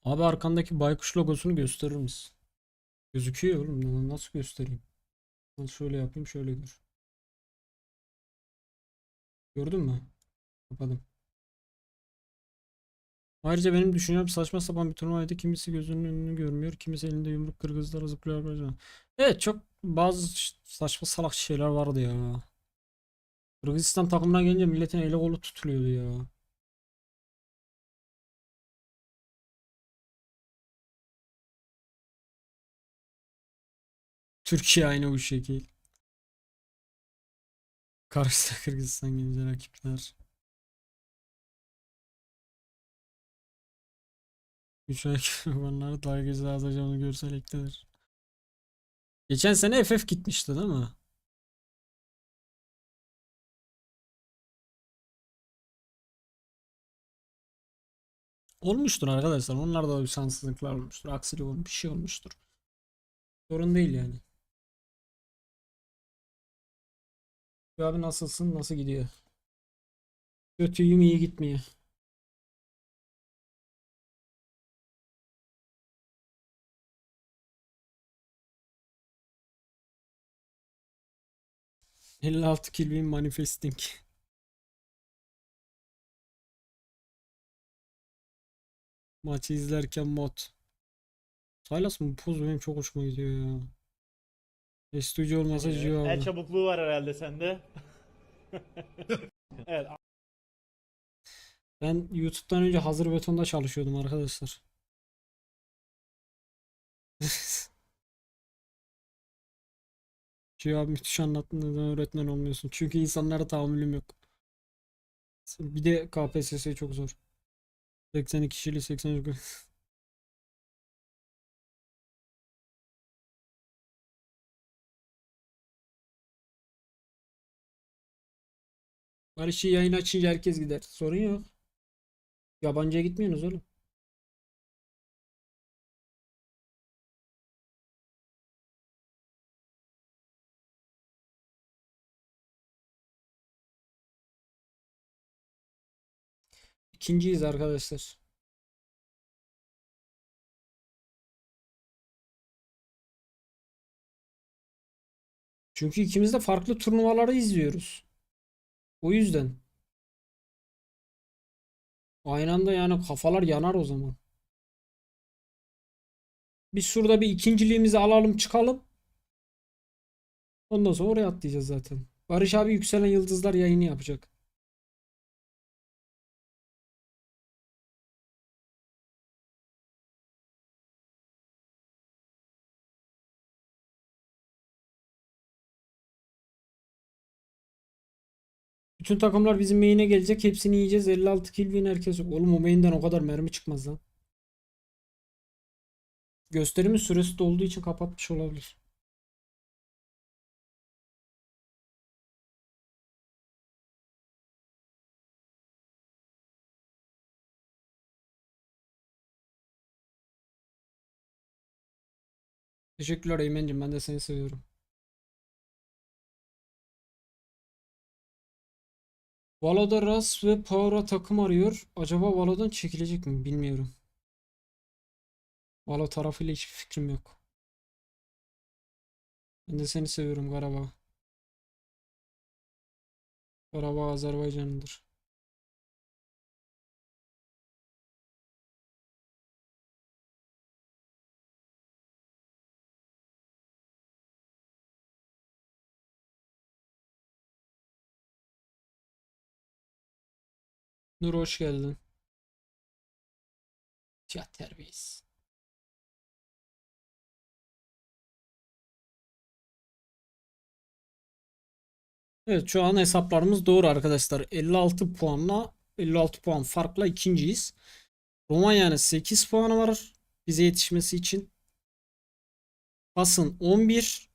Abi arkandaki baykuş logosunu gösterir misin? Gözüküyor oğlum. Nasıl göstereyim? Şöyle yapayım, şöyle gör. Gördün mü? Kapadım. Ayrıca benim düşüncem saçma sapan bir turnuvaydı. Kimisi gözünün önünü görmüyor. Kimisi elinde yumruk, kırgızlar zıplıyor. Evet, çok bazı saçma salak şeyler vardı ya. Kırgızistan takımına gelince milletin eli kolu tutuluyordu ya. Türkiye aynı bu şekil. Karşıda Kırgızistan gelince rakipler. 3 ay onları daha güzel azacağını görsel eklenir. Geçen sene FF gitmişti değil mi? Olmuştur arkadaşlar. Onlarda da bir şanssızlıklar olmuştur. Aksilik olmuş, bir şey olmuştur. Sorun değil yani. Abi nasılsın? Nasıl gidiyor? Kötüyüm, iyi gitmiyor. ...56 kill win manifesting. Maçı izlerken mod. Sylas mı? Puz benim çok hoşuma gidiyor ya. Estüdyo olmasa Gio El abi. çabukluğu var herhalde sende. Evet. Ben YouTube'dan önce hazır betonda çalışıyordum arkadaşlar. Gio abi müthiş anlattın, neden öğretmen olmuyorsun? Çünkü insanlara tahammülüm yok. Bir de KPSS çok zor. 82 kişili 80. Barış'ı yayın açınca herkes gider. Sorun yok. Yabancıya gitmiyorsunuz oğlum. İkinciyiz arkadaşlar. Çünkü ikimiz de farklı turnuvaları izliyoruz. O yüzden. Aynı anda yani kafalar yanar o zaman. Biz şurada bir ikinciliğimizi alalım çıkalım. Ondan sonra oraya atlayacağız zaten. Barış abi Yükselen Yıldızlar yayını yapacak. Bütün takımlar bizim main'e gelecek. Hepsini yiyeceğiz. 56 kill win herkes. Oğlum o main'den o kadar mermi çıkmaz lan. Gösterimin süresi dolduğu için kapatmış olabilir. Teşekkürler Eymen'cim. Ben de seni seviyorum. Valo'da Ras ve Power'a takım arıyor. Acaba Valo'dan çekilecek mi? Bilmiyorum. Valo tarafıyla hiçbir fikrim yok. Ben de seni seviyorum Karabağ. Karabağ Azerbaycan'dır. Nur hoş geldin. Ya terbiyesiz. Evet şu an hesaplarımız doğru arkadaşlar. 56 puanla 56 puan farkla ikinciyiz. Romanya'nın 8 puanı var bize yetişmesi için. Fas'ın 11,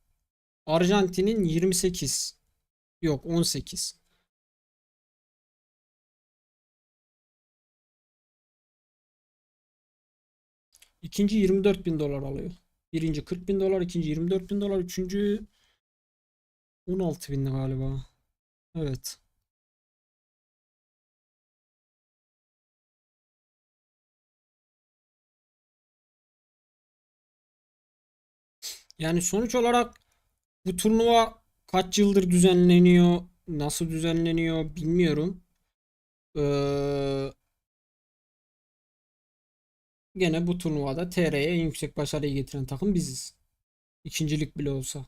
Arjantin'in 28. Yok 18. İkinci 24.000 dolar alıyor. Birinci 40.000 dolar, ikinci 24.000 dolar, üçüncü 16.000 galiba. Evet. Yani sonuç olarak bu turnuva kaç yıldır düzenleniyor, nasıl düzenleniyor bilmiyorum. Gene bu turnuvada TR'ye en yüksek başarıyı getiren takım biziz. İkincilik bile olsa.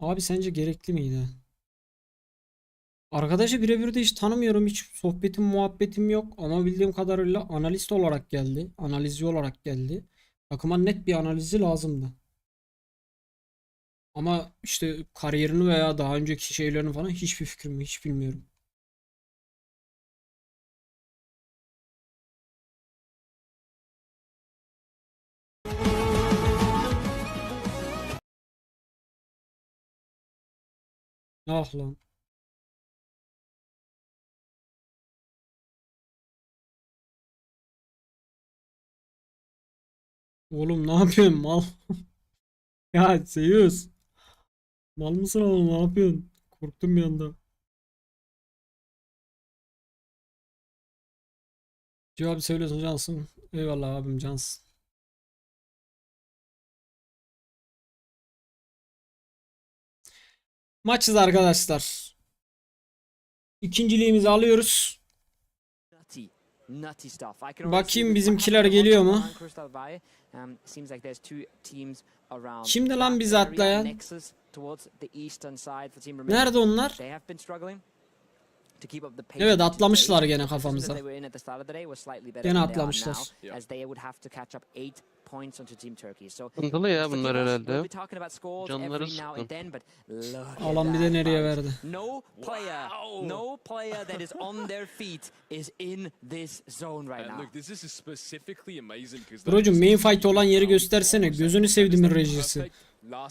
Abi sence gerekli miydi? Arkadaşı birebir de hiç tanımıyorum. Hiç sohbetim muhabbetim yok. Ama bildiğim kadarıyla analist olarak geldi. Analizci olarak geldi. Takıma net bir analizi lazımdı. Ama işte kariyerini veya daha önceki şeylerini falan hiçbir fikrim yok. Hiç bilmiyorum. Ah lan. Oğlum ne yapıyorsun mal? Ya Seyus. Mal mısın oğlum ne yapıyorsun? Korktum bir anda. Cevabı söylüyorsun cansın. Eyvallah abim cansın. Maçız arkadaşlar. İkinciliğimizi alıyoruz. Bakayım bizimkiler geliyor mu? Kimdi lan bizi atlayan? Nerede onlar? Evet atlamışlar gene kafamıza. Gene atlamışlar. Sıkıntılı ya bunlar herhalde. Canları sıkkın. Alan bir de nereye verdi? No player that is on their feet is in this zone right now. Brocum main fight olan yeri göstersene. Gözünü sevdiğimin rejisi.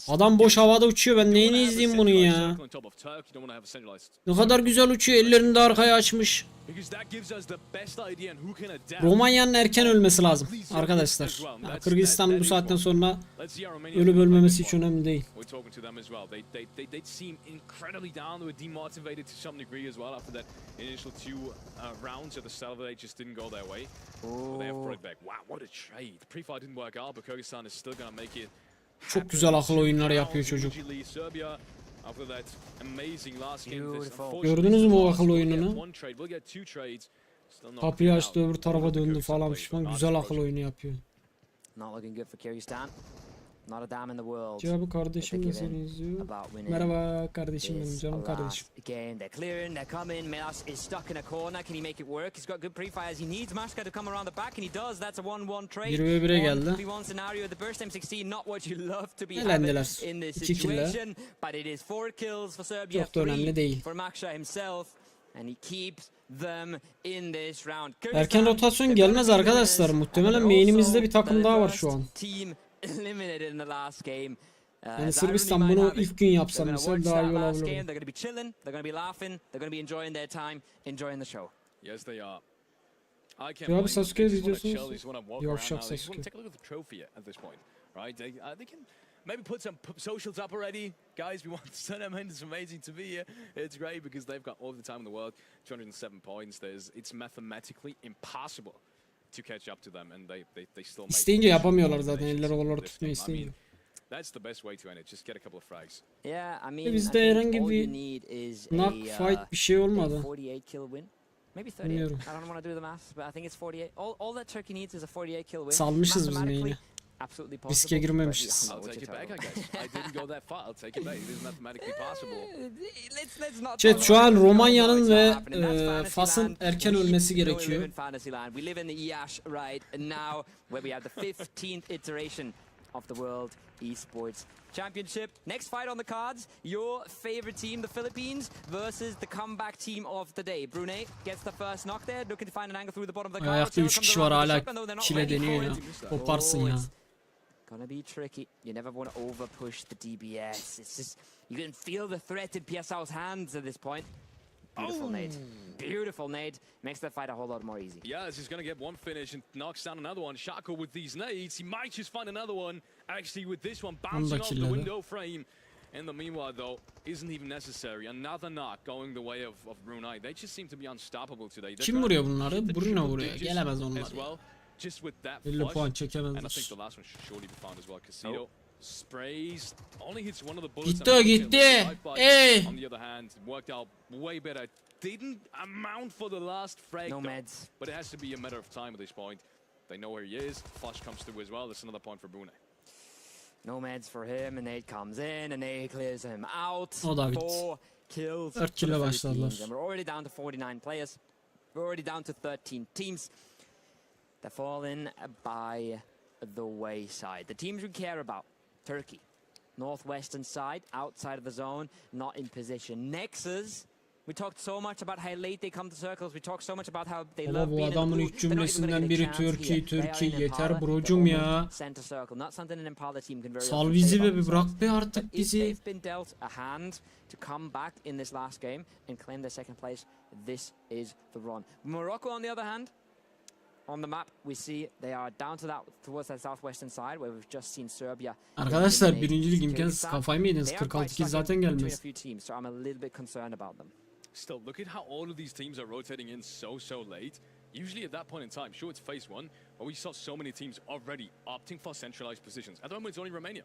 Adam boş havada uçuyor. Ben neyini izleyeyim bunu ya? Ne kadar güzel uçuyor. Ellerini de arkaya açmış. Romanya'nın erken ölmesi lazım. Arkadaşlar. Kırgızistan'ın bu saatten sonra ölüp ölmemesi hiç önemli değil. We're talking to them as well. They seem incredibly down. They were demotivated to some degree as well after that initial two rounds at the start of the day just didn't go their way. But they have brought it back. Wow, what a trade. Pre-fight didn't work out, but Kyrgyzstan is still gonna make it. Çok güzel akıl oyunları yapıyor çocuk. Gördünüz mü o akıl oyununu? Kapıyı açtı, öbür tarafa döndü falan pişman. Güzel akıl oyunu yapıyor. Cevabı kardeşim de seni izliyor. Merhaba kardeşim benim, canım kardeşim. 1v1'e geldi. Elendiler. 2 killer. Çok da önemli değil. Erken rotasyon gelmez arkadaşlar. Muhtemelen main'imizde bir takım daha var şu an. Yani Sırbistan bunu ilk gün yapsa mesela daha iyi olabilir. Ya bir Sasuke izliyorsunuz. Yavşak Sasuke. Maybe put some socials up already. Guys, we want the tournament. It's amazing to be here. It's great because they've got all the time in the world. 207 points. It's mathematically impossible to catch up to them, and they still make. İsteyince yapamıyorlar zaten. Elleri kolları tutmuyor isteyince. That's the best way to end it. Just get a couple of frags. Yeah, I mean, bizde herhangi bir knock fight bir şey olmadı. Bilmiyorum. Salmışız biz main'i. Riske girmemişiz. Chat şu an Romanya'nın ve Fas'ın erken ölmesi gerekiyor. Esports Championship. Next fight on the cards, your favorite team, the Philippines, versus the comeback team of the day. Brunei gets the first knock there, looking to find an angle through the bottom of the card. Ayakta 3 kişi var hala kile deniyor ya. Koparsın ya. Gonna be tricky. You never want to over push the DBS. It's just, you can feel the threat in PSL's hands at this point. Beautiful nade. Beautiful nade. Makes the fight a whole lot more easy. Yeah, he's going to get one finish and knocks down another one. Shako with these nades. He might just find another one. Actually, with this one bouncing off the window frame. In the meanwhile, though, isn't even necessary. Another knock going the way of Brunei. They just seem to be unstoppable today. Kim vuruyor bunları? Bruno vuruyor. Gelemez onlar. Just with that 50 puan çekemezler. And I think the last one should surely be found as well. Casino sprays, only hits one of the bullets. Gitti. Ey. On the other hand, worked out way better. Didn't amount for the last frag. No meds. But it has to be a matter of time at this point. They know where he is. Flash comes through as well. That's another point for Brunei. No meds for him, and Nate comes in, and Nate clears him out. O da bitti. 4 kills. 4 kill'e başladılar. And we're already down to 49 players. We're already down to 13 teams. They're falling by the wayside. The teams we care about, Turkey, northwestern side, outside of the zone, not in position. Nexus, we talked so much about how late they come to circles. We talked so much about how they love being in the blue. Bu adamın ilk cümlesinden biri Türkiye. Yeter brocum ya. Center circle, not something an Impala team can very Sal bizi be, bırak be artık bizi. They've been dealt a hand to come back in this last game and claim their second place. This is the run. Morocco, on the other hand, on the map we see they are down to that towards that southwestern side where we've just seen Serbia. Arkadaşlar birincilik imkansız, kafayı mı yediniz? 46 kill zaten gelmez. So I'm a little bit concerned about them. Still, look at how all of these teams are rotating in so late. Usually at that point in time, sure, it's phase one, but we saw so many teams already opting for centralized positions. At the moment, it's only Romania.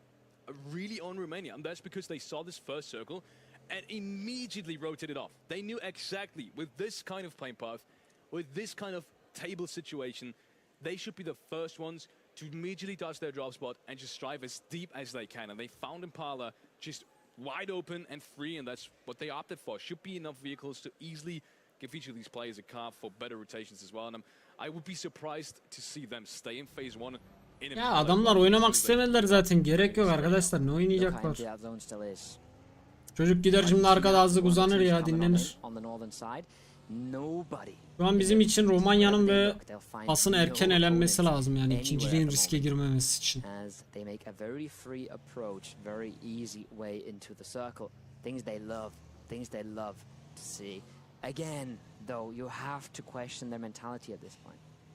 Really on Romania, and that's because they saw this first circle and immediately rotated off. They knew exactly, with this kind of playing path, with this kind of table situation, they should be the first ones to immediately dodge their drop spot and just strive as deep as they can. And they found Impala just wide open and free, and that's what they opted for. Should be enough vehicles to easily give each of these players a car for better rotations as well. And I would be surprised to see them stay in phase one. Ya adamlar oynamak istemediler zaten. Gerek yok arkadaşlar. Ne oynayacaklar? Çocuk gider şimdi arkada azlık uzanır ya, dinlenir. Şu an bizim için Romanya'nın ve Fas'ın erken elenmesi lazım, yani ikinciliğin riske girmemesi için. Again, though, you have to question their mentality at this point.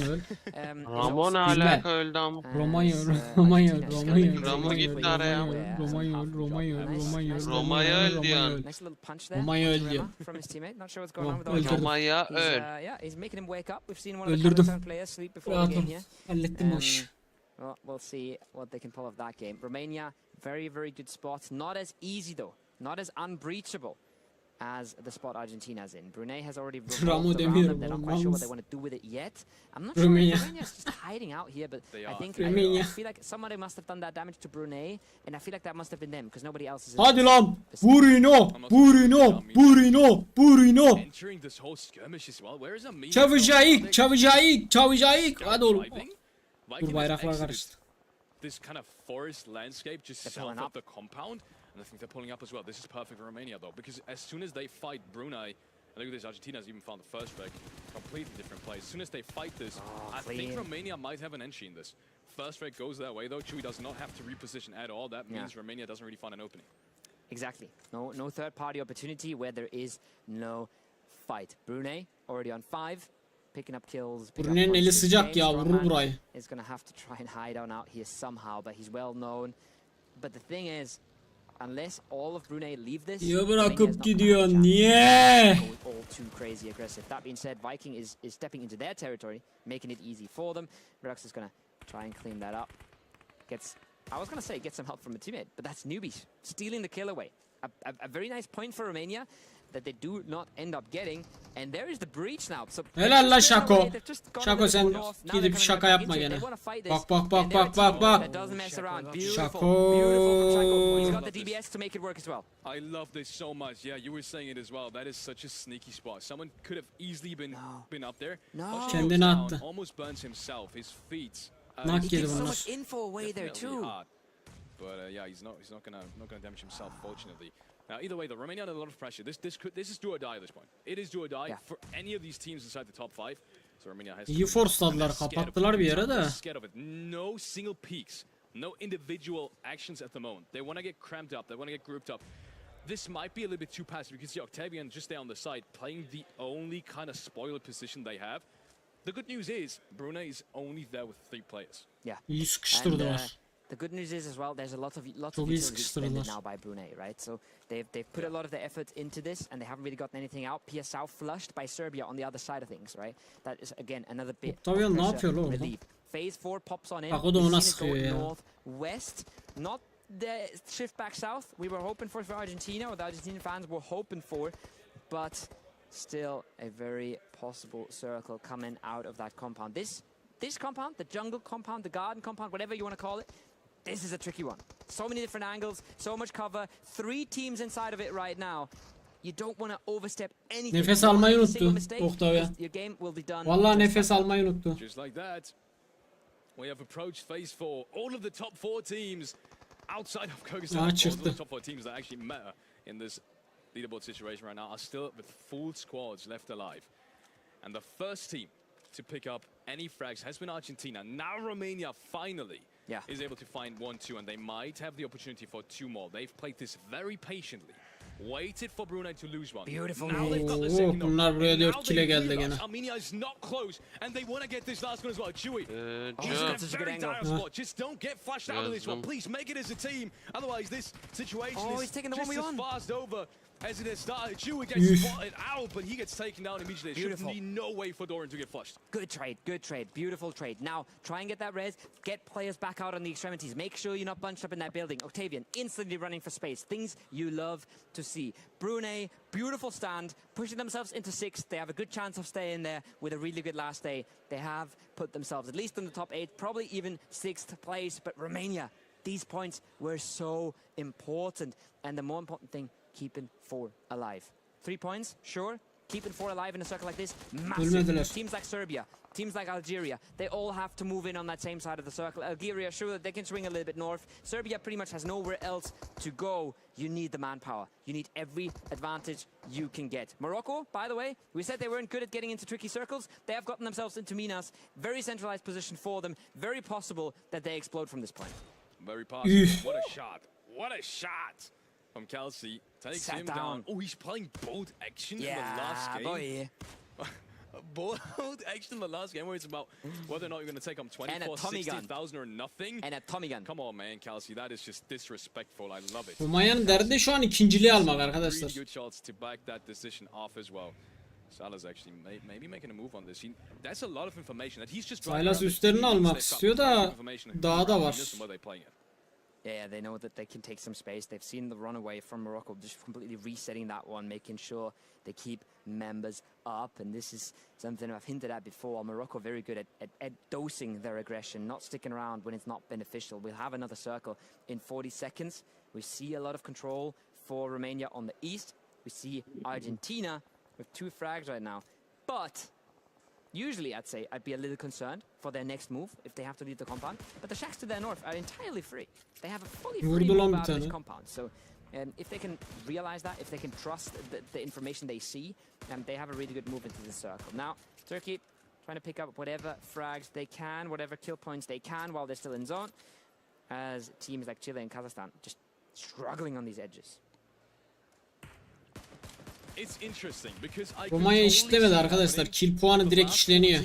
Romanyol. Ramo ne alaka öldü ama. Romanyol. Ramo gitti araya. Romanyol. Roma'ya öl diyorsun. Nice little punch there. Romanya öl diyor. From his teammate. Not sure what's going on with Öldürdüm. Romanya öl. yeah, he's making him wake up. We've seen one of the Öldürdüm. Kazakhstan players sleep before the Rahatım. game here. Hallettim o işi. Well, we'll see what they can pull off that game. Romania, very, very good spot. Not as easy though. Not as unbreachable as the spot Argentina's in. Brunei has already revolved around them. They're not quite sure what they want to do with it yet. I'm not sure if Romania's just hiding out here, but I think I feel like somebody must have done that damage to Brunei, and I feel like that must have been them because nobody else is. Hadi lan! Burino! Burino! Burino! Burino! Entering this whole skirmish as well. Where is Amina? Çavucayık! Çavucayık! Çavucayık! Hadi oğlum. Viking Dur has bayraklar exited karıştı. this kind of forest landscape just They're south pulling of up. the compound, and I think they're pulling up as well. This is perfect for Romania though, because as soon as they fight Brunei, look at this, Argentina's even found the first frag, completely different play. As soon as they fight this, I think Romania might have an entry in this. First frag goes that way though. Chewy does not have to reposition at all. That means Romania doesn't really find an opening. Exactly. No third party opportunity where there is no fight. Brunei already on 5. Picking up kills. Brunei'nin eli sıcak ya, vurur burayı. Is going to have to try and hide on out here somehow, but he's well known. But the thing is, unless all of Brunei leave this, Niye bırakıp gidiyorsun? Niye? all too crazy aggressive. That being said, Viking is stepping into their territory, making it easy for them. Redux is going to try and clean that up. I was going to say get some help from a teammate, but that's newbies stealing the kill away. A very nice point for Romania that they do not end up getting, and there is the breach now. So helal la Şako. Şako sen gidip şaka yapma gene. Bak bak bak bak bak bak. Şako. He's got the DBS to make it work as well. I love this so much. Yeah, you were saying it as well. That is such a sneaky spot. Someone could have easily been up there. No. Kendini attı. Almost burns himself. His feet. Nak yedi So bunlar. much info away there too. But yeah, he's not gonna damage himself, fortunately. Now, either way, the Romania under a lot of pressure. This is do or die at this point. It is do or die for any of these teams inside the top 5. So Romania has. İyi forsladılar, kapattılar bir yere de. No single peaks, no individual actions at the moment. They want to get cramped up. They want to get grouped up. This might be a little bit too passive because see Octavian just there on the side, playing the only kind of spoiler position they have. The good news is Brunei is only there with 3 players. Yeah. İyi sıkıştırdılar. The good news is as well, there's a lot of Çok iyi utilities sıkıştırdılar. now by Brunei, right? So they've put a lot of their effort into this, and they haven't really gotten anything out. PSL flushed by Serbia on the other side of things, right? That is again another bit. Octavian ne yapıyor lan orada? Relief. Phase 4 pops on in. Bak o da ona We've seen it sıkıyor go ya. northwest, not the shift back south. We were hoping for Argentina, or the Argentinian fans were hoping for, but still a very possible circle coming out of that compound. This compound, the jungle compound, the garden compound, whatever you want to call it. This is a tricky one. So many different angles, so much cover. 3 teams inside of it right now. You don't want to overstep anything. Nefes almayı unuttu Octavian. Your game will be done. Vallahi nefes almayı unuttu. Just like that, we have approached phase 4. All of the top 4 teams outside of Kyrgyzstan, all of the top 4 teams that actually matter in this leaderboard situation right now are still with full squads left alive. And the first team to pick up any frags has been Argentina. Now Romania finally is able to find 1-2, and they might have the opportunity for 2 more. They've played this very patiently. Waited for Brunei to lose one. Beautiful. Bunlar buraya 4 kile geldi gene. Armenia is not close, and they want to get this last one as well. Chewy. That's such a good angle. Just don't get flashed out of this one. Please make it as a team. Otherwise, this situation is he's taking the just 1v1. as fast over as it has started. Chewy gets spotted out, but he gets taken down immediately. There should be no way for Doran to get flushed. Good trade, beautiful trade. Now, try and get that res, get players back out on the extremities. Make sure you're not bunched up in that building. Octavian, instantly running for space. Things you love to see. Brunei, beautiful stand, pushing themselves into 6th. They have a good chance of staying there with a really good last day. They have put themselves at least in the top 8, probably even 6th place. But Romania, these points were so important. And the more important thing, keeping 4 alive. 3 points, sure. Keeping 4 alive in a circle like this, massive. Teams like Serbia, teams like Algeria, they all have to move in on that same side of the circle. Algeria, sure, they can swing a little bit north. Serbia pretty much has nowhere else to go. You need the manpower. You need every advantage you can get. Morocco, by the way, we said they weren't good at getting into tricky circles. They have gotten themselves into Minas. Very centralized position for them. Very possible that they explode from this point. Very possible. What a shot. What a shot. From KALSE, takes him down. Oh, he's playing both actions in the last game. Boy. bold action in the last game where it's about whether or not you're going to take on 24, 60,000 or nothing. And a Tommy gun. Come on man, KALSE, that is just disrespectful. I love it. Romanya'nın derdi şu an ikinciliği almak arkadaşlar. Really good shots to back that decision off as well. SYLAS actually maybe making a move on this. That's a lot of information that he's just SYLAS üstlerini almak istiyor da daha da var. Yeah, they know that they can take some space. They've seen the runaway from Morocco, just completely resetting that one, making sure they keep members up. And this is something I've hinted at before. Morocco very good at dosing their aggression, not sticking around when it's not beneficial. We'll have another circle in 40 seconds. We see a lot of control for Romania on the east. We see Argentina with 2 frags right now. But usually I'd be a little concerned for their next move if they have to leave the compound. But the shacks to their north are entirely free. They have a fully free move out of this compound. So if they can realize that, if they can trust the information they see, they have a really good move into the circle. Now, Turkey trying to pick up whatever frags they can, whatever kill points they can while they're still in zone. As teams like Chile and Kazakhstan just struggling on these edges. Romanya işlemedi arkadaşlar. Kill puanı direkt işleniyor.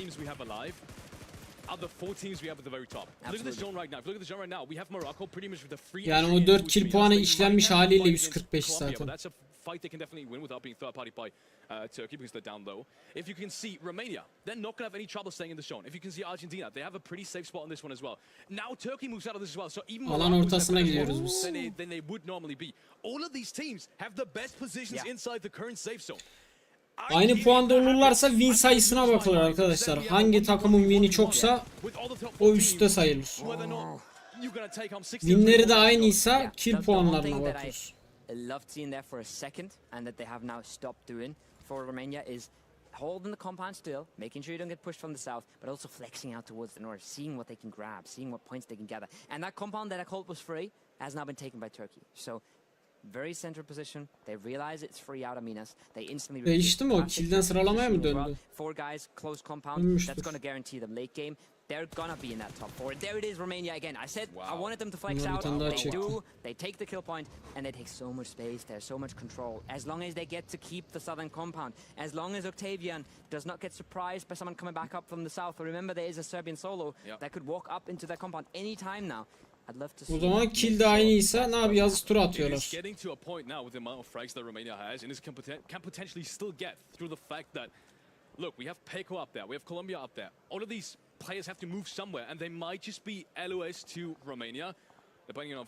Yani o 4 kill puanı işlenmiş haliyle 145 zaten. Fight they can definitely win without being third party by Turkey because they're down low. If you can see Romania, they're not going to have any trouble staying in the zone. If you can see Argentina, they have a pretty safe spot on this one as well. Now Turkey moves out of this as well. So even alan ortasına gidiyoruz biz. Than they would normally be. All of these teams have the best positions inside the current safe zone. Aynı puanda olurlarsa win sayısına bakılır arkadaşlar. Hangi takımın win'i çoksa o üstte sayılır. Win'leri de aynıysa kill puanlarına bakıyoruz. Loved seeing there for a second and that they have now stopped doing for Romania is holding the compound still, making sure you don't get pushed from the south, but also flexing out towards the north, seeing what they can grab, seeing what points they can gather. And that compound that I called was free has now been taken by Turkey. So very central position. They realize it's free out of Minas. They instantly değişti mi o? Kill'den sıralamaya mı döndü? 4 guys close compound. That's going to guarantee them late game. They're gonna be in that top 4. There it is, Romania again. I said I wanted them to flex out. They do. They take the kill point, and they take so much space. There's so much control. As long as they get to keep the southern compound, as long as Octavian does not get surprised by someone coming back up from the south. Remember, there is a Serbian solo that could walk up into their compound anytime now. I'd love to see. O zaman kill de aynıysa ne yapıyor? Yazı tura atıyorlar. Getting to a point now with the amount of frags that Romania has, and can potentially still get through the fact that, look, we have Peko up there, we have Colombia up there. All of these players have to move somewhere, and they might just be LOS to Romania, depending on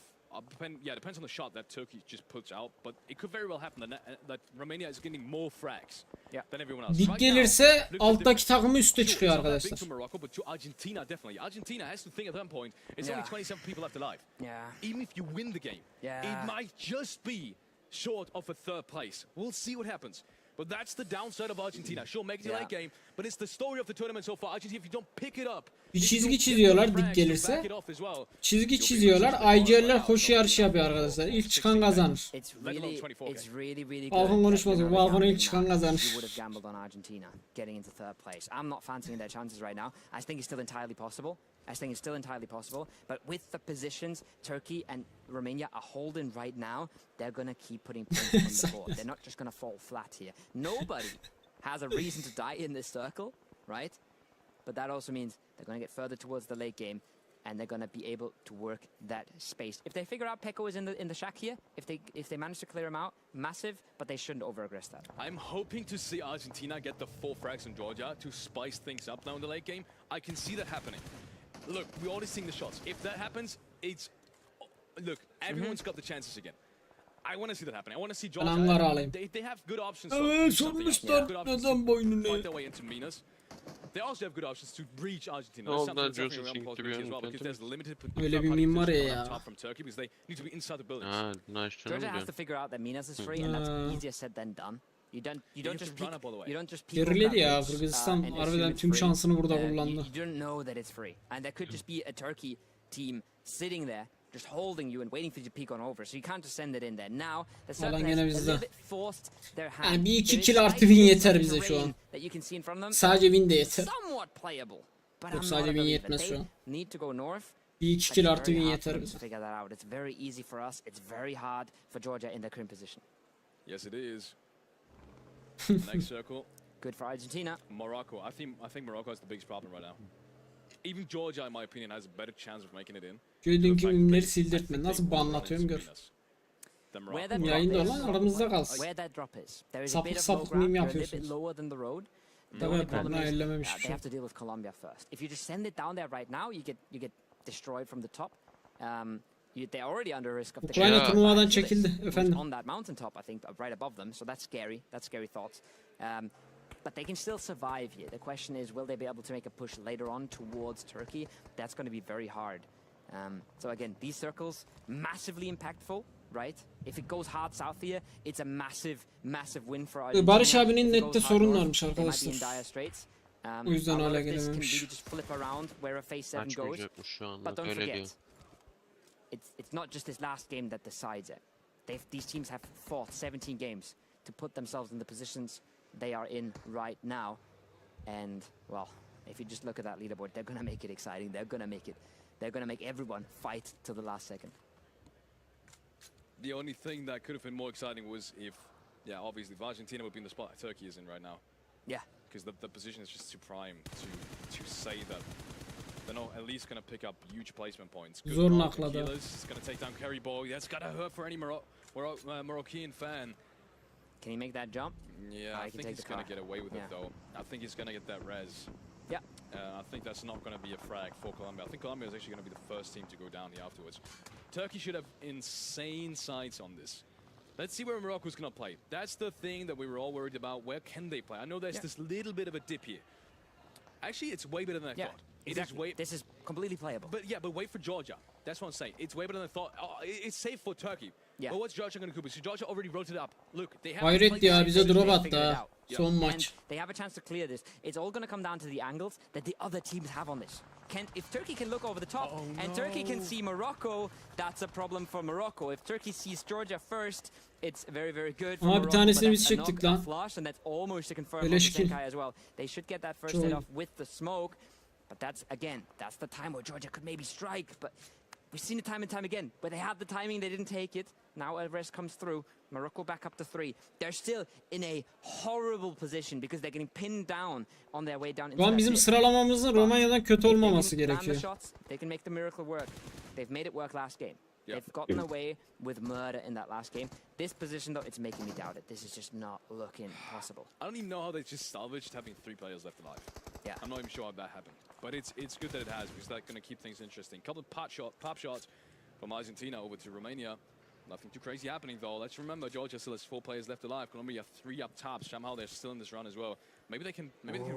depends on the shot that Turkey just puts out. But it could very well happen that Romania is getting more frags than everyone else. Dik gelirse alttaki takımı üste çıkıyor arkadaşlar. But to Argentina definitely. Argentina has to think at that point. It's only 27 people left alive. Even if you win the game, it might just be short of a third place. We'll see what happens. But that's the downside of Argentina. Sure, make it a late game, but it's the story of the tournament so far. Argentina, if you don't pick it up, bir çizgi çiziyorlar dik gelirse. Çizgi çiziyorlar. IGL'ler koşu yarışı yapıyor arkadaşlar. İlk çıkan kazanır. Balkon konuşmaz bu. Balkona ilk çıkan kazanır. I'm not fancying their chances right now. I think it's still entirely possible. But with the positions Turkey and Romania are holding right now, they're going to keep putting points on the board. They're not just going to fall flat here. Nobody has a reason to die in this circle, right? But that also means they're going to get further towards the late game, and they're going to be able to work that space. If they figure out Peko is in the shack here, if they manage to clear him out, massive, but they shouldn't over-aggress that. I'm hoping to see Argentina get the 4 frags in Georgia to spice things up now in the late game. I can see that happening. Look, we're already seeing the shots. If that happens, it's... Look, everyone's got the chances again. I want to see that happening. I want to see Georgia. They have good options. Fight their way into Minas. They also have good options to breach Argentina. That's something that's happening around Pubg as well, because there's limited top from Turkey because they need to be inside the buildings. Georgia has to figure out that Minas is free, and that's easier said than done. You don't just peek. Geriledi ya. Kırgızistan harbiden tüm şansını burada kullandı. You don't know that it's free, and there could just be a Turkey team sitting there, just holding you and waiting for you to peek on over. So you can't just send it in there. Now the Serbs a little bit forced their hand. Yani bir 2 kill artı win yeter bize şu an. Sadece win de yeter. Somewhat playable. Yok sadece win yetmez şu an. Need to go north. Bir 2 kill artı win yeter bize. Figure that out. It's very easy for us. It's very hard for Georgia in their current position. Yes, it is. Next circle. good for Argentina. Morocco. I think Morocco is the biggest problem right now. Even Georgia, in my opinion, has a better chance of making it in. Dünkü mimleri sildirtme. Nasıl banlatıyorum gör. Yayında olan aramızda kalsın. Sapık sapık mim yapıyorsunuz. Tabii yapalım. Ellememiş bir They şey. have to deal with Colombia first. If you just send it down there right now, you get destroyed from the top. They're already under risk of the Ukrayna turnuvadan çekildi efendim. on that mountaintop, I think, right above them. So that's scary. That's scary thoughts. But they can still survive here. The question is, will they be able to make a push later on towards Turkey? That's going to be very hard. So again, these circles, massively impactful, right? If it goes hard south here, it's a massive, massive win for Argentina. Barış abinin If it goes nette hard sorun north, varmış they might be in arkadaşlar. dire straits. O yüzden A lot hala of this can gelememiş. really just flip around where a phase 7 goes. Açmayacakmış şu anda. But don't Öyle diyor. forget, it's not just this last game that decides it. These teams have fought 17 games to put themselves in the positions they are in right now. And, well, if you just look at that leaderboard, they're going to make it exciting. They're going to make everyone fight till the last second. The only thing that could have been more exciting was if, obviously, if Argentina would be in the spot Turkey is in right now. Yeah. Because the position is just too prime to say that they're not at least going to pick up huge placement points. Zor nakladı. It's going to take down Kerry Boy. That's got to hurt for any Moroccan fan. Can he make that jump? Yeah, I think he's going to get away with it, though. I think he's going to get that res. Yeah. I think that's not going to be a frag for Colombia. I think Colombia is actually going to be the first team to go down here afterwards. Turkey should have insane sights on this. Let's see where Morocco's going to play. That's the thing that we were all worried about. Where can they play? I know there's this little bit of a dip here. Actually, it's way better than I thought. Exactly. This is completely playable. But wait for Georgia. That's what I'm saying. It's way better than I thought. Oh, it's safe for Turkey. Yeah. But what's Georgia going to do? Because Georgia already wrote it up. Look, they have. Hayret ya, bize drop attı ha. Son And maç. they have a chance to clear this. It's all going to come down to the angles that the other teams have on this. If Turkey can look over the top and Turkey can see Morocco, that's a problem for Morocco. If Turkey sees Georgia first, it's very, very good for Ama bir Morocco. tanesini but biz that's a çektik knock, a lan. flush, and that's almost a confirm Beleş for kill. Senkai as well. They should get that first Çok hit iyi. off with the smoke. But that's the time where Georgia could maybe strike. But we've seen it time and time again. Where they had the timing, they didn't take it. Now Alvarez comes through. Morocco back up to 3. They're still in a horrible position because they're getting pinned down on their way down. Şu an bizim sıralamamızın Romanya'dan kötü olmaması gerekiyor. They can make the miracle work. They've made it work last game. They've gotten away with murder in that last game. This position, though, it's making me doubt it. This is just not looking possible. I don't even know how they just salvaged having 3 players left alive. Yeah. I'm not even sure how that happened. But it's good that it has, because that's going to keep things interesting. Couple of pop shots from Argentina over to Romania. Nothing too crazy happening, though. Let's remember, Georgia still has 4 players left alive. Colombia 3 up top. Somehow they're still in this run as well. Maybe they can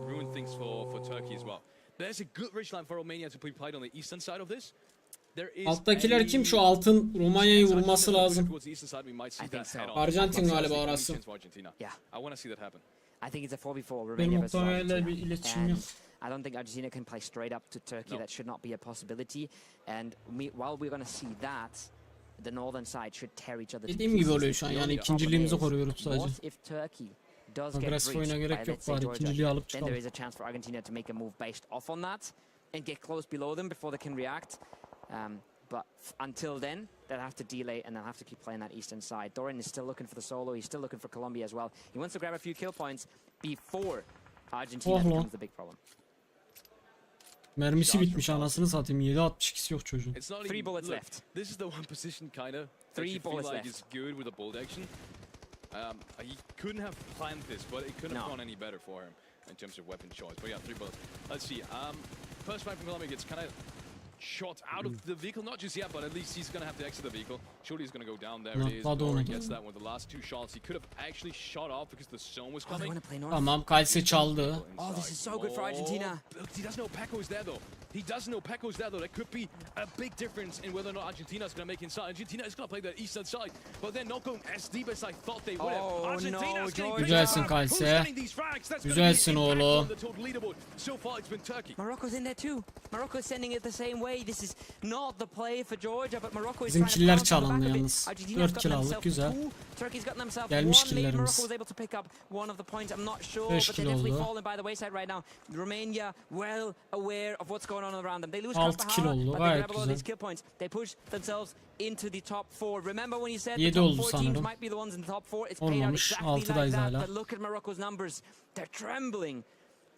ruin things for Turkey as well. There's a good rich line for Romania to be played on the eastern side of this. Alttakiler kim? Şu altın Romanya'yı vurması lazım. Arjantin galiba orası. Yeah. I want to see that happen. I think it's a 4v4 Benim Romania versus muhtemelen bir Argentina. iletişim yok. I don't think Argentina can play straight up to Turkey. That should not be a possibility. And while we're going to see that, the northern side should tear each other to Dediğim gibi pieces. oluyor şu an, The yani only ikinciliğimizi problem is, koruyoruz sadece. what if Turkey does get Agresif oyuna breached gerek by, yok, let's say, bari Georgia? ikinciliği alıp Then there çıkalım. is a chance for Argentina to make a move based off on that and get close below them before they can react. But until then, they'll have to delay and they'll have to keep playing that eastern side. Doran is still looking for the solo. He's still looking for Colombia as well. He wants to grab a few kill points before Argentina becomes the big problem. Mermisi bitmiş, anasını satayım. 7.62'si yok çocuğun. 3 bullets left. This is the one position kind of 3 bullets like left. is good with a bolt action. He couldn't have planned this, but it couldn't have gone any better for him in terms of weapon choice. But yeah, 3 bullets. Let's see. First fight from Colombia gets kind of shot out of the vehicle, not just yet, but at least he's going to have to exit the vehicle. Surely he's going to go down. There it is. Doran gets that one. The last 2 shots he could have actually shot off because the zone was coming. Tamam, KALSE çaldı. Oh, this is so good for Argentina. He doesn't know Pecco's there though. He does know Pecco's there though. There could be a big difference in whether or not Argentina is going to make inside. Argentina is going to play the eastern side, but they're not going as deep as I thought they would have. Argentina is getting Güzelsin KALSE. Güzelsin oğlum. Morocco's in there too. Morocco's sending it the same way. Bizim killer çalındı yalnız. 4 kill aldık, güzel. Gelmiş killerimiz. 5 kill oldu. 6 kill oldu, gayet güzel. 7 oldu sanırım. Olmamış, 6'dayız hala.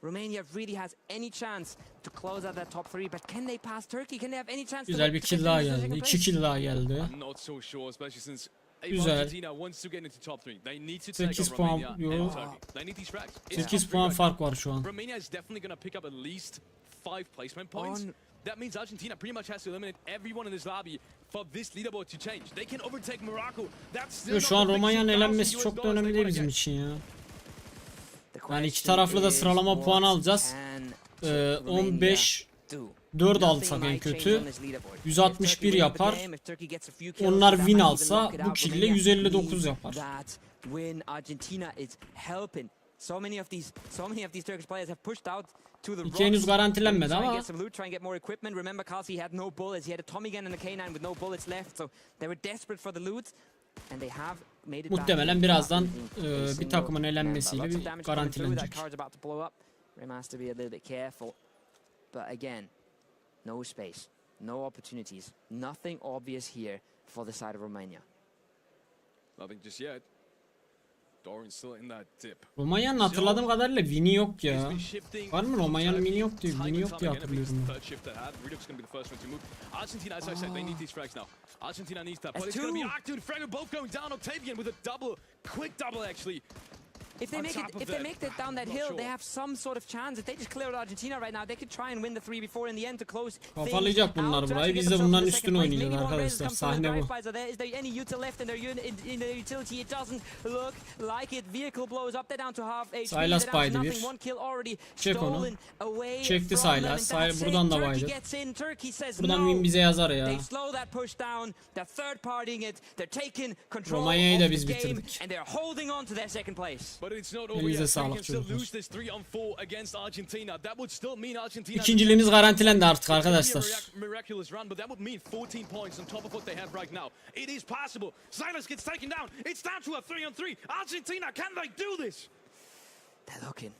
Romania really has any chance to close out that top 3, but can they pass Turkey? Can they have any chance? Güzel bir kill daha geldi. 2 kill daha geldi. Güzel. 8 puan yok. 8 puan fark var şu an. Romania is definitely going to pick up at least 5 placement points. That means Argentina pretty much has to eliminate everyone in this lobby for this leaderboard to change. They can overtake Morocco. That's still Şu an Romanya'nın elenmesi çok da önemli değil bizim için ya. Yani iki taraflı da sıralama puan alacağız. 15 4 alsak en kötü 161 yapar. Onlar win alsa bu kille 159 yapar. İki henüz garantilenmedi ama muhtemelen birazdan bir takımın elenmesiyle bir garantilenecek. But again, no space, no opportunities, nothing obvious here for the side of Romania. Nothing just yet. Romanya'nın hatırladığım kadarıyla win'i yok ya. Var mı Romanya'nın win'i yok diye, win'i yok diye hatırlıyorum. Argentina, as I said, they need these frags now. Argentina needs that, but it's going to be Arctur and Fragger both going down. Octavian with a double, quick double actually. If they make it down that hill, they have some sort of chance. If they just clear Argentina right now, they could try and win the 3 before in the end to close. Kafalayacak bunlar burayı. Biz de bunların üstüne oynayacağız arkadaşlar. Sahne bu. Is there any util left in their utility? It doesn't look like it. Vehicle blows up. They're down to half HP. SYLAS baydı bir. Çek onu. Çekti SYLAS. Buradan da baydı. Buradan win bize yazar ya. Romanya'yı da biz bitirdik. Elinize sağlık çocuklar. İkinciliğimiz garantilendi artık arkadaşlar.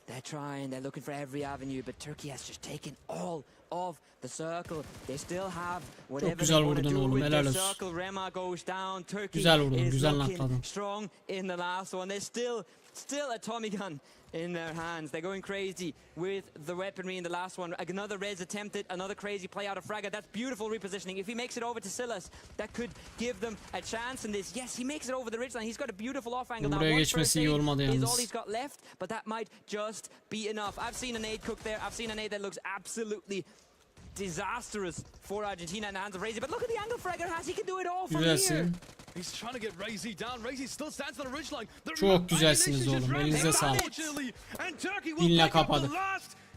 They're trying, they're looking for every avenue, but Turkey has just taken all of the circle. They still have whatever they want to do with their circle. Rema goes down. Turkey is looking strong in the last one. There's still a Tommy gun in their hands. They're going crazy with the weaponry in the last one. Another RAYZ attempted, another crazy play out of Fragger. That's beautiful repositioning. If he makes it over to SYLAS, that could give them a chance in this. Yes, he makes it over the ridgeline. He's got a beautiful off angle. Buraya geçmesi iyi olmadı yalnız. Is all he's got left, but that might just be enough. I've seen a nade cook there. I've seen a nade that looks absolutely disastrous for Argentina in the hands of RAYZ. But look at the angle Fragger has. He can do it all from here. He's trying to get RAYZ down. RAYZ still stands on the ridgeline. Çok güzelsiniz oğlum. Elinize sağlık. Dinle kapadık.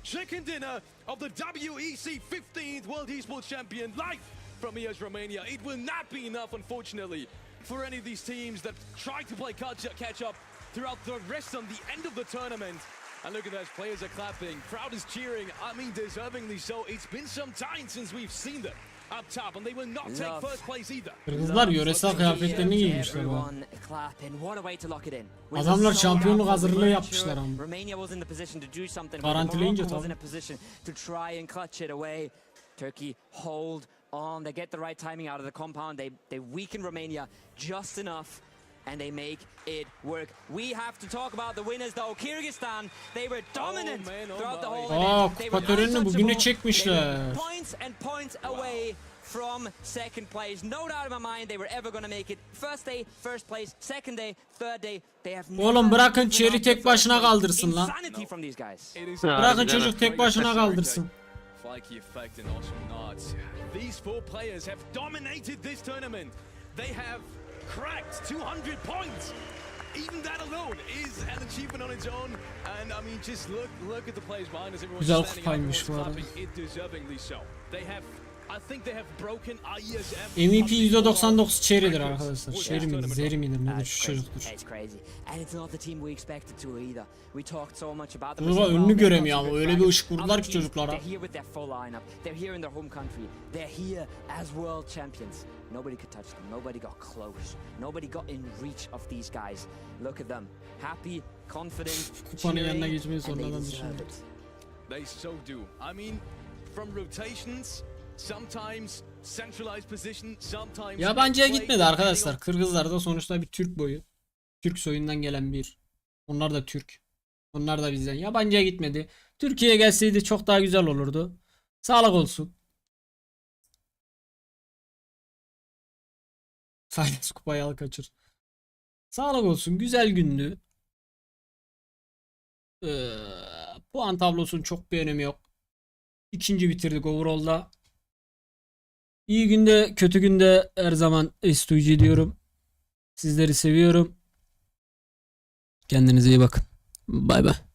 Chicken dinner of the WEC 15th World Esports Champion live from Iesf, Romania. It will not be enough, unfortunately, for any of these teams that try to play catch up throughout the rest on the end of the tournament. And look at those players are clapping, crowd is cheering. I mean, deservingly so. It's been some time since we've seen them up top, and they will not take first place either. Kırmızılar yöresel kıyafetlerini giymişler bu. Adamlar şampiyonluk hazırlığı yapmışlar ama. Garantileyince tabii. Turkey hold on. They get the right timing out of the compound. They weaken Romania just enough. And they make it work. We have to talk about the winners though. Kyrgyzstan, they were dominant throughout the whole event. Kupa törenini bugüne çekmişler. Points and points away from second place. No doubt in my mind they were ever going to make it. First day, first place. Second day, third day. They have oğlum bırakın Cherry tek başına kaldırsın lan. Bırakın çocuk tek başına kaldırsın. Flaky effect and also not. These four players have dominated this tournament. They have cracked 200 points. Even that alone is an achievement on its own. And I mean, just look at the players behind us. Güzel kupaymış bu arada. It deservingly so. They have MVP %99 Cherry'dir arkadaşlar. Cherry midir, Zeri midir nedir şu çocuktur. Çocuklar önünü göremiyor ama öyle bir ışık vurdular ki çocuklara. Nobody could touch them. Nobody got close. Nobody got in reach of these guys. Look at them. Happy, confident, Kupanın yanına geçmeyi sonradan düşündüm. They so do. I mean, from rotations, sometimes centralized position, sometimes Yabancıya gitmedi arkadaşlar. Kırgızlar da sonuçta bir Türk boyu. Türk soyundan gelen bir. Onlar da Türk. Onlar da bizden. Yabancıya gitmedi. Türkiye'ye gelseydi çok daha güzel olurdu. Sağlık olsun. SYLAS kupayı al kaçır. Sağlık olsun. Güzel gündü. Puan tablosunun çok bir önemi yok. İkinci bitirdik overall'da. İyi günde kötü günde her zaman S2G diyorum. Sizleri seviyorum. Kendinize iyi bakın. Bay bay.